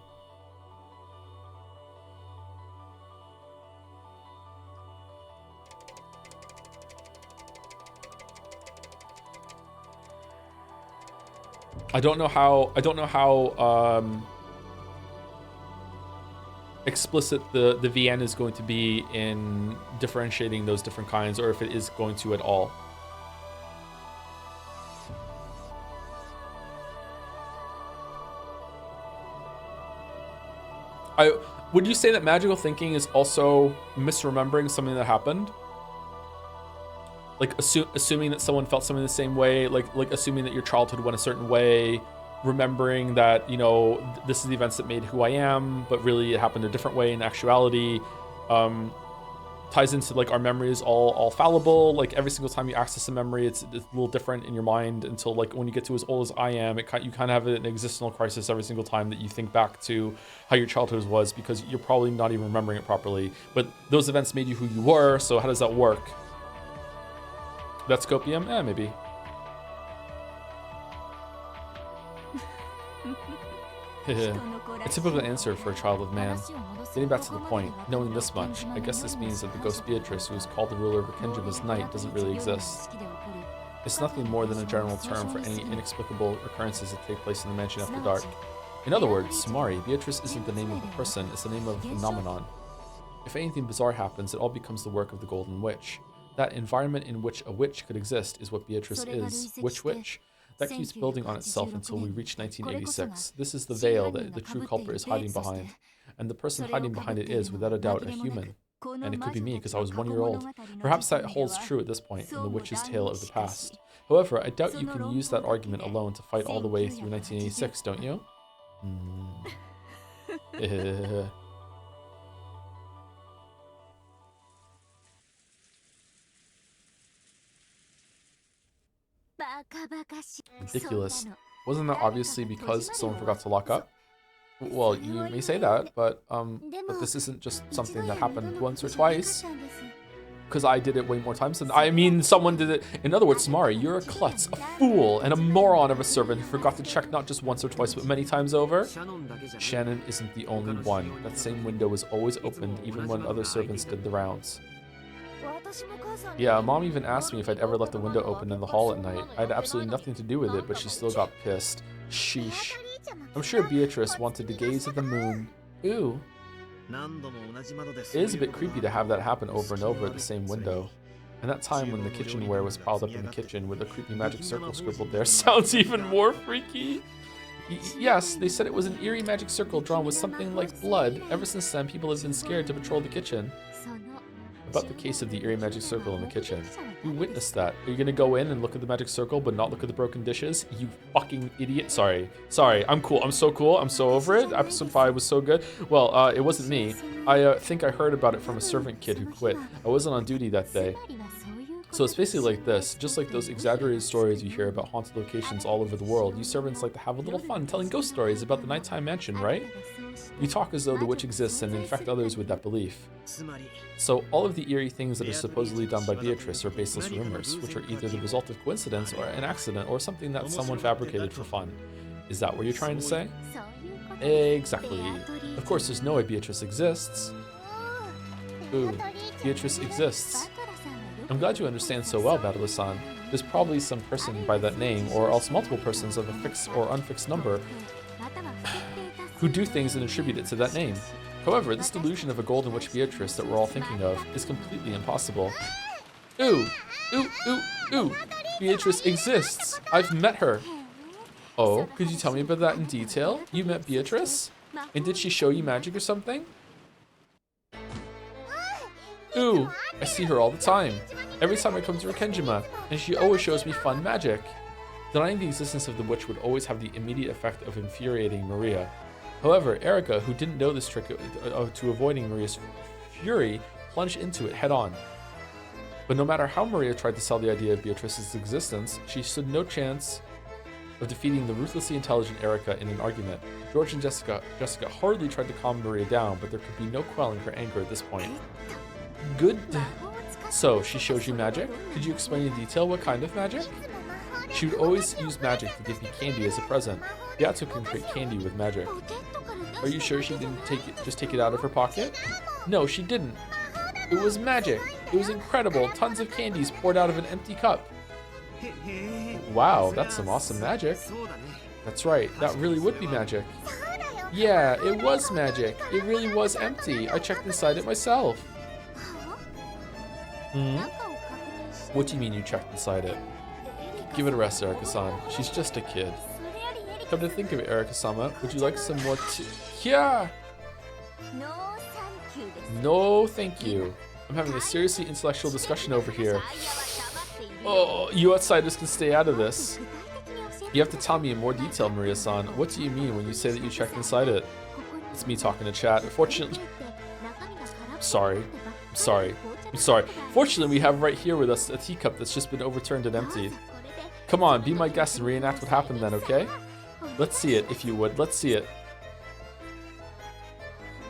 I don't know how explicit the VN is going to be in differentiating those different kinds, or if it is going to at all. Would you say that magical thinking is also misremembering something that happened? Like assuming that someone felt something the same way, like assuming that your childhood went a certain way, remembering that, you know, this is the events that made who I am, but really it happened a different way in actuality. Ties into like our memory is all fallible. Like every single time you access a memory, it's a little different in your mind until like when you get to as old as I am, you kind of have an existential crisis every single time that you think back to how your childhood was, because you're probably not even remembering it properly. But those events made you who you were. So how does that work? That's copium? Maybe. A typical answer for a child of man. Getting back to the point, knowing this much, I guess this means that the ghost Beatrice, who is called the ruler of Rekenjima's night, doesn't really exist. It's nothing more than a general term for any inexplicable occurrences that take place in the mansion after dark. In other words, Mari, Beatrice isn't the name of a person, it's the name of a phenomenon. If anything bizarre happens, it all becomes the work of the Golden Witch. That environment in which a witch could exist is what Beatrice is. Which witch? That keeps building on itself until we reach 1986. This is the veil that the true culprit is hiding behind. And the person hiding behind it is, without a doubt, a human. And it could be me, because I was 1 year old. Perhaps that holds true at this point in the witch's tale of the past. However, I doubt you can use that argument alone to fight all the way through 1986, don't you? Ridiculous. Wasn't that obviously because someone forgot to lock up? Well, you may say that, but this isn't just something that happened once or twice. Because I did it way more times than someone did it. In other words, Samari, you're a klutz, a fool, and a moron of a servant who forgot to check not just once or twice, but many times over. Shannon isn't the only one. That same window was always opened, even when other servants did the rounds. Yeah, Mom even asked me if I'd ever left the window open in the hall at night. I had absolutely nothing to do with it, but she still got pissed. Sheesh. I'm sure Beatrice wanted to gaze at the moon. Ooh. It is a bit creepy to have that happen over and over at the same window. And that time when the kitchenware was piled up in the kitchen with a creepy magic circle scribbled there sounds even more freaky. Yes, they said it was an eerie magic circle drawn with something like blood. Ever since then, people have been scared to patrol the kitchen. About the case of the eerie magic circle in the kitchen. Who witnessed that? Are you gonna go in and look at the magic circle but not look at the broken dishes? You fucking idiot. Sorry, I'm cool. I'm so cool. I'm so over it. Episode 5 was so good. Well, it wasn't me. I think I heard about it from a servant kid who quit. I wasn't on duty that day. So it's basically like this. Just like those exaggerated stories you hear about haunted locations all over the world, you servants like to have a little fun telling ghost stories about the nighttime mansion, right? You talk as though the witch exists and infect others with that belief. So all of the eerie things that are supposedly done by Beatrice are baseless rumors, which are either the result of coincidence or an accident or something that someone fabricated for fun. Is that what you're trying to say? Exactly. Of course, there's no way Beatrice exists. Ooh, Beatrice exists. I'm glad you understand so well, Battle-san. There's probably some person by that name, or else multiple persons of a fixed or unfixed number, who do things and attribute it to that name. However, this delusion of a golden witch Beatrice that we're all thinking of is completely impossible. Ooh, ooh, ooh, ooh, Beatrice exists. I've met her. Oh, could you tell me about that in detail? You met Beatrice? And did she show you magic or something? Ooh, I see her all the time. Every time I come to Rikenjima, and she always shows me fun magic. Denying the existence of the witch would always have the immediate effect of infuriating Maria. However, Erica, who didn't know this trick to avoiding Maria's fury, plunged into it head-on. But no matter how Maria tried to sell the idea of Beatrice's existence, she stood no chance of defeating the ruthlessly intelligent Erica in an argument. George and Jessica hardly tried to calm Maria down, but there could be no quelling her anger at this point. Good. So, she shows you magic? Could you explain in detail what kind of magic? She would always use magic to give me candy as a present. Beato can create candy with magic. Are you sure she didn't just take it out of her pocket? No, she didn't. It was magic. It was incredible. Tons of candies poured out of an empty cup. Wow, that's some awesome magic. That's right, that really would be magic. Yeah, it was magic. It really was empty. I checked inside it myself. What do you mean you checked inside it? Give it a rest, Erica-san. She's just a kid. Come to think of it, Erica-sama, would you like some more tea? Yeah! No, thank you. I'm having a seriously intellectual discussion over here. Oh, you outsiders can stay out of this. You have to tell me in more detail, Maria-san. What do you mean when you say that you checked inside it? It's me talking to chat. Fortunately... I'm sorry. Fortunately, we have right here with us a teacup that's just been overturned and emptied. Come on, be my guest and reenact what happened then, okay? Let's see it, if you would. Let's see it.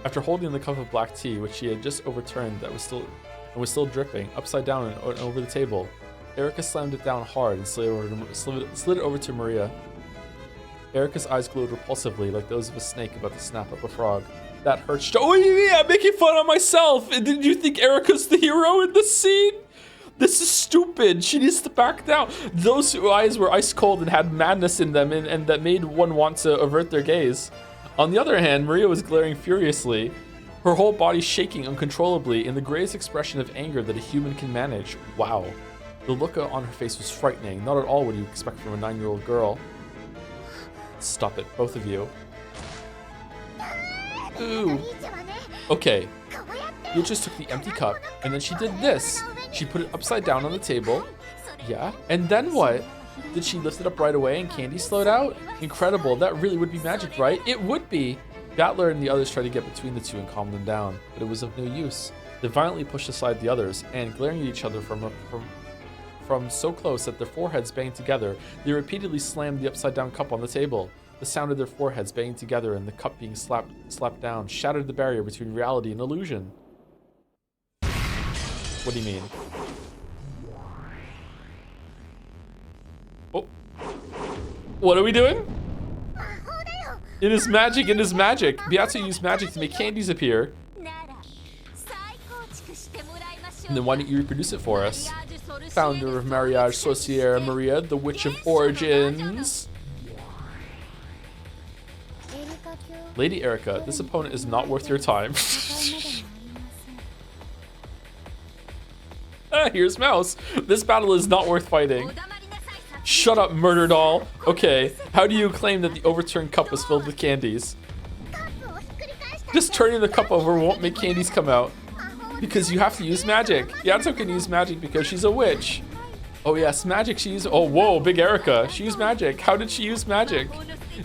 After holding the cup of black tea, which she had just overturned that was still dripping, upside down and over the table, Erica slammed it down hard and slid it over to Maria. Erica's eyes glowed repulsively like those of a snake about to snap up a frog. That hurts. Oh yeah, making fun of myself! And did you think Erica's the hero in this scene? This is stupid. She needs to back down. Those eyes were ice cold and had madness in them and that made one want to avert their gaze. On the other hand, Maria was glaring furiously, her whole body shaking uncontrollably in the greatest expression of anger that a human can manage. Wow. The look on her face was frightening, not at all what you expect from a 9-year-old girl. Stop it, both of you. Ooh. Okay. You just took the empty cup, and then she did this. She put it upside down on the table. Yeah. And then what? Did she lift it up right away and candy slowed out? Incredible. That really would be magic, right? It would be. Battler and the others tried to get between the two and calm them down, but it was of no use. They violently pushed aside the others, and glaring at each other from from so close that their foreheads banged together. They repeatedly slammed the upside-down cup on the table. The sound of their foreheads banging together and the cup being slapped down shattered the barrier between reality and illusion. What do you mean? Oh. What are we doing? It is magic, it is magic. Beato used magic to make candies appear. And then why don't you reproduce it for us? Founder of Mariage Sorcière Maria, the Witch of Origins. Lady Erica, this opponent is not worth your time. Here's Mouse. This battle is not worth fighting. Shut up, murder doll. Okay, how do you claim that the overturned cup was filled with candies? Just turning the cup over won't make candies come out. Because you have to use magic. Beato can use magic because she's a witch. Oh yes, magic she used. Oh whoa, big Erica. She used magic. How did she use magic?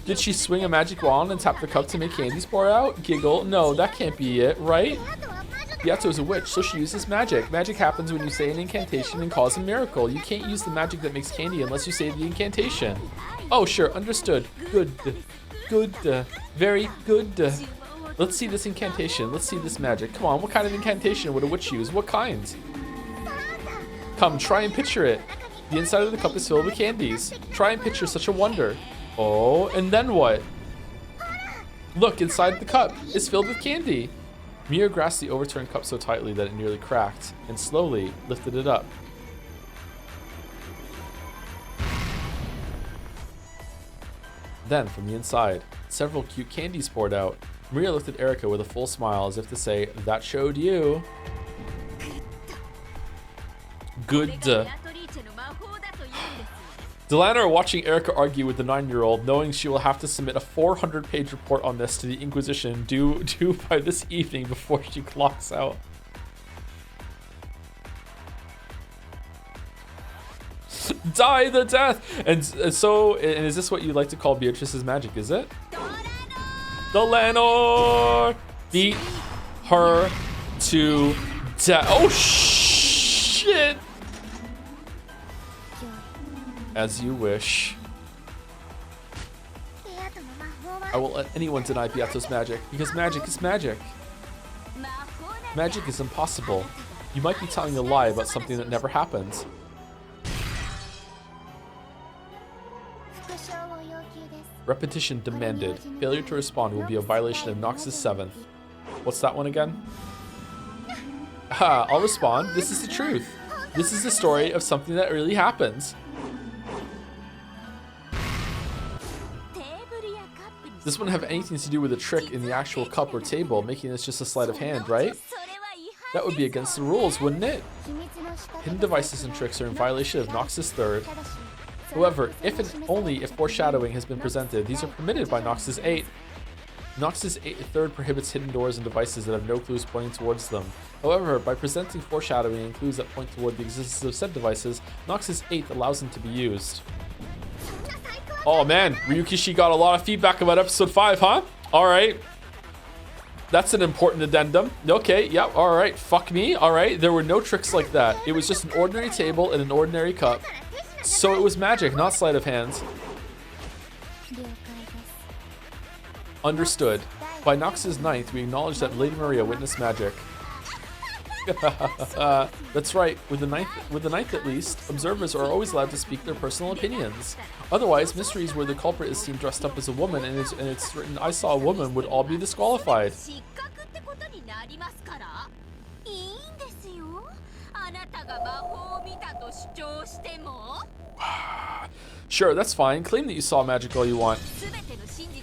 Did she swing a magic wand and tap the cup to make candies pour out? Giggle. No, that can't be it, right? Beato is a witch, so she uses magic. Magic happens when you say an incantation and cause a miracle. You can't use the magic that makes candy unless you say the incantation. Oh sure, understood. Good. Good. Very good. Let's see this incantation. Let's see this magic. Come on, what kind of incantation would a witch use? What kind? Come, try and picture it. The inside of the cup is filled with candies. Try and picture such a wonder. Oh, and then what? Look, inside the cup is filled with candy. Mia grasped the overturned cup so tightly that it nearly cracked, and slowly lifted it up. Then, from the inside, several cute candies poured out. Maria looked at Erica with a full smile as if to say, that showed you. Good. Delana are watching Erica argue with the 9-year-old, knowing she will have to submit a 400-page report on this to the Inquisition due by this evening before she clocks out. Die the death! And so, and is this what you like to call Beatrice's magic, is it? Delano! Beat her to death. Oh, shit! As you wish. I won't let anyone deny Beato's magic, because magic is magic. Magic is impossible. You might be telling a lie about something that never happened. Repetition demanded. Failure to respond will be a violation of Nox's 7th. What's that one again? Ha, I'll respond. This is the truth. This is the story of something that really happens. This wouldn't have anything to do with a trick in the actual cup or table, making this just a sleight of hand, right? That would be against the rules, wouldn't it? Hidden devices and tricks are in violation of Nox's 3rd. However, if and only if foreshadowing has been presented, these are permitted by Nox's 8. Nox's 3rd prohibits hidden doors and devices that have no clues pointing towards them. However, by presenting foreshadowing and clues that point toward the existence of said devices, Nox's 8th allows them to be used. Oh man, Ryukishi got a lot of feedback about episode 5, huh? Alright. That's an important addendum. Okay, yep, alright. Fuck me. Alright, there were no tricks like that. It was just an ordinary table and an ordinary cup. So it was magic, not sleight of hands. Understood. By Nox's 9th, we acknowledge that Lady Maria witnessed magic. That's right. With the 9th at least, observers are always allowed to speak their personal opinions. Otherwise, mysteries where the culprit is seen dressed up as a woman and it's written, I saw a woman, would all be disqualified. Sure, that's fine. Claim that you saw magic all you want.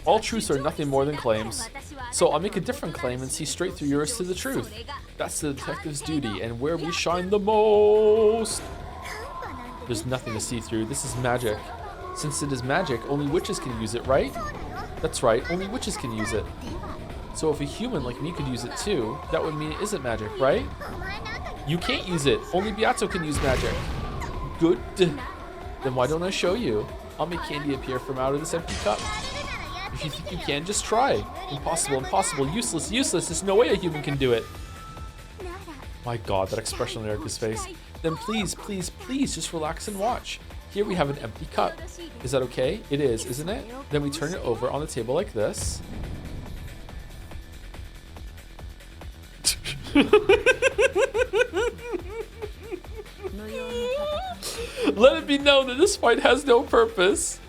All truths are nothing more than claims. So I'll make a different claim and see straight through yours to the truth. That's the detective's duty and where we shine the most. There's nothing to see through. This is magic. Since it is magic, only witches can use it, right? That's right, only witches can use it. So if a human like me could use it too, that would mean it isn't magic, right? You can't use it. Only Beato can use magic. Good. Then why don't I show you? I'll make candy appear from out of this empty cup. If you think you can, just try. Impossible, impossible, useless, useless. There's no way a human can do it. My god, that expression on Erica's face. Then please, please, please just relax and watch. Here we have an empty cup. Is that okay? It is, isn't it? Then we turn it over on the table like this. Let it be known that this fight has no purpose.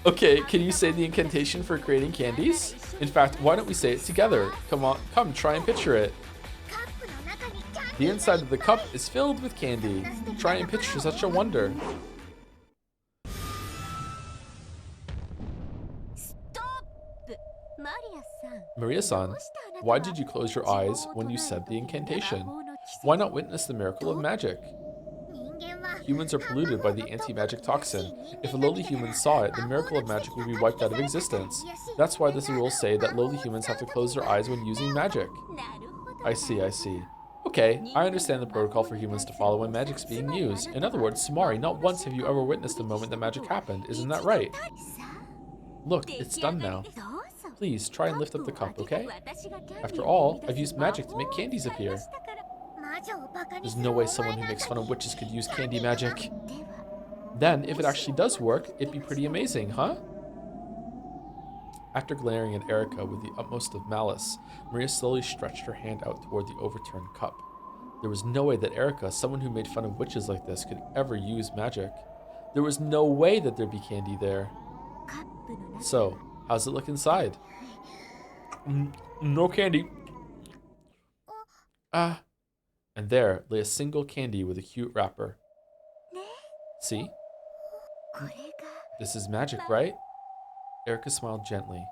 Okay, can you say the incantation for creating candies? In fact, why don't we say it together? Come on, come, try and picture it. The inside of the cup is filled with candy. Try and picture such a wonder. Maria-san, why did you close your eyes when you said the incantation? Why not witness the miracle of magic? Humans are polluted by the anti-magic toxin. If a lowly human saw it, the miracle of magic would be wiped out of existence. That's why the rules say that lowly humans have to close their eyes when using magic. I see, I see. Okay, I understand the protocol for humans to follow when magic's being used. In other words, Sumari, not once have you ever witnessed the moment that magic happened. Isn't that right? Look, it's done now. Please, try and lift up the cup, okay? After all, I've used magic to make candies appear. There's no way someone who makes fun of witches could use candy magic. Then, if it actually does work, it'd be pretty amazing, huh? After glaring at Erica with the utmost of malice, Maria slowly stretched her hand out toward the overturned cup. There was no way that Erica, someone who made fun of witches like this, could ever use magic. There was no way that there'd be candy there. So, how's it look inside? No candy. And there lay a single candy with a cute wrapper. See? This is magic, right? Erica smiled gently.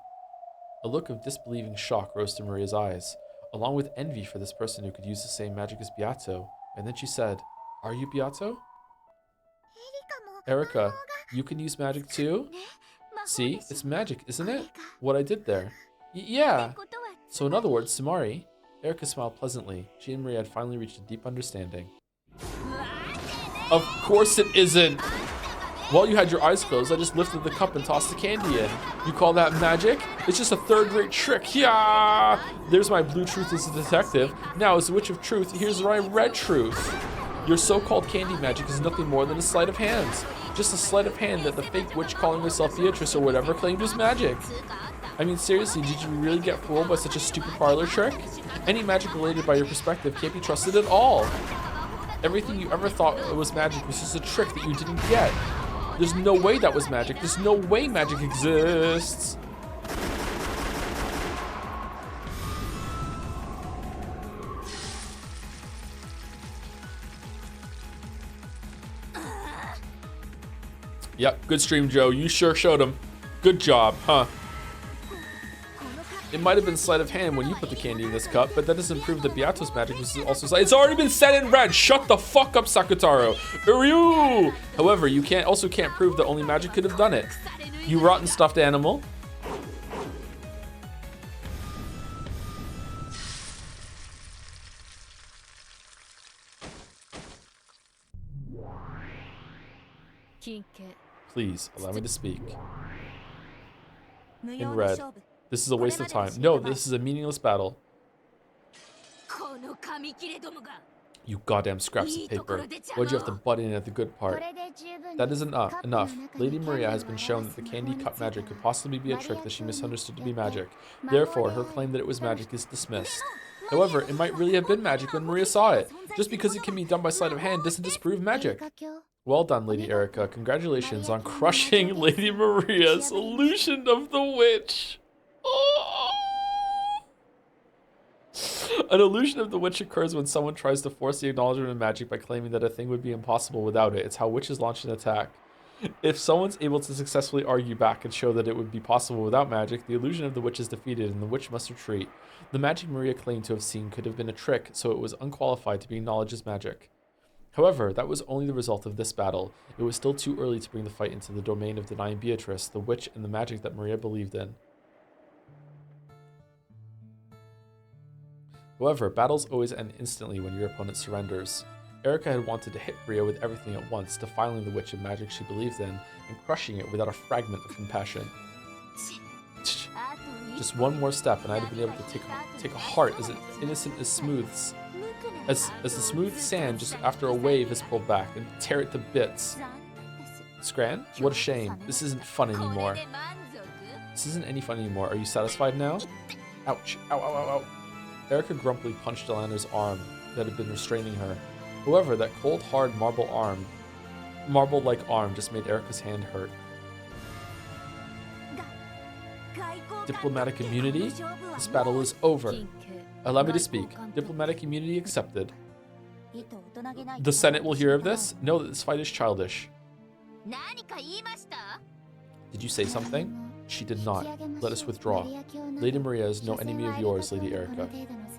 A look of disbelieving shock rose to Maria's eyes, along with envy for this person who could use the same magic as Beato. And then she said, "Are you Beato?" Erica, you can use magic too? See, it's magic, isn't it? What I did there. Yeah. So in other words, Sumari. Erica smiled pleasantly. She and Maria had finally reached a deep understanding. Of course it isn't. While you had your eyes closed, I just lifted the cup and tossed the candy in. You call that magic? It's just a third-rate trick. Yeah. There's my blue truth as a detective. Now, as the witch of truth, here's my red truth. Your so-called candy magic is nothing more than a sleight of hand. Just a sleight of hand that the fake witch calling herself Beatrice or whatever claimed was magic. I mean, seriously, did you really get fooled by such a stupid parlor trick? Any magic related by your perspective can't be trusted at all. Everything you ever thought was magic was just a trick that you didn't get. There's no way that was magic. There's no way magic exists. Yep, good stream, Joe. You sure showed him. Good job, huh? It might have been sleight of hand when you put the candy in this cup, but that doesn't prove that Beato's magic was also sleight. It's already been said in red. Shut the fuck up, Sakutaro. Uryu! However, you can't prove that only magic could have done it. You rotten stuffed animal. Please, allow me to speak. In red. This is a waste of time. No, this is a meaningless battle. You goddamn scraps of paper. Why'd you have to butt in at the good part? That isn't enough. Lady Maria has been shown that the candy cup magic could possibly be a trick that she misunderstood to be magic. Therefore, her claim that it was magic is dismissed. However, it might really have been magic when Maria saw it. Just because it can be done by sleight of hand doesn't disprove magic. Well done, Lady Erica. Congratulations on crushing Lady Maria's illusion of the witch. Oh. An illusion of the witch occurs when someone tries to force the acknowledgement of magic by claiming that a thing would be impossible without it. It's how witches launch an attack. If someone's able to successfully argue back and show that it would be possible without magic, the illusion of the witch is defeated and the witch must retreat. The magic Maria claimed to have seen could have been a trick, so it was unqualified to be acknowledged as magic. However, that was only the result of this battle. It was still too early to bring the fight into the domain of denying Beatrice, the witch, and the magic that Maria believed in. However, battles always end instantly when your opponent surrenders. Erica had wanted to hit Maria with everything at once, defiling the witch and magic she believed in, and crushing it without a fragment of compassion. Just one more step, and I'd have been able to take a heart as innocent as as the smooth sand just after a wave is pulled back, and tear it to bits. Scran? What a shame. This isn't fun anymore. This isn't any fun anymore. Are you satisfied now? Ouch. Ow, ow, ow, ow. Erica grumpily punched Delander's arm that had been restraining her. However, that cold, hard marble-like arm just made Erica's hand hurt. Diplomatic immunity? This battle is over. Allow me to speak. Diplomatic immunity accepted. The Senate will hear of this. Know that this fight is childish. Did you say something? She did not. Let us withdraw. Lady Maria is no enemy of yours, Lady Erica.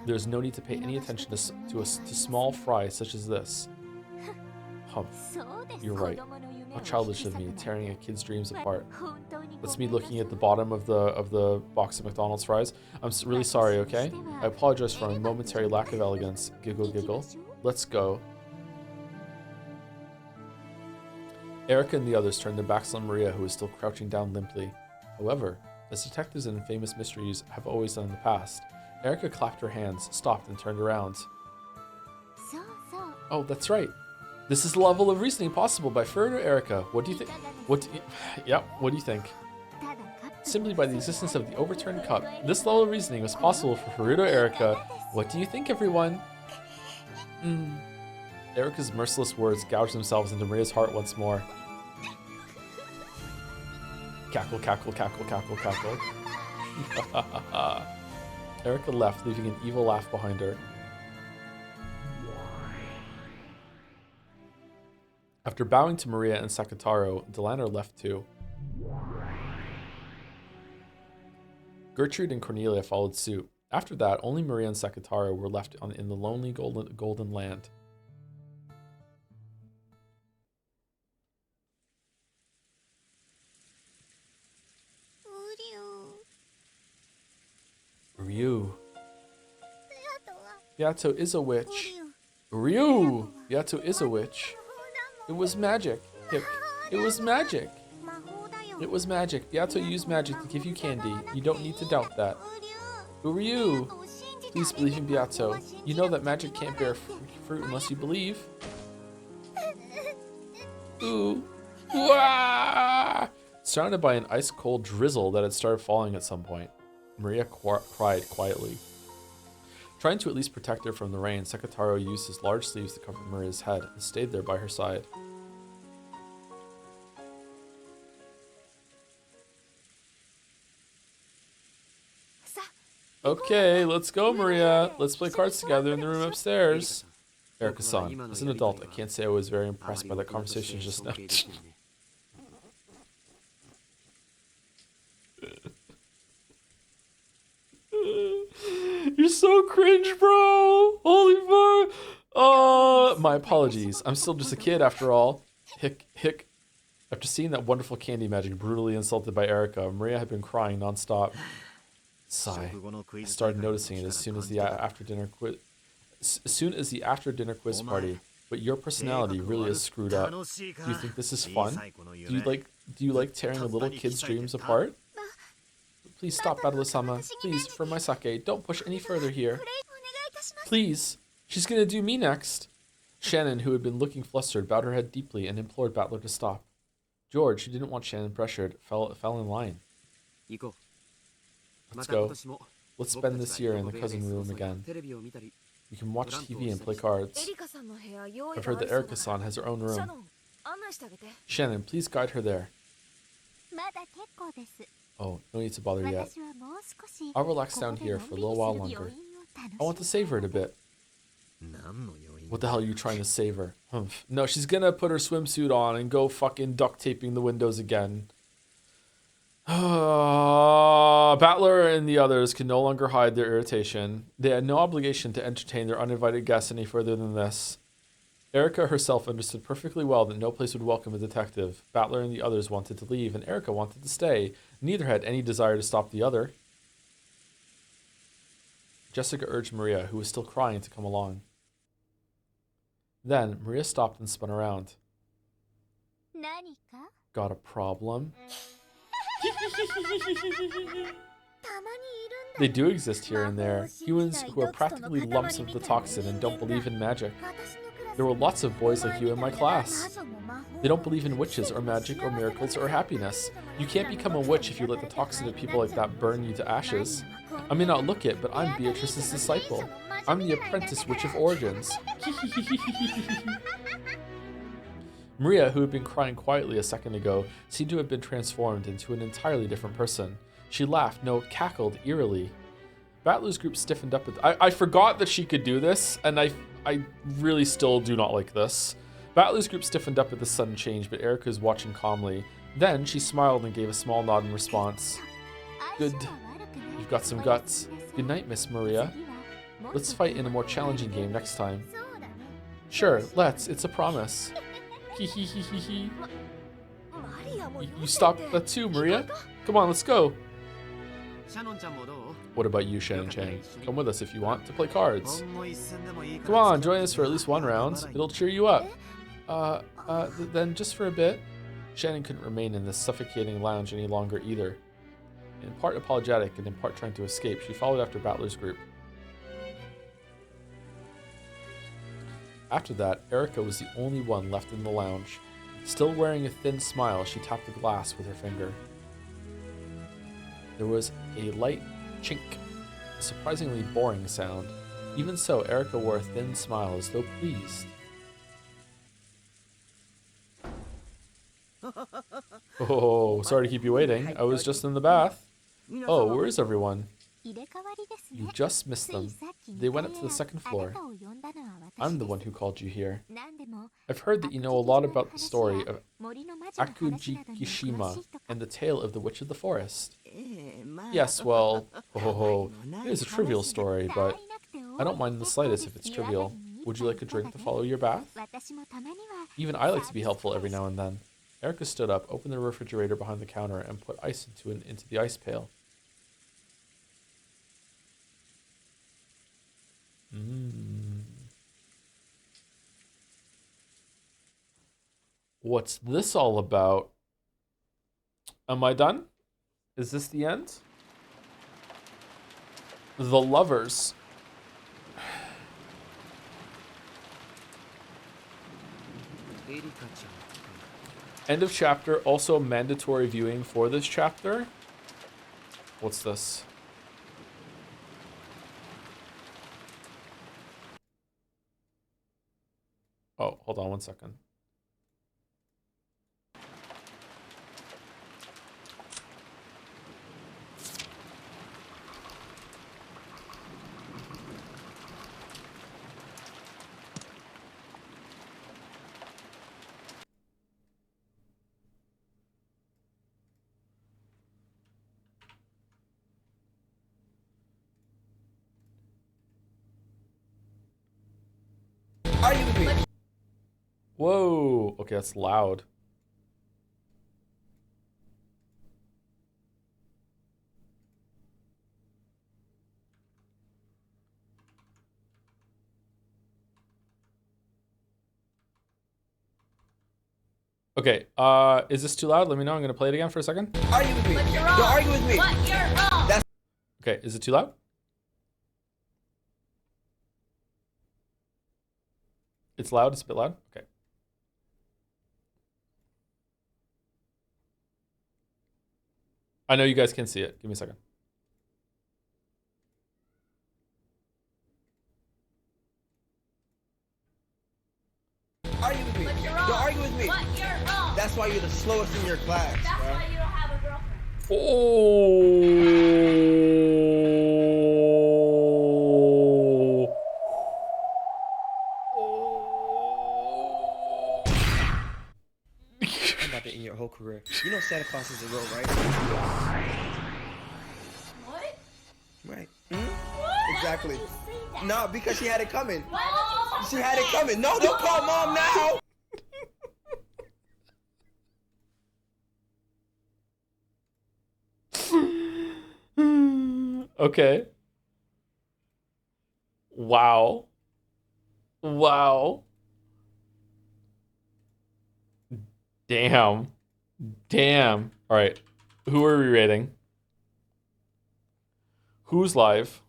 There is no need to pay any attention to small fry such as this. Humph. You're right. How childish of me, tearing a kid's dreams apart. That's me looking at the bottom of the box of McDonald's fries. I'm really sorry, okay? I apologize for my momentary lack of elegance. Giggle, giggle. Let's go. Erica and the others turned their backs on Maria, who was still crouching down limply. However, as detectives in famous mysteries have always done in the past, Erica clapped her hands, stopped, and turned around. Oh, that's right. This is the level of reasoning possible by Further Erica. What do you think? What do you think? Simply by the existence of the overturned cup, this level of reasoning was possible for Furuto Erica. What do you think, everyone? Erica's merciless words gouged themselves into Maria's heart once more. Cackle, cackle, cackle, cackle, cackle. Erica left, leaving an evil laugh behind her. After bowing to Maria and Sakataro, Delander left too. Gertrude and Cornelia followed suit. After that, only Maria and Sakataro were left in the lonely golden land. Ryu. Yato is a witch. Ryu! Yato is a witch. It was magic. It was magic. It was magic. Beato used magic to give you candy. You don't need to doubt that. Ryu! Please believe in Beato. You know that magic can't bear fruit unless you believe. Ooh. Wah! Surrounded by an ice-cold drizzle that had started falling at some point, Maria cried quietly. Trying to at least protect her from the rain, Sekataro used his large sleeves to cover Maria's head and stayed there by her side. Okay, let's go, Maria. Let's play cards together in the room upstairs. Erica-san, as an adult, I can't say I was very impressed by that conversation just now. You're so cringe, bro. Holy fuck. My apologies. I'm still just a kid after all. Hick, hick. After seeing that wonderful candy magic brutally insulted by Erica, Maria had been crying nonstop. Sigh. I started noticing it as soon as the after dinner quiz party. But your personality really is screwed up. Do you think this is fun? Do you like tearing a little kid's dreams apart? Please stop, Battle-sama. Please, for my sake, don't push any further here. Please. She's gonna do me next. Shannon, who had been looking flustered, bowed her head deeply and implored Battler to stop. George, who didn't want Shannon pressured, fell in line. Let's go. Let's spend this year in the cousin room again. We can watch TV and play cards. I've heard that Erica-san has her own room. Shannon, please guide her there. Oh, no need to bother yet. I'll relax down here for a little while longer. I want to savor it a bit. What the hell are you trying to savor? Humph. No, she's gonna put her swimsuit on and go fucking duct taping the windows again. Battler and the others could no longer hide their irritation. They had no obligation to entertain their uninvited guests any further than this. Erica herself understood perfectly well that no place would welcome a detective. Battler and the others wanted to leave, and Erica wanted to stay. Neither had any desire to stop the other. Jessica urged Maria, who was still crying, to come along. Then, Maria stopped and spun around. Got a problem? They do exist here and there. Humans who are practically lumps of the toxin and don't believe in magic. There were lots of boys like you in my class. They don't believe in witches or magic or miracles or happiness. You can't become a witch if you let the toxin of people like that burn you to ashes. I may not look it, but I'm Beatrice's disciple. I'm the apprentice witch of origins. Maria, who had been crying quietly a second ago, seemed to have been transformed into an entirely different person. She laughed, no, cackled eerily. Battler's group stiffened up with... I forgot that she could do this, and I really still do not like this. Battler's group stiffened up at the sudden change, but Erica was watching calmly. Then she smiled and gave a small nod in response. Good. You've got some guts. Good night, Miss Maria. Let's fight in a more challenging game next time. Sure, let's. It's a promise. Hee hee hee hee hee. You stopped that too, Maria? Come on, let's go. What about you, Shannon Chang? Come with us if you want to play cards. Come on, join us for at least one round. It'll cheer you up. Then just for a bit. Shannon couldn't remain in this suffocating lounge any longer either. In part apologetic and in part trying to escape, she followed after Battler's group. After that, Erica was the only one left in the lounge. Still wearing a thin smile, she tapped the glass with her finger. There was a light chink, a surprisingly boring sound. Even so, Erica wore a thin smile as though pleased. Oh, sorry to keep you waiting. I was just in the bath. Oh, where is everyone? You just missed them. They went up to the second floor. I'm the one who called you here. I've heard that you know a lot about the story of Akujikishima and the tale of the Witch of the Forest. Yes, well, it is a trivial story, but I don't mind in the slightest if it's trivial. Would you like a drink to follow your bath? Even I like to be helpful every now and then. Erica stood up, opened the refrigerator behind the counter, and put ice into the ice pail. What's this all about? Am I done? Is this the end? The Lovers. End of chapter. Also mandatory viewing for this chapter. What's this? Oh, hold on one second. Argue with me. Whoa. Okay, that's loud. Okay, is this too loud? Let me know. I'm gonna play it again for a second. Argue with me. But you're Don't wrong. argue with me. But you're wrong. That's Okay, is it too loud? It's loud? It's a bit loud? Okay. I know you guys can see it. Give me a second. argue with me. But you're Don't wrong. argue with me. But you're wrong. That's why you're the slowest in your class. That's bro. why you don't have a girlfriend. Oh. I'm about to end your whole career. You know Santa Claus is a real, right? What? Right. What? Exactly. Why would you say that? No, because she had it coming. Why would you talk She like had it that? coming. No, don't call mom now. Okay. Wow. Wow. Damn. Damn. All right. Who are we rating? Who's live?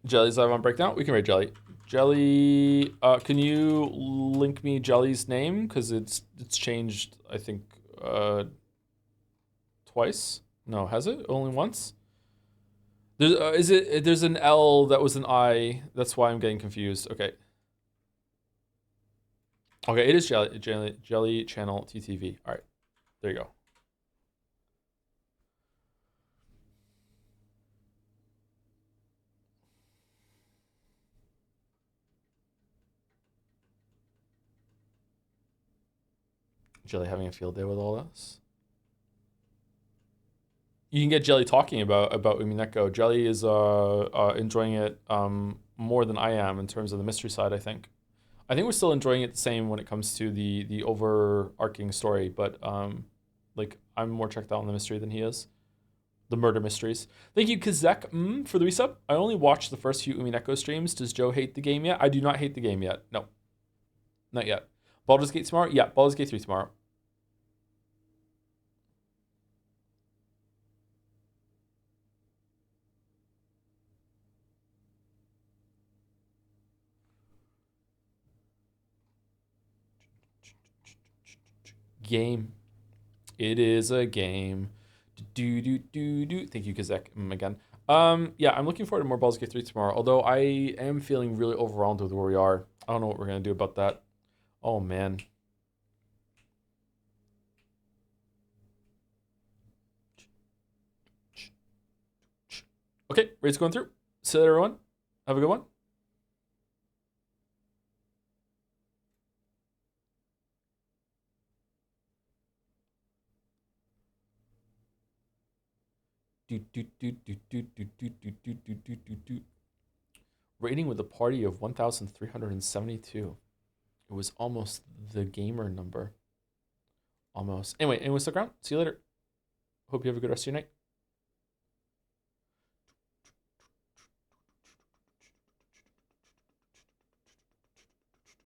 Jelly's live on Breakdown. We can rate Jelly. Jelly, can you link me Jelly's name? Because it's changed, I think, twice. No, has it? Only once? There's an L that was an I. That's why I'm getting confused. Okay. Okay, it is Jelly Channel TTV. All right, there you go. Jelly having a field day with all this. You can get Jelly talking about Umineko. Jelly is enjoying it more than I am in terms of the mystery side. I think we're still enjoying it the same when it comes to the overarching story, but like I'm more checked out on the mystery than he is. The murder mysteries. Thank you, Kazek, for the resub. I only watched the first few Umineko streams. Does Joe hate the game yet? I do not hate the game yet. No, not yet. Baldur's Gate tomorrow? Yeah, Baldur's Gate 3 tomorrow. Game. It is a game. Do do do do. Thank you, Kazek, again. Yeah, I'm looking forward to more Baldur's Gate 3 tomorrow. Although I am feeling really overwhelmed with where we are. I don't know what we're gonna do about that. Oh man. Okay, rate's going through. See you later, everyone. Have a good one. Rating with a party of 1,372. It was almost the gamer number. Almost. Anyway, stick around. See you later. Hope you have a good rest of your night.